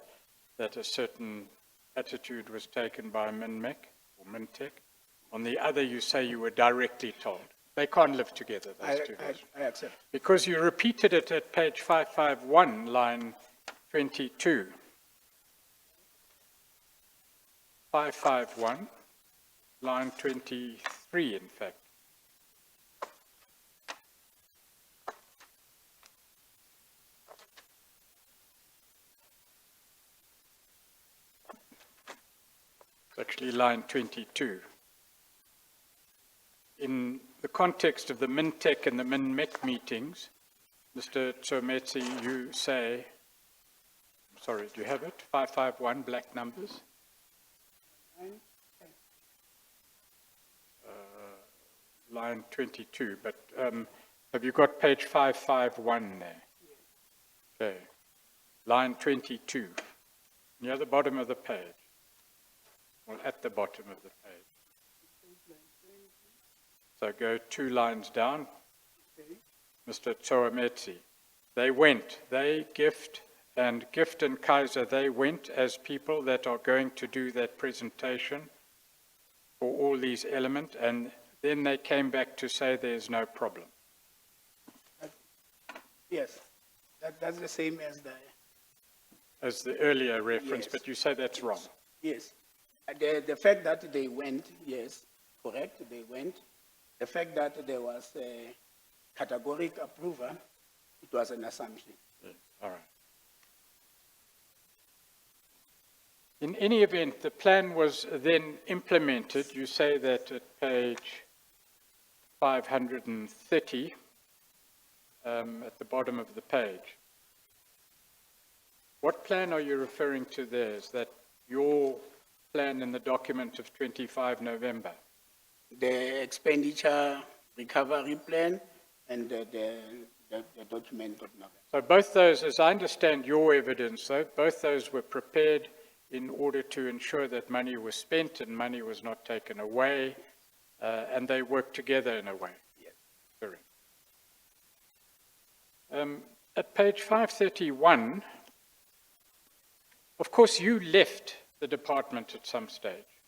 that a certain attitude was taken by MinMec or Mintec. On the other, you say you were directly told. They can't live together, those two versions. I accept. Because you repeated it at page 551, line 22. 551, line 23, in fact. It's actually line 22. In the context of the Mintec and the MinMec meetings, Mr. Nthimotse, you say, sorry, do you have it? 551, black numbers? Line 22, but have you got page 551 there? Okay. Line 22, near the bottom of the page. Well, at the bottom of the page. So go 2 lines down. Mr. Nthimotse, Gift and Kaiser, they went as people that are going to do that presentation for all these elements, and then they came back to say there's no problem. Yes, that's the same as the earlier reference, Yes. But you say that's wrong. yes. The fact that they went, yes, correct, they went. The fact that there was a categorical approval, it was an assumption. Yes. All right. In any event, the plan was then implemented. You say that at page 530, at the bottom of the page. What plan are you referring to there? Is that your plan in the document of 25 November? The expenditure recovery plan and the document of November. So both those, as I understand your evidence, though, both those were prepared in order to ensure that money was spent and money was not taken away, and they worked together in a way. Yes. Correct. At page 531, of course, you left the department at some stage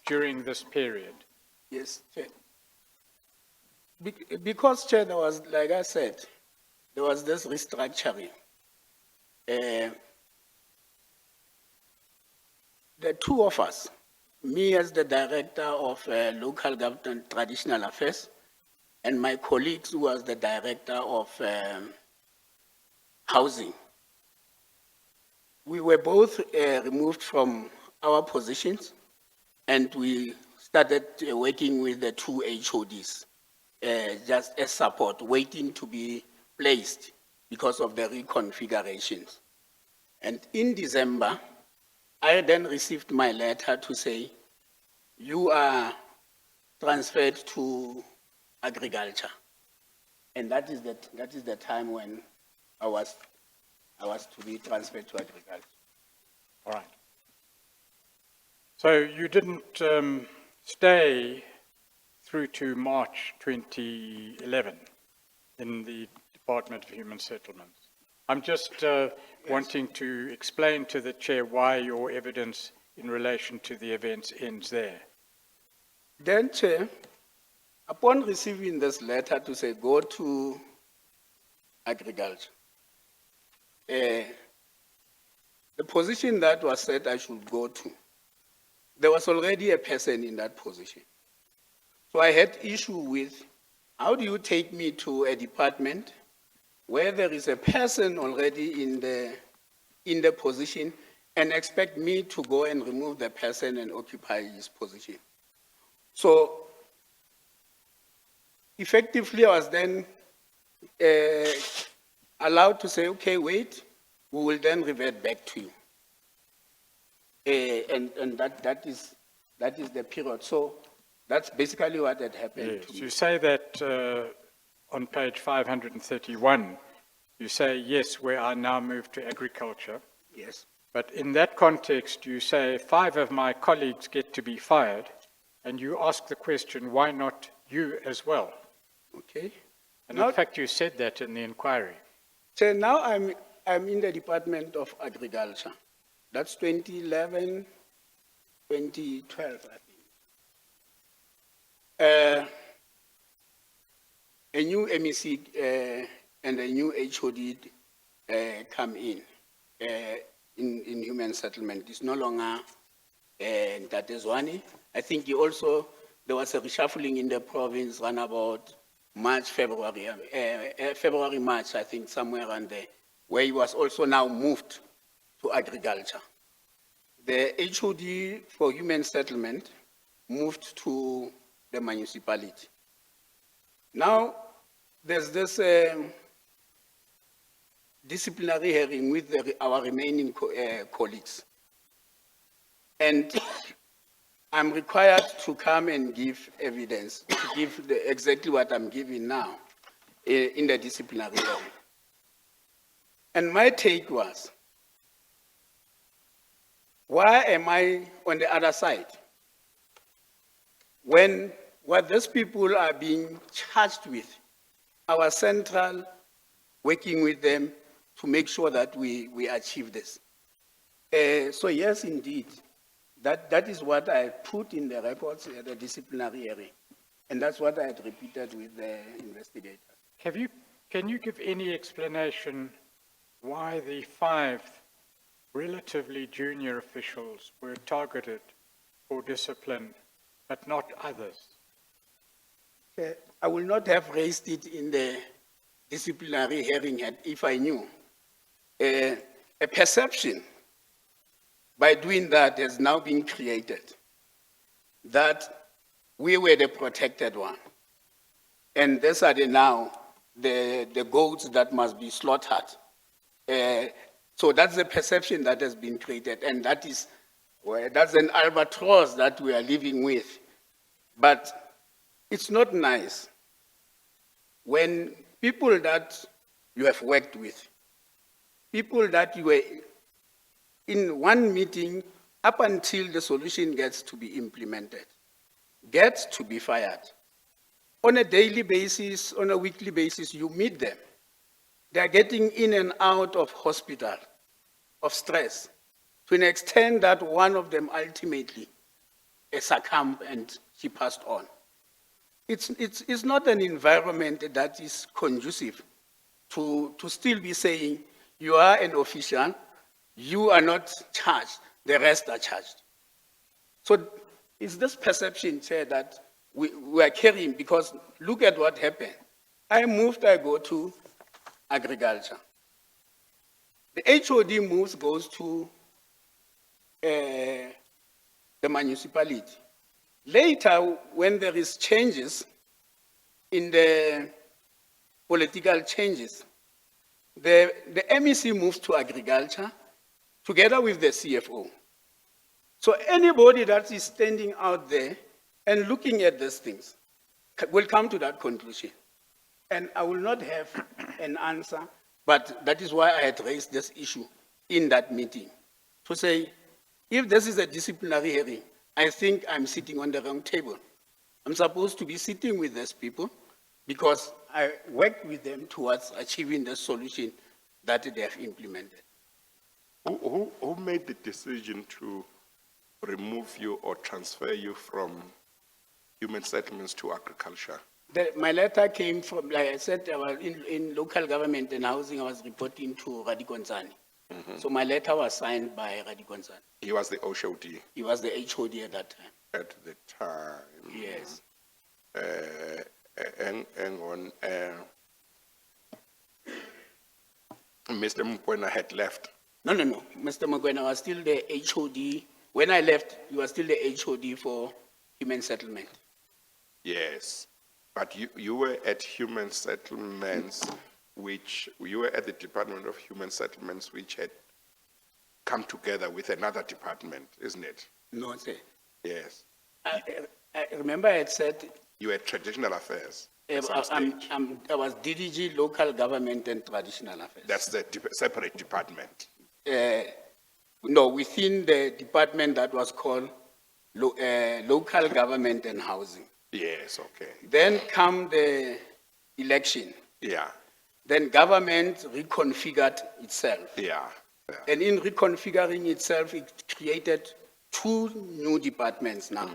during this period. Yes, Chair. Because, Chair, there was, like I said, there was this restructuring. The two of us, me as the Director of Local Government Traditional Affairs, and my colleagues who was the Director of Housing, we were both removed from our positions, and we started working with the two HODs, just as support, waiting to be placed because of the reconfigurations. And in December, I then received my letter to say, you are transferred to agriculture. And that is the time when I was to be transferred to agriculture. All right. So you didn't stay through to March 2011 in the Department of Human Settlements. I'm just wanting to explain to the Chair why your evidence in relation to the events ends there. Then, Chair, upon receiving this letter to say go to agriculture, the position that was said I should go to, there was already a person in that position. So I had issue with, how do you take me to a department where there is a person already in the position and expect me to go and remove the person and occupy his position? So effectively, I was then allowed to say, okay, wait, we will then revert back to you. And that is the period. So that's basically what had happened Yes. to me. You say that on page 531, you say, yes, where I now move to agriculture. Yes. But in that context, you say 5 of my colleagues get to be fired, and you ask the question, why not you as well? Okay. And Now- in fact, you said that in the inquiry. So now I'm in the Department of Agriculture. That's 2011, 2012, I think. A new MEC and a new HOD come in human settlement. It's no longer Ntatezwane. I think there was a reshuffling in the province around about March, February, February, March, I think, somewhere around there, where he was also now moved to agriculture. The HOD for human settlement moved to the municipality. Now, there's this disciplinary hearing with our remaining colleagues. And I'm required to come and give evidence, to give exactly what I'm giving now in the disciplinary hearing. And my take was, why am I on the other side? When what these people are being charged with, our central working with them to make sure that we achieve this. So yes, indeed, that is what I put in the reports at the disciplinary hearing. And that's what I had repeated with the investigators. Can you give any explanation why the 5 relatively junior officials were targeted for discipline, but not others? I will not have raised it in the disciplinary hearing if I knew. A perception by doing that has now been created that we were the protected one. And these are now the goats that must be slaughtered. So that's the perception that has been created, and that's an albatross that we are living with. But it's not nice when people that you have worked with, people that you were in one meeting up until the solution gets to be implemented, gets to be fired. On a daily basis, on a weekly basis, you meet them. They are getting in and out of hospital, of stress, to an extent that one of them ultimately succumbed and she passed on. It's not an environment that is conducive to still be saying, you are an official, you are not charged, the rest are charged. So it's this perception, Chair, that we are carrying, because look at what happened. I go to agriculture. The HOD goes to the municipality. Later, when there is changes in the political changes, the MEC moves to agriculture together with the CFO. So anybody that is standing out there and looking at these things will come to that conclusion. And I will not have an answer, but that is why I had raised this issue in that meeting. To say, if this is a disciplinary hearing, I think I'm sitting on the wrong table. I'm supposed to be sitting with these people because I worked with them towards achieving the solution that they have implemented. Who made the decision to remove you or transfer you from human settlements to agriculture? My letter came from, like I said, I was in local government and housing, I was reporting to Radikonsani. So my letter was signed by Radikonsani. He was the HOD He was the HOD at that time. at the time. Yes. Hang on. Mr. Mokwena had left. No. Mr. Mokwena was still the HOD. When I left, he was still the HOD for human settlement. Yes, but you were at human settlements, you were at the Department of Human Settlements, which had come together with another department, isn't it? No, sir. Yes. I remember I had said You were Traditional Affairs I at some stage. was DDG, Local Government and Traditional Affairs. That's the separate department. No, within the department that was called Local Government and Housing. Yes, okay. Then come the election. Yeah, Then government reconfigured itself. yeah, yeah. And in reconfiguring itself, it created two new departments now.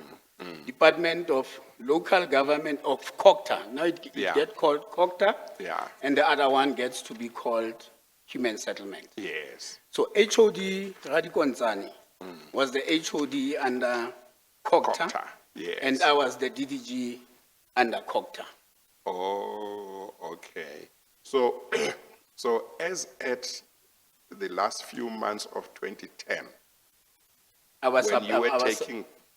Department of Local Government of COCTA. Now it Yeah. gets called COCTA. Yeah. And the other one gets to be called Human Settlement. Yes. So HOD Radikonzani was the HOD under COCTA. COCTA, yes. And I was the DDG under COCTA. Oh, okay. So, so as at the last few months of 2010, I was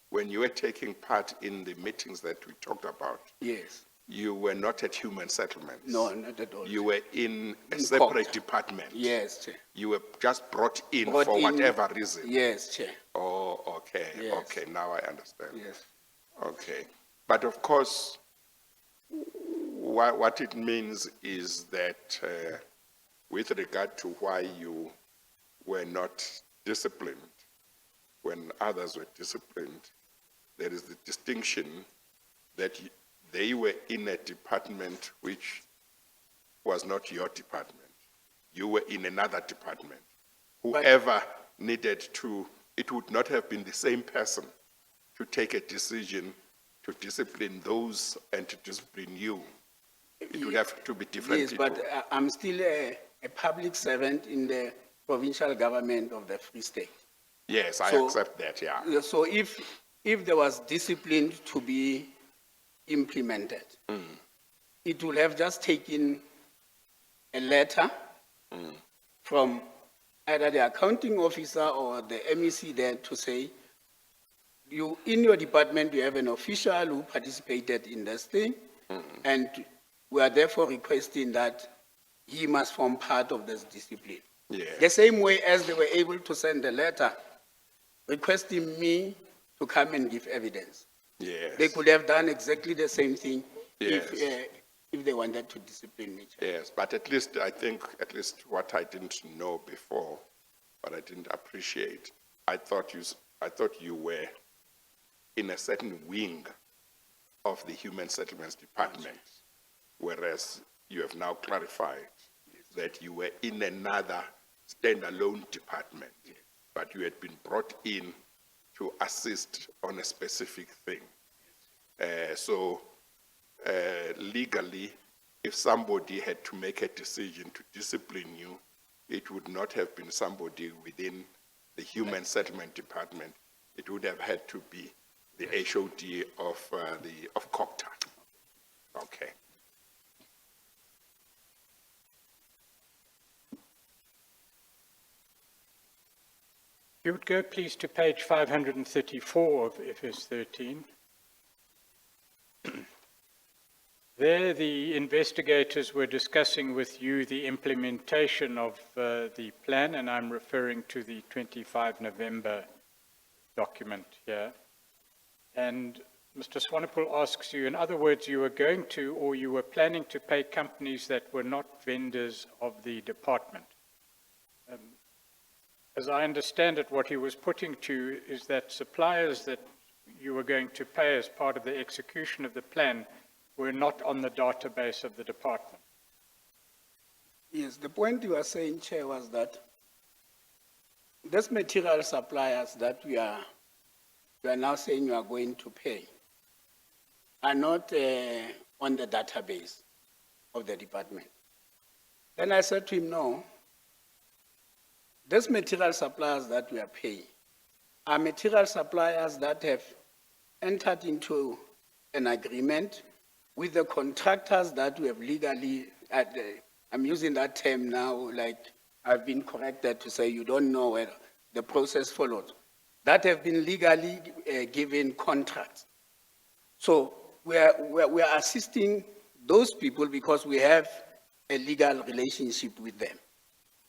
when you were taking part in the meetings that we talked about, yes. you were not at Human Settlements. No, not at all. You were in a In separate COCTA. department. Yes, Chair. You were just brought in Brought for in- whatever reason. Yes, Chair. Oh, okay, Yes. okay, now I understand. Yes. Okay, but of course, what it means is that with regard to why you were not disciplined when others were disciplined, there is the distinction that they were in a department which was not your department. You were in another department. Whoever needed to, it would not have been the same person to take a decision to discipline those and to discipline you. It would have to be different Yes, people. but I'm still a public servant in the provincial government of the Free State. Yes, I So- accept that, yeah. So if there was discipline to be implemented, it would have just taken a letter from either the accounting officer or the MEC there to say, you, in your department, you have an official who participated in this thing, and we are therefore requesting that he must form part of this discipline. Yes. The same way as they were able to send a letter requesting me to come and give evidence. Yes. They could have done exactly the same thing Yes. if they wanted to discipline me. Yes, but at least I think, at least what I didn't know before, what I didn't appreciate, I thought you were in a certain wing of the Human Settlements Department, whereas you have now clarified that you were in another standalone department, but you had been brought in to assist on a specific thing. So legally, if somebody had to make a decision to discipline you, it would not have been somebody within the Human Settlement Department. It would have had to be the HOD of COCTA. Okay. You would go please to page 534 of FS 13. There, the investigators were discussing with you the implementation of the plan, and I'm referring to the 25 November document here. And Mr. Swanepoel asks you, in other words, you were going to, or you were planning to pay companies that were not vendors of the department. As I understand it, what he was putting to is that suppliers that you were going to pay as part of the execution of the plan were not on the database of the department. Yes, the point you were saying, Chair, was that these material suppliers that you are now saying you are going to pay are not on the database of the department. Then I said to him, no, these material suppliers that we are paying are material suppliers that have entered into an agreement with the contractors that we have legally, I'm using that term now, like I've been corrected to say you don't know where the process followed, that have been legally given contracts. So we are assisting those people because we have a legal relationship with them.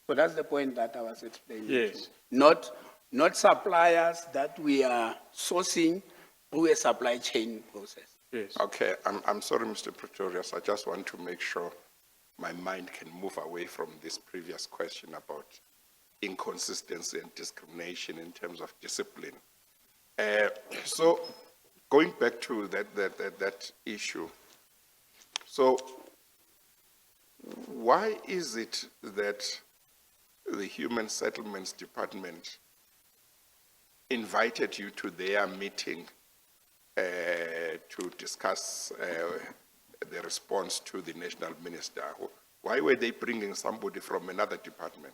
So that's the point that I was explaining. Yes. Not suppliers that we are sourcing through a supply chain process. Yes. Okay, I'm sorry, Mr. Pretorius. I just want to make sure my mind can move away from this previous question about inconsistency and discrimination in terms of discipline. So going back to that issue, so why is it that the Human Settlements Department invited you to their meeting to discuss the response to the national minister? Why were they bringing somebody from another department?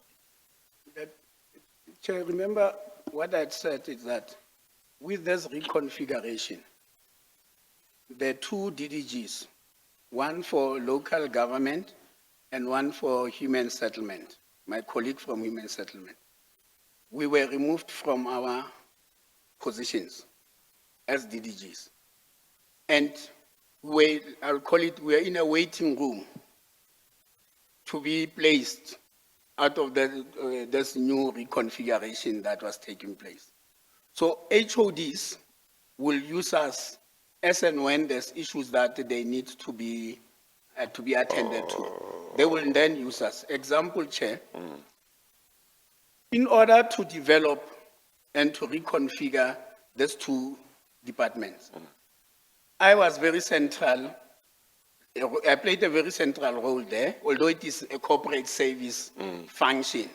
Chair, remember what I said is that with this reconfiguration, the two DDGs, one for local government and one for human settlement, my colleague from human settlement, we were removed from our positions as DDGs. And I'll call it, we're in a waiting room to be placed out of this new reconfiguration that was taking place. So HODs will use us as and when there's issues that they need to be attended to. They will then use us. Example, Chair, in order to develop and to reconfigure these two departments, I was very central. I played a very central role there, although it is a corporate service function.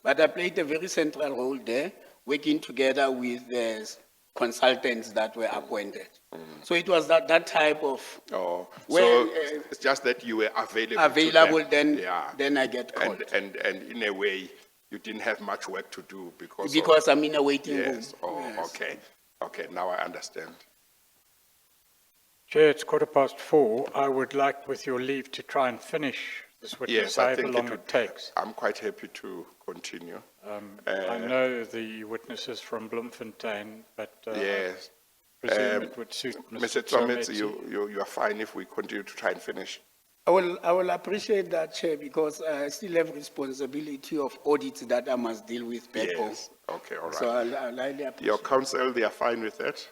But I played a very central role there, working together with the consultants that were appointed. So it was that type of. Oh, where, so it's just that you were available. To them. then I get called. And in a way, you didn't have much work to do because I'm in a waiting room. Yes. Oh, Yes. okay. Okay, now I understand. Chair, it's 4:15. I would like, with your leave, to try and finish this witness, Yes, I however think long it takes. I'm quite happy to continue. I know the witnesses from Bloemfontein, but Yes. I presume it would suit Mr. Mr. Thomas, Nthimotse. you are fine if we continue to try and finish. I will appreciate that, Chair, because I still have responsibility of audits that I must deal with back home. Yes. Okay, all right. So I'll highly appreciate. Your counsel, they are fine with that?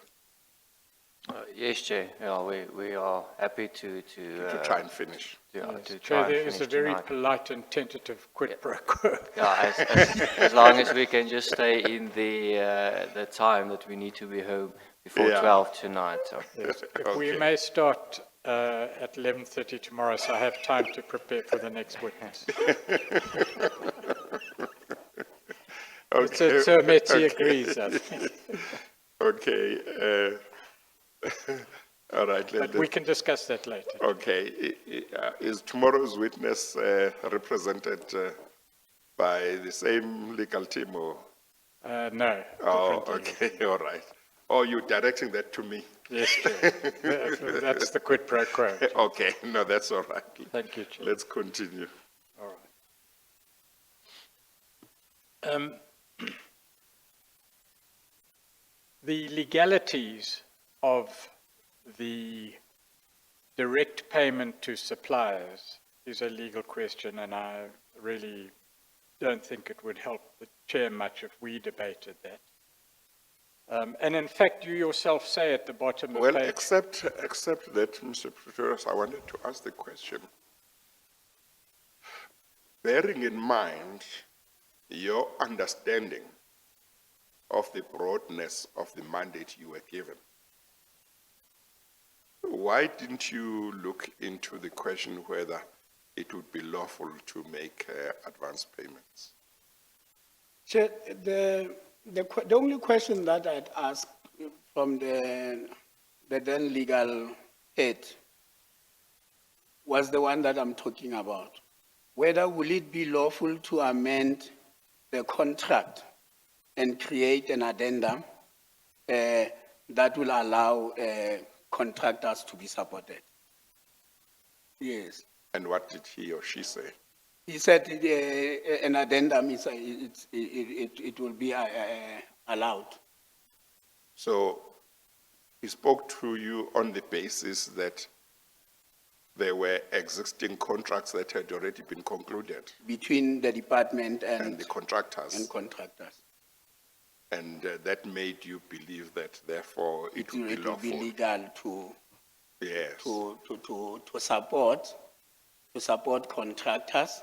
Yes, Chair. Yeah, we are happy to To try and finish. to Chair, try and there is finish a very tonight. polite and tentative quid pro quo. Yeah, as long as we can just stay in the time that we need to be home before Yeah. 12 tonight. So. Yes. If we Okay. may start at 11:30 tomorrow, so I have time to prepare for the next witness. Okay. Sir Metsi Okay. agrees, I think. Okay. All right. But we can discuss that later. Okay. Is tomorrow's witness represented by the same legal team or? No. Oh, different legal. okay. All right. Oh, you're directing that to me? Yes, Chair. That's the quid pro quo. Okay. No, that's all right. Thank you, Chair. Let's continue. All right. The legalities of the direct payment to suppliers is a legal question, and I really don't think it would help the chair much if we debated that. And in fact, you yourself say at the bottom of Well, page... except that, Mr. Pretorius, I wanted to ask the question. Bearing in mind your understanding of the broadness of the mandate you were given, why didn't you look into the question whether it would be lawful to make advance payments? Chair, the only question that I'd asked from the then legal head was the one that I'm talking about. Whether will it be lawful to amend the contract and create an addendum that will allow contractors to be supported? Yes. And what did he or she say? He said an addendum it will be allowed. So he spoke to you on the basis that there were existing contracts that had already been concluded Between the department and the contractors. and contractors. And that made you believe that therefore it would be It will lawful. be legal Yes. to support contractors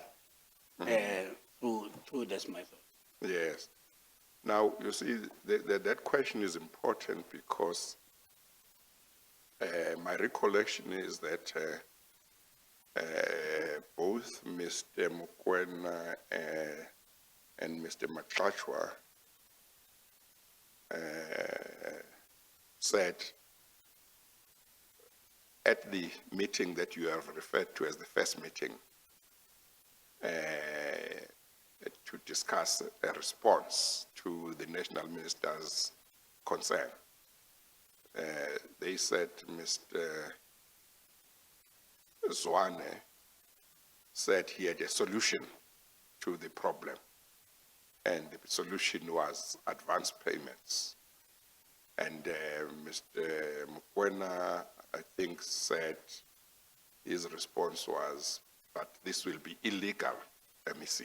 through this method. Yes. Now, you see, that question is important because my recollection is that both Mr. Mokhesi and Mr. Maklachwa said at the meeting that you have referred to as the first meeting, to discuss a response to the national minister's concern. They said Mr. Zwane said he had a solution to the problem, and the solution was advance payments. And Mr. Mokhesi, I think, said his response was, but this will be illegal, MEC.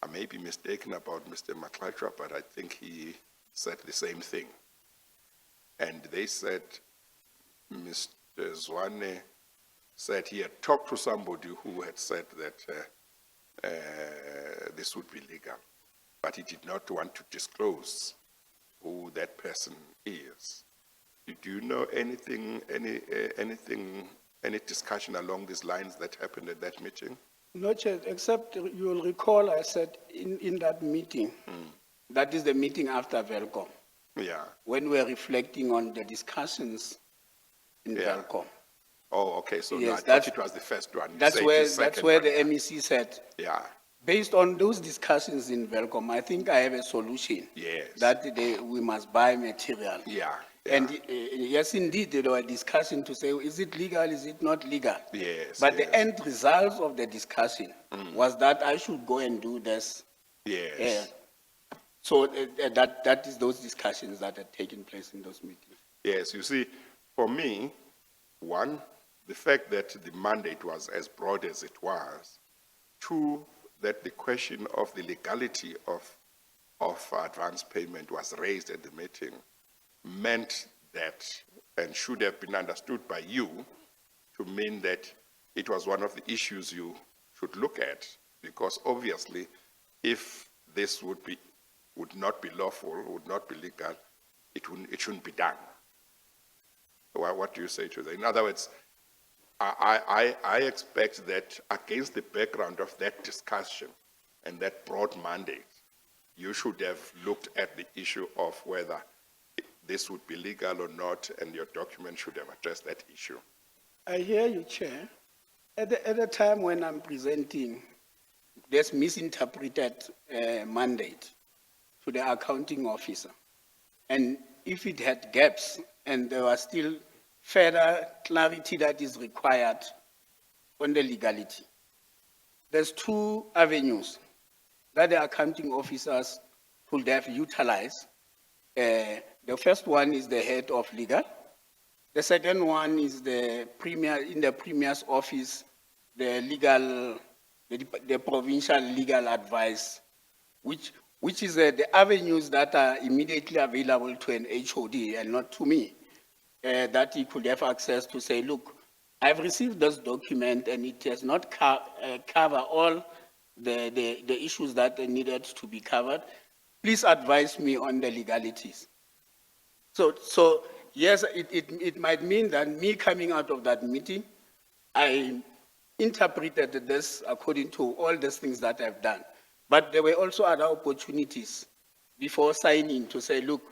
I may be mistaken about Mr. Maklachwa, but I think he said the same thing. And they said, Mr. Zwane said he had talked to somebody who had said that this would be legal, but he did not want to disclose who that person is. Do you know anything, any discussion along these lines that happened at that meeting? No, Chair, except you will recall I said in that meeting, that is the meeting after Velcom, Yeah. when we were reflecting on the discussions in Yeah. Velcom. Oh, okay, so Yes, I thought that's- it was the first one. You That's said where, the second that's where one. the MEC said, Yeah, based on those discussions in Velcom, I think I have a solution. Yes. That we must buy material. yeah. And yes, indeed, there were discussions to say, is it legal, is it not legal? Yes, But yes. the end result of the discussion was that I should go and do this. Yes. So that is those discussions that had taken place in those meetings. Yes, you see, for me, one, the fact that the mandate was as broad as it was. Two, that the question of the legality of advance payment was raised at the meeting meant that, and should have been understood by you, to mean that it was one of the issues you should look at, because obviously, if this would not be lawful, would not be legal, it shouldn't be done. What do you say to that? In other words, I expect that against the background of that discussion and that broad mandate, you should have looked at the issue of whether this would be legal or not, and your document should have addressed that issue. I hear you, Chair. At the time when I'm presenting this misinterpreted mandate to the accounting officer, and if it had gaps and there was still further clarity that is required on the legality, there's two avenues that the accounting officers could have utilized. The first one is the head of legal. The second one is the premier, in the premier's office, the provincial legal advice, which is the avenues that are immediately available to an HOD and not to me, that he could have access to say, look, I've received this document and it does not cover all the issues that needed to be covered. Please advise me on the legalities. So yes, it might mean that me coming out of that meeting, I interpreted this according to all these things that I've done. But there were also other opportunities before signing to say, look,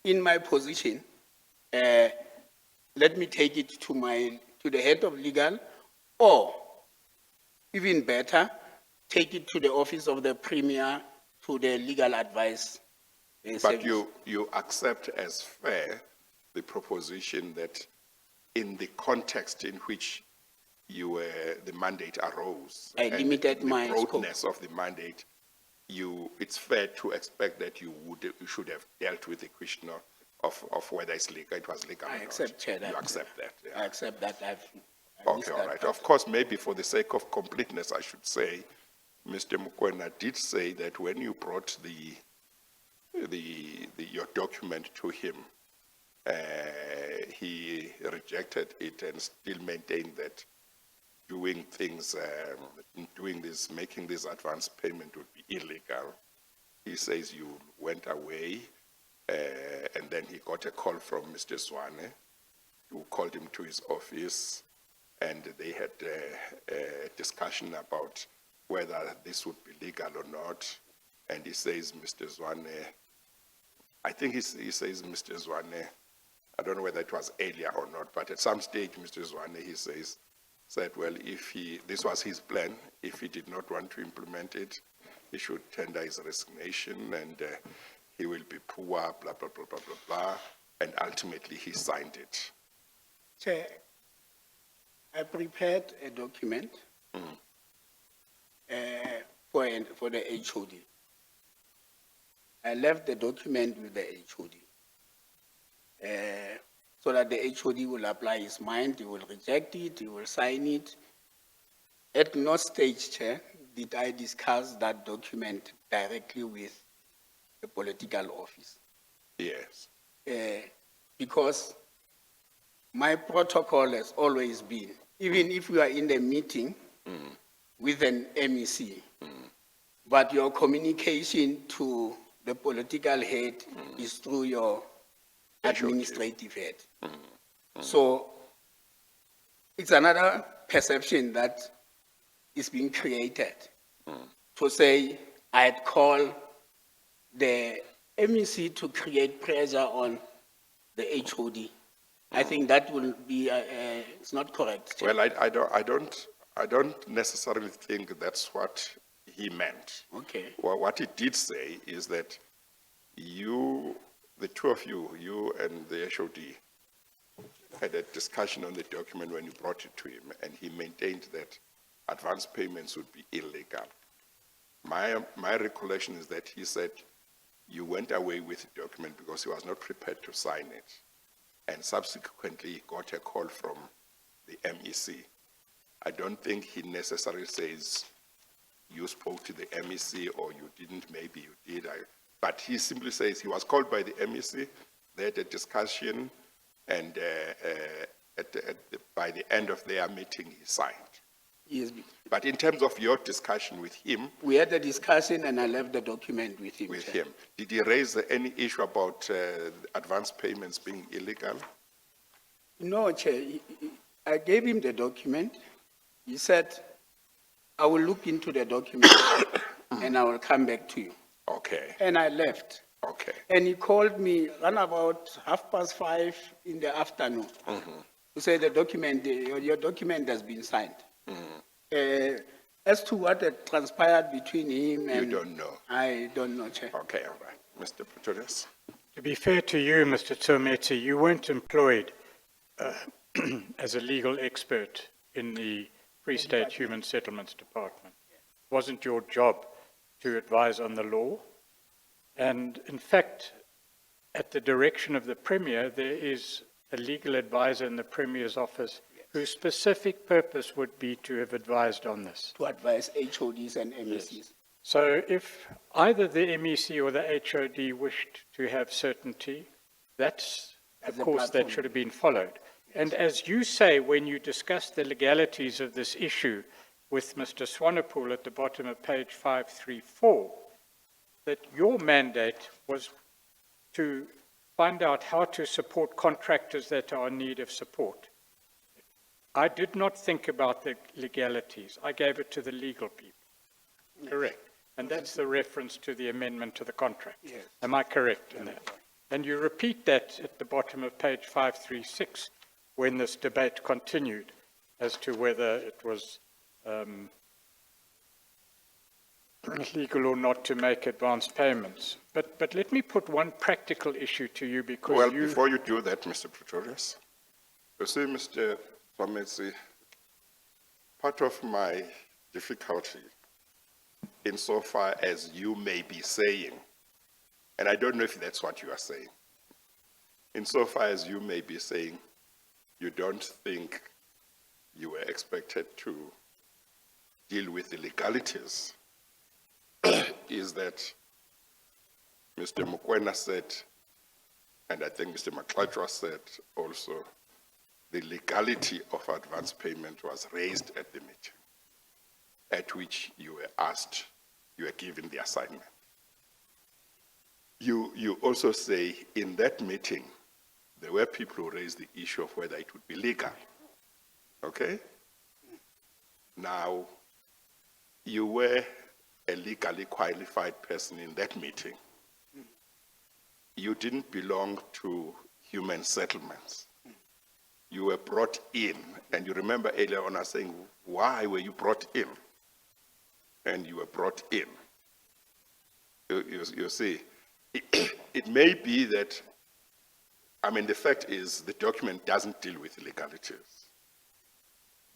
in my position, let me take it to the head of legal, or even better, take it to the office of the premier, to the legal advice. But service. you accept as fair the proposition that in the context in which the mandate arose, I and limited my the scope. broadness of the mandate, it's fair to expect that you should have dealt with the question of whether it was legal or I not. accept, Chair, that. You accept that, yeah. I accept that. I missed Okay, all that right. part. Of course, maybe for the sake of completeness, I should say, Mr. Mokhesi did say that when you brought your document to him, he rejected it and still maintained that making this advance payment would be illegal. he says you went away, and then he got a call from Mr. Zwane, who called him to his office, and they had a discussion about whether this would be legal or not. And he says, Mr. Zwane, I think he says, Mr. Zwane, I don't know whether it was earlier or not, but at some stage, Mr. Zwane, he said, well, this was his plan, if he did not want to implement it, he should tender his resignation, and he will be poor, blah, blah, blah, blah, blah, blah, and ultimately he signed it. Chair, I prepared a document for the HOD. I left the document with the HOD so that the HOD will apply his mind, he will reject it, he will sign it. At no stage, Chair, did I discuss that document directly with the political office. Yes. Because my protocol has always been, even if you are in the meeting with an MEC, but your communication to the political head is through your administrative head. So it's another perception that is being created to say I had called the MEC to create pressure on the HOD. I think that will be, it's not correct. Chair. Well, I don't necessarily think that's what he meant. Okay. Well, what he did say is that you, the two of you, you and the HOD, had a discussion on the document when you brought it to him, and he maintained that advance payments would be illegal. My recollection is that he said you went away with the document because he was not prepared to sign it, and subsequently he got a call from the MEC. I don't think he necessarily says you spoke to the MEC or you didn't, maybe you did, but he simply says he was called by the MEC, they had a discussion, and by the end of their meeting he signed. Yes. But in terms of your discussion with him, We had a discussion and I left the document with him. Chair. did he raise any issue about advance payments being illegal? No, Chair. I gave him the document. He said, I will look into the document and I will come back to you. Okay, And I left. okay. And he called me around about 5:30 in the afternoon to say the document, your document has been signed. As to what had transpired between him and... You don't know? I don't know, Chair. Okay, all right. Mr. Pretorius? To be fair to you, Mr. Nthimotse, you weren't employed as a legal expert in the Free State Human Settlements Department. It wasn't your job to advise on the law. And in fact, at the direction of the Premier, there is a legal advisor in the Premier's office whose specific purpose would be to have advised on this. To advise HODs and MECs. So if either the MEC or the HOD wished to have certainty, that's As the a course that platform. should have been followed. And as you say, when you discuss the legalities of this issue with Mr. Swanepoel at the bottom of page 534, that your mandate was to find out how to support contractors that are in need of support. I did not think about the legalities. I gave it to the legal people. Correct. And that's the reference to the amendment to the contract. Yes. Am I correct in that? And you repeat that at the bottom of page 536 when this debate continued as to whether it was legal or not to make advance payments. But let me put one practical issue to you because Well, before you do that, Mr. Pretorius, you see, Mr. Nthimotse, part of my difficulty insofar as you may be saying, and I don't know if that's what you are saying, insofar as you may be saying you don't think you were expected to deal with the legalities, is that Mr. Mokoena said, and I think Mr. Maklajwa said also, the legality of advance payment was raised at the meeting, at which you were asked, you were given the assignment. you also say in that meeting, there were people who raised the issue of whether it would be legal. Okay? Now, you were a legally qualified person in that meeting. You didn't belong to human settlements. You were brought in, and you remember earlier on us saying, why were you brought in? And you were brought in. You see, it may be that, I mean, the fact is the document doesn't deal with legalities.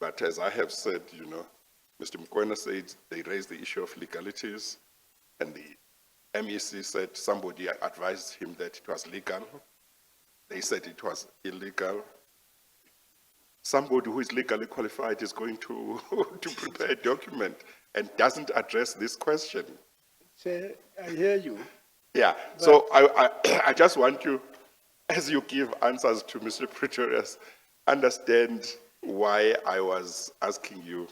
But as I have said, you know, Mr. Mokoena said they raised the issue of legalities, and the MEC said somebody advised him that it was legal. They said it was illegal. Somebody who is legally qualified is going to, to prepare a document and doesn't address this question. Chair, I hear you. Yeah, so I just want you, as you give answers to Mr. Pretorius, understand why I was asking you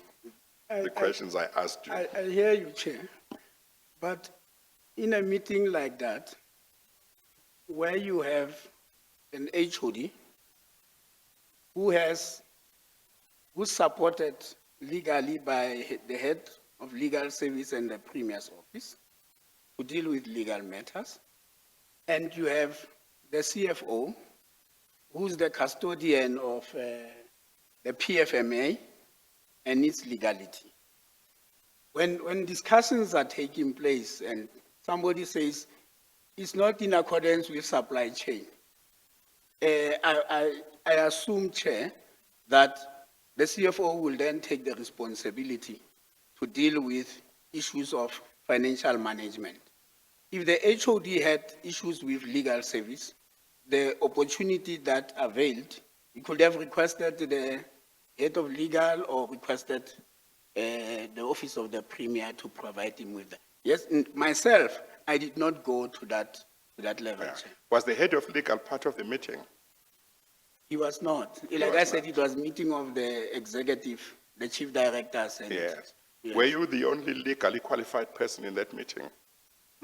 the questions I asked you. I hear you, Chair. But in a meeting like that, where you have an HOD who's supported legally by the head of legal service and the Premier's office to deal with legal matters, and you have the CFO, who's the custodian of the PFMA and its legality. When discussions are taking place and somebody says it's not in accordance with supply chain, I assume, Chair, that the CFO will then take the responsibility to deal with issues of financial management. If the HOD had issues with legal service, the opportunity that availed, he could have requested the head of legal or requested the office of the Premier to provide him with that. Yes, myself, I did not go to that level. Yeah. Chair. Was the head of legal part of the meeting? He was not. Like I said, it was meeting of the executive, the chief directors. And, Yes. yes. Were you the only legally qualified person in that meeting?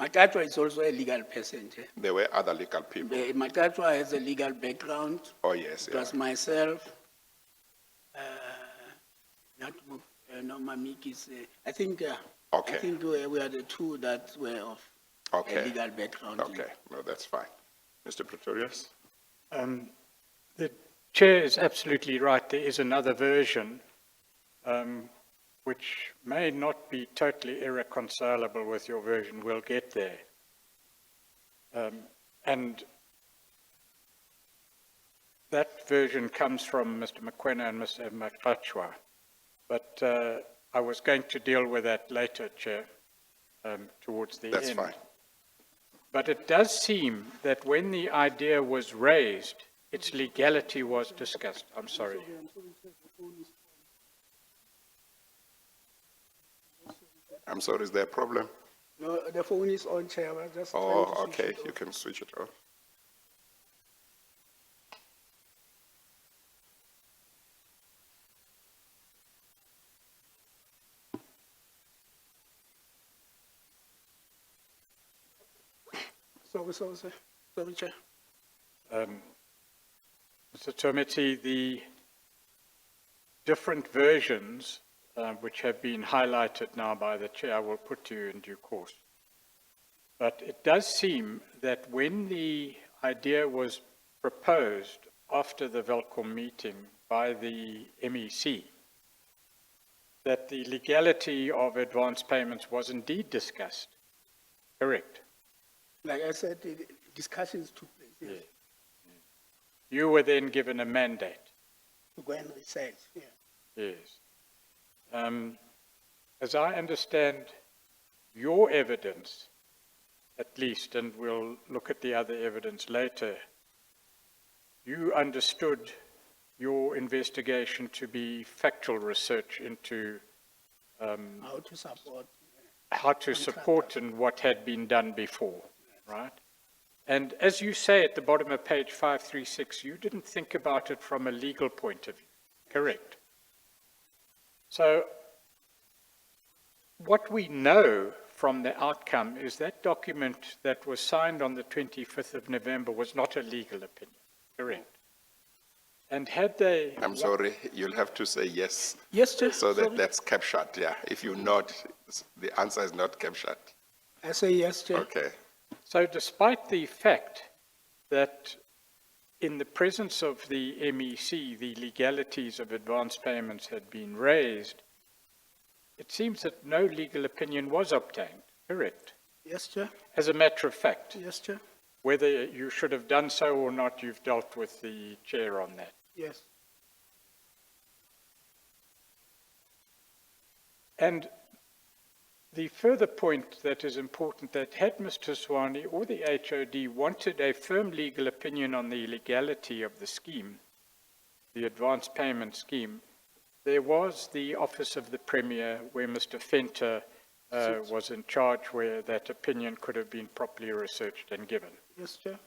Makatwa is also a legal person. Chair. There were other legal people. Makatwa has a legal background. Oh, yes. It was myself. No, Mamik is. I think. Okay. I think we are the two that were of a legal background. Okay, no, that's fine. Mr. Pretorius? The chair is absolutely right. There is another version which may not be totally irreconcilable with your version. We'll get there. And that version comes from Mr. Mokoena and Mr. Makachwa. But I was going to deal with that later, Chair, towards the end. That's fine. But it does seem that when the idea was raised, its legality was discussed. I'm sorry. I'm sorry, is there a problem? No, the phone is on, Chair. I was just trying to Oh, switch okay, it you off. can switch it off. Sorry, Chair. Mr. Nthimotse, the different versions which have been highlighted now by the chair, I will put to you in due course. But it does seem that when the idea was proposed after the Velcom meeting by the MEC, that the legality of advance payments was indeed discussed. Correct? Like I said, the discussions took place. Yes. You were then given a mandate. To go and research. Yeah. Yes. As I understand your evidence, at least, and we'll look at the other evidence later, you understood your investigation to be factual research into how to support and what had been done before, right? And as you say at the bottom of page 536, you didn't think about it from a legal point of view, correct? So what we know from the outcome is that document that was signed on the 25th of November was not a legal opinion, correct? And had they... I'm sorry, you'll have to say yes. Yes, Chair. So that Sorry. that's captured, yeah. If you nod, the answer is not captured. I say yes, Chair. Okay. So despite the fact that in the presence of the MEC, the legalities of advance payments had been raised, it seems that no legal opinion was obtained, correct? Yes, Chair. As a matter of fact, Yes, Chair. whether you should have done so or not, you've dealt with the chair on that. Yes. And the further point that is important, that had Mr. Swane or the HOD wanted a firm legal opinion on the legality of the scheme, the advance payment scheme, there was the Office of the Premier where Mr. Fenter was in charge, where that opinion could have been properly researched and given. Yes, Chair.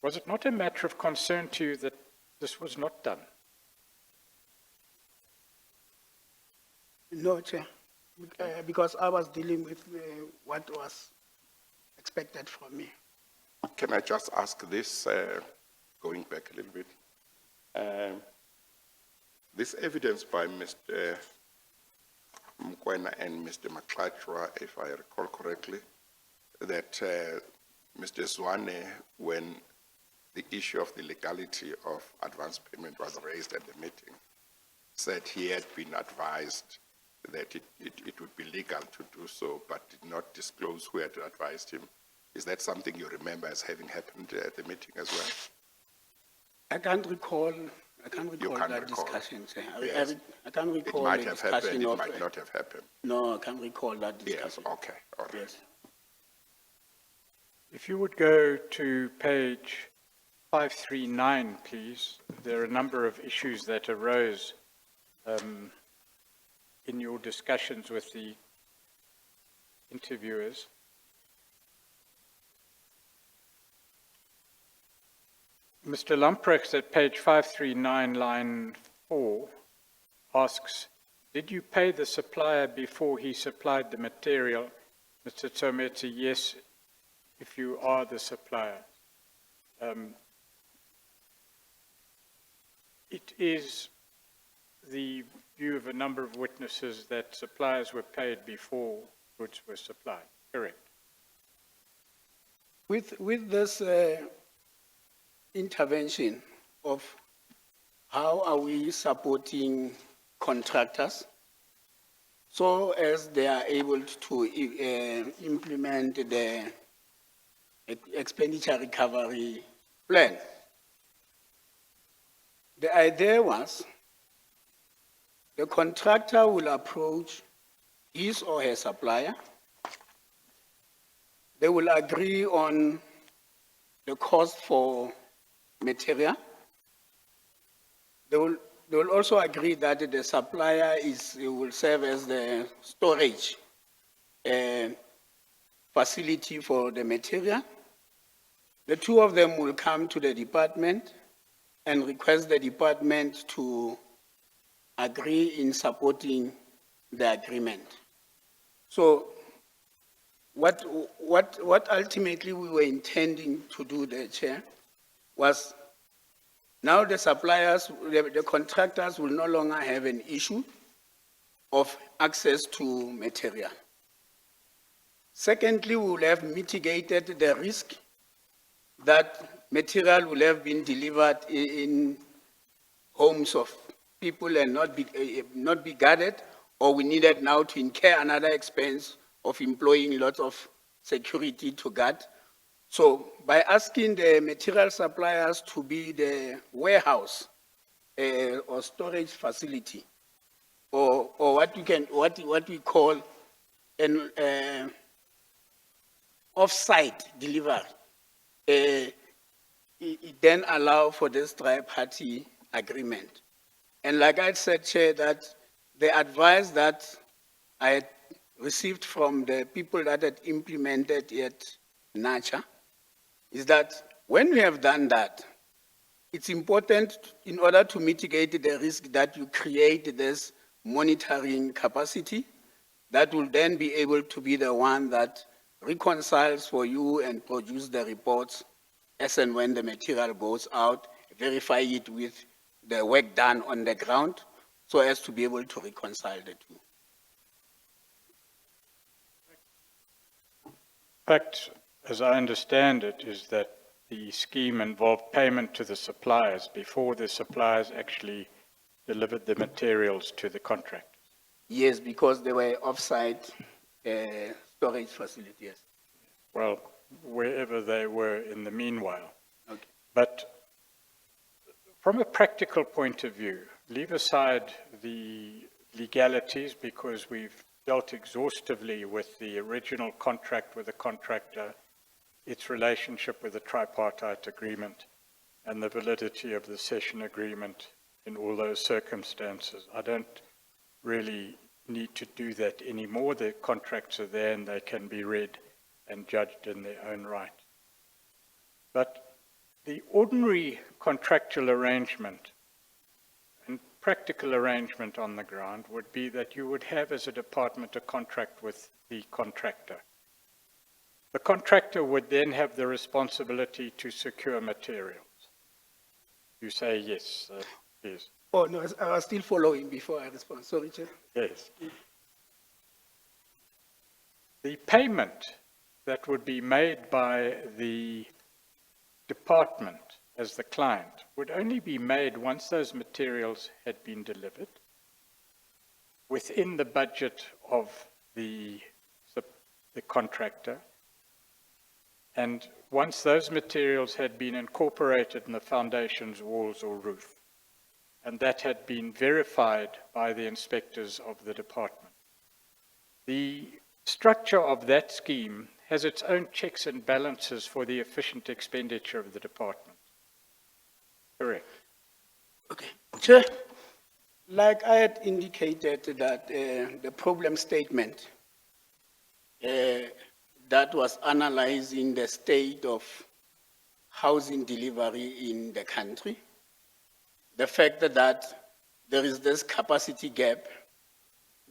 Was it not a matter of concern to you that this was not done? No, Chair. Because I was dealing with what was expected from me. Can I just ask this, going back a little bit? This evidence by Mr. Mkwena and Mr. Maklachwa, if I recall correctly, that Mr. Swane, when the issue of the legality of advance payment was raised at the meeting, said he had been advised that it would be legal to do so, but did not disclose who had advised him. Is that something you remember as having happened at the meeting as well? I can't recall can't that recall. discussion, Chair. Yes. I can't It recall might the have happened, discussion it of... might not have happened. No, I can't recall that Yes, discussion. okay, all right. Yes. If you would go to page 539, please. There are a number of issues that arose in your discussions with the interviewers. Mr. Lamprecht at page 539, line 4, asks, did you pay the supplier before he supplied the material? Mr. Nthimotse, yes, if you are the supplier. It is the view of a number of witnesses that suppliers were paid before goods were supplied, correct? With this intervention of how are we supporting contractors so as they are able to implement the expenditure recovery plan. The idea was the contractor will approach his or her supplier. They will agree on the cost for material. They will also agree that the supplier will serve as the storage facility for the material. The two of them will come to the department and request the department to agree in supporting the agreement. So what ultimately we were intending to do there, Chair, was now the suppliers, the contractors will no longer have an issue of access to material. Secondly, we will have mitigated the risk that material will have been delivered in homes of people and not be guarded, or we needed now to incur another expense of employing lots of security to guard. So by asking the material suppliers to be the warehouse or storage facility, or what we call an off-site delivery, it then allow for this tri-party agreement. And like I said, Chair, that the advice that I had received from the people that had implemented it, NACHA, is that when we have done that, it's important in order to mitigate the risk that you create this monitoring capacity, that will then be able to be the one that reconciles for you and produce the reports as and when the material goes out, verify it with the work done on the ground, so as to be able to reconcile the two. In fact, as I understand it, is that the scheme involved payment to the suppliers before the suppliers actually delivered the materials to the contractors. Yes, because they were off-site storage facilities. Well, wherever they were in the meanwhile. Okay. But from a practical point of view, leave aside the legalities because we've dealt exhaustively with the original contract with the contractor, its relationship with the tripartite agreement, and the validity of the session agreement in all those circumstances. I don't really need to do that anymore. The contracts are there and they can be read and judged in their own right. But the ordinary contractual arrangement and practical arrangement on the ground would be that you would have as a department a contract with the contractor. The contractor would then have the responsibility to secure materials. You say yes, yes. Oh, no, I was still following before I respond. Sorry, Chair. Yes. The payment that would be made by the department as the client would only be made once those materials had been delivered within the budget of the contractor, and once those materials had been incorporated in the foundations, walls or roof, and that had been verified by the inspectors of the department. The structure of that scheme has its own checks and balances for the efficient expenditure of the department. Correct. Okay. Chair, like I had indicated that the problem statement that was analyzing the state of housing delivery in the country, the fact that there is this capacity gap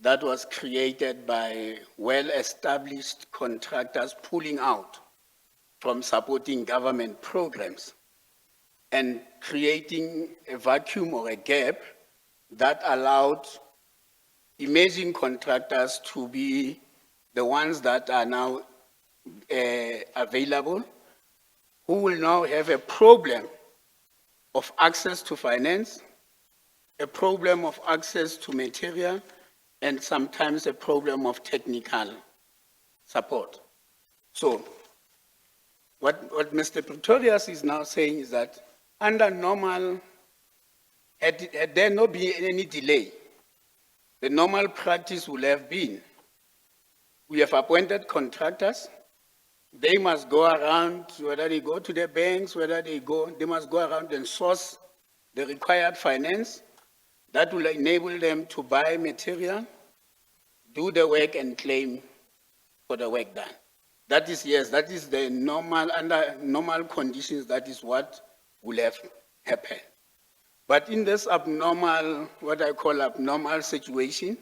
that was created by well-established contractors pulling out from supporting government programs and creating a vacuum or a gap that allowed emerging contractors to be the ones that are now available, who will now have a problem of access to finance, a problem of access to material, and sometimes a problem of technical support. So what Mr. Pretorius is now saying is that under normal, had there not been any delay, the normal practice would have been, we have appointed contractors, they must go around, whether they go to the banks, they must go around and source the required finance that will enable them to buy material, do the work and claim for the work done. That is, yes, that is the normal, under normal conditions, that is what will have happened. But in this abnormal, what I call abnormal situation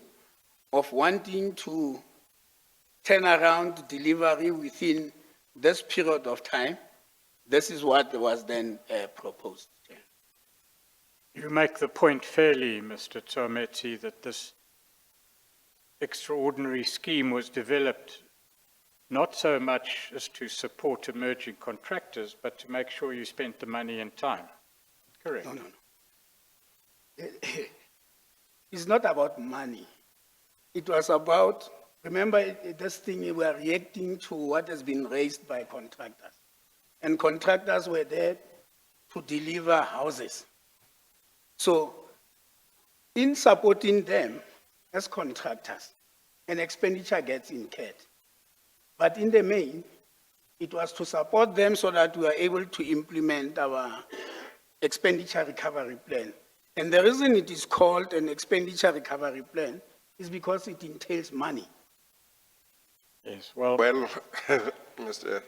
of wanting to turn around delivery within this period of time, this is what was then proposed. You make the point fairly, Mr. Nthimotse, that this extraordinary scheme was developed not so much as to support emerging contractors, but to make sure you spent the money in time. Correct? No. It's not about money. It was about, remember this thing, we were reacting to what has been raised by contractors. And contractors were there to deliver houses. So in supporting them as contractors, an expenditure gets incurred. But in the main, it was to support them so that we are able to implement our expenditure recovery plan. And the reason it is called an expenditure recovery plan is because it entails money. Yes, well, Mr.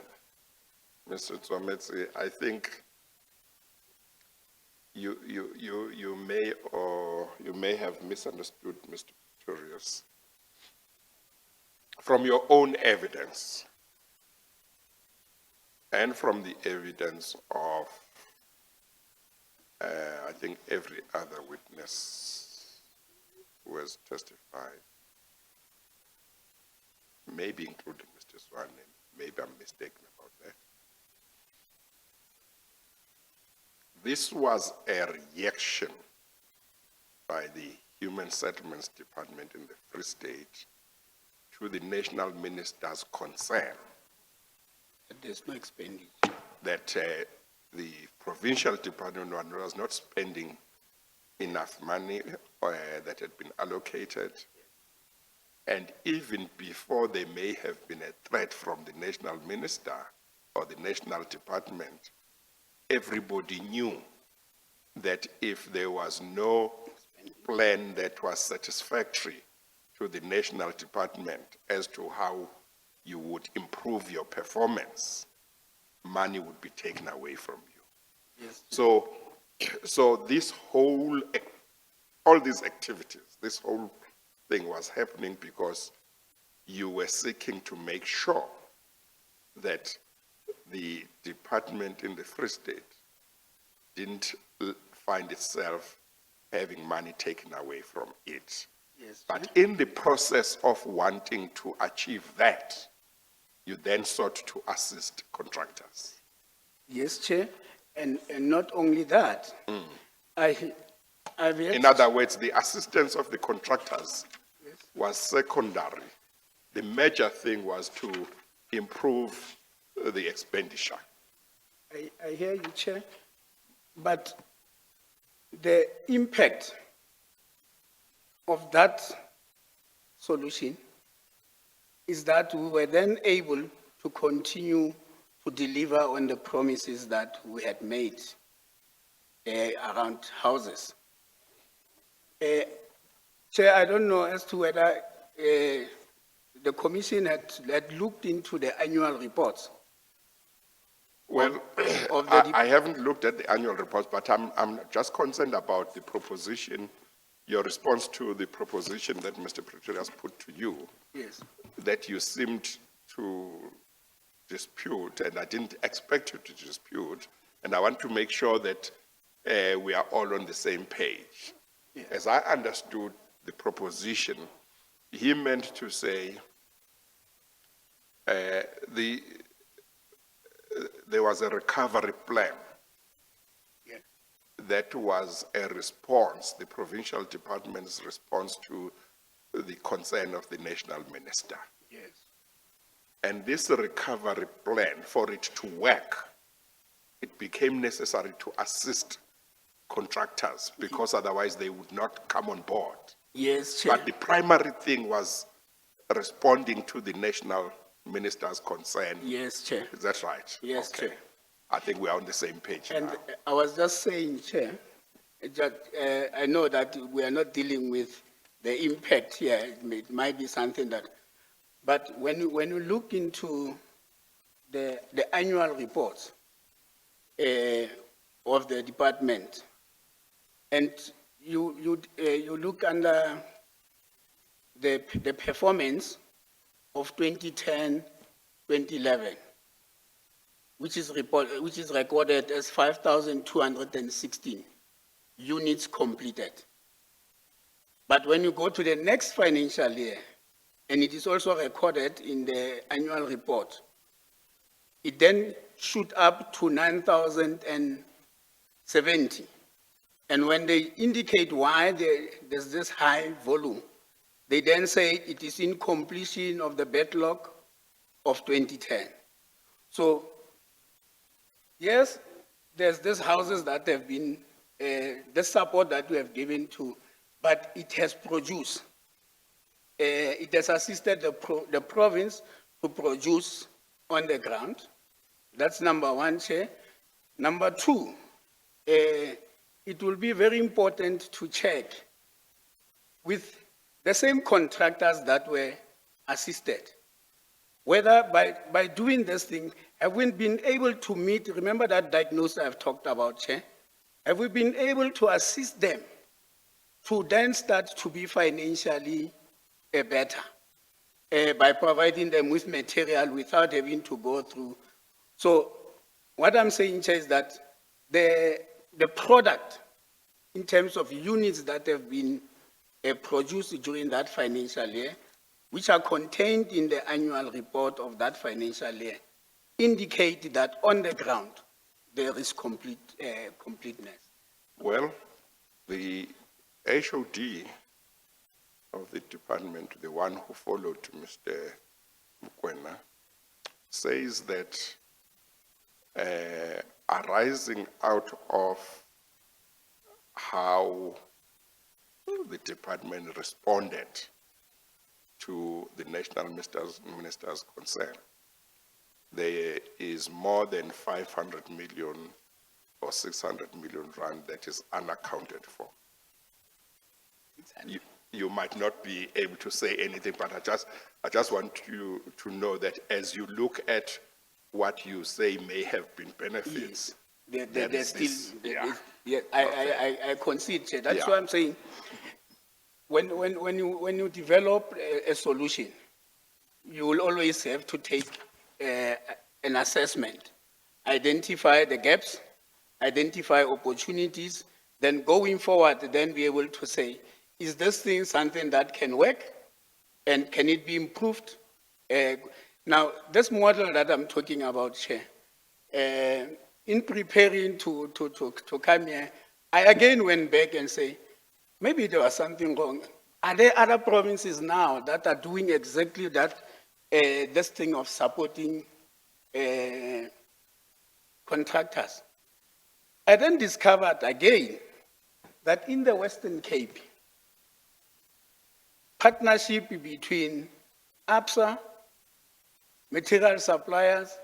Nthimotse, I think you may have misunderstood Mr. Pretorius. from your own evidence and from the evidence of, I think, every other witness who has testified, maybe including Mr. Swan, maybe I'm mistaken about that. This was a reaction by the Human Settlements Department in the Free State to the National Minister's concern There's no expenditure. that the provincial department was not spending enough money that had been allocated. And even before there may have been a threat from the national minister or the national department, everybody knew that if there was no plan that was satisfactory to the national department as to how you would improve your performance, money would be taken away from you. Yes. So this whole, all these activities, this whole thing was happening because you were seeking to make sure that the department in the Free State didn't find itself having money taken away from it. Yes. But in the process of wanting to achieve that, you then sought to assist contractors. Yes, Chair. And not only that, I've had In other words, the assistance of the contractors was secondary. The major thing was to improve the expenditure. I hear you, Chair, but the impact of that solution is that we were then able to continue to deliver on the promises that we had made around houses. Chair, I don't know as to whether the commission had looked into the annual reports. Well, of the I haven't looked at the annual reports, but I'm just concerned about the proposition, your response to the proposition that Mr. Pretorius put to you, Yes. that you seemed to dispute, and I didn't expect you to dispute, and I want to make sure that we are all on the same page. Yes. As I understood the proposition, he meant to say there was a recovery plan Yeah. that was a response, the provincial department's response to the concern of the national minister. Yes. And this recovery plan, for it to work, it became necessary to assist contractors because otherwise they would not come on board. Yes, Chair. But the primary thing was responding to the national minister's concern. Yes, Chair. Is that right? Yes, Okay. Chair. I think we are on the same page And now. I was just saying, Chair, I know that we are not dealing with the impact here. It might be something that, but when you look into the annual reports of the department, and you look under the performance of 2010, 2011, which is recorded as 5,216 units completed. But when you go to the next financial year, and it is also recorded in the annual report, it then shoot up to 9,070. And when they indicate why there's this high volume, they then say it is in completion of the backlog of 2010. So, yes, there's these houses that have been, the support that we have given to, but it has produced. It has assisted the province to produce on the ground. That's number one, Chair. Number two, it will be very important to check with the same contractors that were assisted, whether by doing this thing, have we been able to meet, remember that diagnosis I've talked about, Chair? Have we been able to assist them to then start to be financially better? by providing them with material without having to go through. So what I'm saying, Chair, is that the product in terms of units that have been produced during that financial year, which are contained in the annual report of that financial year, indicate that on the ground, there is completeness. Well, the HOD of the department, the one who followed Mr. Mokhesi, says that arising out of how the department responded to the national minister's concern, there is more than 500 million or 600 million rand that is unaccounted for. You might not be able to say anything, but I just want you to know that as you look at what you say may have been benefits, There's still, yeah. I concede, Chair. That's Yeah. why I'm saying, when you develop a solution, you will always have to take an assessment, identify the gaps, identify opportunities, then going forward, then be able to say, is this thing something that can work? And can it be improved? Now, this model that I'm talking about, Chair, in preparing to come here, I again went back and say, maybe there was something wrong. Are there other provinces now that are doing exactly that, this thing of supporting contractors? I then discovered again that in the Western Cape, partnership between ABSA, material suppliers,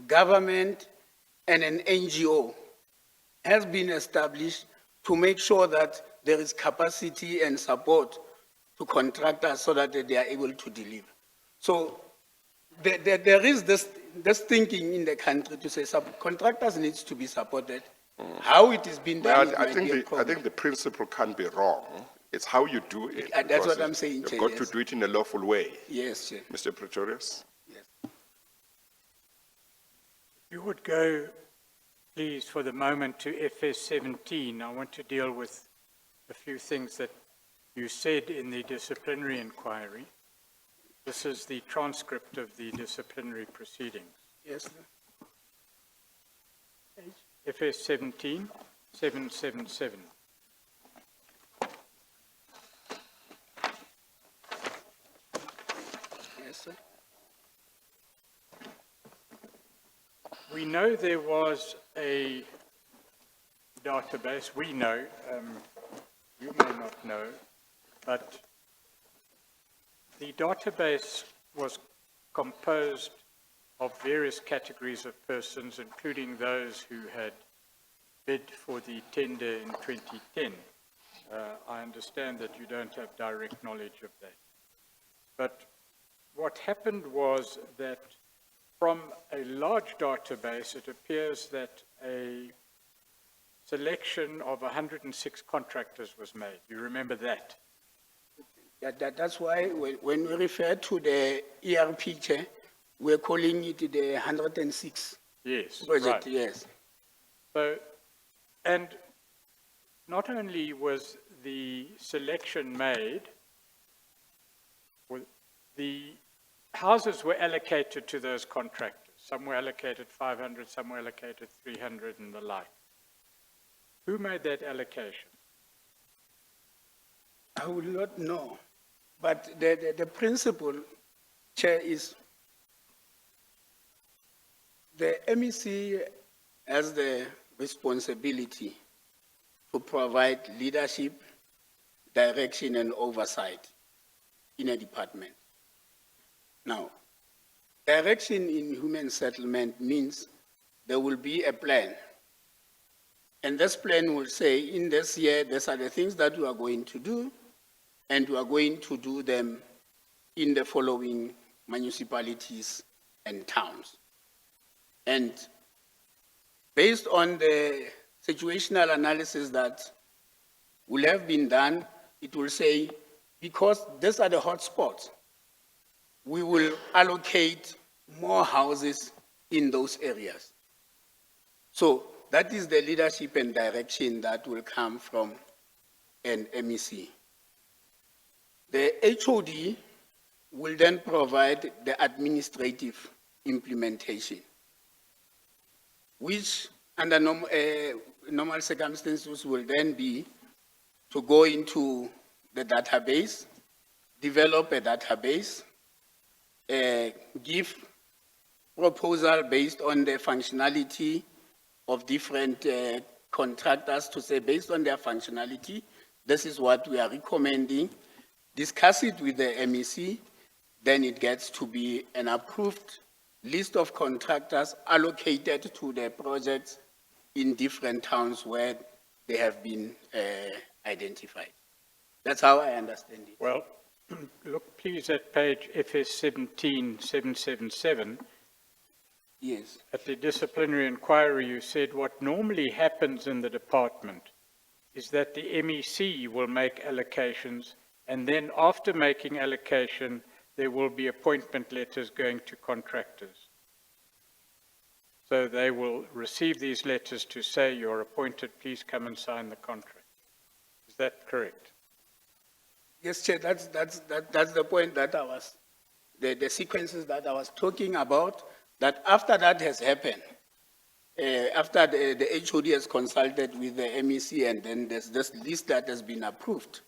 government, and an NGO has been established to make sure that there is capacity and support to contractors so that they are able to deliver. So there is this thinking in the country to say subcontractors needs to be supported. How it is being done, Well, I think the principle can't be wrong. It's how you do it. That's what I'm saying, You've Chair, got yes. to do it in a lawful way. Yes, Chair. Mr. Pretorius? Yes. You would go, please, for the moment to FS 17. I want to deal with a few things that you said in the disciplinary inquiry. This is the transcript of the disciplinary proceedings. Yes. FS 17, 777. Yes, sir. We know there was a database, we know, you may not know, but the database was composed of various categories of persons, including those who had bid for the tender in 2010. I understand that you don't have direct knowledge of that. But what happened was that from a large database, it appears that a selection of 106 contractors was made. You remember that? That's why when we refer to the ERP, Chair, we're calling it the 106 Yes, project, right. yes. So, and not only was the selection made, the houses were allocated to those contractors. Some were allocated 500, some were allocated 300 and the like. Who made that allocation? I will not know, but the principle, Chair, is the MEC has the responsibility to provide leadership, direction, and oversight in a department. Now, direction in human settlement means there will be a plan. And this plan will say, in this year, these are the things that we are going to do, and we are going to do them in the following municipalities and towns. And based on the situational analysis that will have been done, it will say, because these are the hotspots, we will allocate more houses in those areas. So that is the leadership and direction that will come from an MEC. The HOD will then provide the administrative implementation, which under normal circumstances will then be to go into the database, develop a database, give proposal based on the functionality of different contractors to say, based on their functionality, this is what we are recommending. Discuss it with the MEC, then it gets to be an approved list of contractors allocated to the projects in different towns where they have been identified. That's how I understand it. Well, look please at page FS 17777. Yes. At the disciplinary inquiry, you said what normally happens in the department is that the MEC will make allocations, and then after making allocation, there will be appointment letters going to contractors. So they will receive these letters to say, you're appointed, please come and sign the contract. Is that correct? Yes, Chair, that's the point that I was, the sequences that I was talking about, that after that has happened, after the HOD has consulted with the MEC and then there's this list that has been approved,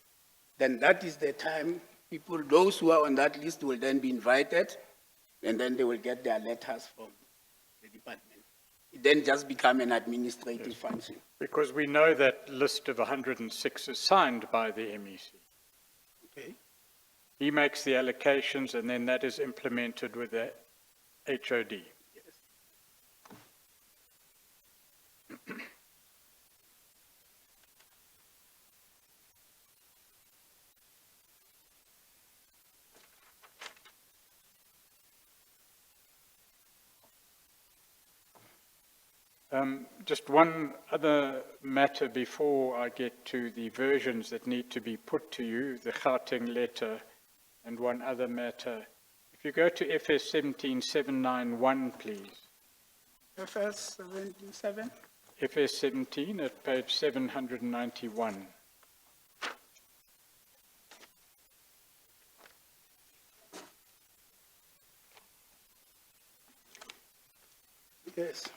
then that is the time people, those who are on that list will then be invited and then they will get their letters from the department. It then just become an administrative function. Because we know that list of 106 is signed by the MEC. Okay. He makes the allocations and then that is implemented with the HOD. Yes. Just one other matter before I get to the versions that need to be put to you, the Gauteng letter, and one other matter. If you go to FS 17791, please. FS 77? FS 17 at page 791. Yes.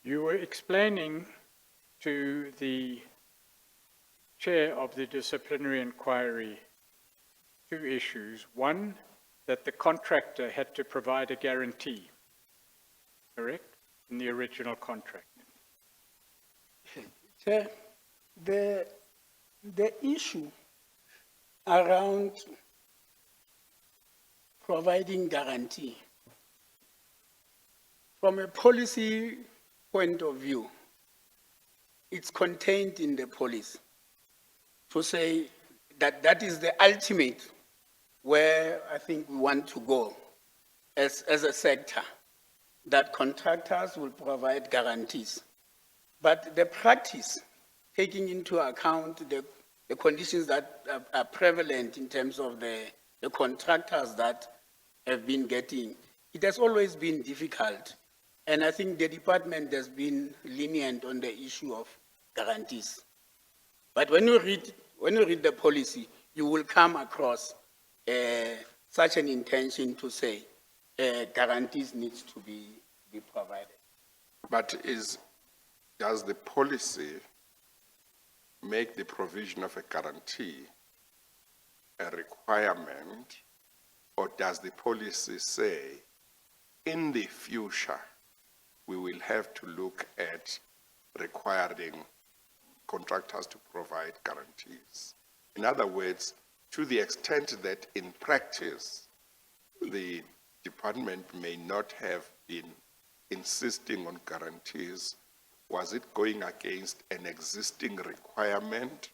You were explaining to the chair of the disciplinary inquiry two issues. One, that the contractor had to provide a guarantee, correct, in the original contract. Chair, the issue around providing guarantee, from a policy point of view, it's contained in the policy to say that that is the ultimate where I think we want to go as a sector, that contractors will provide guarantees. But the practice, taking into account the conditions that are prevalent in terms of the contractors that have been getting, it has always been difficult. And I think the department has been lenient on the issue of guarantees. But when you read the policy, you will come across such an intention to say guarantees needs to be provided. But does the policy make the provision of a guarantee a requirement, or does the policy say, in the future, we will have to look at requiring contractors to provide guarantees? In other words, to the extent that in practice, the department may not have been insisting on guarantees, was it going against an existing requirement,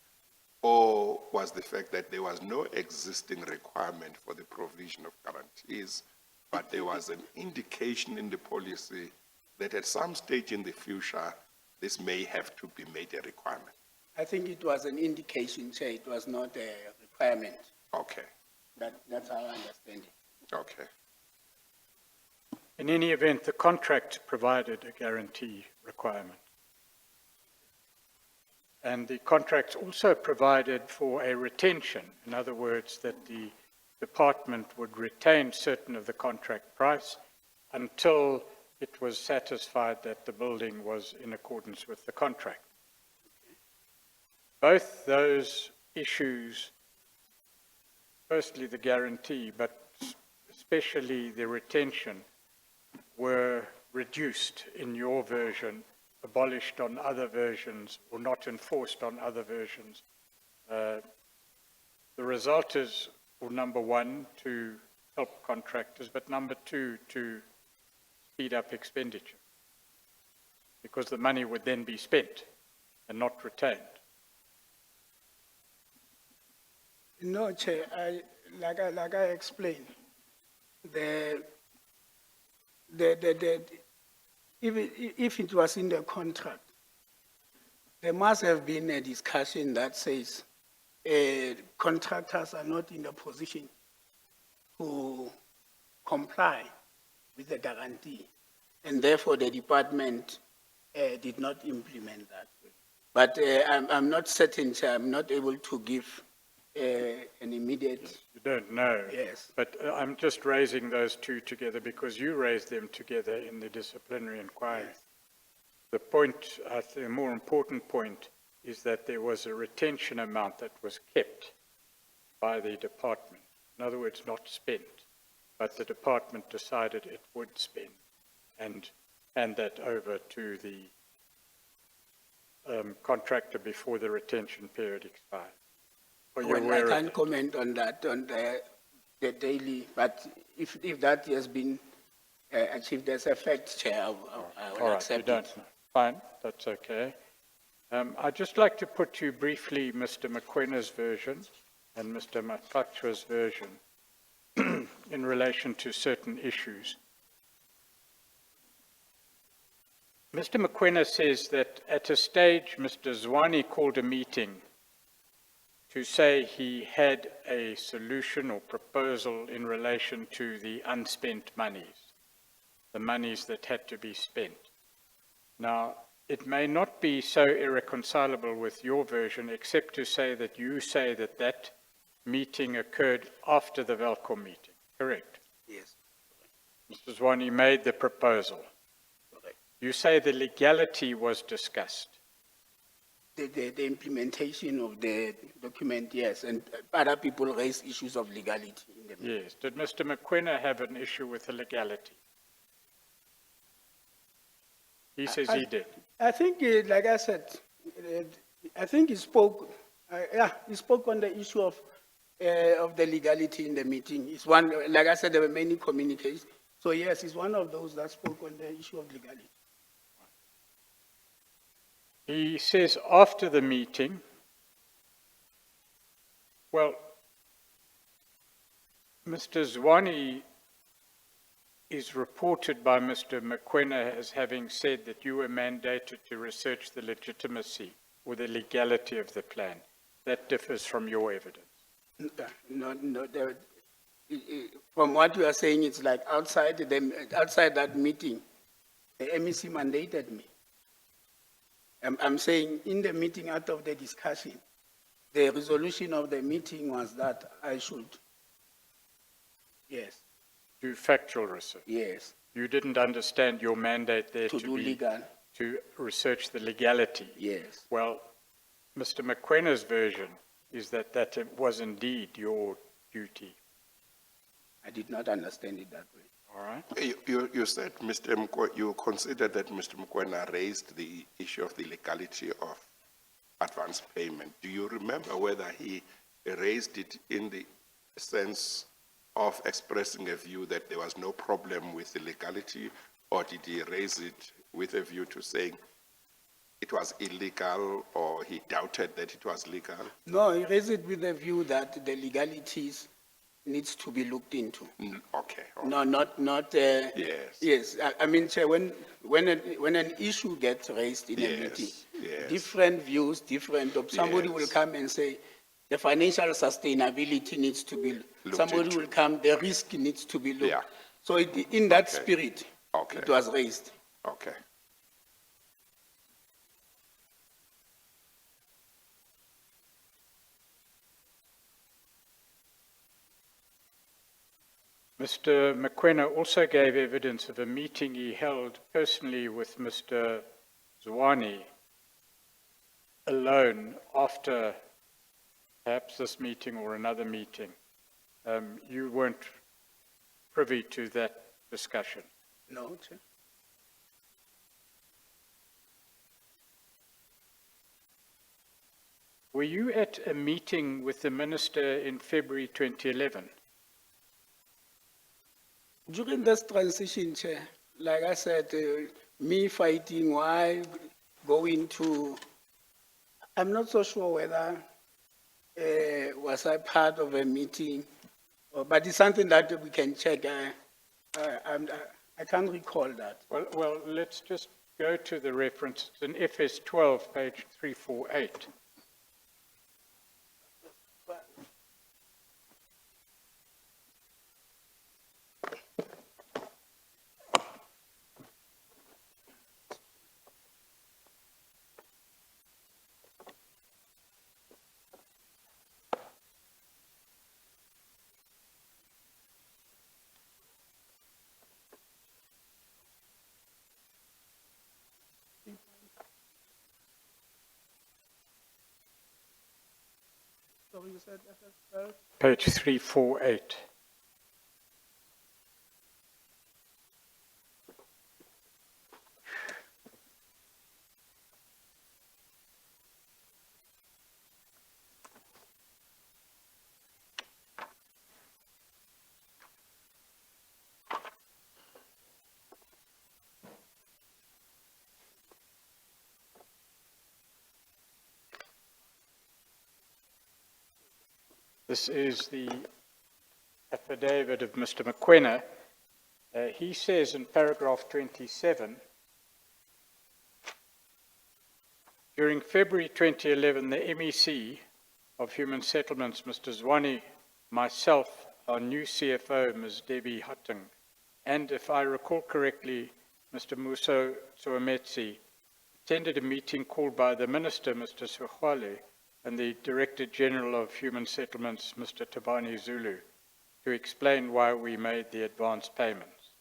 or was the fact that there was no existing requirement for the provision of guarantees, but there was an indication in the policy that at some stage in the future, this may have to be made a requirement? I think it was an indication, Chair. It was not a requirement. Okay, That's how I understand it. okay. In any event, the contract provided a guarantee requirement. And the contract also provided for a retention. In other words, that the department would retain certain of the contract price until it was satisfied that the building was in accordance with the contract. Both those issues, firstly the guarantee, but especially the retention, were reduced in your version, abolished on other versions, or not enforced on other versions. The result is, well, number one, to help contractors, but number two, to speed up expenditure, because the money would then be spent and not retained. No, Chair, like I explained, if it was in the contract, there must have been a discussion that says contractors are not in a position to comply with the guarantee, and therefore the department did not implement that. But I'm not certain, Chair. I'm not able to give an immediate. You don't know. Yes. But I'm just raising those two together because you raised them together in the disciplinary inquiry. Yes. The point, I think, the more important point is that there was a retention amount that was kept by the department. In other words, not spent, but the department decided it would spend and hand that over to the contractor before the retention period expired. Are you Well, I aware of can't that? comment on that, on the daily, but if that has been achieved as a fact, Chair, I All will right, you accept don't it. know. Fine, that's okay. I'd just like to put to you briefly Mr. Mokwena's version and Mr. Matlacha's version in relation to certain issues. Mr. Mokwena says that at a stage, Mr. Zwane called a meeting to say he had a solution or proposal in relation to the unspent monies, the monies that had to be spent. Now, it may not be so irreconcilable with your version, except to say that you say that that meeting occurred after the Velco meeting, correct? Yes, Mr. Zwane made the proposal. correct. You say the legality was discussed. The implementation of the document, yes, and other people raise issues of legality in the meeting. Yes. Did Mr. Mokwena have an issue with the legality? He says he did. I think, like I said, I think he spoke, he spoke on the issue of the legality in the meeting. It's one, like I said, there were many communications. So yes, he's one of those that spoke on the issue of legality. He says after the meeting, well, Mr. Zwane is reported by Mr. Mokwena as having said that you were mandated to research the legitimacy or the legality of the plan. That differs from your evidence. From what you are saying, it's like outside that meeting, the MEC mandated me. I'm saying in the meeting, out of the discussion, the resolution of the meeting was that I should, yes, Do factual research. yes, You didn't understand your mandate there to to do be legal, to research the legality. yes. Well, Mr. Mokwena's version is that that was indeed your duty. I did not understand it that way. All right? You said, you considered that Mr. Mokwena raised the issue of the legality of advance payment. Do you remember whether he raised it in the sense of expressing a view that there was no problem with the legality, or did he raise it with a view to saying it was illegal or he doubted that it was legal? No, he raised it with the view that the legalities needs to be looked into. Okay. No, not. Yes. Yes, I mean, Chair, when an issue gets raised in a Yes, meeting, yes. different views, somebody will Yes. come and say, the financial sustainability needs to be, somebody into. will come, the risk needs to be looked. Yeah. So in that Okay. spirit, Okay. it was raised. Okay. Mr. Mokhesi also gave evidence of a meeting he held personally with Mr. Zwane alone after perhaps this meeting or another meeting. You weren't privy to that discussion. No, Chair. Were you at a meeting with the minister in February 2011? During this transition, Chair, like I said, me fighting, why going to, I'm not so sure whether was I part of a meeting, but it's something that we can check. I can't recall that. Well, let's just go to the reference. It's in FS 12, page 348. So you said FS 12? Page 348. This is the affidavit of Mr. Mokhesi. He says in paragraph 27, during February 2011, the MEC of Human Settlements, Mr. Zwane, myself, our new CFO, Ms. Debbie Hutting, and if I recall correctly, Mr. Nthimotse, attended a meeting called by the Minister, Mr. Sehwale, and the Director General of Human Settlements, Mr. Tabani Zulu, to explain why we made the advance payments.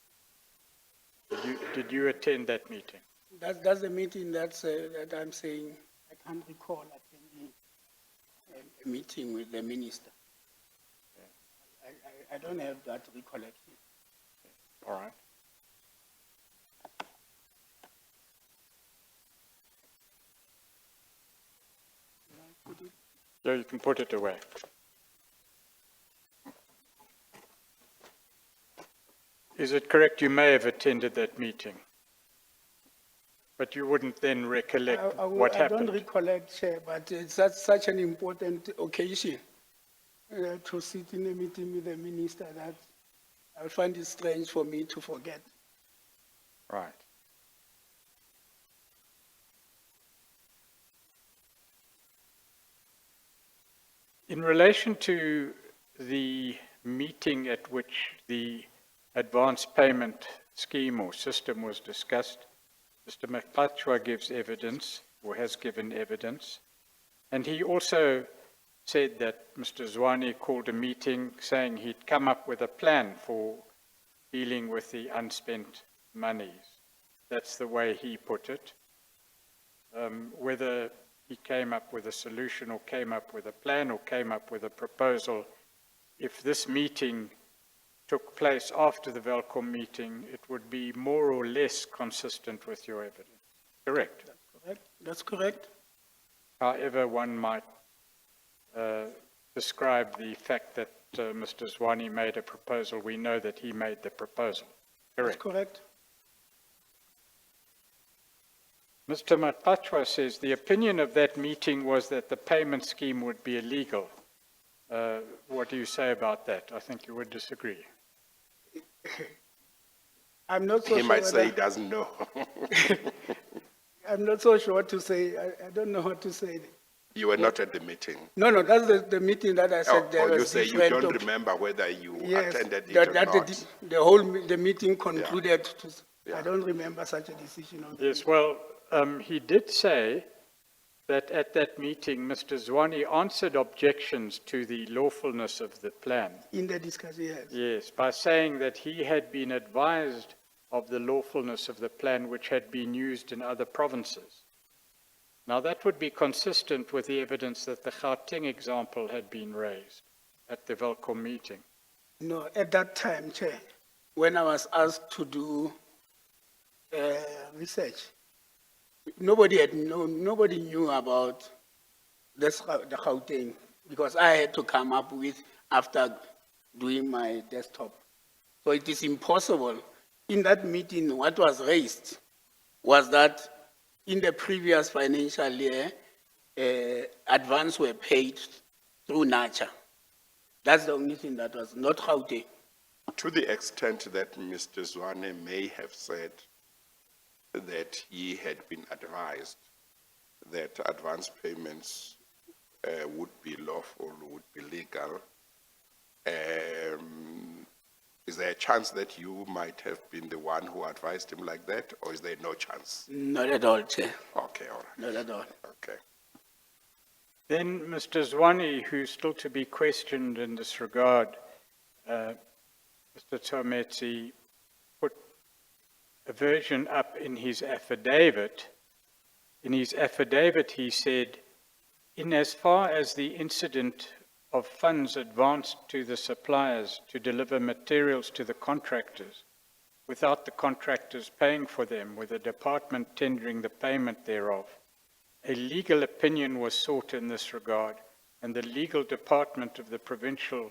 Did you attend that meeting? That's the meeting that I'm saying. I can't recall attending a meeting with the minister. I don't have that recollection. All right. Yeah, you can put it away. Is it correct you may have attended that meeting? But you wouldn't then recollect what happened? I don't recollect, Chair, but it's such an important occasion to sit in a meeting with the minister that I find it strange for me to forget. Right. In relation to the meeting at which the advance payment scheme or system was discussed, Mr. Mokhesi gives evidence, or has given evidence, and he also said that Mr. Zwane called a meeting saying he'd come up with a plan for dealing with the unspent monies. That's the way he put it. Whether he came up with a solution or came up with a plan or came up with a proposal, if this meeting took place after the Velcom meeting, it would be more or less consistent with your evidence. Correct? That's correct. That's correct. However, one might describe the fact that Mr. Zwane made a proposal. We know that he made the proposal. Correct? That's correct. Mr. Matachwa says the opinion of that meeting was that the payment scheme would be illegal. What do you say about that? I think you would disagree. I'm not so He sure. might say he whether- doesn't know. I'm not so sure what to say. I don't know what to say. You were not at the meeting. No, that's the meeting that I said there Oh, you was say you different. don't remember whether you Yes, attended it that, or that not. the meeting concluded. Yeah. I don't remember such a decision. On Yes, well, he did say that at that meeting, Mr. Zwane answered objections to the lawfulness of the plan. in the discussion, yes. Yes, by saying that he had been advised of the lawfulness of the plan which had been used in other provinces. Now that would be consistent with the evidence that the Gauteng example had been raised at the Welkom meeting. No, at that time, Chair, when I was asked to do research, nobody knew about this, the Gauteng, because I had to come up with after doing my desktop. So it is impossible. In that meeting, what was raised was that in the previous financial year, advance were paid through NACHA. That's the only thing that was not Gauteng. To the extent that Mr. Zwane may have said that he had been advised that advance payments would be lawful, would be legal, is there a chance that you might have been the one who advised him like that, or is there no chance? Not at all, Chair. Okay, all right. Not at all. Okay. Then Mr. Zwane, who's still to be questioned in this regard, Mr. Nthimotse put a version up in his affidavit. In his affidavit, he said, in as far as the incident of funds advanced to the suppliers to deliver materials to the contractors, without the contractors paying for them, with the department tendering the payment thereof, a legal opinion was sought in this regard, and the legal department of the provincial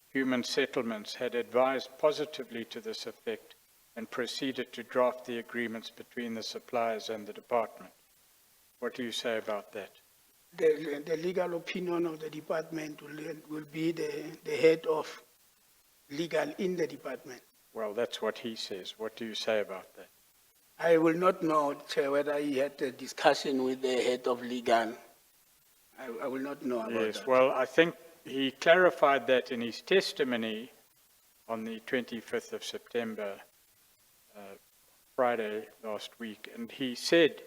human settlements had advised positively to this effect and proceeded to draft the agreements between the suppliers and the department. What do you say about that? The legal opinion of the department will be the head of legal in the department. Well, that's what he says. What do you say about that? I will not know, Chair, whether he had a discussion with the head of legal. I will not know about Yes, that. well, I think he clarified that in his testimony on the 25th of September, Friday last week, and he said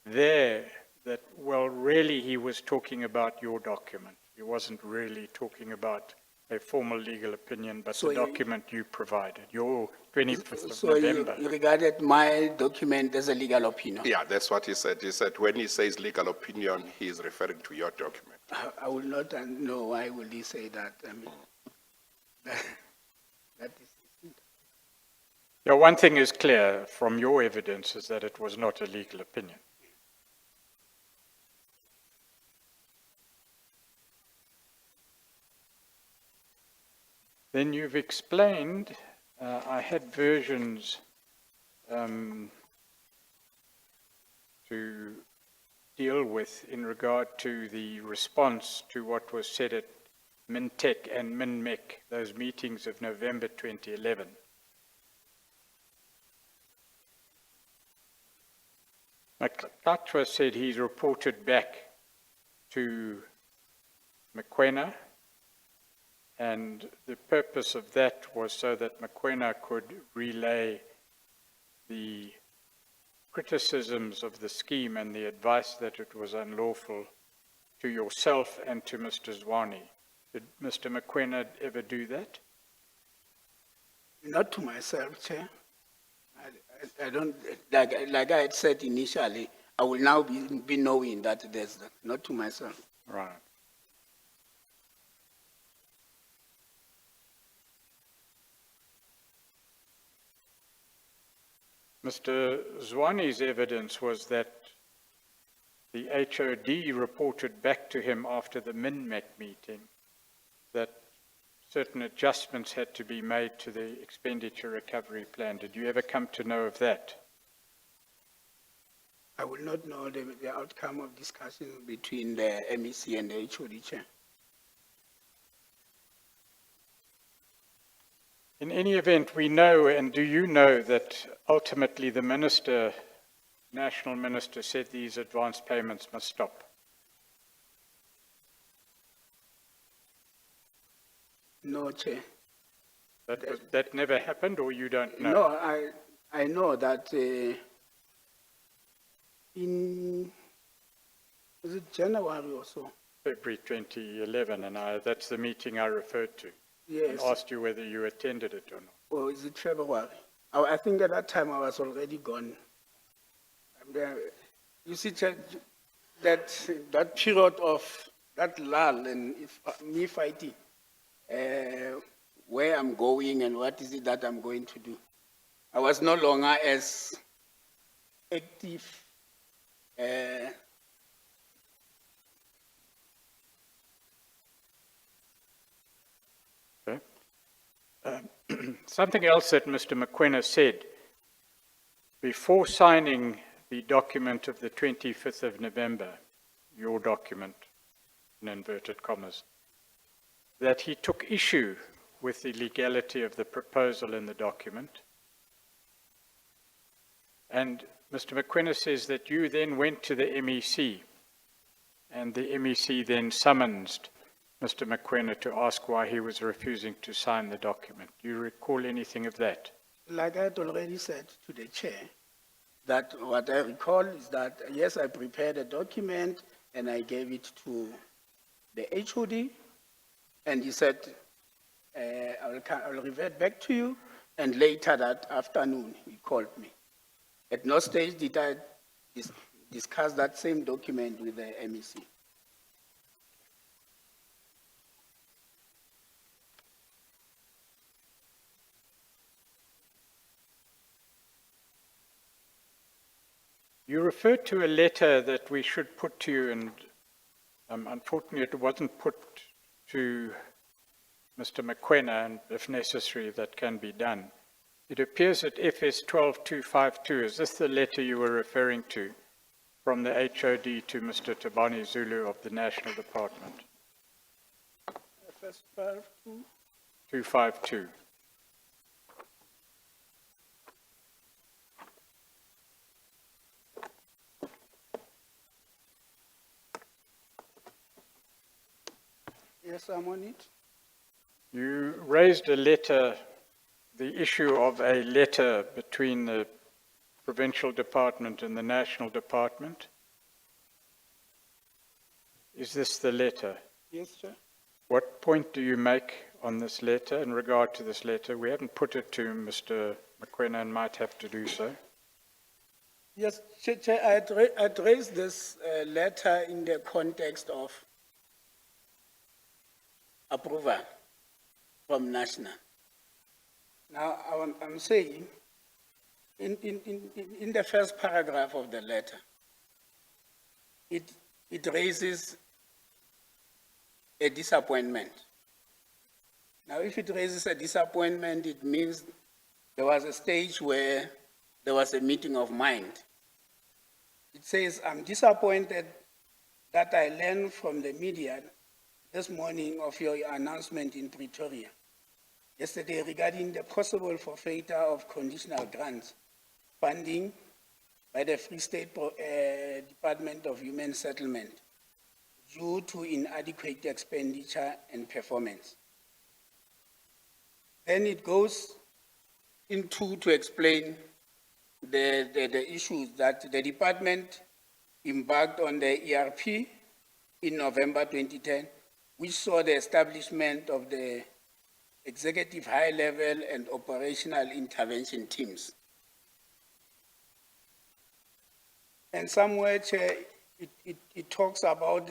there that, well, really he was talking about your document. He wasn't really talking about a formal legal opinion, but So the you- document you provided, your 25th of So November. you regarded my document as a legal opinion? Yeah, that's what he said. He said when he says legal opinion, he is referring to your document. I will not know why will he say that. I mean, that is. Yeah, one thing is clear from your evidence is that it was not a legal opinion. Then you've explained, I had versions to deal with in regard to the response to what was said at MinTech and MinMec, those meetings of November 2011. Makatwa said he's reported back to Mokhesi, and the purpose of that was so that Mokhesi could relay the criticisms of the scheme and the advice that it was unlawful to yourself and to Mr. Zwane. Did Mr. Mokhesi ever do that? Not to myself, Chair. I don't, like I had said initially, I will now be knowing that there's that, not to myself. Right. Mr. Zwane's evidence was that the HOD reported back to him after the MinMec meeting that certain adjustments had to be made to the expenditure recovery plan. Did you ever come to know of that? I will not know the outcome of discussions between the MEC and the HOD chair. In any event, we know, and do you know, that ultimately the minister, national minister, said these advance payments must stop? No, Chair. That never happened, or you don't know? No, I know that was it January or so? February 2011, and that's the meeting I referred to. Yes. And asked you whether you attended it or not. Or is it February? I think at that time I was already gone. You see, Chair, that period of that lull and me fighting, where I'm going and what is it that I'm going to do. I was no longer as active. Okay. Something else that Mr. Mokhesi said, before signing the document of the 25th of November, your document, in inverted commas, that he took issue with the legality of the proposal in the document. And Mr. Mokhesi says that you then went to the MEC, and the MEC then summoned Mr. Mokhesi to ask why he was refusing to sign the document. Do you recall anything of that? Like I had already said to the chair, that what I recall is that, yes, I prepared a document and I gave it to the HOD, and he said, I'll revert back to you, and later that afternoon, he called me. At no stage did I discuss that same document with the MEC. You referred to a letter that we should put to you, and unfortunately it wasn't put to Mr. Mokhesi, and if necessary, that can be done. It appears at FS 12252. Is this the letter you were referring to from the HOD to Mr. Tabani Zulu of the National Department? FS 122. 252. Yes, I'm on it. You raised a letter, the issue of a letter between the provincial department and the national department. Is this the letter? Yes, sir. What point do you make on this letter, in regard to this letter? We haven't put it to Mr. Mokhesi and might have to do so. Yes, Chair, I'd raised this letter in the context of approval from national. Now, I'm saying, in the first paragraph of the letter, it raises a disappointment. Now, if it raises a disappointment, it means there was a stage where there was a meeting of mind. It says, I'm disappointed that I learned from the media this morning of your announcement in Pretoria yesterday regarding the possible forfeiture of conditional grants funding by the Free State Department of Human Settlement due to inadequate expenditure and performance. Then it goes into to explain the issues that the department embarked on the ERP in November 2010, which saw the establishment of the executive high-level and operational intervention teams. And somewhere, Chair, it talks about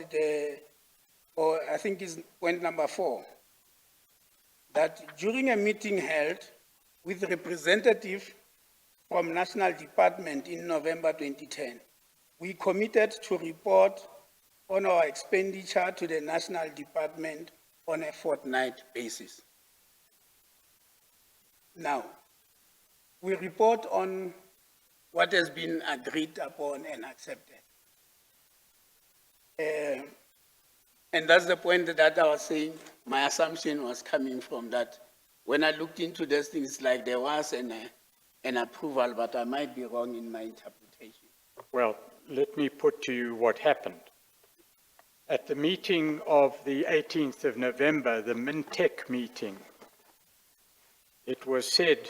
or I think it's point number 4, that during a meeting held with representatives from National Department in November 2010, we committed to report on our expenditure to the National Department on a fortnight basis. Now, we report on what has been agreed upon and accepted. And that's the point that I was saying. My assumption was coming from that. When I looked into these things, like there was an approval, but I might be wrong in my interpretation. Well, let me put to you what happened. At the meeting of the 18th of November, the MinTech meeting, it was said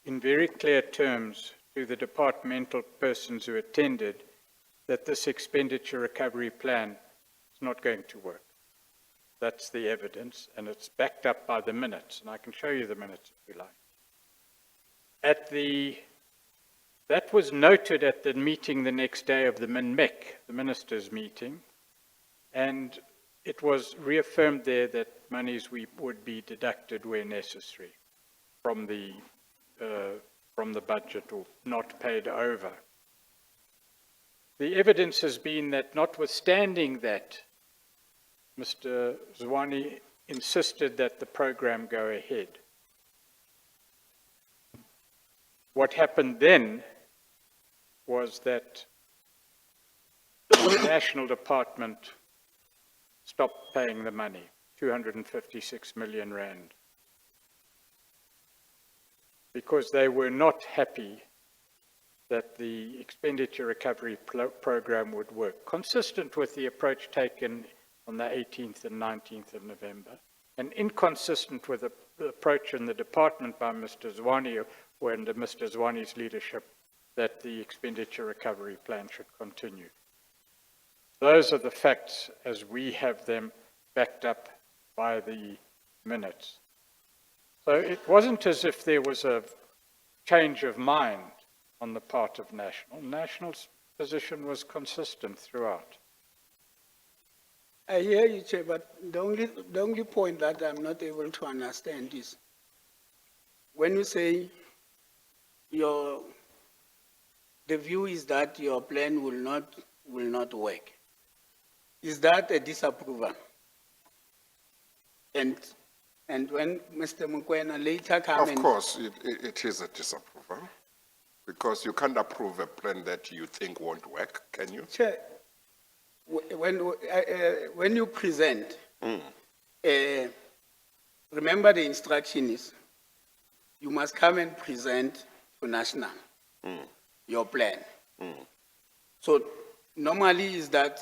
in very clear terms to the departmental persons who attended that this expenditure recovery plan is not going to work. That's the evidence, and it's backed up by the minutes, and I can show you the minutes if you like. That was noted at the meeting the next day of the MinMec, the ministers' meeting, and it was reaffirmed there that monies would be deducted where necessary from the budget or not paid over. The evidence has been that notwithstanding that, Mr. Zwane insisted that the program go ahead. What happened then was that the National Department stopped paying the money, 256 million rand, because they were not happy that the expenditure recovery program would work, consistent with the approach taken on the 18th and 19th of November, and inconsistent with the approach in the department by Mr. Zwane, or under Mr. Zwane's leadership, that the expenditure recovery plan should continue. Those are the facts as we have them backed up by the minutes. So it wasn't as if there was a change of mind on the part of National. National's position was consistent throughout. I hear you, Chair, but the only point that I'm not able to understand is when you say the view is that your plan will not work. Is that a disapproval? And when Mr. Mokoena later comes Of course, it is a disapproval, because you can't approve a plan that you think won't work, can you? Chair, when you present, remember the instruction is, you must come and present to National your plan. So normally is that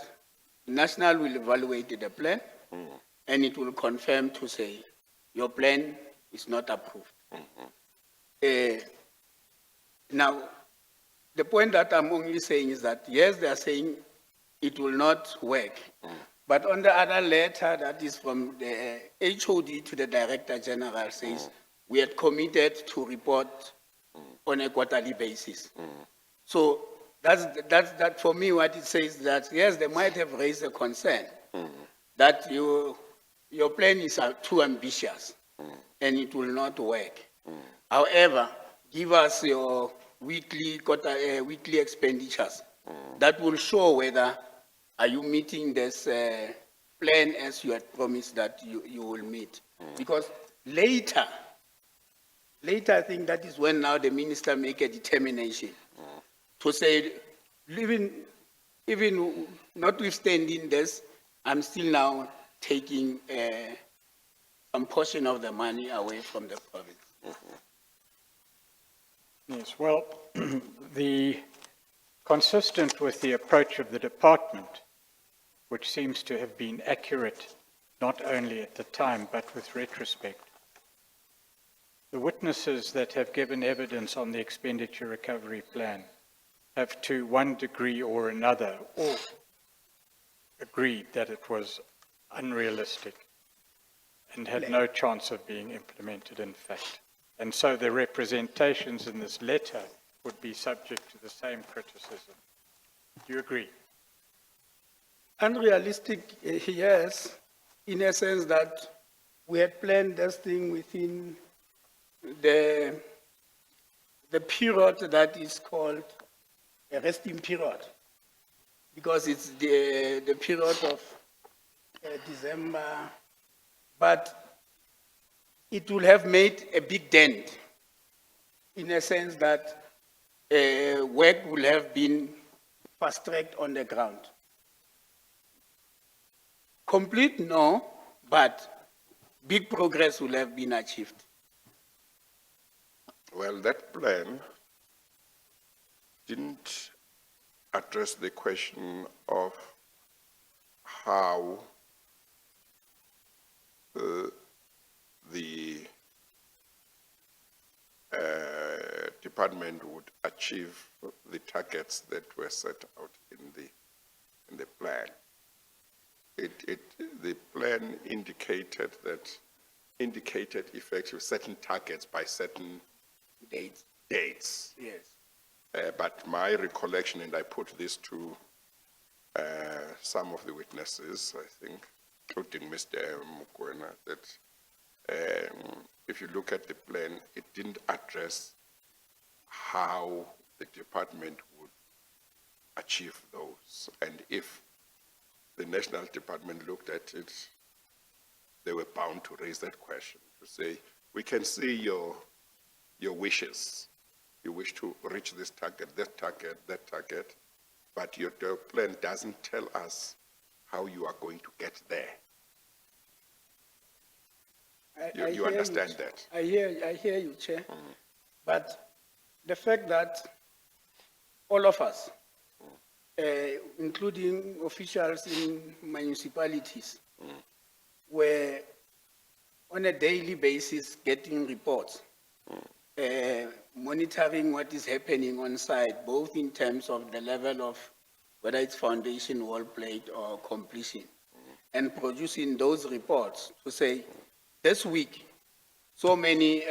National will evaluate the plan and it will confirm to say your plan is not approved. Now, the point that I'm only saying is that yes, they are saying it will not work. But on the other letter that is from the HOD to the Director General says, we had committed to report on a quarterly basis. So that for me, what it says that, yes, they might have raised a concern that your plan is too ambitious and it will not work. However, give us your weekly expenditures. That will show whether are you meeting this plan as you had promised that you will meet. Because later, I think that is when now the minister make a determination to say, even notwithstanding this, I'm still now taking some portion of the money away from the province. Yes, well, consistent with the approach of the department, which seems to have been accurate not only at the time but with retrospect, the witnesses that have given evidence on the expenditure recovery plan have to one degree or another all agreed that it was unrealistic and had no chance of being implemented in fact. And so the representations in this letter would be subject to the same criticism. Do you agree? Unrealistic, yes, in a sense that we had planned this thing within the period that is called a resting period, because it's the period of December, but it will have made a big dent in a sense that work will have been fast-tracked on the ground. Complete, no, but big progress will have been achieved. Well, that plan didn't address the question of how the department would achieve the targets that were set out in the plan. The plan indicated effective certain targets by certain dates. Yes. But my recollection, and I put this to some of the witnesses, I think, including Mr. Mokhesi, that if you look at the plan, it didn't address how the department would achieve those. And if the National Department looked at it, they were bound to raise that question, to say, we can see your wishes. You wish to reach this target, that target, that target, but your plan doesn't tell us how you are going to get there. You understand that? I hear you, Chair. But the fact that all of us, including officials in municipalities, were on a daily basis getting reports, monitoring what is happening on site, both in terms of the level of whether it's foundation, wall plate, or completion, and producing those reports to say, this week, so many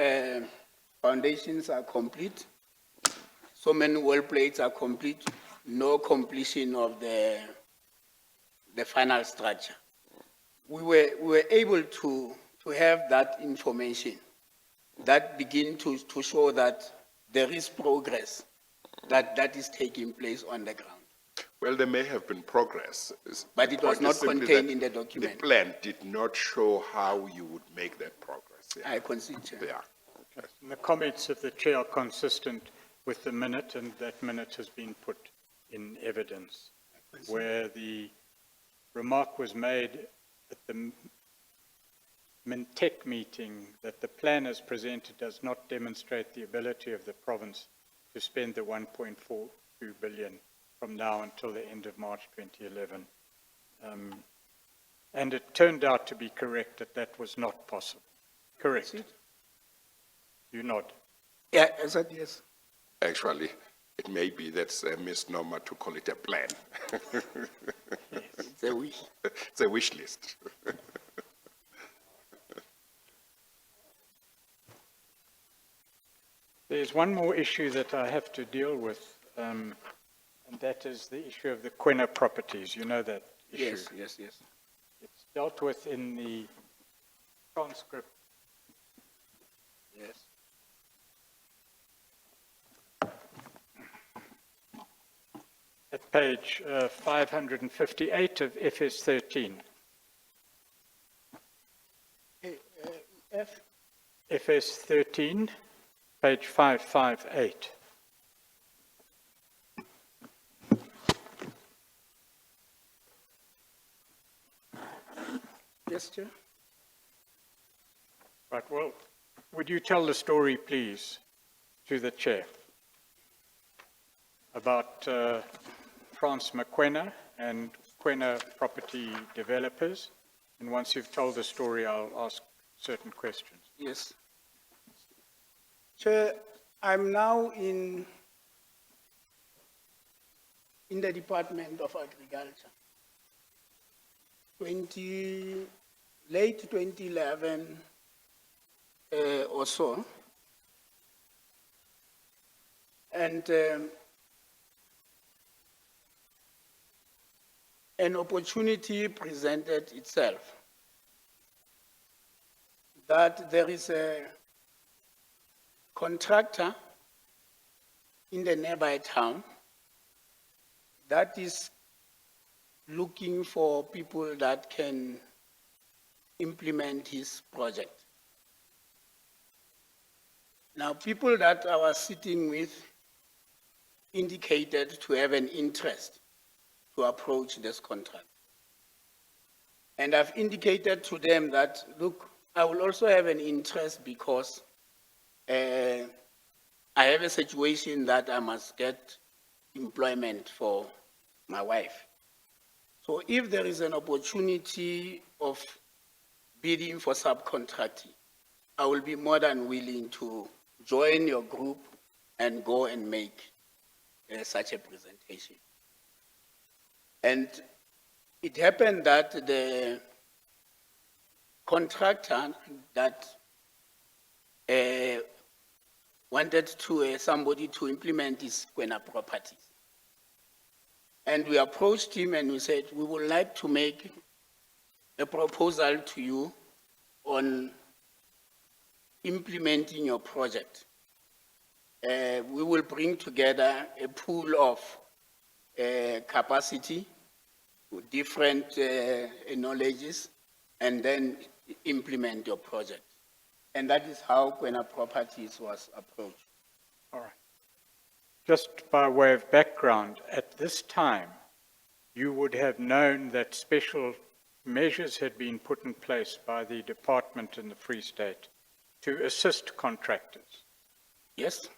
foundations are complete, so many wall plates are complete, no completion of the final structure. We were able to have that information that begin to show that there is progress that is taking place on the ground. Well, there may have been progress. But it was not contained in the document. The plan did not show how you would make that progress. Yeah. I concede, Chair. Yeah. Okay. The comments of the chair are consistent with the minute, and that minute has been put in evidence, where the remark was made at the Mintec meeting that the plan as presented does not demonstrate the ability of the province to spend the 1.42 billion from now until the end of March 2011. And it turned out to be correct that that was not possible. Correct? You nod. Yeah, I said yes. Actually, it may be that's a misnomer to call it a plan. It's a wish. It's a wish list. There's one more issue that I have to deal with, and that is the issue of the Quena properties. You know that issue? Yes. It's dealt with in the transcript. Yes. At page 558 of FS 13. F? FS 13, page 558. Yes, Chair. Right, well, would you tell the story, please, to the chair about France Mokhesi and Quena property developers? And once you've told the story, I'll ask certain questions. Yes. Chair, I'm now in the Department of Agriculture. Late 2011 or so. And an opportunity presented itself that there is a contractor in the nearby town that is looking for people that can implement his project. Now, people that I was sitting with indicated to have an interest to approach this contract. And I've indicated to them that, look, I will also have an interest because I have a situation that I must get employment for my wife. So if there is an opportunity of bidding for subcontracting, I will be more than willing to join your group and go and make such a presentation. And it happened that the contractor that wanted to somebody to implement his Kwena properties. And we approached him and we said, we would like to make a proposal to you on implementing your project. We will bring together a pool of capacity, different knowledges, and then implement your project. And that is how Kwena Properties was approached. All right. Just by way of background, at this time, you would have known that special measures had been put in place by the department in the Free State to assist contractors, Yes?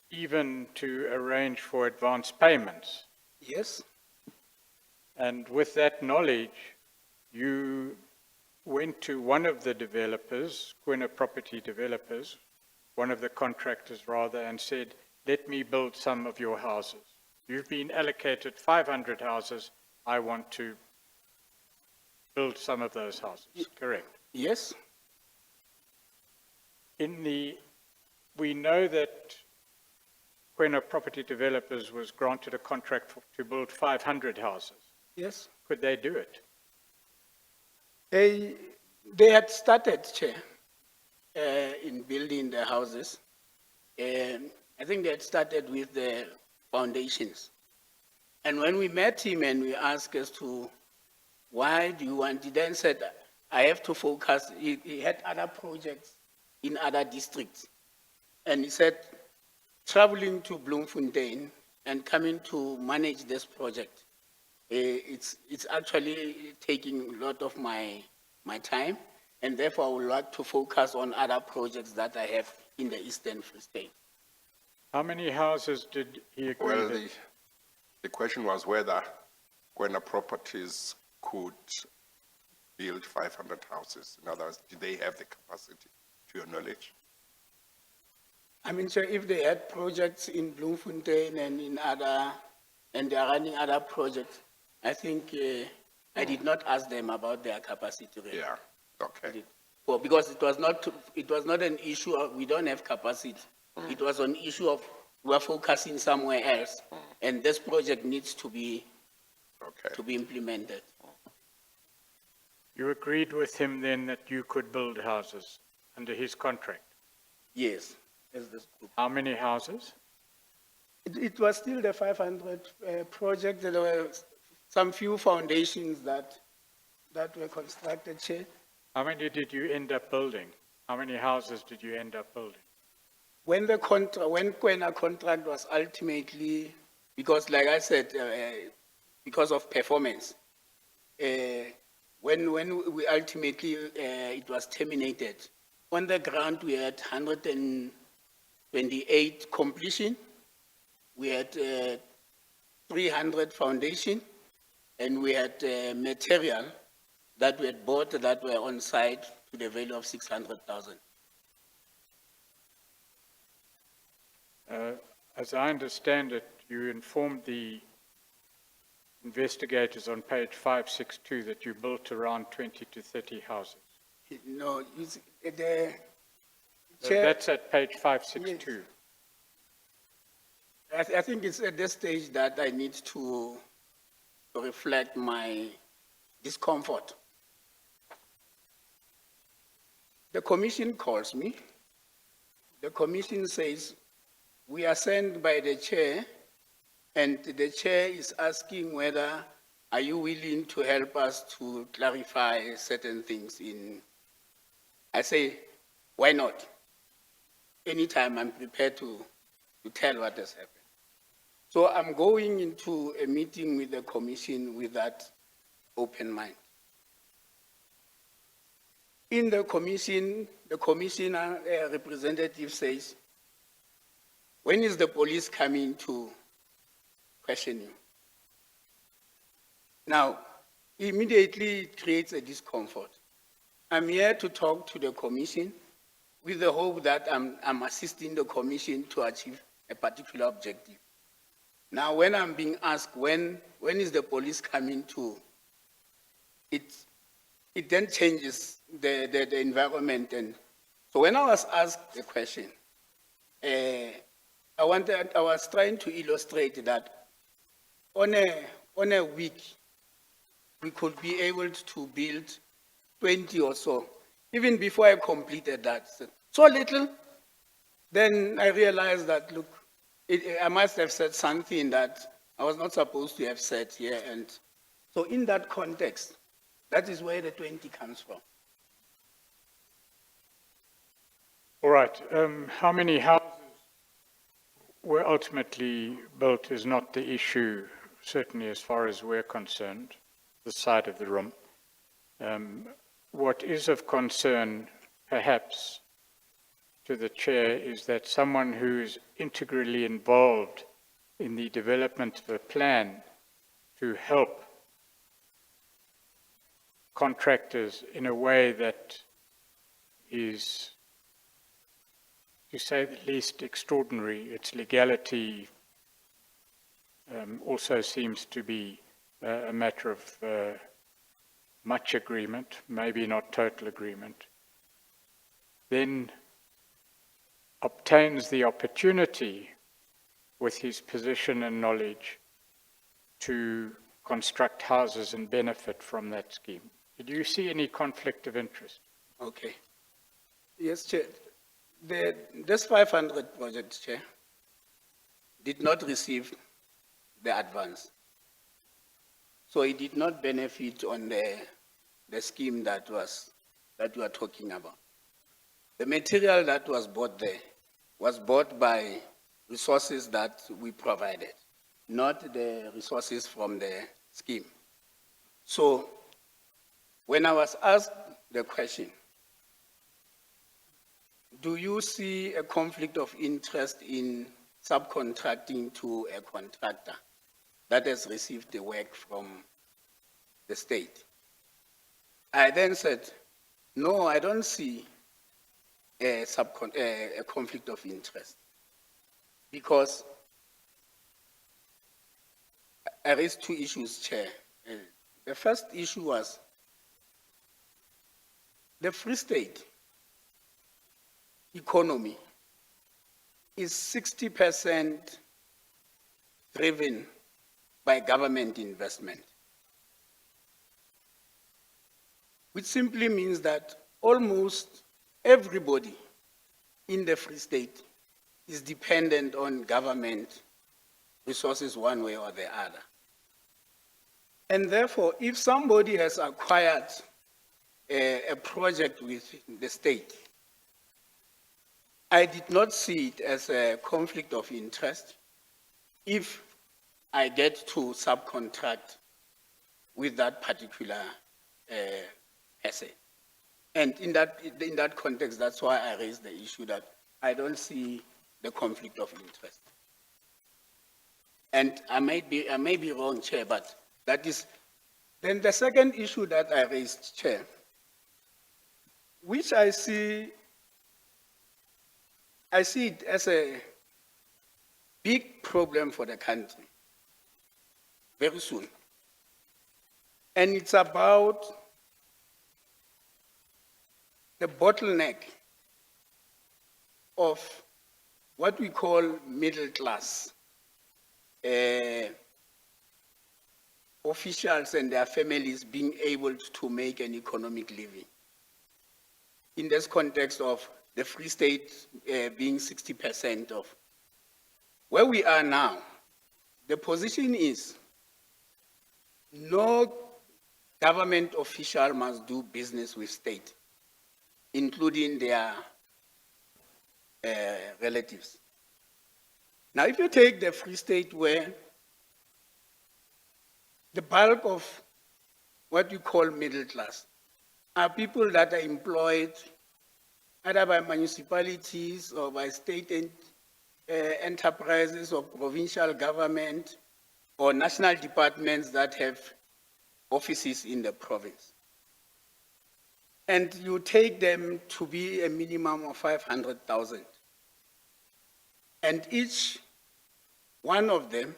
even to arrange for advance payments. Yes? And with that knowledge, you went to one of the developers, Kwena Property Developers, one of the contractors rather, and said, let me build some of your houses. You've been allocated 500 houses. I want to build some of those houses, correct? Yes? We know that Kwena Property Developers was granted a contract to build 500 houses. Yes? Could they do it? They had started, Chair, in building the houses. I think they had started with the foundations. And when we met him and we asked as to why do you want, he then said, I have to focus. He had other projects in other districts. And he said, traveling to Bloemfontein and coming to manage this project, it's actually taking a lot of my time, and therefore I would like to focus on other projects that I have in the Eastern Free State. How many houses did he agree Well, that? the question was whether Kwena Properties could build 500 houses. In other words, did they have the capacity, to your knowledge? I mean, sir, if they had projects in Bloemfontein and they are running other projects, I think I did not ask them about their capacity. Really. Yeah, okay. Well, because it was not an issue of we don't have capacity. It was an issue of we're focusing somewhere else, and this project needs to be implemented. You agreed with him then that you could build houses under his contract? Yes, as this group. How many houses? It was still the 500 project. There were some few foundations that were constructed, Chair. How many did you end up building? How many houses did you end up building? When Kwena contract was ultimately, because like I said, because of performance, when we ultimately, it was terminated, on the ground we had 128 completion, we had 300 foundation, and we had material that we had bought that were on site to the value of 600,000. As I understand it, you informed the investigators on page 562 that you built around 20 to 30 houses. No, you see, the Chair, That's at page 562. I think it's at this stage that I need to reflect my discomfort. The commission calls me. The commission says, we are sent by the chair, and the chair is asking whether, are you willing to help us to clarify certain things in, I say, why not? Anytime I'm prepared to tell what has happened. So I'm going into a meeting with the commission with that open mind. In the commission, the commissioner representative says, when is the police coming to question you? Now, immediately it creates a discomfort. I'm here to talk to the commission with the hope that I'm assisting the commission to achieve a particular objective. Now, when I'm being asked, when is the police coming to, it then changes the environment. And so when I was asked the question, I was trying to illustrate that on a week, we could be able to build 20 or so. Even before I completed that, so little, then I realized that, look, I must have said something that I was not supposed to have said here. And so in that context, that is where the 20 comes from. All right. How many houses were ultimately built is not the issue, certainly as far as we're concerned, the side of the room. What is of concern, perhaps, to the chair is that someone who is integrally involved in the development of a plan to help contractors in a way that is, to say the least, extraordinary. Its legality also seems to be a matter of much agreement, maybe not total agreement, then obtains the opportunity with his position and knowledge to construct houses and benefit from that scheme. Do you see any conflict of interest? Okay. Yes, Chair. This 500 project, Chair, did not receive the advance. So it did not benefit on the scheme that we are talking about. The material that was bought there was bought by resources that we provided, not the resources from the scheme. So when I was asked the question, do you see a conflict of interest in subcontracting to a contractor that has received the work from the state? I then said, no, I don't see a conflict of interest, because I raised two issues, Chair. The first issue was the Free State economy is 60% driven by government investment, which simply means that almost everybody in the Free State is dependent on government resources one way or the other. And therefore, if somebody has acquired a project with the state, I did not see it as a conflict of interest if I get to subcontract with that particular asset. And in that context, that's why I raised the issue that I don't see the conflict of interest. And I may be wrong, Chair, but that is. Then the second issue that I raised, Chair, which I see it as a big problem for the country very soon. And it's about the bottleneck of what we call middle class officials and their families being able to make an economic living. In this context of the Free State being 60% of where we are now, the position is no government official must do business with state, including their relatives. Now, if you take the Free State, where the bulk of what you call middle class are people that are employed either by municipalities or by state enterprises or provincial government or national departments that have offices in the province. And you take them to be a minimum of 500,000. And each one of them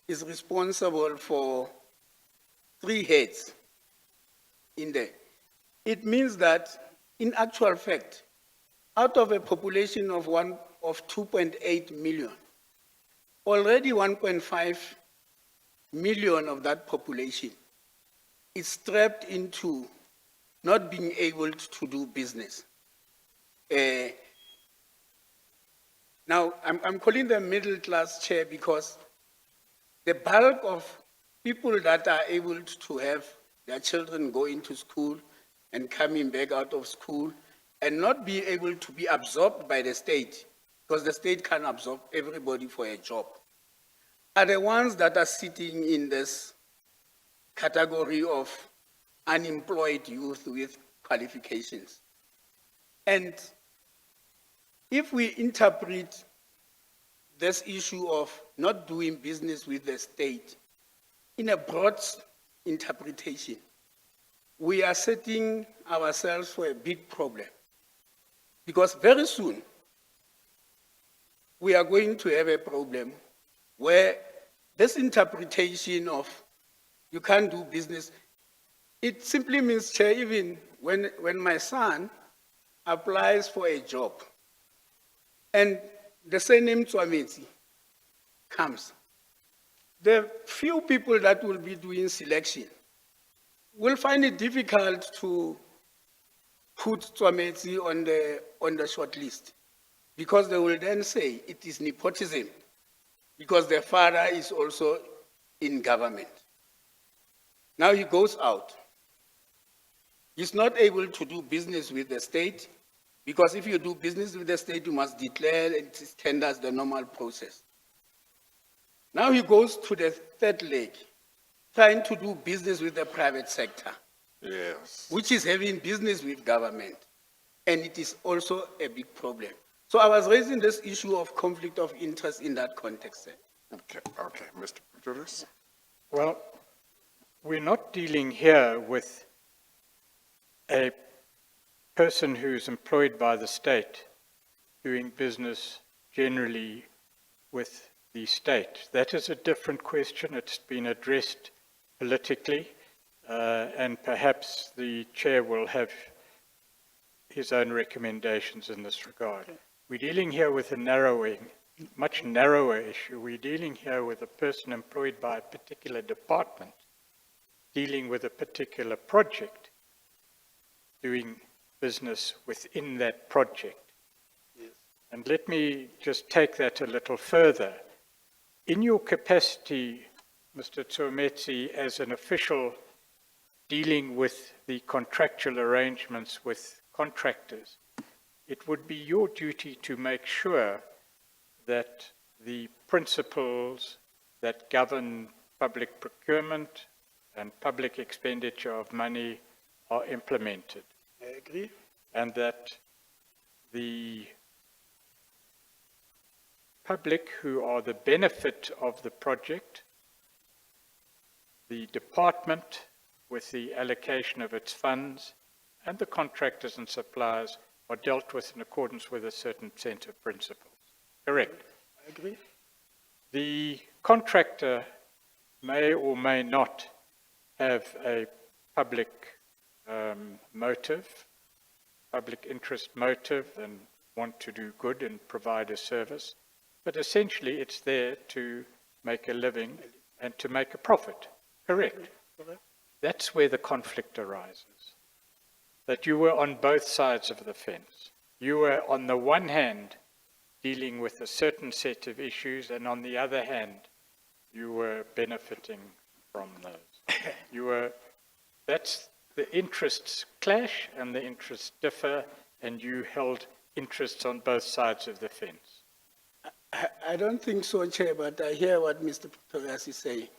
is responsible for 3 heads in there. It means that, in actual fact, out of a population of 2.8 million, already 1.5 million of that population is strapped into not being able to do business. Now, I'm calling them middle class, Chair, because the bulk of people that are able to have their children going to school and coming back out of school and not be able to be absorbed by the state, because the state can absorb everybody for a job, are the ones that are sitting in this category of unemployed youth with qualifications. And if we interpret this issue of not doing business with the state in a broad interpretation, we are setting ourselves for a big problem. Because very soon, we are going to have a problem where this interpretation of you can't do business, it simply means, Chair, even when my son applies for a job and the surname Nthimotse comes, the few people that will be doing selection will find it difficult to put Nthimotse on the short list, because they will then say it is nepotism, because their father is also in government. Now he goes out. He's not able to do business with the state, because if you do business with the state, you must declare its tenders, the normal process. Now he goes to the third leg, trying to do business with the private sector. Yes. Which is having business with government. And it is also a big problem. So I was raising this issue of conflict of interest in that context, sir. Okay, Mr. Pretorius. Well, we're not dealing here with a person who's employed by the state doing business generally with the state. That is a different question. It's been addressed politically, and perhaps the chair will have his own recommendations in this regard. Okay. We're dealing here with a much narrower issue. We're dealing here with a person employed by a particular department, dealing with a particular project, doing business within that project. Yes. And let me just take that a little further. In your capacity, Mr. Nthimotse, as an official dealing with the contractual arrangements with contractors, it would be your duty to make sure that the principles that govern public procurement and public expenditure of money are implemented. I agree. And that the public who are the benefit of the project, the department with the allocation of its funds, and the contractors and suppliers are dealt with in accordance with a certain set of principles. Correct? I agree. The contractor may or may not have a public motive, public interest motive, and want to do good and provide a service. But essentially, it's there to make a living and to make a profit. Correct? That's where the conflict arises. That you were on both sides of the fence. You were, on the one hand, dealing with a certain set of issues, and on the other hand, you were benefiting from those. That's the interests clash and the interests differ, and you held interests on both sides of the fence. I don't think so, Chair, but I hear what Mr. Pretorius is saying.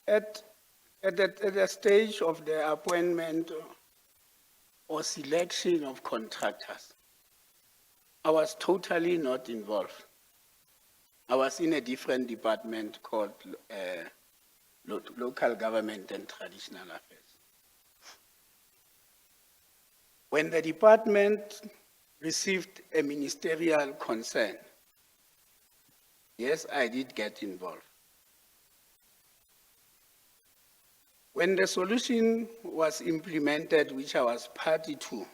At the stage of the appointment or selection of contractors, I was totally not involved. I was in a different department called Local Government and Traditional Affairs. When the department received a ministerial concern, yes, I did get involved. When the solution was implemented, which I was party to,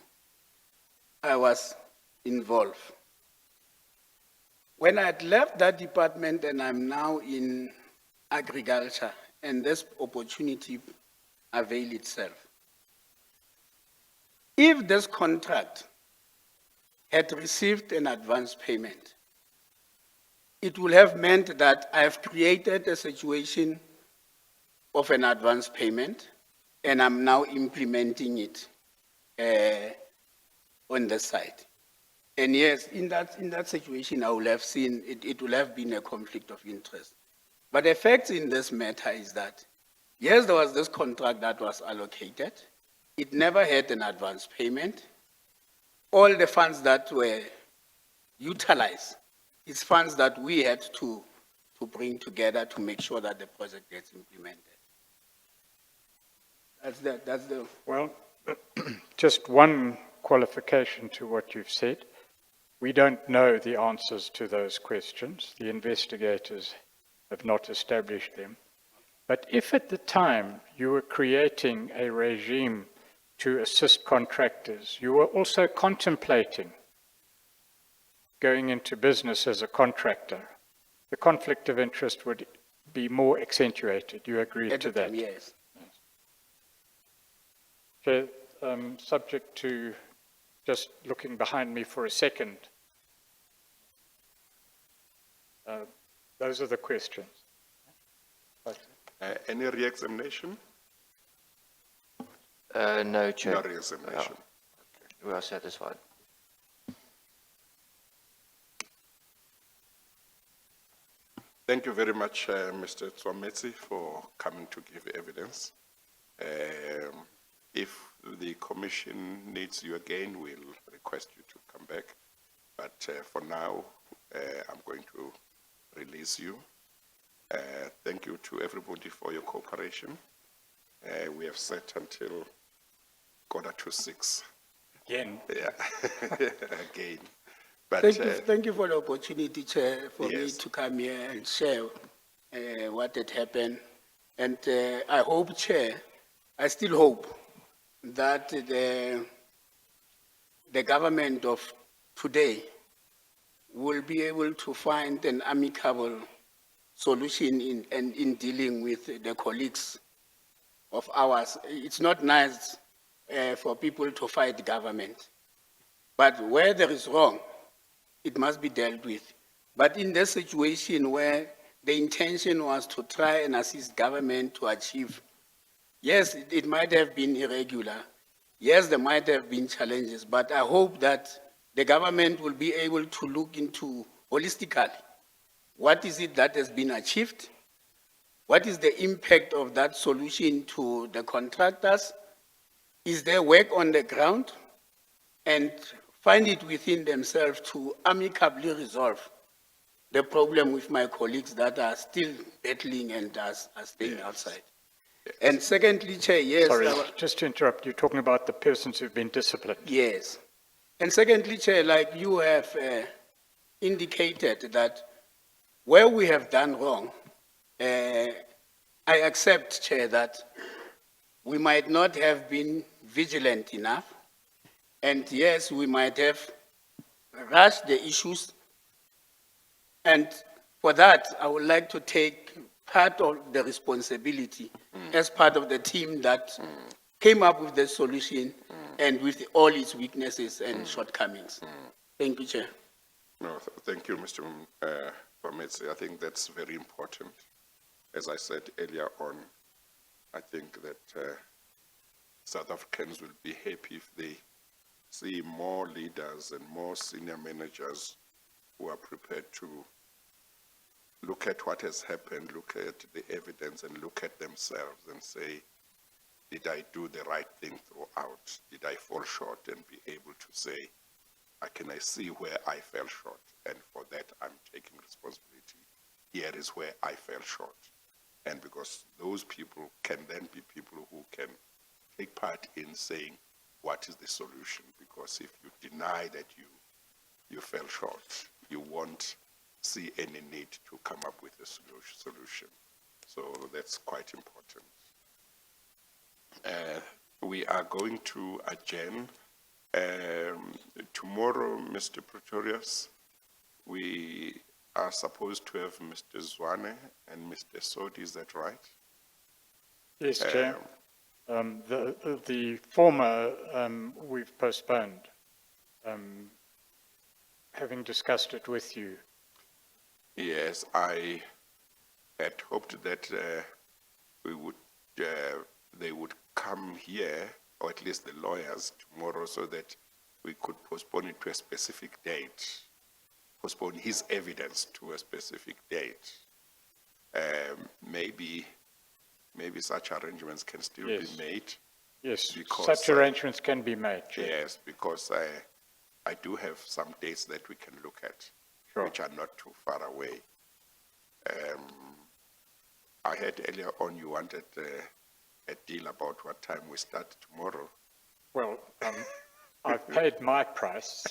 I was involved. When I had left that department and I'm now in agriculture, and this opportunity availed itself, if this contract had received an advance payment, it would have meant that I've created a situation of an advance payment, and I'm now implementing it on the side. And yes, in that situation, I would have seen it would have been a conflict of interest. But the fact in this matter is that, yes, there was this contract that was allocated. It never had an advance payment. All the funds that were utilized, it's funds that we had to bring together to make sure that the project gets implemented. That's the. Well, just one qualification to what you've said. We don't know the answers to those questions. The investigators have not established them. But if at the time you were creating a regime to assist contractors, you were also contemplating going into business as a contractor, the conflict of interest would be more accentuated. You agree to that? Yes. Okay, subject to just looking behind me for a second. Those are the questions. Any re-examination? No, Chair. No re-examination. We are satisfied. Thank you very much, Mr. Nthimotse, for coming to give evidence. If the commission needs you again, we'll request you to come back. But for now, I'm going to release you. Thank you to everybody for your cooperation. We have set until 5:45. Again. Yeah, again. But, Thank you for the opportunity, Chair, for me Yes. to come here and share what had happened. And I hope, Chair, I still hope that the government of today will be able to find an amicable solution in dealing with the colleagues of ours. It's not nice for people to fight government, but where there is wrong, it must be dealt with. But in this situation where the intention was to try and assist government to achieve, yes, it might have been irregular. Yes, there might have been challenges, but I hope that the government will be able to look into holistically what is it that has been achieved, what is the impact of that solution to the contractors, is there work on the ground, and find it within themselves to amicably resolve the problem with my colleagues that are still battling and are staying outside. And secondly, Chair, yes. Sorry, just to interrupt, you're talking about the persons who've been disciplined. Yes. And secondly, Chair, like you have indicated that where we have done wrong, I accept, Chair, that we might not have been vigilant enough. And yes, we might have rushed the issues. And for that, I would like to take part of the responsibility as part of the team that came up with the solution and with all its weaknesses and shortcomings. Thank you, Chair. no, thank you, Mr. Nthimotse. I think that's very important. As I said earlier on, I think that South Africans will be happy if they see more leaders and more senior managers who are prepared to look at what has happened, look at the evidence, and look at themselves and say, did I do the right thing throughout? Did I fall short? And be able to say, can I see where I fell short? And for that, I'm taking responsibility. Here is where I fell short. And because those people can then be people who can take part in saying, what is the solution? Because if you deny that you fell short, you won't see any need to come up with a solution. So that's quite important. We are going to adjourn. Tomorrow, Mr. Pretorius, we are supposed to have Mr. Zwane and Mr. Sodi, is that right? Yes, Chair. The former we've postponed, having discussed it with you. Yes, I had hoped that they would come here, or at least the lawyers, tomorrow, so that we could postpone it to a specific date, postpone his evidence to a specific date. Maybe such arrangements can still be made. Yes, because, such arrangements can be made, Chair. Yes, because I do have some dates that we can look at, Sure. which are not too far away. I heard earlier on you wanted a deal about what time we start tomorrow. Well, I've paid my price.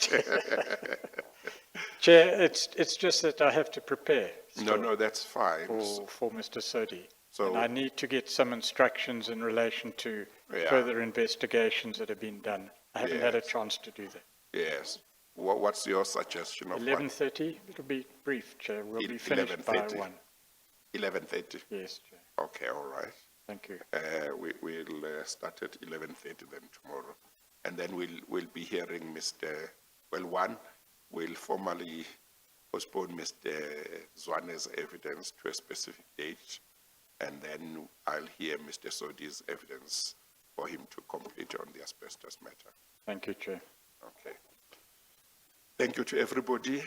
Chair, it's just that I have to prepare No, that's fine. for Mr. Sodi. So- And I need to get some instructions in relation to Yeah. further investigations that have been done. I haven't had a Yes. chance to do that. Yes. What's your suggestion of 11:30, it'll be brief, Chair. We'll be finished by 11:30. 1. 11:30? Yes, Chair. Okay, all right. Thank you. We'll start at 11:30 then tomorrow. And then we'll be hearing we'll formally postpone Mr. Zwane's evidence to a specific date. And then I'll hear Mr. Sodi's evidence for him to complete on the asbestos matter. Thank you, Chair. Okay. Thank you to everybody.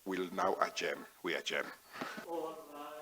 We'll now adjourn. We adjourn. All right.